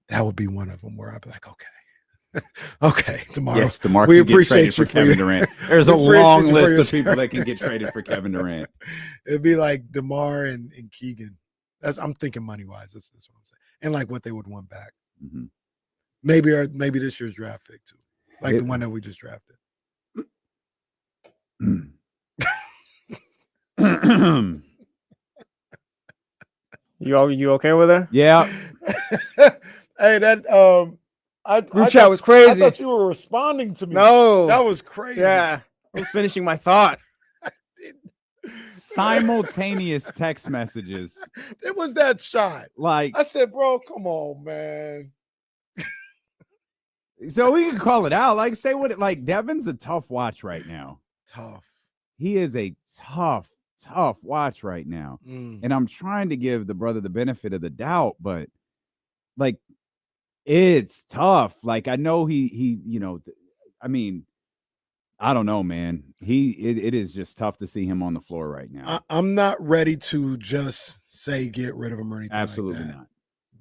That would be one of them where I'd be like, okay, DeMar. Yes, DeMar we can get appreciate traded you for Kevin Durant. There's a long list of people that can get traded for Kevin Durant. It'd be like DeMar and Keegan. I'm thinking money wise. That's what I'm saying, and like what they would want back. Mm-hmm. Maybe this year's draft pick too, like the one that we just drafted. You okay with that? Yeah. Hey, that group chat was crazy. I thought you were responding to me. No, that was crazy. Yeah, I was finishing my thought. Simultaneous text messages. It was that shot. Like I said, bro, come on, man. So we can call it out. Like, say what it like. Devin's a tough watch right now. Tough. He is a tough watch right now. And I'm trying to give the brother the benefit of the doubt, but like, it's tough. Like, I know he I mean, I don't know, man. It is just tough to see him on the floor right now. I'm not ready to just say get rid of him or anything. Absolutely like that. not.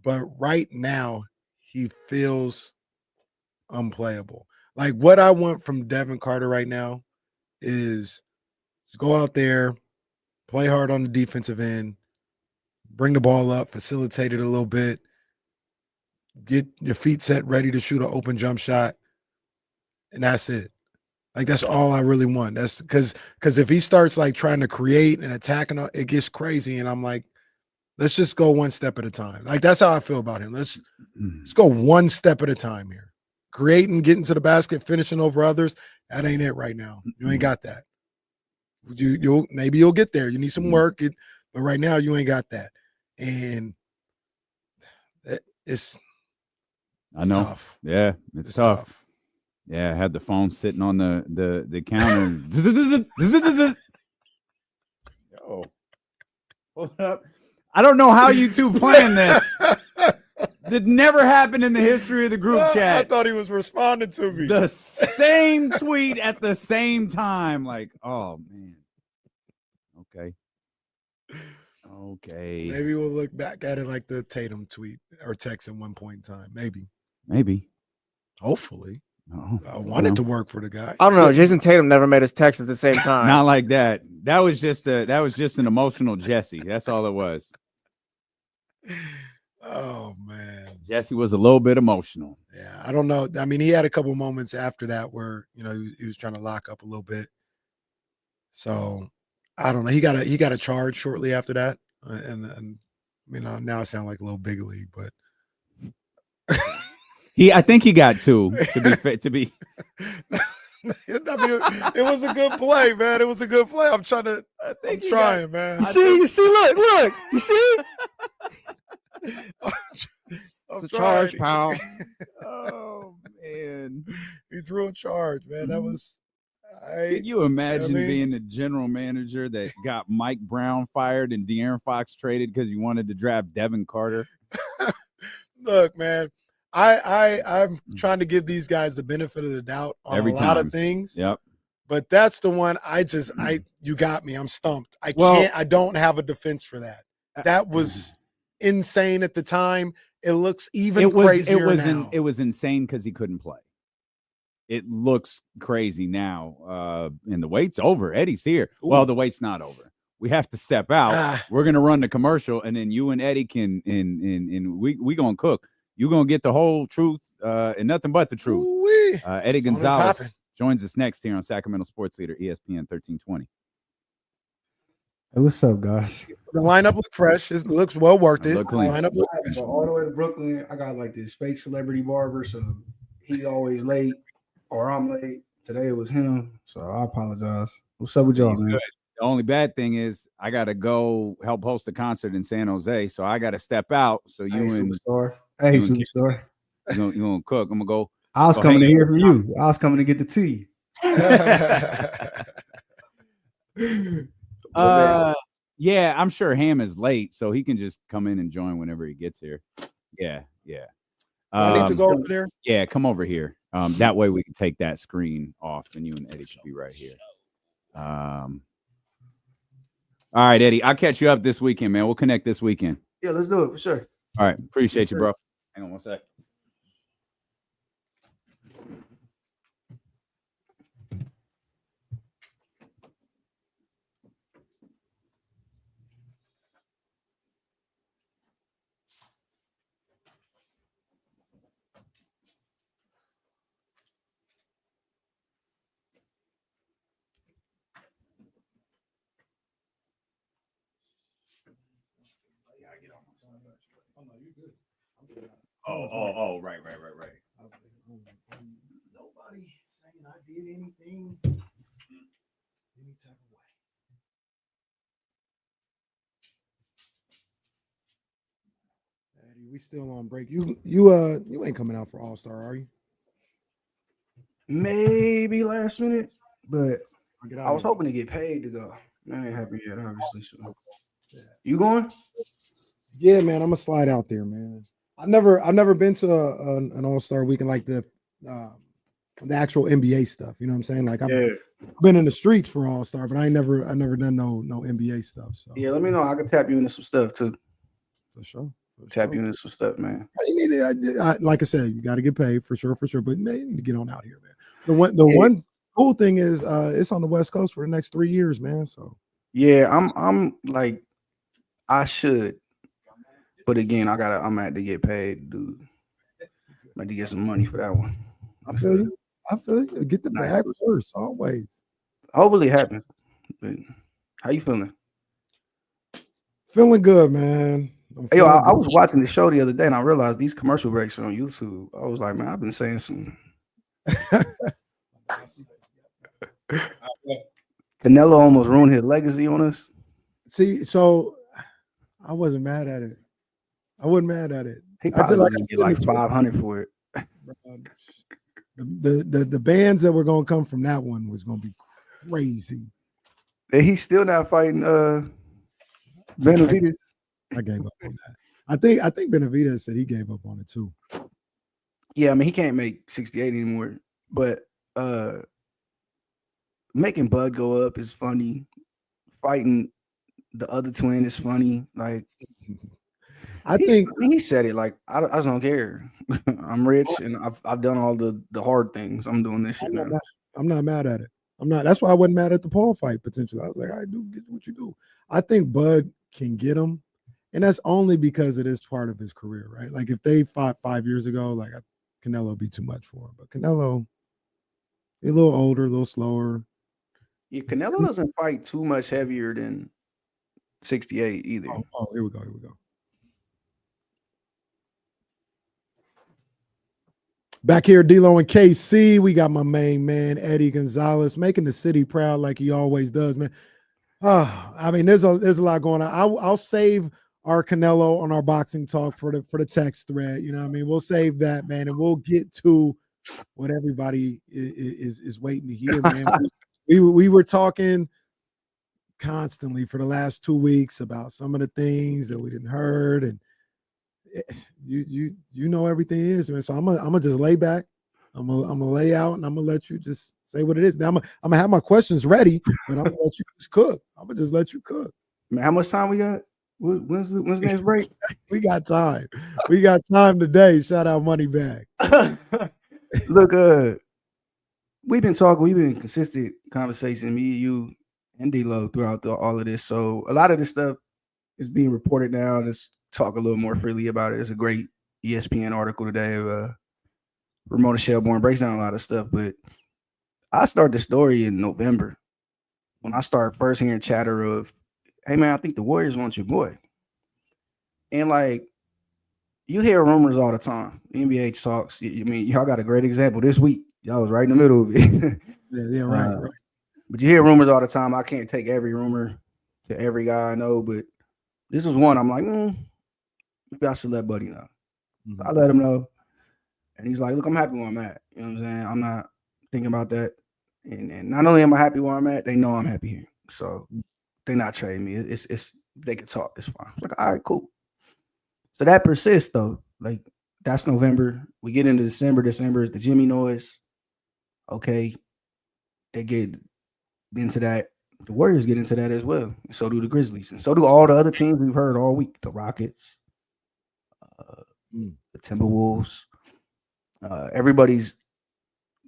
But right now, he feels unplayable. Like, what I want from Devin Carter right now is go out there, play hard on the defensive end, bring the ball up, facilitate it a little bit, get your feet set, ready to shoot an open jump shot, and that's it. Like, that's all I really want. That's because if he starts like trying to create and attacking, it gets crazy. And I'm like, let's just go one step at a time. Like, that's how I feel about him. Let's go one step at a time here. Creating, getting to the basket, finishing over others. That ain't it right now. You ain't got that. Maybe you'll get there. You need some work, but right now you ain't got that. And it's tough. Yeah, it's tough. Yeah, I had the phone sitting on the counter. Yo, hold up. I don't know how you two playing this. That never happened in the history of the group chat. I thought he was responding to me. The same tweet at the same time. Like, oh man. Okay. Maybe we'll look back at it like the Tatum tweet or text at one point in time. Maybe. Hopefully. Oh, I want it to work for the guy. I don't know. Jason Tatum never made us text at the same time. Not like that. That was just an emotional Jesse. That's all it was. Oh man. Jesse was a little bit emotional. Yeah, I don't know. I mean, he had a couple moments after that where he was trying to lock up a little bit. So I don't know. He got a charge shortly after that, and now I sound like a little big league, but I think he got two. To be. I mean, it was a good play, man. It was a good play. I'm trying, man. You see, look. You see? It's a charge, pal. Oh man, he drew a charge, man. That was. Can you imagine being the general manager that got Mike Brown fired and De'Aaron Fox traded because you wanted to draft Devin Carter? Look, man, I'm trying to give these guys the benefit of the doubt on a lot of things. Yep. But that's the one you got me. I'm stumped. I don't have a defense for that. That was insane at the time. It looks even crazier now. It was insane because he couldn't play. It looks crazy now. And the wait's over. Eddie's here. Ooh. Well, the wait's not over. We have to step out. We're gonna run the commercial, and then you and Eddie can and we gonna cook. You're gonna get the whole truth and nothing but the truth. Eddie Gonzalez joins us next here on Sacramento Sports Leader, ESPN 1320. Hey, what's up, guys? The lineup look fresh. It looks well worth it. Look clean. Lineup look I have to go all the way to Brooklyn. I got like this fake celebrity barber, so he always late or I'm late. Today it was him, so I apologize. What's up with y'all, He's man? good. The only bad thing is I got to go help host a concert in San Jose, so I got to step out. So you Hey, and superstar. Hey, superstar. You gonna cook? I'm gonna go. I was go coming to hang hear out. from you. I was coming to get the tea. Yeah, I'm sure Ham is late, so he can just come in and join whenever he gets here. Yeah. I need to go over there. Yeah, come over here. That way we can take that screen off, and you and Eddie should be right here. All right, Eddie, I'll catch you up this weekend, man. We'll connect this weekend. Yeah, let's do it for sure. All right, appreciate you, bro. Hang on one sec. Oh, right. Nobody saying I did anything any type of way. Eddie, we still on break. You ain't coming out for All-Star, are you? Maybe last minute, but I was here. hoping to get paid to go. That ain't happened yet, obviously. So. You going? Yeah, man, I'm gonna slide out there, man. I've never been to an All-Star weekend like the actual NBA stuff. You know what I'm saying? Like I've been in the streets for All-Star, but I never done no NBA stuff. So Yeah, let me know. I can tap you into some stuff too. For sure. Tap you into some stuff, man. You need to, like I said, you got to get paid for sure. But man, you need to get on out here, man. The one cool thing is it's on the West Coast for the next 3 years, man. So yeah, I'm like I should, but again, I'm gonna have to get paid, dude. I'm going to get some money for that one. I feel you. Get the bag first, always. Hopefully it happens. But how you feeling? Feeling good, man. Hey, yo, I was watching the show the other day and I realized these commercial breaks are on YouTube. I was like, man, I've been saying some. Canelo almost ruined his legacy on us. See, so I wasn't mad at it. I wasn't mad at it. He probably gonna get like 500 for it. The bands that were gonna come from that one was gonna be crazy. And he's still not fighting Benavidez. I gave up on that. I think Benavidez said he gave up on it too. Yeah, I mean he can't make 68 anymore. But making Bud go up is funny. Fighting the other twin is funny. Like I think he said it like I just don't care. I'm rich and I've done all the hard things. I'm doing this shit now. I'm not mad at it. I'm not. That's why I wasn't mad at the Paul fight potentially. I was like, I do get what you do. I think Bud can get him, and that's only because it is part of his career, right? Like if they fought 5 years ago, like Canelo would be too much for him. But Canelo, a little older, a little slower. Yeah, Canelo doesn't fight too much heavier than 68 either. Oh, here we go. Back here, D-Lo and KC. We got my main man, Eddie Gonzalez, making the city proud like he always does, man. I mean, there's a lot going on. I'll save our Canelo on our boxing talk for the text thread. You know what I mean? We'll save that, man, and we'll get to what everybody is waiting to hear, man. we were talking constantly for the last 2 weeks about some of the things that we didn't heard, and you know everything is, man. So I'm gonna just lay back. I'm gonna lay out, and I'm gonna let you just say what it is. Now I'm gonna have my questions ready, but I'm gonna let you just cook. I'm gonna just let you cook. Man, how much time we got? When's the next break? We got time. We got time today. Shout out Money Bag. Look, we've been in consistent conversation, me, you, and D-Lo throughout all of this. So a lot of this stuff is being reported now. Let's talk a little more freely about it. There's a great ESPN article today of Ramona Shelbourne breaks down a lot of stuff. But I started the story in November when I started first hearing chatter of hey man, I think the Warriors want your boy. And like, you hear rumors all the time. NBA talks. I mean, y'all got a great example this week. Y'all was right in the middle of it. Yeah, right. But you hear rumors all the time. I can't take every rumor to every guy I know, but this was one. I'm like, maybe I should let Buddy know. So I let him know. And he's like, look, I'm happy where I'm at. You know what I'm saying? I'm not thinking about that. And not only am I happy where I'm at, they know I'm happy here. So they're not trading me. It's they can talk. It's fine. I'm like, all right, cool. So that persists though. Like, that's November. We get into December. December is the Jimmy noise. Okay. They get into that. The Warriors get into that as well. And so do the Grizzlies. And so do all the other teams we've heard all week. The Rockets, the Timberwolves. Everybody's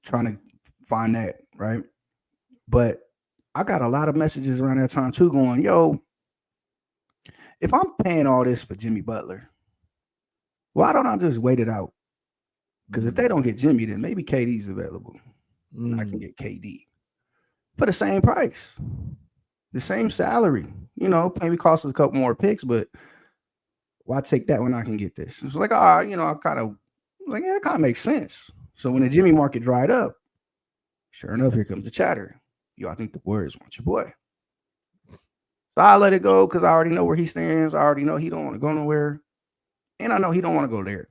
trying to find that, right? But I got a lot of messages around that time too going, yo, if I'm paying all this for Jimmy Butler, why don't I just wait it out? Because if they don't get Jimmy, then maybe KD's available. I can get KD for the same price, the same salary. You know, maybe cost us a couple more picks, but why take that when I can get this? It's like, I kind of like, yeah, it kind of makes sense. So when the Jimmy market dried up, sure enough, here comes the chatter. Yo, I think the Warriors want your boy. So I let it go because I already know where he stands. I already know he don't want to go nowhere. And I know he don't want to go there.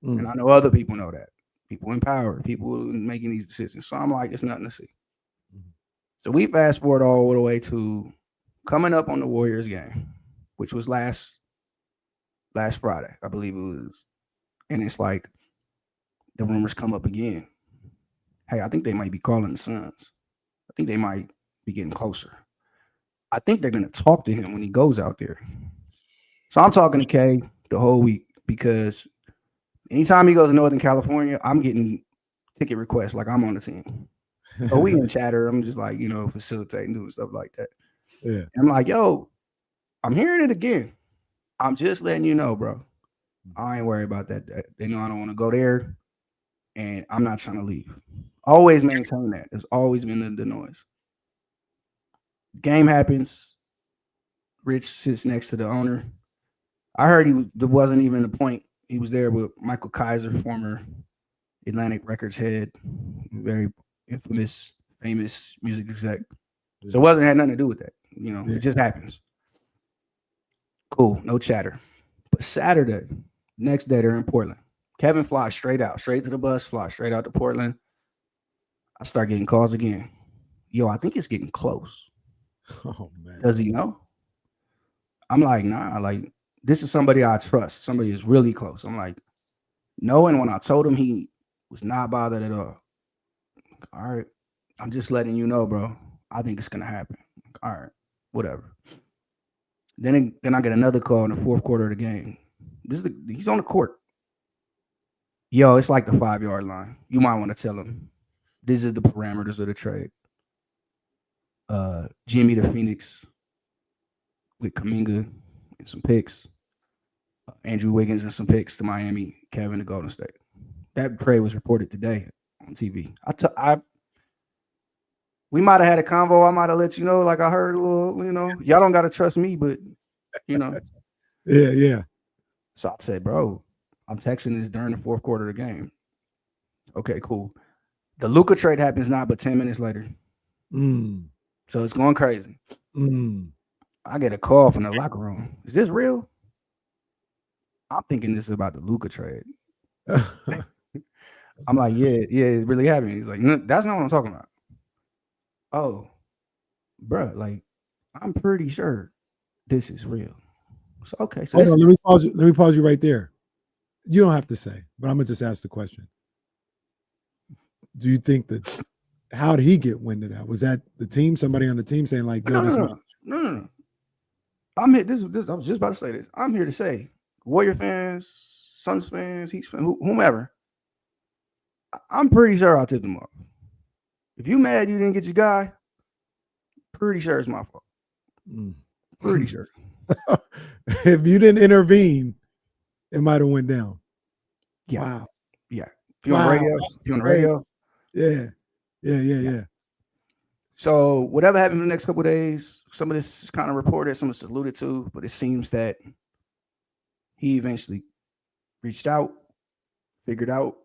And I know other people know that. People in power, people making these decisions. So I'm like, it's nothing to see. So we fast forward all the way to coming up on the Warriors game, which was last Friday, I believe it was. And it's like the rumors come up again. Hey, I think they might be calling the Suns. I think they might be getting closer. I think they're going to talk to him when he goes out there. So I'm talking to Kay the whole week because anytime he goes to Northern California, I'm getting ticket requests like I'm on the team. So we in chatter. I'm just like, facilitating, doing stuff like that. Yeah. And I'm like, yo, I'm hearing it again. I'm just letting you know, bro. I ain't worried about that. They know I don't want to go there, and I'm not trying to leave. Always maintain that. There's always been the noise. Game happens. Rich sits next to the owner. I heard there wasn't even the point. He was there with Michael Kaiser, former Atlantic Records head, very famous music exec. So it had nothing to do with that. It just happens. Cool, no chatter. But Saturday, next day, they're in Portland. Kevin flies straight to the bus, flies straight out to Portland. I start getting calls again. Yo, I think it's getting close. Oh, man. Does he know? I'm like, nah, like, this is somebody I trust. Somebody is really close. I'm like, no. And when I told him, he was not bothered at all. All right, I'm just letting you know, bro. I think it's going to happen. All right, whatever. Then I get another call in the fourth quarter of the game. He's on the court. Yo, it's like the 5-yard line. You might want to tell him this is the parameters of the trade. Jimmy to Phoenix with Kuminga and some picks. Andrew Wiggins and some picks to Miami. Kevin to Golden State. That trade was reported today on TV. We might have had a convo. I might have let you know, like I heard a little, y'all don't got to trust me, but, Yeah. So I said, bro, I'm texting this during the fourth quarter of the game. Okay, cool. The Luka trade happens not but 10 minutes later. So it's going crazy. I get a call from the locker room. Is this real? I'm thinking this is about the Luka trade. I'm like, yeah, it really happened. He's like, no, that's not what I'm talking about. Oh, bro, like, I'm pretty sure this is real. So, okay. So Hold on, let me pause you right there. You don't have to say, but I'm gonna just ask the question. Do you think that how did he get wind of that? Was that the team, somebody on the team saying like, no. I'm here. This I was just about to say this. I'm here to say, Warrior fans, Suns fans, Heat fans, whomever. I'm pretty sure I tipped them off. If you mad you didn't get your guy, pretty sure it's my fault. Pretty sure. If you didn't intervene, it might have went down. Yeah. Wow. Yeah. If you're on the radio. Yeah. So whatever happened in the next couple of days, some of this is kind of reported, some of it's alluded to, but it seems that he eventually reached out, figured out,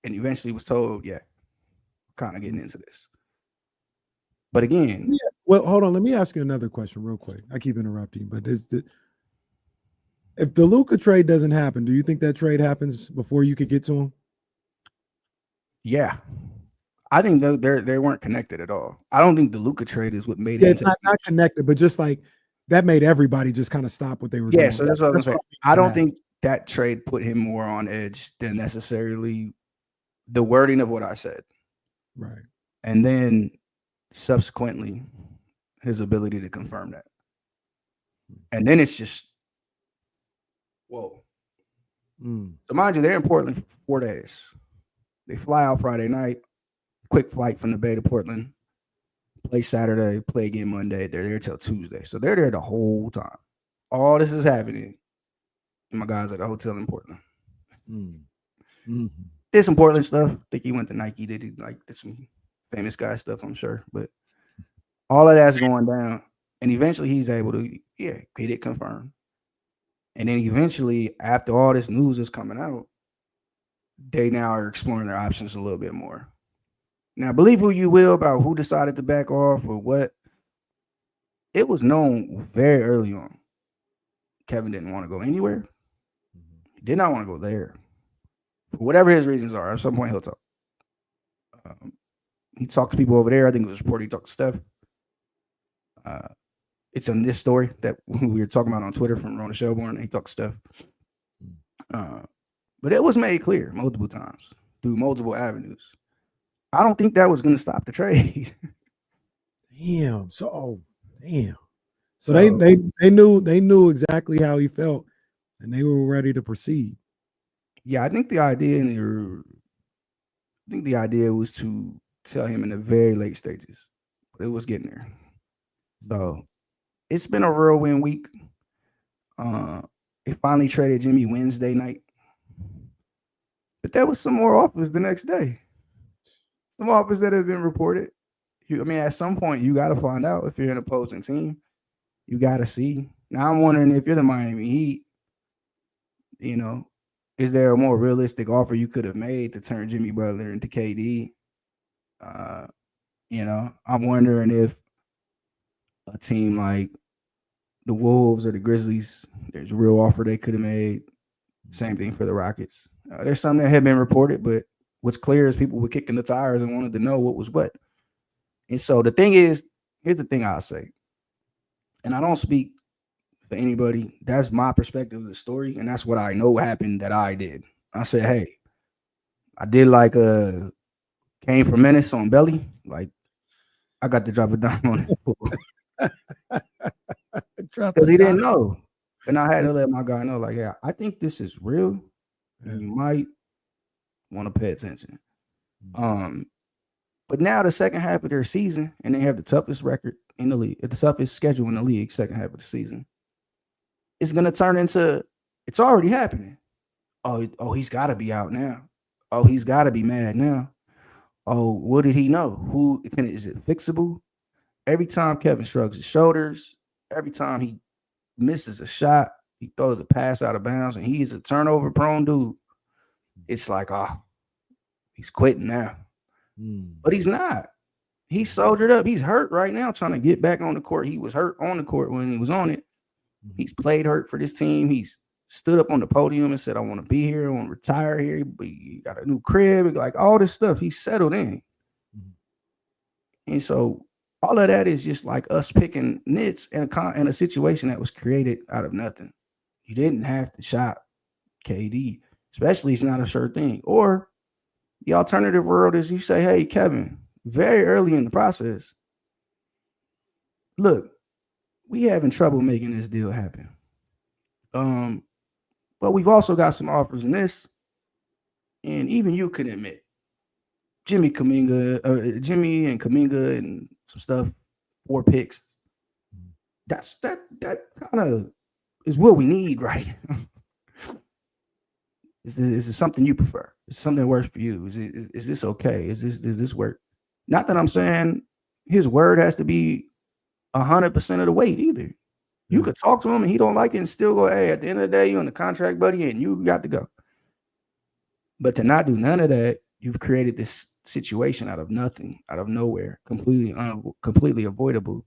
and eventually was told, yeah, kind of getting into this. But again, yeah. Well, hold on. Let me ask you another question real quick. I keep interrupting, but if the Luka trade doesn't happen, do you think that trade happens before you could get to him? Yeah. I think they weren't connected at all. I don't think the Luka trade is what made Yeah, it it's not connected, but just like that made everybody just kind of stop what they were doing. Yeah, so that's what I was gonna say. I don't mad. think that trade put him more on edge than necessarily the wording of what I said. Right. And then subsequently his ability to confirm that. And then it's just whoa. So mind you, they're in Portland for 4 days. They fly out Friday night, quick flight from the Bay to Portland, play Saturday, play again Monday. They're there till Tuesday. So they're there the whole time. All this is happening. And my guys at the hotel in Portland. Did some Portland stuff. I think he went to Nike. Did some famous guy stuff, I'm sure. But all of that's going down. And eventually he's able to, get it confirmed. And then eventually, after all this news is coming out, they now are exploring their options a little bit more. Now, believe who you will about who decided to back off or what. It was known very early on. Kevin didn't want to go anywhere. He did not want to go there. For whatever his reasons are, at some point he'll talk. He talked to people over there. I think it was reported he talked to Steph. It's in this story that we were talking about on Twitter from Rona Shelburne. He talked to Steph. But it was made clear multiple times through multiple avenues. I don't think that was going to stop the trade. Damn. So they knew exactly how he felt, and they were ready to proceed. Yeah, I think the idea was to tell him in the very late stages, but it was getting there. So it's been a whirlwind week. They finally traded Jimmy Wednesday night, but there was some more offers the next day. Some offers that have been reported. At some point you got to find out if you're an opposing team. You got to see. Now I'm wondering if you're the Miami Heat. Is there a more realistic offer you could have made to turn Jimmy Butler into KD? I'm wondering if a team like the Wolves or the Grizzlies, there's a real offer they could have made. Same thing for the Rockets. There's some that have been reported, but what's clear is people were kicking the tires and wanted to know what was what. And so the thing is, here's the thing I'll say, and I don't speak for anybody. That's my perspective of the story, and that's what I know happened that I did. I said, hey, I did like Came for Menace on Belly. Like, I got to drop it down on it. Because he didn't know. And I had to let my guy know, like, yeah, I think this is real, and you might want to pay attention. But now the second half of their season, and they have the toughest record in the league, the toughest schedule in the league, second half of the season, it's going to turn into, it's already happening. Oh, he's got to be out now. Oh, he's got to be mad now. Oh, what did he know? Is it fixable? Every time Kevin shrugs his shoulders, every time he misses a shot, he throws a pass out of bounds, and he is a turnover-prone dude, it's like, he's quitting now. But he's not. He's soldiered up. He's hurt right now trying to get back on the court. He was hurt on the court when he was on it. He's played hurt for this team. He's stood up on the podium and said, I want to be here. I want to retire here. He got a new crib. Like all this stuff. He's settled in. And so all of that is just like us picking nits in a situation that was created out of nothing. You didn't have to shop KD, especially it's not a sure thing. Or the alternative world is you say, hey, Kevin, very early in the process, look, we having trouble making this deal happen. But we've also got some offers in this. And even you can admit, Jimmy and Kuminga and some stuff, 4 picks. That kind of is what we need, right? Is this something you prefer? Is something that works for you? Is this okay? Does this work? Not that I'm saying his word has to be 100% of the weight either. You could talk to him and he don't like it and still go, hey, at the end of the day, you're in the contract, buddy, and you got to go. But to not do none of that, you've created this situation out of nothing, out of nowhere, completely avoidable.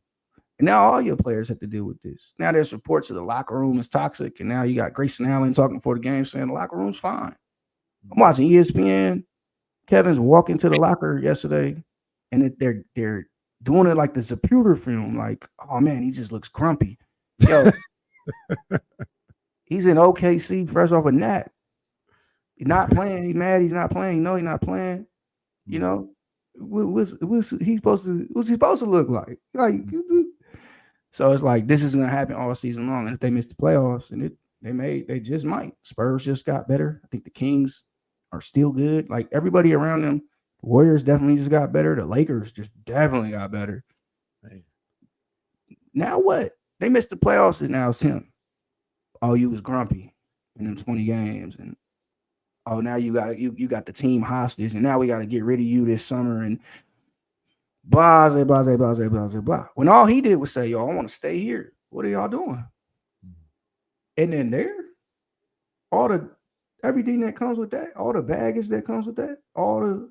And now all your players have to deal with this. Now there's reports of the locker room is toxic, and now you got Grayson Allen talking before the game saying the locker room's fine. I'm watching ESPN. Kevin's walking to the locker yesterday, and they're doing it like the Zapruder film. Like, oh man, he just looks grumpy. Yo, he's in OKC fresh off a nap. He's not playing. He's mad. He's not playing. No, he's not playing. You know, what's he supposed to look like? So it's like this is gonna happen all season long. And if they miss the playoffs, and they just might. Spurs just got better. I think the Kings are still good. Like everybody around them, the Warriors definitely just got better. The Lakers just definitely got better. Right. Now what? They missed the playoffs, and now it's him. Oh, you was grumpy in them 20 games, and oh, now you got the team hostage, and now we got to get rid of you this summer, and blah, blah, blah, blah, blah, blah, blah. When all he did was say, yo, I want to stay here. What are y'all doing? And then everything that comes with that, all the baggage that comes with that, all the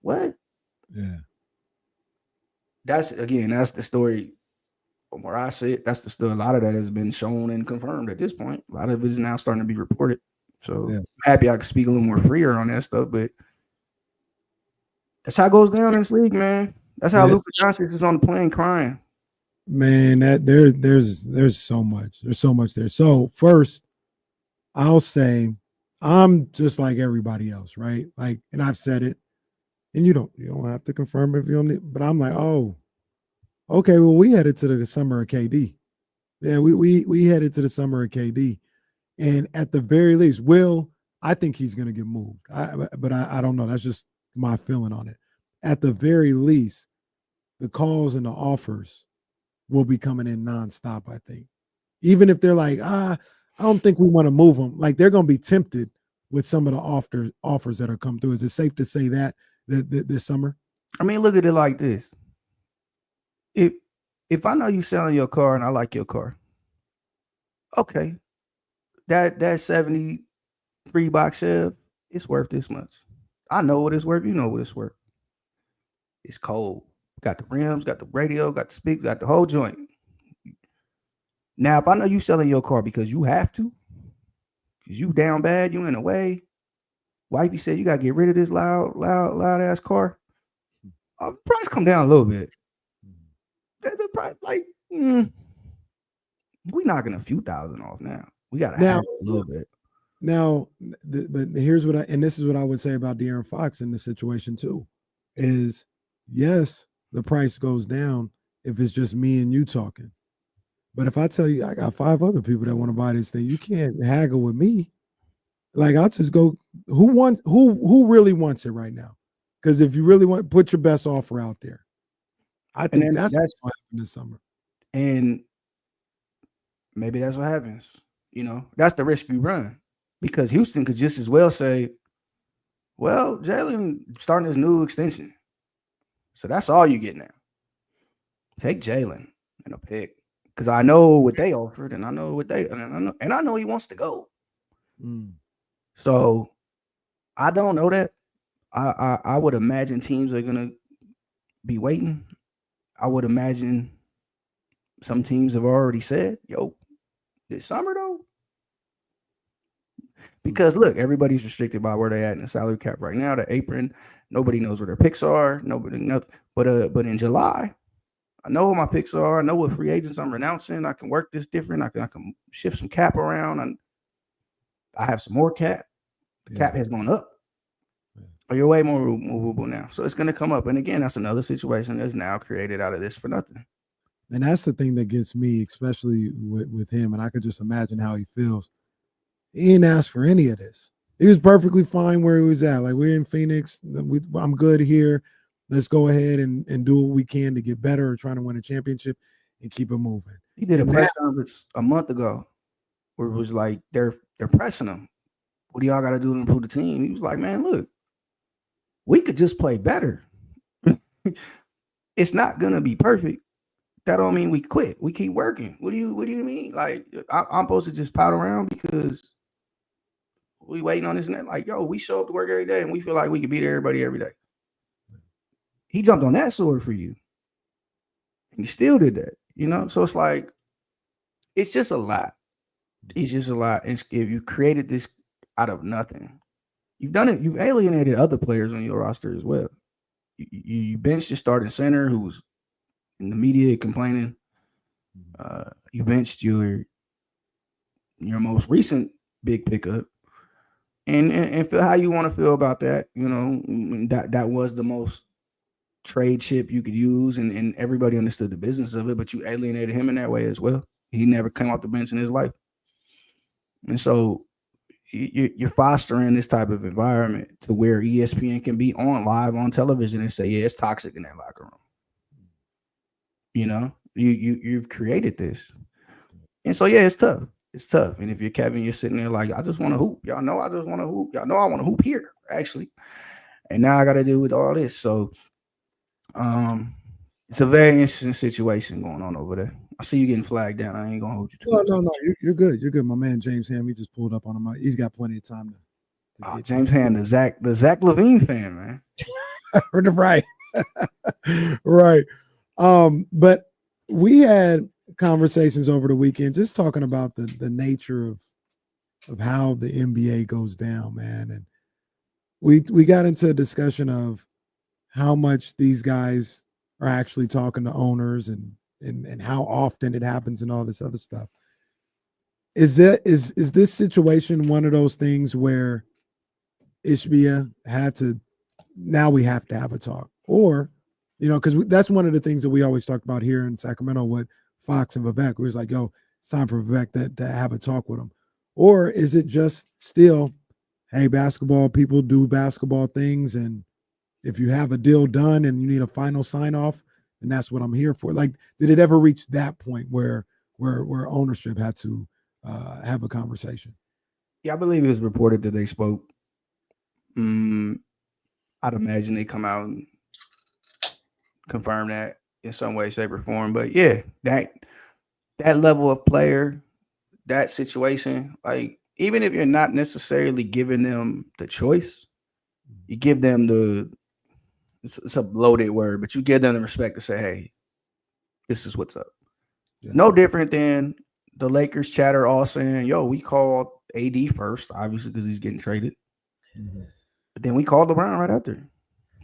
what? Yeah. That's the story from where I sit. That's the story. A lot of that has been shown and confirmed at this point. A lot of it is now starting to be reported. So I'm happy I can speak a little more freer on that stuff, but that's how it goes down in this league, man. That's how Luka Doncic is on the plane crying. Man, that there's so much. There's so much there. So first, I'll say I'm just like everybody else, right? Like, and I've said it, and you don't have to confirm it if you don't need, but I'm like, oh, okay, well, we headed to the summer of KD. Yeah, we headed to the summer of KD. And at the very least, I think he's going to get moved. But I don't know. That's just my feeling on it. At the very least, the calls and the offers will be coming in nonstop, I think. Even if they're like, I don't think we want to move them. Like, they're going to be tempted with some of the offers that are come through. Is it safe to say that this summer? I mean, look at it like this. If I know you selling your car and I like your car, okay. That 73 box Chev, it's worth this much. I know what it's worth. You know what it's worth. It's cold. Got the rims, got the radio, got the speakers, got the whole joint. Now, if I know you selling your car because you have to, because you down bad, you in a way, wifey said you got to get rid of this loud ass car, price come down a little bit. The price, like, we knocking a few thousand off now. We got to have a little bit. Now, but here's this is what I would say about De'Aaron Fox in this situation too, is yes, the price goes down if it's just me and you talking. But if I tell you I got 5 other people that want to buy this thing, you can't haggle with me. Like, I'll just go, who really wants it right now? Because if you really want, put your best offer out there. I think that's what's going to happen this summer. And maybe that's what happens. You know, that's the risk you run, because Houston could just as well say, well, Jalen starting his new extension. So that's all you get now. Take Jalen and a pick, because I know what they offered, and I know what and I know he wants to go. So I don't know that. I would imagine teams are gonna be waiting. I would imagine some teams have already said, yo, this summer though. Because look, everybody's restricted by where they're at in the salary cap right now. The apron, nobody knows where their picks are. Nobody knows. But in July, I know what my picks are. I know what free agents I'm renouncing. I can work this different. I can shift some cap around. I have some more cap. The cap has gone up. But you're way more movable now. So it's going to come up. And again, that's another situation that's now created out of this for nothing. And that's the thing that gets me, especially with him. And I could just imagine how he feels. He didn't ask for any of this. He was perfectly fine where he was at. Like, we're in Phoenix. I'm good here. Let's go ahead and do what we can to get better or trying to win a championship and keep it moving. He did a press conference a month ago where it was like they're pressing him. What do y'all got to do to improve the team? He was like, man, look, we could just play better. It's not going to be perfect, that don't mean we quit. We keep working. What do you mean? Like I'm supposed to just pout around because we waiting on this and that? Like, yo, we show up to work every day and we feel like we can beat everybody every day. He jumped on that sword for you. And he still did that, you know? So it's like, it's just a lot. It's just a lot. If you created this out of nothing, you've done it. You've alienated other players on your roster as well. You benched your starting center who's in the media complaining. You benched your most recent big pickup, and feel how you want to feel about that. You know, that was the most trade chip you could use, and everybody understood the business of it. But you alienated him in that way as well. He never came off the bench in his life, and so you're fostering this type of environment to where ESPN can be live on television and say, yeah, it's toxic in that locker room. You know, you've created this. And so, yeah, it's tough. It's tough. And if you're Kevin, you're sitting there like, I just want to hoop. Y'all know I just want to hoop. Y'all know I want to hoop here, actually. And now I got to deal with all this. So it's a very interesting situation going on over there. I see you getting flagged down. I ain't going to hold you too much. No. You're good. You're good. My man, James Ham, he just pulled up on him. He's got plenty of time to get James Ham, the Zach LaVine fan, man. Right. Right. But we had conversations over the weekend just talking about the nature of how the NBA goes down, man. And we got into a discussion of how much these guys are actually talking to owners and how often it happens and all this other stuff. Is this situation one of those things where Ishbia had to, now we have to have a talk? Or, you know, because that's one of the things that we always talked about here in Sacramento with Fox and Vivek. It was like, yo, it's time for Vivek to have a talk with him. Or is it just still, hey, basketball people do basketball things, and if you have a deal done and you need a final sign off, and that's what I'm here for. Like, did it ever reach that point where ownership had to have a conversation? Yeah, I believe it was reported that they spoke. I'd imagine they come out and confirm that in some way, shape, or form. But yeah, that level of player, that situation, like even if you're not necessarily giving them the choice, you give them it's a loaded word, but you give them the respect to say, hey, this is what's up. Yeah. No different than the Lakers chatter all saying, yo, we called AD first, obviously, because he's getting traded. Mm-hmm. But then we called LeBron right after,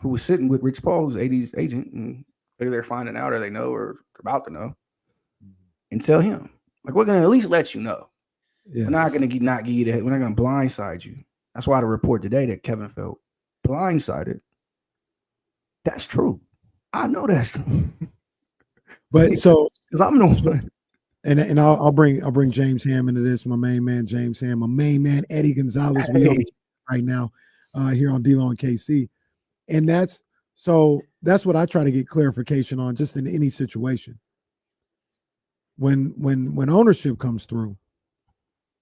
who was sitting with Rich Paul, who's AD's agent, and maybe they're finding out or they know or about to know, and tell him, like, we're going to at least let you know. Yeah. We're not going to not give you that. We're not going to blindside you. That's why the report today that Kevin felt blindsided. That's true. I know that's true. But so, because I'm the one. And I'll bring James Ham into this. My main man James Ham, my main man Eddie Gonzalez. We on right now here on D-Lo and KC, and that's what I try to get clarification on, just in any situation. When ownership comes through,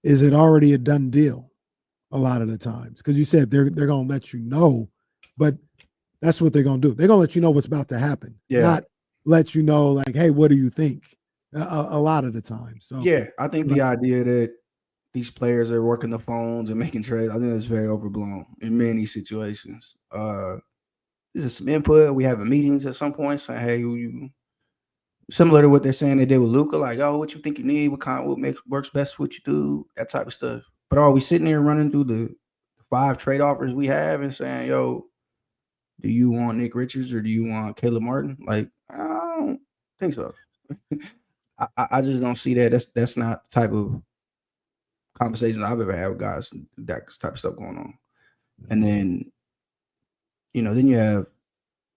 is it already a done deal? A lot of the times, because you said they're gonna let you know, but that's what they're gonna do. They're gonna let you know what's about to happen, not let you know like, hey, what do you think? A lot of the time. So yeah, I think the idea that these players are working the phones and making trades, I think that's very overblown in many situations. This is some input. We have meetings at some point saying, hey, similar to what they're saying they did with Luka, like, oh, what you think you need, what works best for what you do, that type of stuff. But are we sitting there running through the 5 trade offers we have and saying, yo, do you want Nick Richards or do you want Caleb Martin? Like, I don't think so. I just don't see that. That's not the type of conversation I've ever had with guys, that type of stuff going on. And then, then you have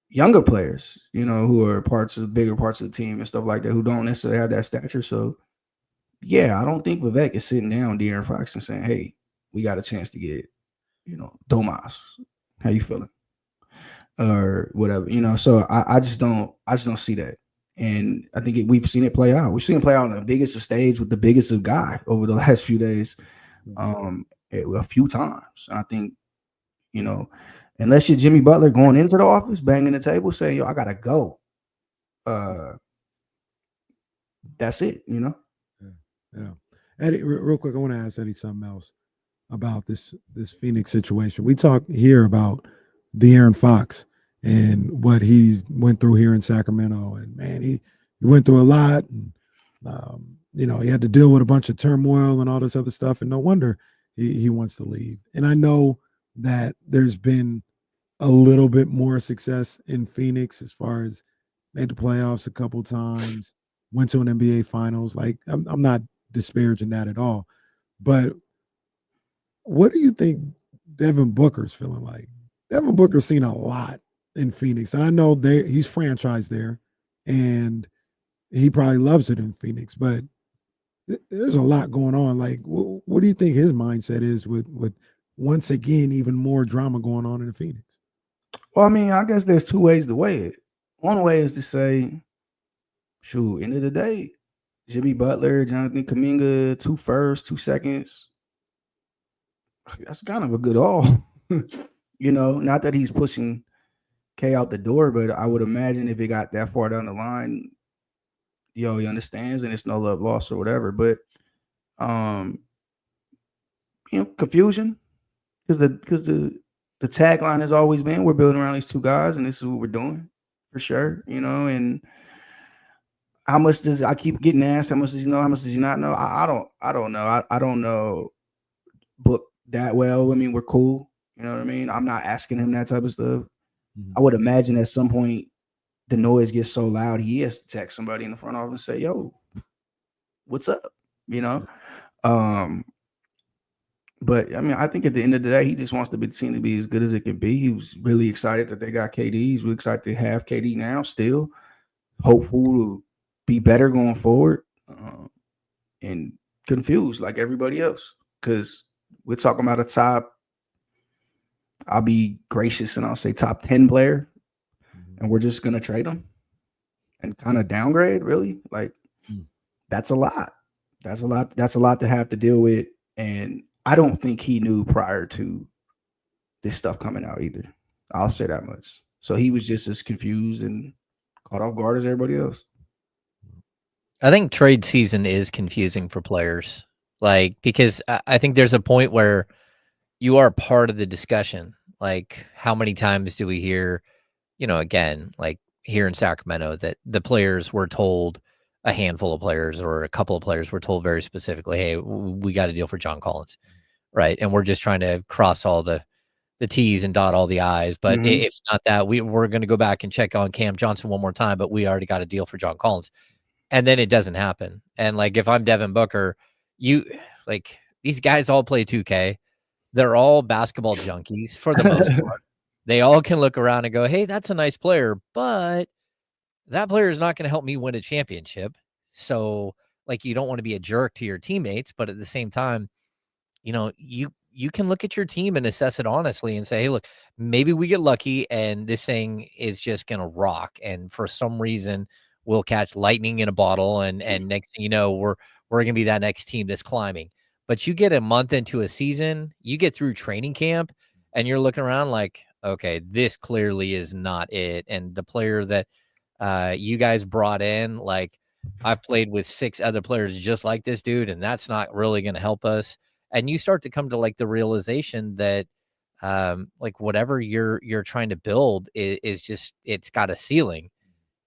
younger players, who are bigger parts of the team and stuff like that, who don't necessarily have that stature. So, yeah, I don't think Vivek is sitting down De'Aaron Fox and saying, hey, we got a chance to get, Domas. How you feeling? Or whatever, So I just don't see that. And I think we've seen it play out. We've seen it play out on the biggest of stage with the biggest of guy over the last few days, a few times. And I think, unless you're Jimmy Butler going into the office, banging the table, saying, yo, I got to go. that's it, you know. Yeah. Eddie, real quick, I want to ask Eddie something else about this Phoenix situation. We talk here about De'Aaron Fox and what he went through here in Sacramento, and man, he went through a lot. And, he had to deal with a bunch of turmoil and all this other stuff, and no wonder he wants to leave. And I know that there's been a little bit more success in Phoenix as far as made the playoffs a couple times, went to an NBA Finals. Like I'm not disparaging that at all, but what do you think Devin Booker's feeling like? Devin Booker's seen a lot in Phoenix, and I know he's franchised there, and he probably loves it in Phoenix. But there's a lot going on. Like, what do you think his mindset is with once again even more drama going on in Phoenix? Well, I mean, I guess there's two ways to weigh it. One way is to say, shoot, end of the day, Jimmy Butler, Jonathan Kuminga, 2 firsts, 2 seconds. That's kind of a good haul. Not that he's pushing K out the door, but I would imagine if it got that far down the line, he understands and it's no love lost or whatever. But confusion, because the tagline has always been we're building around these two guys and this is what we're doing for sure. And how much does I keep getting asked? How much does he know? How much does he not know? I don't know. I don't know Book that well. I mean, we're cool. You know what I mean? I'm not asking him that type of stuff. I would imagine at some point the noise gets so loud he has to text somebody in the front office and say, "Yo, what's up?" But I mean, I think at the end of the day, he just wants to be seen to be as good as it can be. He was really excited that they got KD. He's really excited to have KD now. Still hopeful to be better going forward, and confused like everybody else because we're talking about a top. I'll be gracious and I'll say top 10 player, and we're just gonna trade him and kind of downgrade. Really, like that's a lot. That's a lot. That's a lot to have to deal with, and I don't think he knew prior to this stuff coming out either. I'll say that much. So he was just as confused and caught off guard as everybody else. I think trade season is confusing for players, because I think there's a point where you are part of the discussion. Like, how many times do we hear, again, like here in Sacramento, that the players were told, a handful of players or a couple of players were told very specifically, hey, we got a deal for John Collins, right? And we're just trying to cross all the T's and dot all the I's. But if not that, we're going to go back and check on Cam Johnson one more time, but we already got a deal for John Collins. And then it doesn't happen. And like, if I'm Devin Booker, these guys all play 2K. They're all basketball junkies for the most part. They all can look around and go, hey, that's a nice player, but that player is not going to help me win a championship. So you don't want to be a jerk to your teammates, but at the same time, you can look at your team and assess it honestly and say, hey, look, maybe we get lucky and this thing is just going to rock. And for some reason we'll catch lightning in a bottle. And next thing you know, we're going to be that next team that's climbing. But you get a month into a season, you get through training camp and you're looking around like, okay, this clearly is not it. And the player that you guys brought in, I've played with 6 other players just like this dude, and that's not really going to help us. And you start to come to the realization that whatever you're trying to build is just, it's got a ceiling.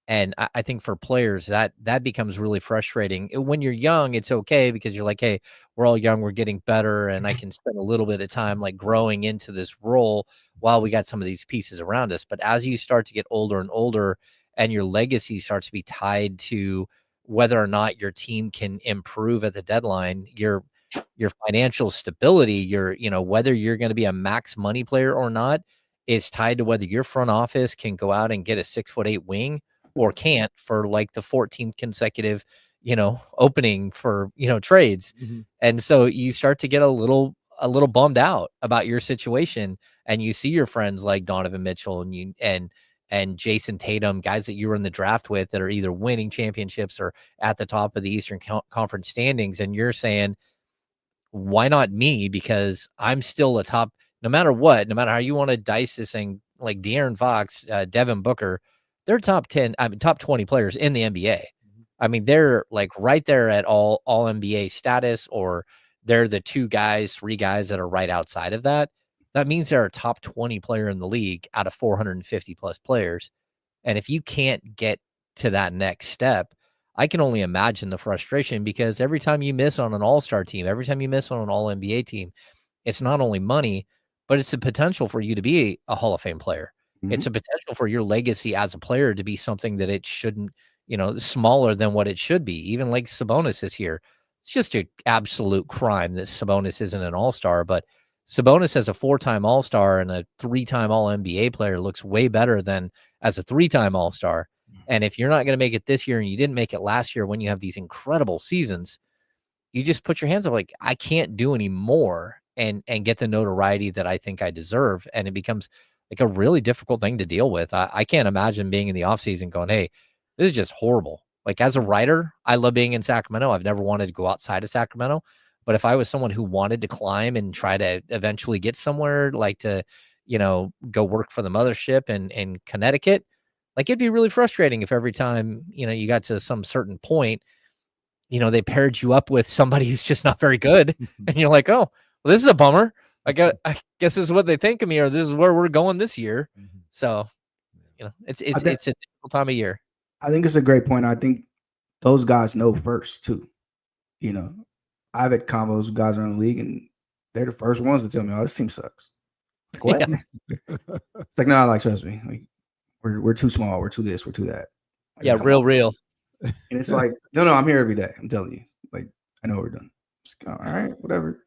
And I think for players that becomes really frustrating. When you're young, it's okay because you're like, hey, we're all young, we're getting better, and I can spend a little bit of time growing into this role while we got some of these pieces around us. But as you start to get older and older, and your legacy starts to be tied to whether or not your team can improve at the deadline, your financial stability, whether you're going to be a max money player or not, is tied to whether your front office can go out and get a 6'8" wing or can't for the 14th consecutive, opening for, trades. And so you start to get a little bummed out about your situation, and you see your friends like Donovan Mitchell and Jason Tatum, guys that you were in the draft with that are either winning championships or at the top of the Eastern Conference standings. And you're saying, why not me? Because I'm still a top, no matter what, no matter how you want to dice this thing, like De'Aaron Fox, Devin Booker, they're top 10, top 20 players in the NBA. I mean, they're like right there at all NBA status, or they're the 2 guys, 3 guys that are right outside of that. That means they're a top 20 player in the league out of 450 plus players. And if you can't get to that next step, I can only imagine the frustration, because every time you miss on an all-star team, every time you miss on an all NBA team, it's not only money, but it's the potential for you to be a Hall of Fame player. It's a potential for your legacy as a player to be something that it shouldn't, smaller than what it should be. Even like Sabonis is here. It's just an absolute crime that Sabonis isn't an all-star, but Sabonis as a 4-time all-star and a 3-time all-NBA player looks way better than as a 3-time all-star. And if you're not going to make it this year and you didn't make it last year when you have these incredible seasons, you just put your hands up like, I can't do any more and get the notoriety that I think I deserve. And it becomes like a really difficult thing to deal with. I can't imagine being in the offseason going, hey, this is just horrible. Like, as a writer, I love being in Sacramento. I've never wanted to go outside of Sacramento. But if I was someone who wanted to climb and try to eventually get somewhere, like to, go work for the mothership in Connecticut, like, it'd be really frustrating if every time, you got to some certain point, they paired you up with somebody who's just not very good. And you're like, oh, well, this is a bummer. I guess this is what they think of me, or this is where we're going this year. So, it's a difficult time of year. I think it's a great point. I think those guys know first too. I've had combos with guys around the league, and they're the first ones to tell me, "Oh, this team sucks." Like, what? It's like, no, like, trust me, like, we're too small, we're too this, we're too that. Like, yeah, real. And it's like, no, I'm here every day. I'm telling you, like, I know what we're doing. Just, all right, whatever,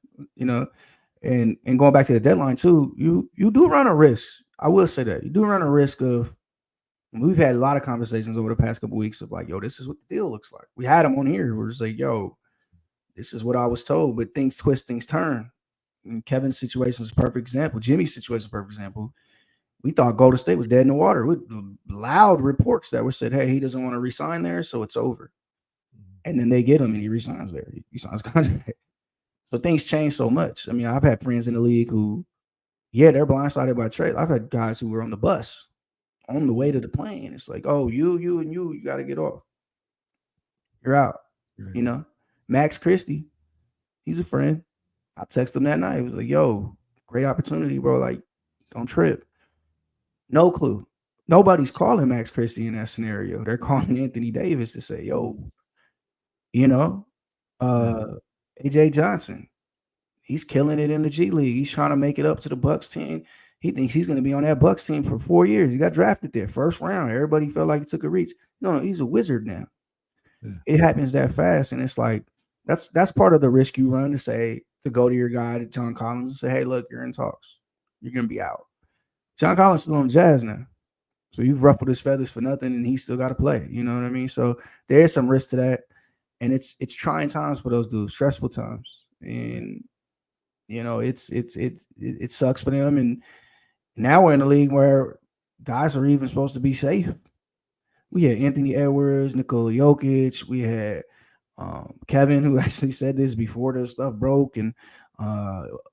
And going back to the deadline too, you do run a risk. I will say that you do run a risk of. We've had a lot of conversations over the past couple of weeks of like, yo, this is what the deal looks like. We had them on here. We're just like, yo, this is what I was told, but things twist, things turn. And Kevin's situation is a perfect example. Jimmy's situation is a perfect example. We thought Golden State was dead in the water with loud reports that were said, hey, he doesn't want to resign there, so it's over. And then they get him and he resigns there. He signs contract. So things change so much. I mean, I've had friends in the league who, they're blindsided by trade. I've had guys who were on the bus on the way to the plane. It's like, oh, you got to get off. You're out. Right. Max Christie, he's a friend. I texted him that night. He was like, yo, great opportunity, bro. Like, don't trip. No clue. Nobody's calling Max Christie in that scenario. They're calling Anthony Davis to say, yo, AJ Johnson, he's killing it in the G League. He's trying to make it up to the Bucks team. He thinks he's going to be on that Bucks team for 4 years. He got drafted there, first round. Everybody felt like he took a reach. No, he's a wizard now. Yeah. It happens that fast, and it's like that's part of the risk you run to go to your guy, to John Collins, and say, hey, look, you're in talks. You're going to be out. John Collins is still on Jazz now. So you've ruffled his feathers for nothing, and he's still got to play. You know what I mean? So there is some risk to that, and it's trying times for those dudes, stressful times, and it sucks for them. And now we're in a league where guys are even supposed to be safe. We had Anthony Edwards, Nikola Jokic. We had Kevin, who actually said this before the stuff broke, and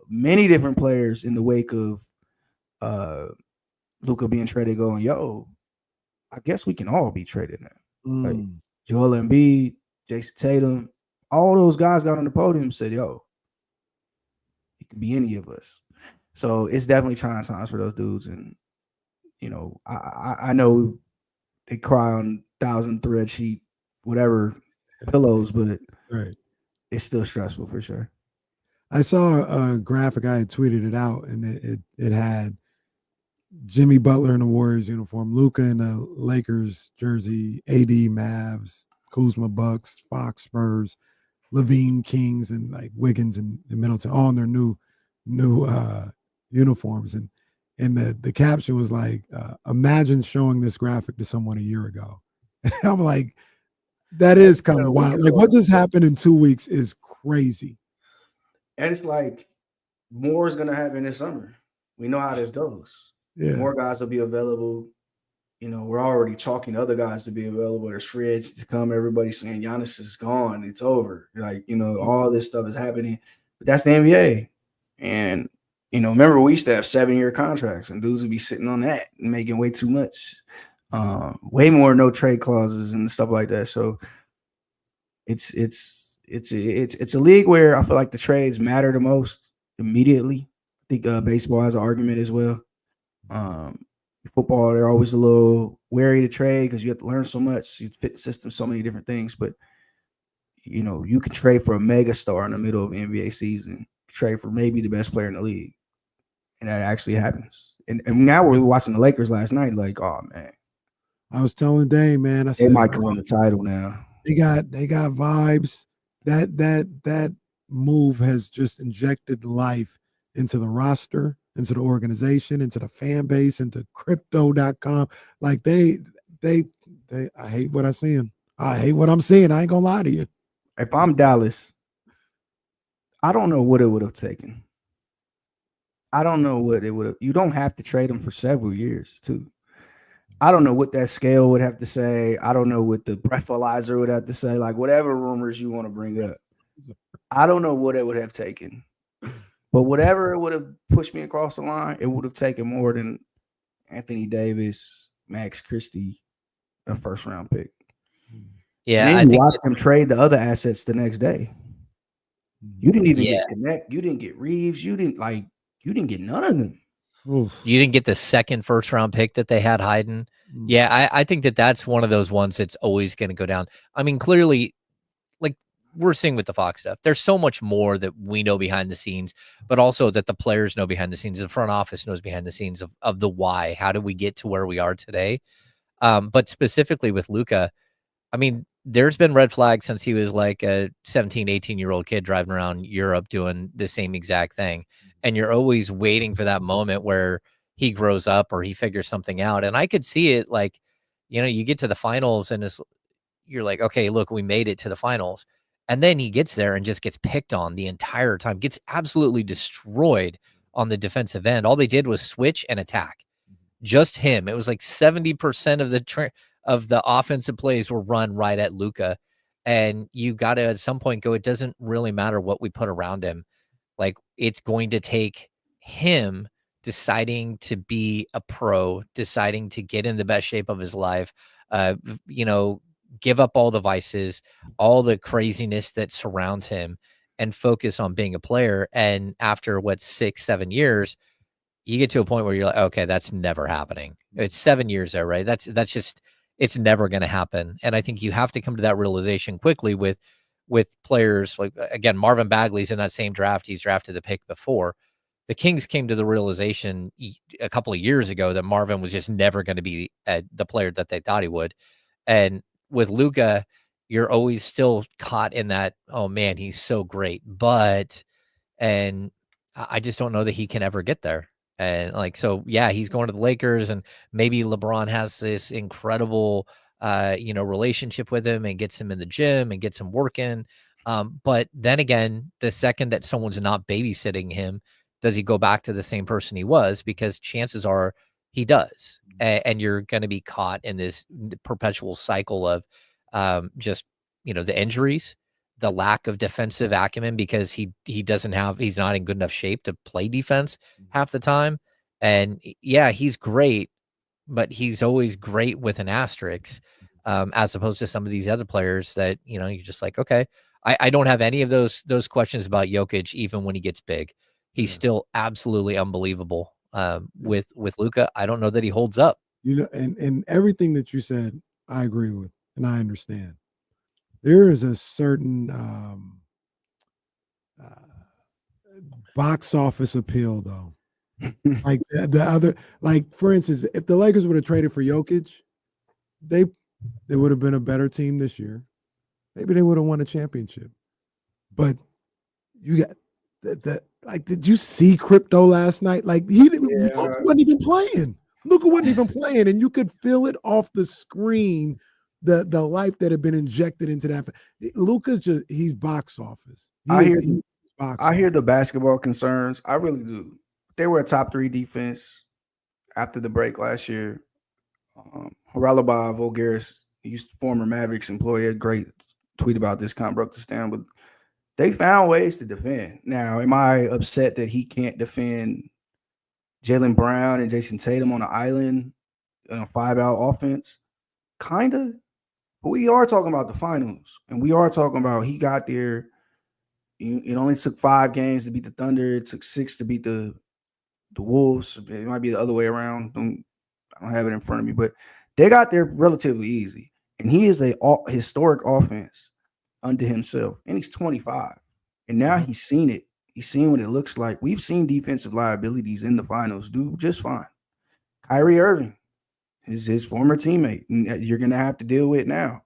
many different players in the wake of Luka being traded going, yo, I guess we can all be traded now. Like Joel Embiid, Jason Tatum, all those guys got on the podium and said, yo, it could be any of us. So it's definitely trying times for those dudes. And, I know they cry on 1,000 thread sheet, whatever pillows, but right, it's still stressful for sure. I saw a graphic. I had tweeted it out, and it had Jimmy Butler in the Warriors uniform, Luka in the Lakers jersey, AD Mavs, Kuzma Bucks, Fox Spurs, Levine Kings, and like Wiggins and Middleton, all in their new uniforms. And the caption was like, imagine showing this graphic to someone a year ago. And I'm like, that is kind of wild. Like, what just happened in 2 weeks is crazy. And it's like, more is going to happen this summer. We know how this goes. Yeah. More guys will be available. We're already talking to other guys to be available. There's free agents to come. Everybody's saying Giannis is gone. It's over. Like, all this stuff is happening. But that's the NBA. And, remember we used to have 7-year contracts, and dudes would be sitting on that and making way too much. Way more no trade clauses and stuff like that. So it's a league where I feel like the trades matter the most immediately. I think baseball has an argument as well. Football, they're always a little wary to trade because you have to learn so much. You fit the system, so many different things. But you can trade for a mega star in the middle of NBA season, trade for maybe the best player in the league, and that actually happens. And now we're watching the Lakers last night, like, oh man, I was telling Dame, man, I they said might win the title now. They got vibes. That move has just injected life into the roster, into the organization, into the fan base, into crypto.com. Like I hate what I'm seeing. I hate what I'm seeing. I ain't gonna lie to you. If I'm Dallas, I don't know what it would have taken. I don't know what it would have. You don't have to trade him for several years, too. I don't know what that scale would have to say. I don't know what the breathalyzer would have to say. Like, whatever rumors you want to bring up. I don't know what it would have taken. But whatever it would have pushed me across the line, it would have taken more than Anthony Davis, Max Christie, a first-round pick. Yeah, and I then you think watched him trade the other assets the next day. You didn't even Yeah. get Connect. You didn't get Reeves. You didn't get none of them. you didn't get the second first round pick that they had hiding. Yeah, I think that's one of those ones that's always going to go down. I mean, clearly, like we're seeing with the Fox stuff, there's so much more that we know behind the scenes, but also that the players know behind the scenes, the front office knows behind the scenes of the why. How did we get to where we are today? But specifically with Luka, I mean, there's been red flags since he was like a 17, 18-year-old kid driving around Europe doing the same exact thing. And you're always waiting for that moment where he grows up or he figures something out. And I could see it like, you get to the finals and you're like, okay, look, we made it to the finals. And then he gets there and just gets picked on the entire time, gets absolutely destroyed on the defensive end. All they did was switch and attack. Just him. It was like 70% of the offensive plays were run right at Luka. And you got to at some point go, it doesn't really matter what we put around him. Like, it's going to take him deciding to be a pro, deciding to get in the best shape of his life, give up all the vices, all the craziness that surrounds him, and focus on being a player. And after 6-7 years, you get to a point where you're like, okay, that's never happening. It's 7 years there, right? That's just, it's never going to happen. And I think you have to come to that realization quickly with players like, again, Marvin Bagley's in that same draft. He's drafted the pick before. The Kings came to the realization a couple of years ago that Marvin was just never going to be the player that they thought he would. And with Luka, you're always still caught in that, oh man, he's so great. And I just don't know that he can ever get there. And he's going to the Lakers, and maybe LeBron has this incredible, relationship with him and gets him in the gym and gets him working. But then again, the second that someone's not babysitting him, does he go back to the same person he was? Because chances are he does. And you're going to be caught in this perpetual cycle of the injuries, the lack of defensive acumen, because he's not in good enough shape to play defense half the time. And yeah, he's great, but he's always great with an asterisk, as opposed to some of these other players that, you're just like, okay, I don't have any of those questions about Jokic. Even when he gets big, he's still absolutely unbelievable. With Luka, I don't know that he holds up. And everything that you said, I agree with, and I understand. There is a certain box office appeal, though. Like the other, like for instance, if the Lakers would have traded for Jokic, they would have been a better team this year. Maybe they would have won a championship. But you got that. Like, did you see Crypto last night? Like, Luka wasn't even playing. Luka wasn't even playing, and you could feel it off the screen. The life that had been injected into that. Luka's he's box office. I hear the basketball concerns. I really do. They were a top 3 defense after the break last year. Haralabov, Voulgaris, former Mavericks employee, a great tweet about this, kind of broke this down, but they found ways to defend. Now, am I upset that he can't defend Jaylen Brown and Jason Tatum on an island on a 5-out offense? Kind of. But we are talking about the finals, and we are talking about he got there. It only took 5 games to beat the Thunder. It took 6 to beat the Wolves. It might be the other way around. I don't have it in front of me, but they got there relatively easy. And he is a historic offense unto himself. And he's 25. And now he's seen it. He's seen what it looks like. We've seen defensive liabilities in the finals do just fine. Kyrie Irving is his former teammate. And you're going to have to deal with it now.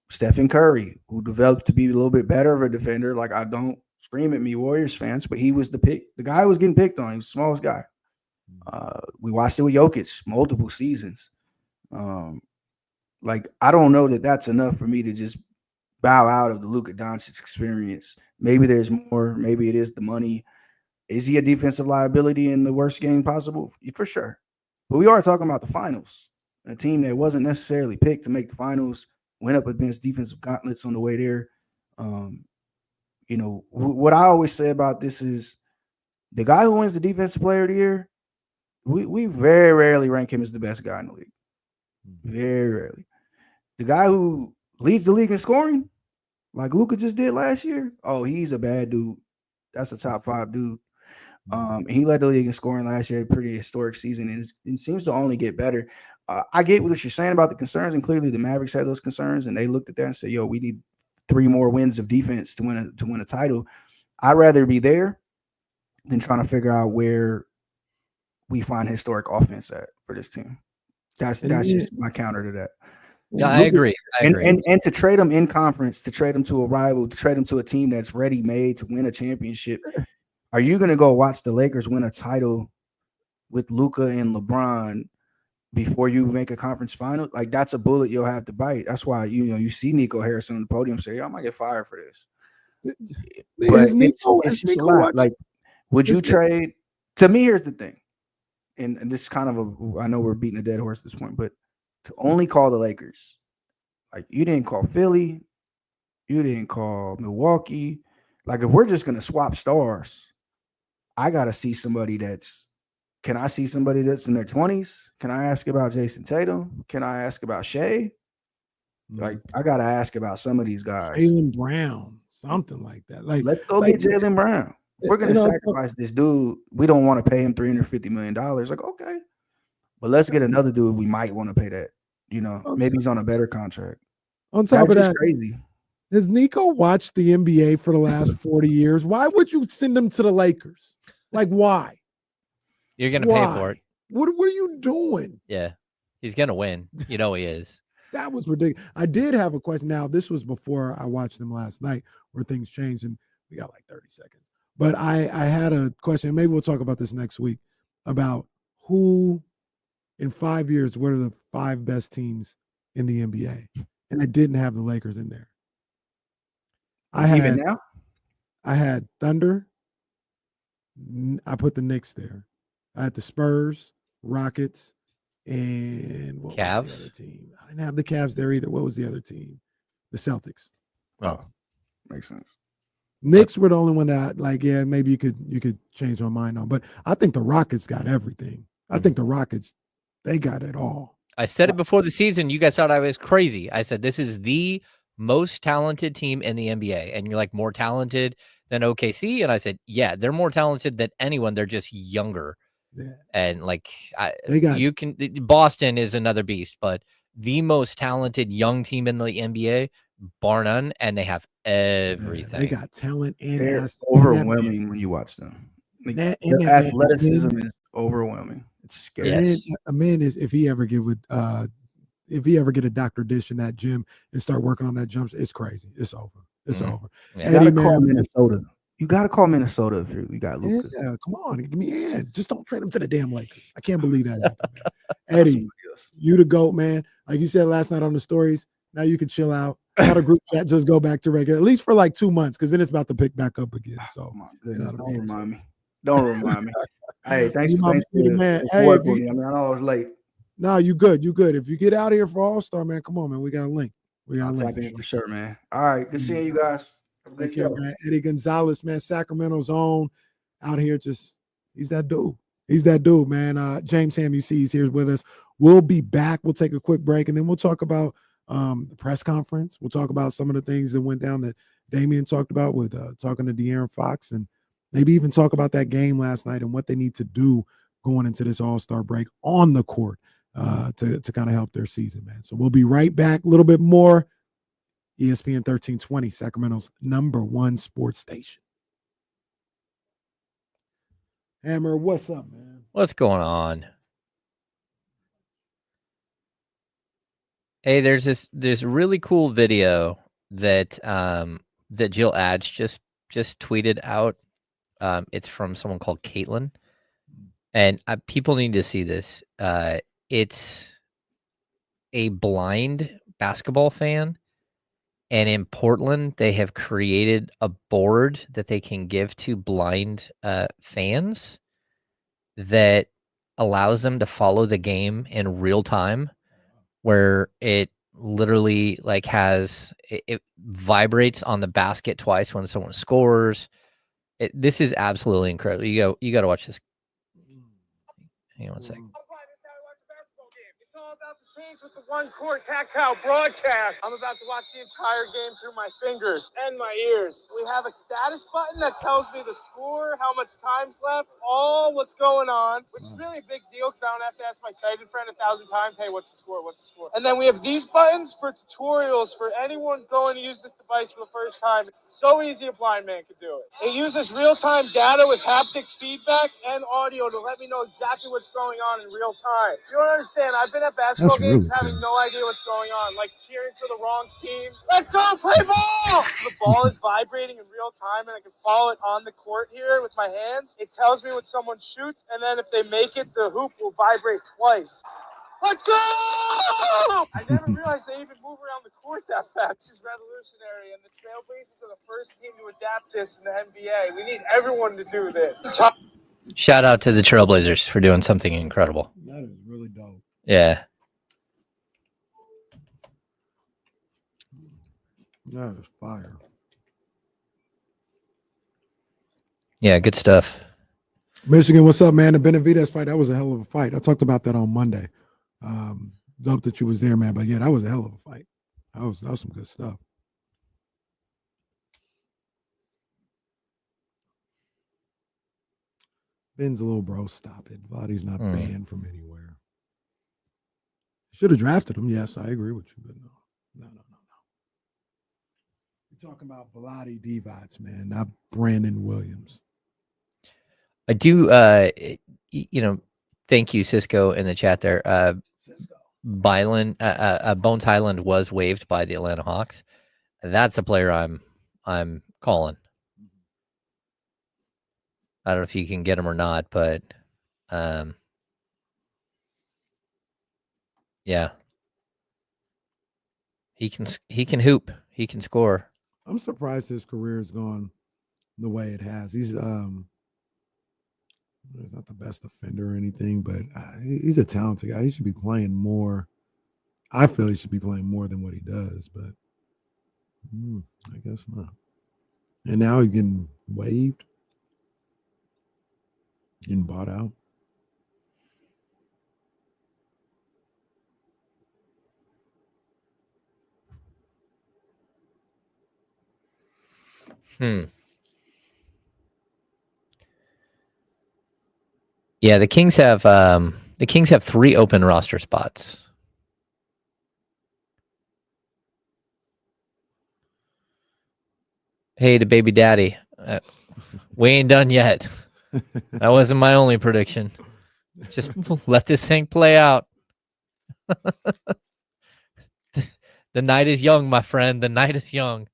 Stephen Curry, who developed to be a little bit better of a defender. Like, I don't scream at me, Warriors fans, but he was the guy who was getting picked on. He was the smallest guy. We watched it with Jokic multiple seasons. Like, I don't know that that's enough for me to just bow out of the Luka Doncic experience. Maybe there's more. Maybe it is the money. Is he a defensive liability in the worst game possible? For sure. But we are talking about the finals. A team that wasn't necessarily picked to make the finals went up against defensive gauntlets on the way there. You know, what I always say about this is the guy who wins the defensive player of the year, we very rarely rank him as the best guy in the league. Very rarely. The guy who leads the league in scoring, like Luka just did last year, oh, he's a bad dude. That's a top 5 dude. And he led the league in scoring last year, a pretty historic season, and it seems to only get better. I get what you're saying about the concerns, and clearly the Mavericks had those concerns, and they looked at that and said, yo, we need 3 more wins of defense to win a title. I'd rather be there than trying to figure out where we find historic offense at for this team. That's just my counter to that. Yeah, I agree. And to trade them in conference, to trade them to a rival, to trade them to a team that's ready-made to win a championship. Are you going to go watch the Lakers win a title with Luka and LeBron before you make a conference final? Like, that's a bullet you'll have to bite. That's why, you see Nico Harrison on the podium say, I might get fired for this. But it's just a lot. Like, would you trade? To me, here's the thing. And this is kind of I know we're beating a dead horse at this point, but to only call the Lakers, like, you didn't call Philly, you didn't call Milwaukee. Like, if we're just going to swap stars, I got to see somebody can I see somebody that's in their 20s? Can I ask about Jason Tatum? Can I ask about Shea? Like, I got to ask about some of these guys. Jaylen Brown, something like that. Like, let's go get Jaylen Brown. We're going to sacrifice this dude. We don't want to pay him $350 million. Like, okay. But let's get another dude we might want to pay that. Maybe he's on a better contract. On top of that, crazy. Has Nico watched the NBA for the last 40 years? Why would you send him to the Lakers? Like, why? You're going to pay for it. What are you doing? Yeah. He's going to win. You know he is. That was ridiculous. I did have a question. Now, this was before I watched them last night where things changed, and we got like 30 seconds. But I had a question. Maybe we'll talk about this next week about who in 5 years, what are the 5 best teams in the NBA? And I didn't have the Lakers in there. I had Thunder. I put the Knicks there. I had the Spurs, Rockets, and what Cavs. was the other team? I didn't have the Cavs there either. What was the other team? The Celtics. Oh, makes sense. Knicks were the only one that, like, yeah, maybe you could change my mind on. But I think the Rockets got everything. I think the Rockets, they got it all. I said it before the season. You guys thought I was crazy. I said this is the most talented team in the NBA. And you're like, more talented than OKC? And I said, yeah, they're more talented than anyone. They're just younger. Yeah. And like, Boston is another beast, but the most talented young team in the NBA, bar none, and they have everything. They got talent and they're overwhelming when you watch them. Like, their athleticism is overwhelming. It's scary. Yes. A man is, if he ever get a Dr. Dish in that gym and start working on that jump, it's crazy. It's over. It's over. You gotta call Minnesota. You gotta call Minnesota if you got Luka. Yeah, come on, give me in. Just don't trade him to the damn Lakers. I can't believe that happened, man. Eddie, you the GOAT, man. Like you said last night on the stories, now you can chill out. How the group chat just go back to regular, at least for like 2 months, because then it's about to pick back up again. So, my goodness, don't remind me. Don't remind me. Hey, thanks for man. Hey, I know I was late. No, you good. You good. If you get out of here for All-Star, man, come on, man. We got a link. I'll tap in for sure, man. All right, good seeing you guys. Take care, man. Eddie Gonzalez, man, Sacramento's own out here. He's that dude. He's that dude, man. James Ham, you see, he's here with us. We'll be back. We'll take a quick break, and then we'll talk about the press conference. We'll talk about some of the things that went down that Damian talked about with talking to De'Aaron Fox, and maybe even talk about that game last night and what they need to do going into this All-Star break on the court to kind of help their season, man. So we'll be right back. A little bit more. ESPN 1320, Sacramento's #1 sports station. Hammer, what's up, man? What's going on? Hey, there's this really cool video that that Jill Adge just tweeted out. It's from someone called Caitlin, and people need to see this. It's a blind basketball fan, and in Portland, they have created a board that they can give to blind fans that allows them to follow the game in real time, where it literally like it vibrates on the basket twice when someone scores. This is absolutely incredible. You got to watch this. Hang on one sec. It's all about the change with the one court tactile broadcast. I'm about to watch the entire game through my fingers and my ears. We have a status button that tells me the score, how much time's left, all what's going on, which is really a big deal because I don't have to ask my sighted friend 1,000 times, hey, what's the score, what's the score? And then we have these buttons for tutorials for anyone going to use this device for the first time. So easy a blind man could do it. It uses real-time data with haptic feedback and audio to let me know exactly what's going on in real time. You don't understand. I've been at basketball games having no idea what's going on, like cheering for the wrong team. Let's go play ball! The ball is vibrating in real time, and I can follow it on the court here with my hands. It tells me when someone shoots, and then if they make it, the hoop will vibrate twice. Let's go! I never realized they even move around the court that fast. This is revolutionary, and the Trailblazers are the first team to adapt this in the NBA. We need everyone to do this. Shout out to the Trailblazers for doing something incredible. That is really dope. Yeah. That is fire. Yeah, good stuff. Michigan, what's up, man? The Benavidez fight, that was a hell of a fight. I talked about that on Monday. Dope that you was there, man. But yeah, that was a hell of a fight. That was some good stuff. Ben's a little bro. Stop it. Vladdy's not banned from anywhere. Should have drafted him. Yes, I agree with you, but no. You're talking about Vlade Divac, man, not Brandon Williams. I do, thank you, Cisco, in the chat there. Bones Highland was waived by the Atlanta Hawks. That's a player I'm calling. I don't know if you can get him or not, but yeah, he can hoop. He can score. I'm surprised his career has gone the way it has. He's not the best offender or anything, but he's a talented guy. He should be playing more. I feel he should be playing more than what he does, but I guess not. And now he's getting waived, getting bought out. Yeah, the Kings have 3 open roster spots. Hey, to baby daddy, we ain't done yet. That wasn't my only prediction. Just let this thing play out. The night is young, my friend. The night is young.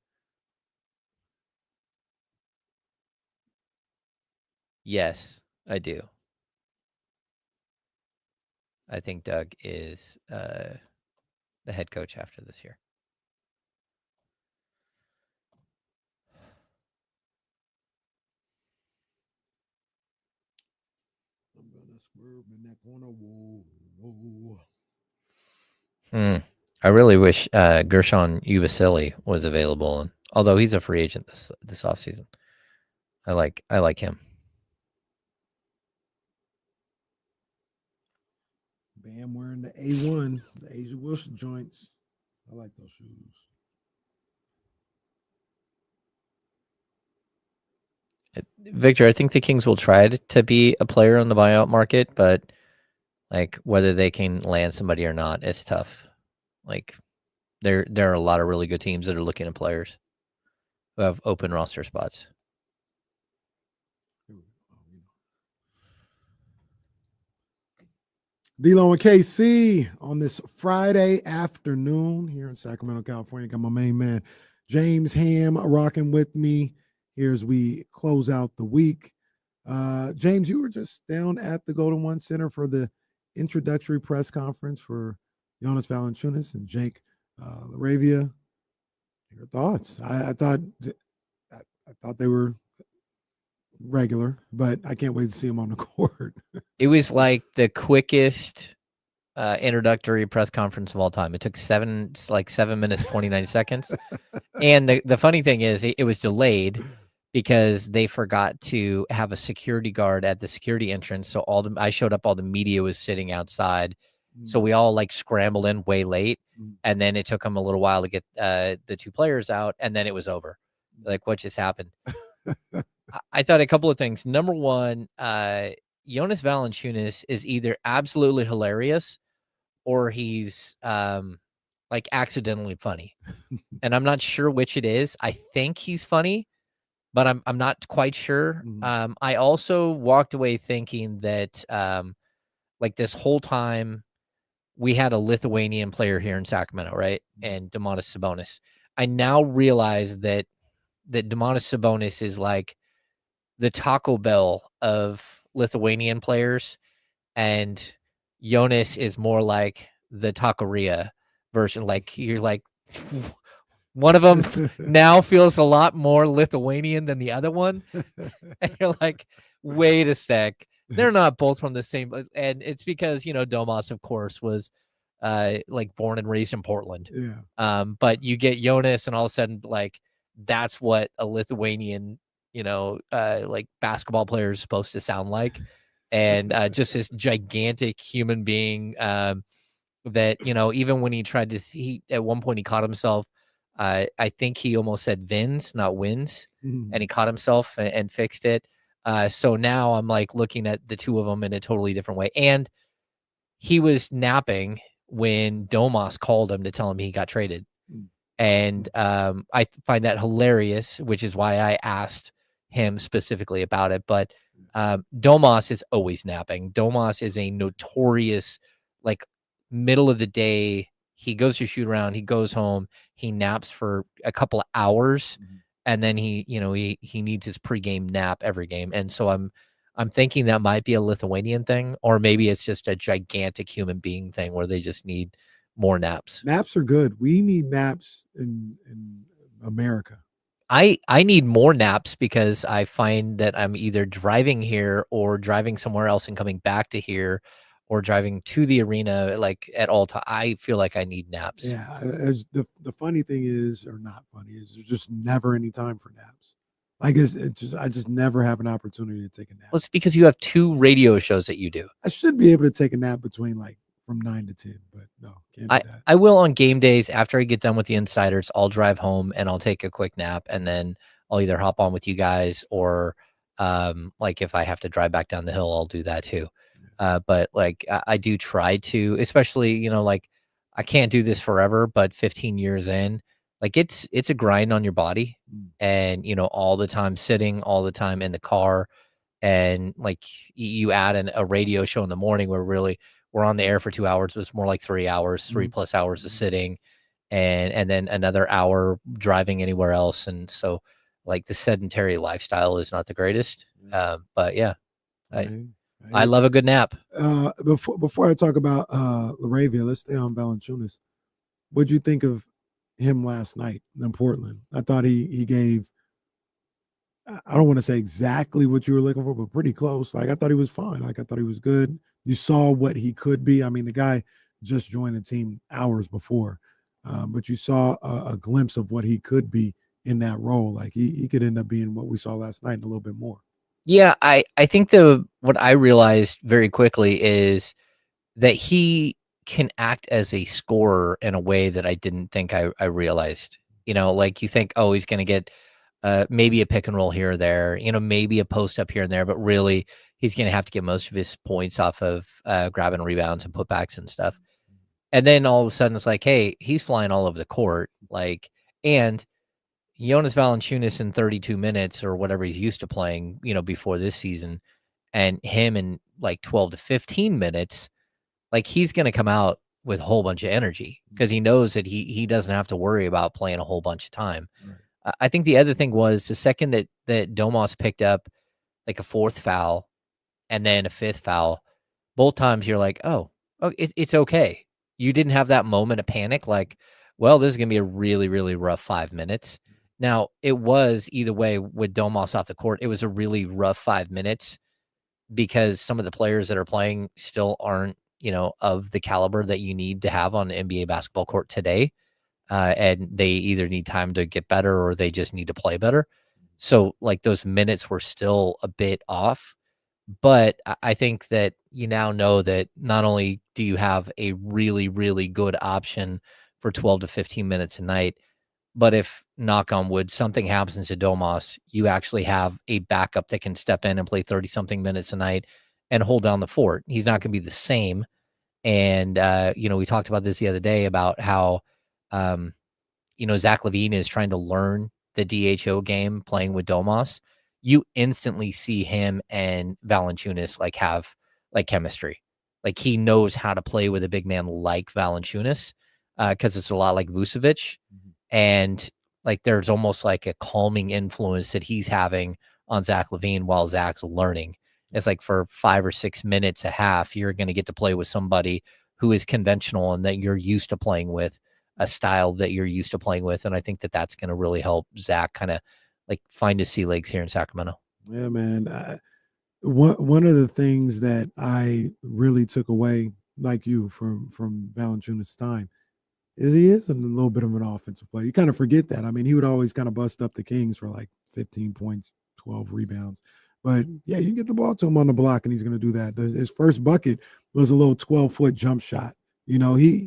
Yes, I do. I think Doug is the head coach after this year. I'm gonna swerve in that corner. Whoa. I really wish Gershon Ubasili was available, and although he's a free agent this offseason. I like him. Bam wearing the A1, the Asia Wilson joints. I like those shoes. Victor, I think the Kings will try to be a player on the buyout market, but like whether they can land somebody or not is tough. Like there are a lot of really good teams that are looking at players who have open roster spots. D-Lo and KC on this Friday afternoon here in Sacramento, California. Got my main man, James Ham, rocking with me here as we close out the week. James, you were just down at the Golden One Center for the introductory press conference for Jonas Valanciunas and Jake LaRavia. Your thoughts? I thought they were regular, but I can't wait to see them on the court. It was like the quickest introductory press conference of all time. It took 7 minutes, 29 seconds. And the funny thing is it was delayed because they forgot to have a security guard at the security entrance. So I showed up, all the media was sitting outside. So we all like scrambled in way late. And then it took them a little while to get the two players out. And then it was over. Like, what just happened? I thought a couple of things. Number one, Jonas Valanciunas is either absolutely hilarious or he's like accidentally funny. And I'm not sure which it is. I think he's funny, but I'm not quite sure. I also walked away thinking that like this whole time we had a Lithuanian player here in Sacramento, right? And Domantas Sabonis. I now realize that Domantas Sabonis is like the Taco Bell of Lithuanian players, and Jonas is more like the taqueria version. Like you're like one of them now feels a lot more Lithuanian than the other one. And you're like, wait a sec. They're not both from the same. And it's because, Domas, of course, was like born and raised in Portland. Yeah. But you get Jonas and all of a sudden, like, that's what a Lithuanian, like basketball player is supposed to sound like. And just this gigantic human being that, even when he tried to, at one point he caught himself. I think he almost said Vins, not wins. And he caught himself and fixed it. So now I'm like looking at the two of them in a totally different way. And he was napping when Domas called him to tell him he got traded. And I find that hilarious, which is why I asked him specifically about it. But Domas is always napping. Domas is a notorious, like, middle of the day. He goes to shoot around. He goes home. He naps for a couple of hours. And then he needs his pregame nap every game. And so I'm thinking that might be a Lithuanian thing, or maybe it's just a gigantic human being thing where they just need more naps. Naps are good. We need naps in America. I need more naps because I find that I'm either driving here or driving somewhere else and coming back to here or driving to the arena, like at all time. I feel like I need naps. Yeah. The funny thing is, or not funny, is there's just never any time for naps. I guess I just never have an opportunity to take a nap. Well, it's because you have 2 radio shows that you do. I should be able to take a nap between like from 9 to 10, but no, can't do that. I will on game days after I get done with the Insiders. I'll drive home and I'll take a quick nap, and then I'll either hop on with you guys or like if I have to drive back down the hill, I'll do that too. But like I do try to, especially, like I can't do this forever, but 15 years in, like it's a grind on your body, and all the time sitting, all the time in the car, and like you add a radio show in the morning where really we're on the air for 2 hours. It was more like 3 hours, 3+ hours of sitting, and then another hour driving anywhere else. And so like the sedentary lifestyle is not the greatest. But yeah, I love a good nap. Before I talk about LaRavia, let's stay on Valanciunas. What'd you think of him last night in Portland? I thought he gave, I don't want to say exactly what you were looking for, but pretty close. Like I thought he was fine. Like I thought he was good. You saw what he could be. I mean, the guy just joined the team hours before, but you saw a glimpse of what he could be in that role. Like he could end up being what we saw last night and a little bit more. Yeah, I think what I realized very quickly is that he can act as a scorer in a way that I didn't think I realized. You know, like you think, oh, he's going to get maybe a pick and roll here or there, you know, maybe a post up here and there, but really he's going to have to get most of his points off of grabbing rebounds and putbacks and stuff. And then all of a sudden it's like, hey, he's flying all over the court. Like, and Jonas Valanciunas in 32 minutes or whatever he's used to playing, you know, before this season, and him in like 12 to 15 minutes, like he's going to come out with a whole bunch of energy because he knows that he doesn't have to worry about playing a whole bunch of time. Right. I think the other thing was the second that Domas picked up like a fourth foul and then a fifth foul, both times you're like, oh, it's okay. You didn't have that moment of panic like, well, this is going to be a really, really rough 5 minutes. Now, it was either way with Domas off the court. It was a really rough 5 minutes because some of the players that are playing still aren't, you know, of the caliber that you need to have on an NBA basketball court today. And they either need time to get better or they just need to play better. So, like, those minutes were still a bit off. But I think that you now know that not only do you have a really, really good option for 12 to 15 minutes a night, but if, knock on wood, something happens to Domas, you actually have a backup that can step in and play 30-something minutes a night and hold down the fort. He's not going to be the same. And, you know, we talked about this the other day about how, you know, Zach LaVine is trying to learn the DHO game playing with Domas. You instantly see him and Valanciunas like have like chemistry. Like he knows how to play with a big man like Valanciunas because it's a lot like Vucevic. And like there's almost like a calming influence that he's having on Zach LaVine while Zach's learning. It's like for 5 or 6 minutes a half, you're going to get to play with somebody who is conventional and that you're used to playing with, a style that you're used to playing with. And I think that that's going to really help Zach kind of like find his sea legs here in Sacramento. Yeah, man. One of the things that I really took away, like you, from Valanciunas' time, is he is a little bit of an offensive player. You kind of forget that. I mean, he would always kind of bust up the Kings for like 15 points, 12 rebounds. But yeah, you get the ball to him on the block, and he's going to do that. His first bucket was a little 12-foot jump shot. You know, he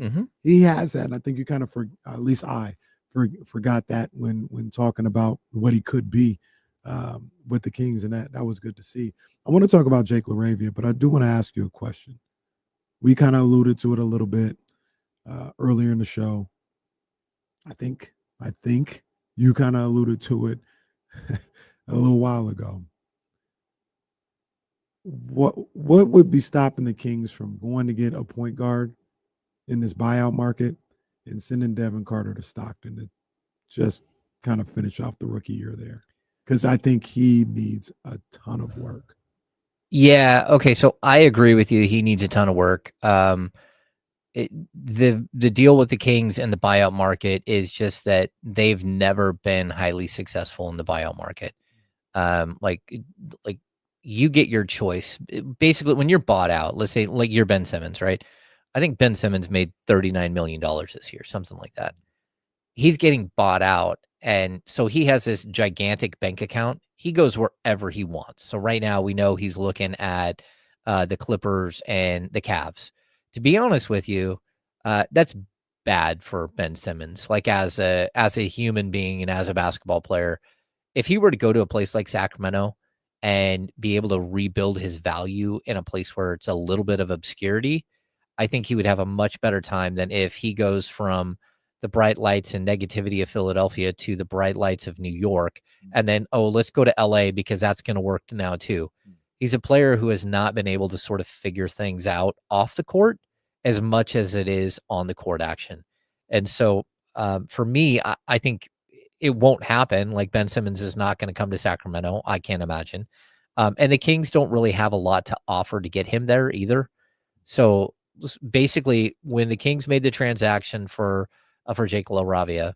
has that. And I think you kind of, at least I forgot that when talking about what he could be with the Kings, and that was good to see. I want to talk about Jake LaRavia, but I do want to ask you a question. We kind of alluded to it a little bit earlier in the show. I think you kind of alluded to it a little while ago. What would be stopping the Kings from going to get a point guard in this buyout market and sending Devin Carter to Stockton to just kind of finish off the rookie year there? Because I think he needs a ton of work. Yeah. Okay. So I agree with you. He needs a ton of work. The deal with the Kings and the buyout market is just that they've never been highly successful in the buyout market. Like you get your choice. Basically, when you're bought out, let's say like you're Ben Simmons, right? I think Ben Simmons made $39 million this year, something like that. He's getting bought out. And so he has this gigantic bank account. He goes wherever he wants. So right now we know he's looking at the Clippers and the Cavs. To be honest with you, that's bad for Ben Simmons. Like as a human being and as a basketball player, if he were to go to a place like Sacramento and be able to rebuild his value in a place where it's a little bit of obscurity, I think he would have a much better time than if he goes from the bright lights and negativity of Philadelphia to the bright lights of New York. And then, let's go to LA because that's going to work now too. He's a player who has not been able to sort of figure things out off the court as much as it is on the court action. And so for me, I think it won't happen. Like Ben Simmons is not going to come to Sacramento. I can't imagine. And the Kings don't really have a lot to offer to get him there either. So basically when the Kings made the transaction for Jake LaRavia,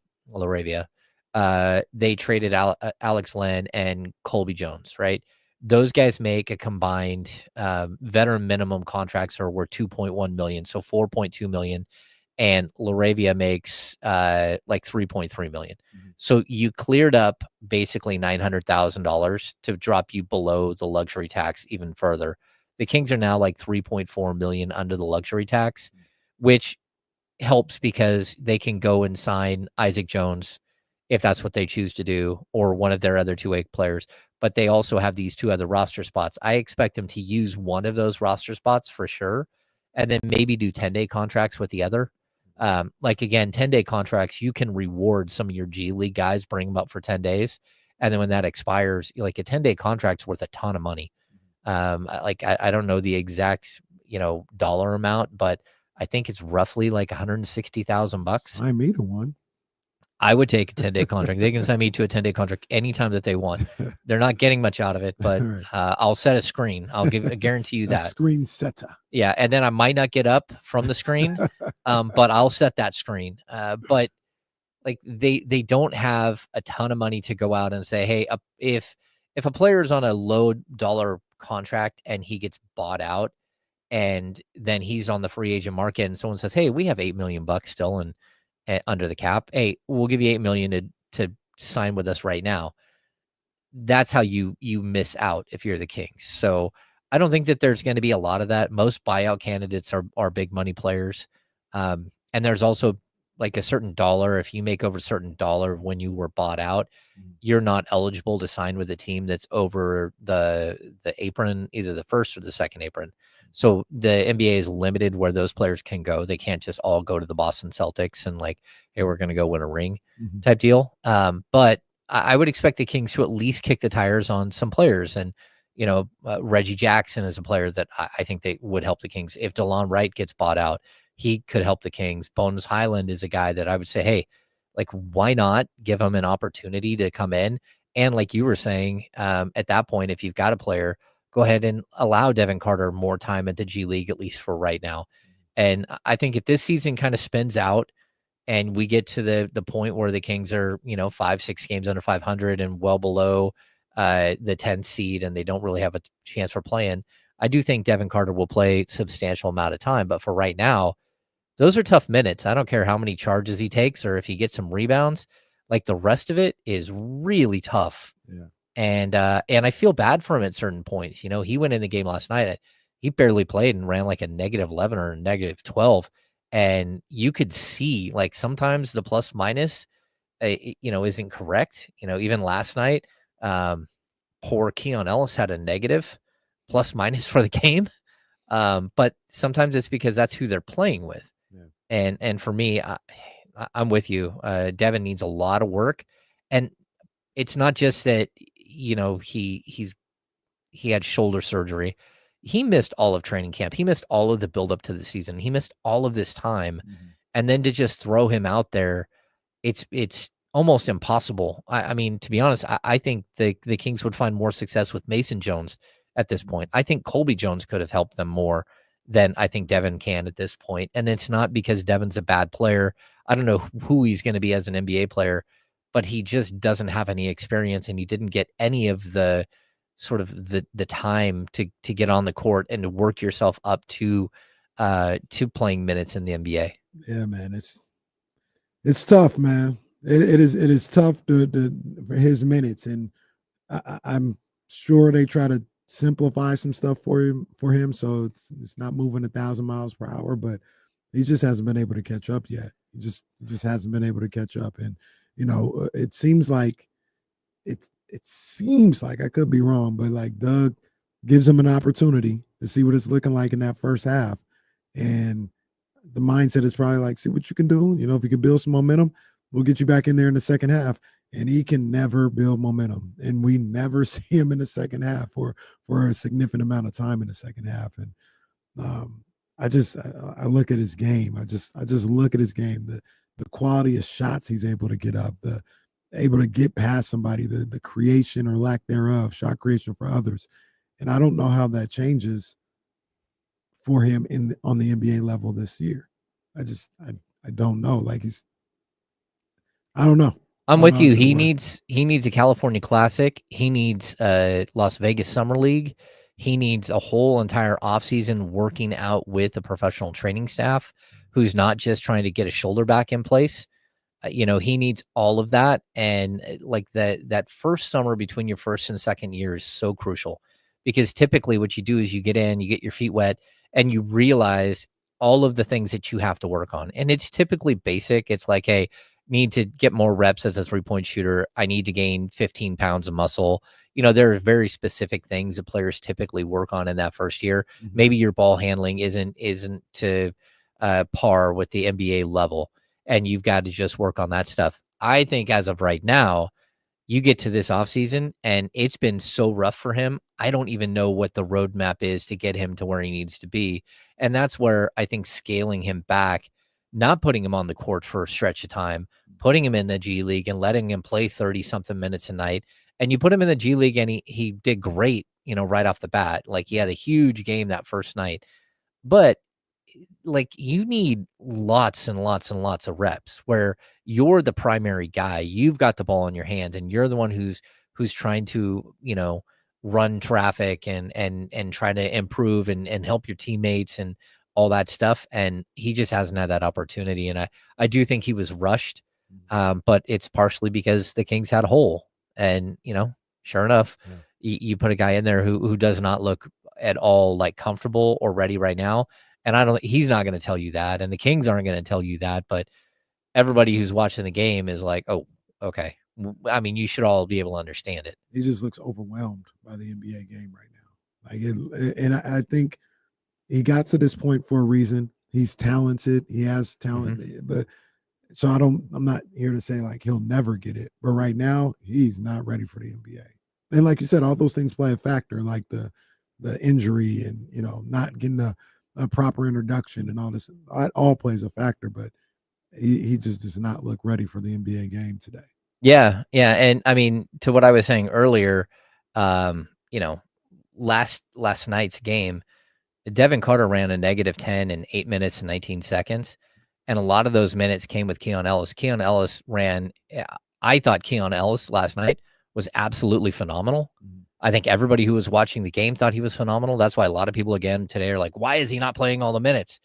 they traded Alex Len and Colby Jones, right? Those guys make a combined veteran minimum contracts are worth $2.1 million, so $4.2 million, and LaRavia makes like $3.3 million. So you cleared up basically $900,000 to drop you below the luxury tax even further. The Kings are now like $3.4 million under the luxury tax, which helps because they can go and sign Isaac Jones if that's what they choose to do, or one of their other two-way players. But they also have these 2 other roster spots. I expect them to use one of those roster spots for sure, and then maybe do 10-day contracts with the other. Like, again, 10-day contracts, you can reward some of your G League guys, bring them up for 10 days. And then when that expires, like, a 10-day contract's worth a ton of money. I don't know the exact, dollar amount, but I think it's roughly like $160,000. Sign me to one. I would take a 10-day contract. They can sign me to a 10-day contract anytime that they want. They're not getting much out of it, but I'll set a screen. I guarantee you that. Screen setter. Yeah, and then I might not get up from the screen, but I'll set that screen. But like they don't have a ton of money to go out and say, hey, if a player is on a low dollar contract and he gets bought out, and then he's on the free agent market, and someone says, hey, we have $8 million still and under the cap. Hey, we'll give you $8 million to sign with us right now. That's how you miss out if you're the Kings. So I don't think that there's going to be a lot of that. Most buyout candidates are big money players. And there's also like a certain dollar. If you make over a certain dollar when you were bought out, you're not eligible to sign with a team that's over the apron, either the first or the second apron. So the NBA is limited where those players can go. They can't just all go to the Boston Celtics and like, hey, we're going to go win a ring type deal. But I would expect the Kings to at least kick the tires on some players. And, Reggie Jackson is a player that I think they would help the Kings. If DeLon Wright gets bought out, he could help the Kings. Bones Highland is a guy that I would say, hey, like, why not give him an opportunity to come in? And like you were saying, at that point, if you've got a player, go ahead and allow Devin Carter more time at the G League, at least for right now. And I think if this season kind of spins out and we get to the point where the Kings are, 5-6 games under 500 and well below the 10th seed, and they don't really have a chance for playing, I do think Devin Carter will play substantial amount of time. But for right now, those are tough minutes. I don't care how many charges he takes or if he gets some rebounds. Like, the rest of it is really tough. Yeah. And I feel bad for him at certain points. He went in the game last night. He barely played and ran like a -11 or a -12. And you could see, like, sometimes the plus minus, isn't correct. Even last night, poor Keon Ellis had a negative plus minus for the game. But sometimes it's because that's who they're playing with. Yeah. And for me, I'm with you. Devin needs a lot of work. And it's not just that, he had shoulder surgery. He missed all of training camp. He missed all of the buildup to the season. He missed all of this time. And then to just throw him out there, it's almost impossible. I mean, to be honest, I think the Kings would find more success with Mason Jones at this point. I think Colby Jones could have helped them more than I think Devin can at this point. And it's not because Devin's a bad player. I don't know who he's going to be as an NBA player, but he just doesn't have any experience, and he didn't get any of the sort of the time to get on the court and to work yourself up to playing minutes in the NBA. Yeah, man, it's tough, man. It is tough for his minutes, and I'm sure they try to simplify some stuff for him, so it's not moving 1,000 miles per hour, but he just hasn't been able to catch up yet. He just hasn't been able to catch up, and it seems like I could be wrong, but like Doug gives him an opportunity to see what it's looking like in that first half, and the mindset is probably like, see what you can do. If you can build some momentum, we'll get you back in there in the second half. And he can never build momentum, and we never see him in the second half for a significant amount of time in the second half. And I look at his game. I just look at his game, the quality of shots he's able to get up, able to get past somebody, the creation or lack thereof, shot creation for others. And I don't know how that changes for him on the NBA level this year. I don't know. Like, I don't know. I'm with you. He needs a California Classic. He needs a Las Vegas Summer League. He needs a whole entire offseason working out with a professional training staff who's not just trying to get a shoulder back in place. He needs all of that. And like that first summer between your first and second year is so crucial, because typically what you do is you get in, you get your feet wet, and you realize all of the things that you have to work on. And it's typically basic. It's like, hey, need to get more reps as a 3-point shooter. I need to gain 15 pounds of muscle. There are very specific things that players typically work on in that first year. Maybe your ball handling isn't to par with the NBA level, and you've got to just work on that stuff. I think as of right now, you get to this offseason and it's been so rough for him. I don't even know what the roadmap is to get him to where he needs to be. And that's where I think scaling him back, not putting him on the court for a stretch of time, putting him in the G League and letting him play 30-something minutes a night. And you put him in the G League and he did great, right off the bat. Like, he had a huge game that first night. But like, you need lots and lots and lots of reps where you're the primary guy. You've got the ball in your hands and you're the one who's trying to, run traffic and try to improve and help your teammates and all that stuff. And he just hasn't had that opportunity. And I do think he was rushed. But it's partially because the Kings had a hole. And, sure enough, you put a guy in there who does not look at all like comfortable or ready right now. And he's not going to tell you that. And the Kings aren't going to tell you that. But everybody who's watching the game is like, oh, okay. I mean, you should all be able to understand it. He just looks overwhelmed by the NBA game right now. And I think he got to this point for a reason. He's talented. He has talent. But so I'm not here to say like he'll never get it. But right now, he's not ready for the NBA. And like you said, all those things play a factor, like the injury and, not getting a proper introduction and all this. All plays a factor, but he just does not look ready for the NBA game today. Yeah. And I mean, to what I was saying earlier, last night's game, Devin Carter ran a -10 in 8 minutes and 19 seconds. And a lot of those minutes came with Keon Ellis. Keon Ellis I thought Keon Ellis last night was absolutely phenomenal. I think everybody who was watching the game thought he was phenomenal. That's why a lot of people again today are like, why is he not playing all the minutes?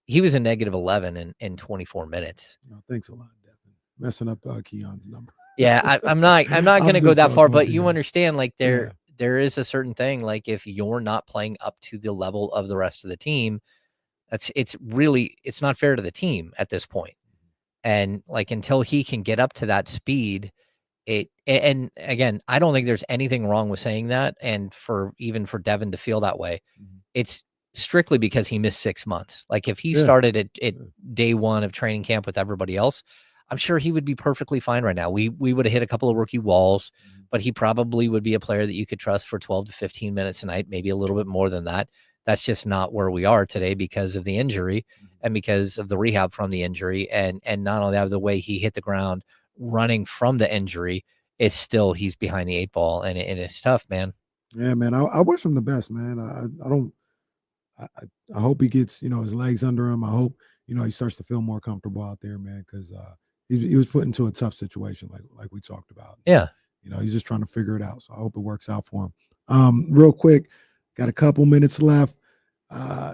He was a -11 in 24 minutes. Thanks a lot, Devin. Messing up Keon's number. Yeah, I'm not going to go that far, but you understand, like there is a certain thing, like if you're not playing up to the level of the rest of the team, it's not fair to the team at this point. And like, until he can get up to that speed, and again, I don't think there's anything wrong with saying that. And even for Devin to feel that way, it's strictly because he missed 6 months. Like if he started at day one of training camp with everybody else, I'm sure he would be perfectly fine right now. We would have hit a couple of rookie walls, but he probably would be a player that you could trust for 12 to 15 minutes a night, maybe a little bit more than that. That's just not where we are today because of the injury and because of the rehab from the injury. And not only that, the way he hit the ground running from the injury, he's behind the 8 ball, and it's tough, man. Yeah, man. I wish him the best, man. I hope he gets, his legs under him. I hope, he starts to feel more comfortable out there, man, because he was put into a tough situation, like we talked about. Yeah. He's just trying to figure it out. So I hope it works out for him. Real quick, got a couple minutes left.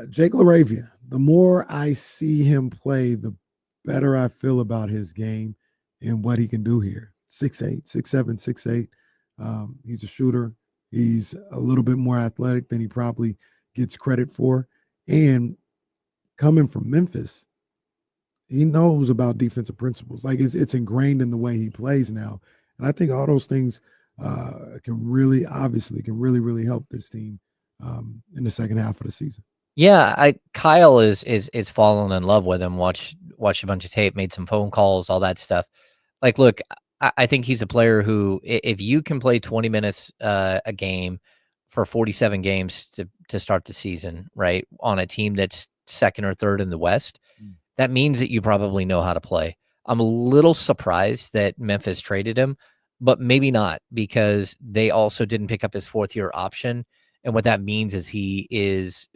Jake LaRavia, the more I see him play, the better I feel about his game and what he can do here. 6'8", 6'7", 6'8". He's a shooter. He's a little bit more athletic than he probably gets credit for. And coming from Memphis, he knows about defensive principles. Like it's ingrained in the way he plays now. And I think all those things can really help this team in the second half of the season. Yeah, Kyle is falling in love with him. Watched a bunch of tape, made some phone calls, all that stuff. Like, look, I think he's a player who, if you can play 20 minutes a game for 47 games to start the season, right, on a team that's second or third in the West, that means that you probably know how to play. I'm a little surprised that Memphis traded him, but maybe not, because they also didn't pick up his 4th-year option. And what that means is he's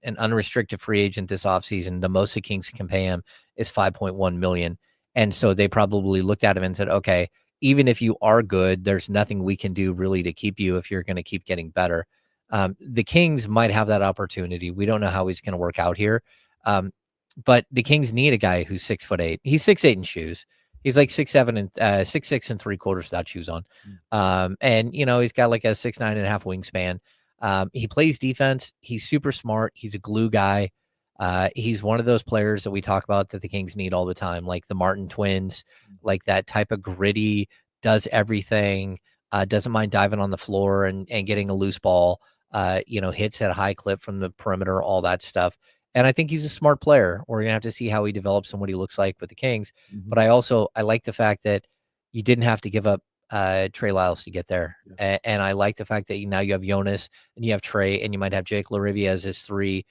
an unrestricted free agent this offseason. The most the Kings can pay him is $5.1 million. And so they probably looked at him and said, okay, even if you are good, there's nothing we can do really to keep you if you're going to keep getting better. The Kings might have that opportunity. We don't know how he's going to work out here. But the Kings need a guy who's 6'8". He's 6'8" in shoes. He's like 6'7" and 6'6" and 3/4 without shoes on. And he's got like a 6'9.5" wingspan. He plays defense. He's super smart. He's a glue guy. He's one of those players that we talk about that the Kings need all the time, like the Martin twins, like that type of gritty, does everything, doesn't mind diving on the floor and getting a loose ball, hits at a high clip from the perimeter, all that stuff. And I think he's a smart player. We're going to have to see how he develops and what he looks like with the Kings. But I like the fact that you didn't have to give up Trey Lyles to get there. And I like the fact that now you have Jonas and you have Trey and you might have Jake LaRivia as his three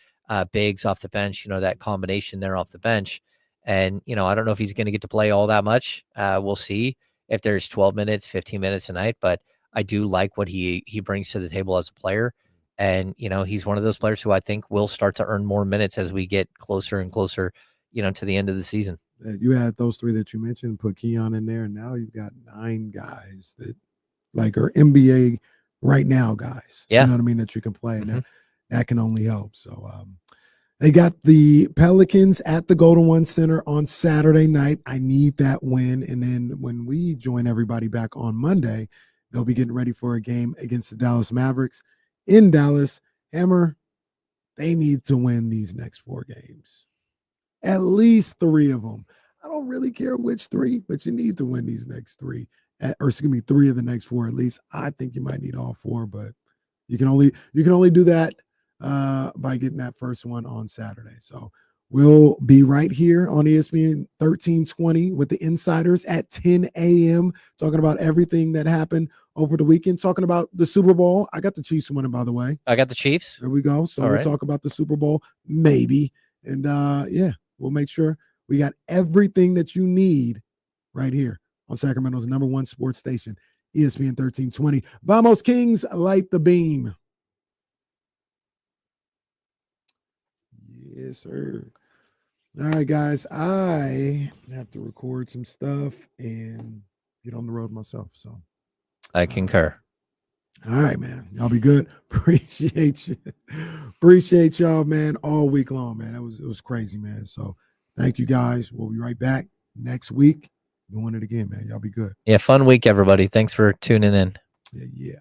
bigs off the bench, that combination there off the bench. And, I don't know if he's going to get to play all that much. We'll see if there's 12 minutes, 15 minutes a night, but I do like what he brings to the table as a player. And, he's one of those players who I think will start to earn more minutes as we get closer and closer, to the end of the season. You had those three that you mentioned, put Keon in there, and now you've got 9 guys that are NBA right now guys. Yeah. You know what I mean? That you can play, and that can only help. So they got the Pelicans at the Golden One Center on Saturday night. I need that win. And then when we join everybody back on Monday, they'll be getting ready for a game against the Dallas Mavericks in Dallas. Hammer, they need to win these next 4 games. At least 3 of them. I don't really care which 3, but you need to win these next 3. 3 of the next 4 at least. I think you might need all 4, but you can only do that by getting that first one on Saturday. So we'll be right here on ESPN 1320 with the Insiders at 10 a.m. talking about everything that happened over the weekend, talking about the Super Bowl. I got the Chiefs winning, by the way. I got the Chiefs. There we go. So All we'll right. talk about the Super Bowl, maybe. And we'll make sure we got everything that you need right here on Sacramento's #1 sports station, ESPN 1320. Vamos Kings, light the beam. Yes, sir. All right, guys. I have to record some stuff and get on the road myself. So I concur. All right, man. Y'all be good. Appreciate you. Appreciate y'all, man, all week long, man. It was crazy, man. So thank you guys. We'll be right back next week doing it again, man. Y'all be good. Yeah, fun week, everybody. Thanks for tuning in. Yeah.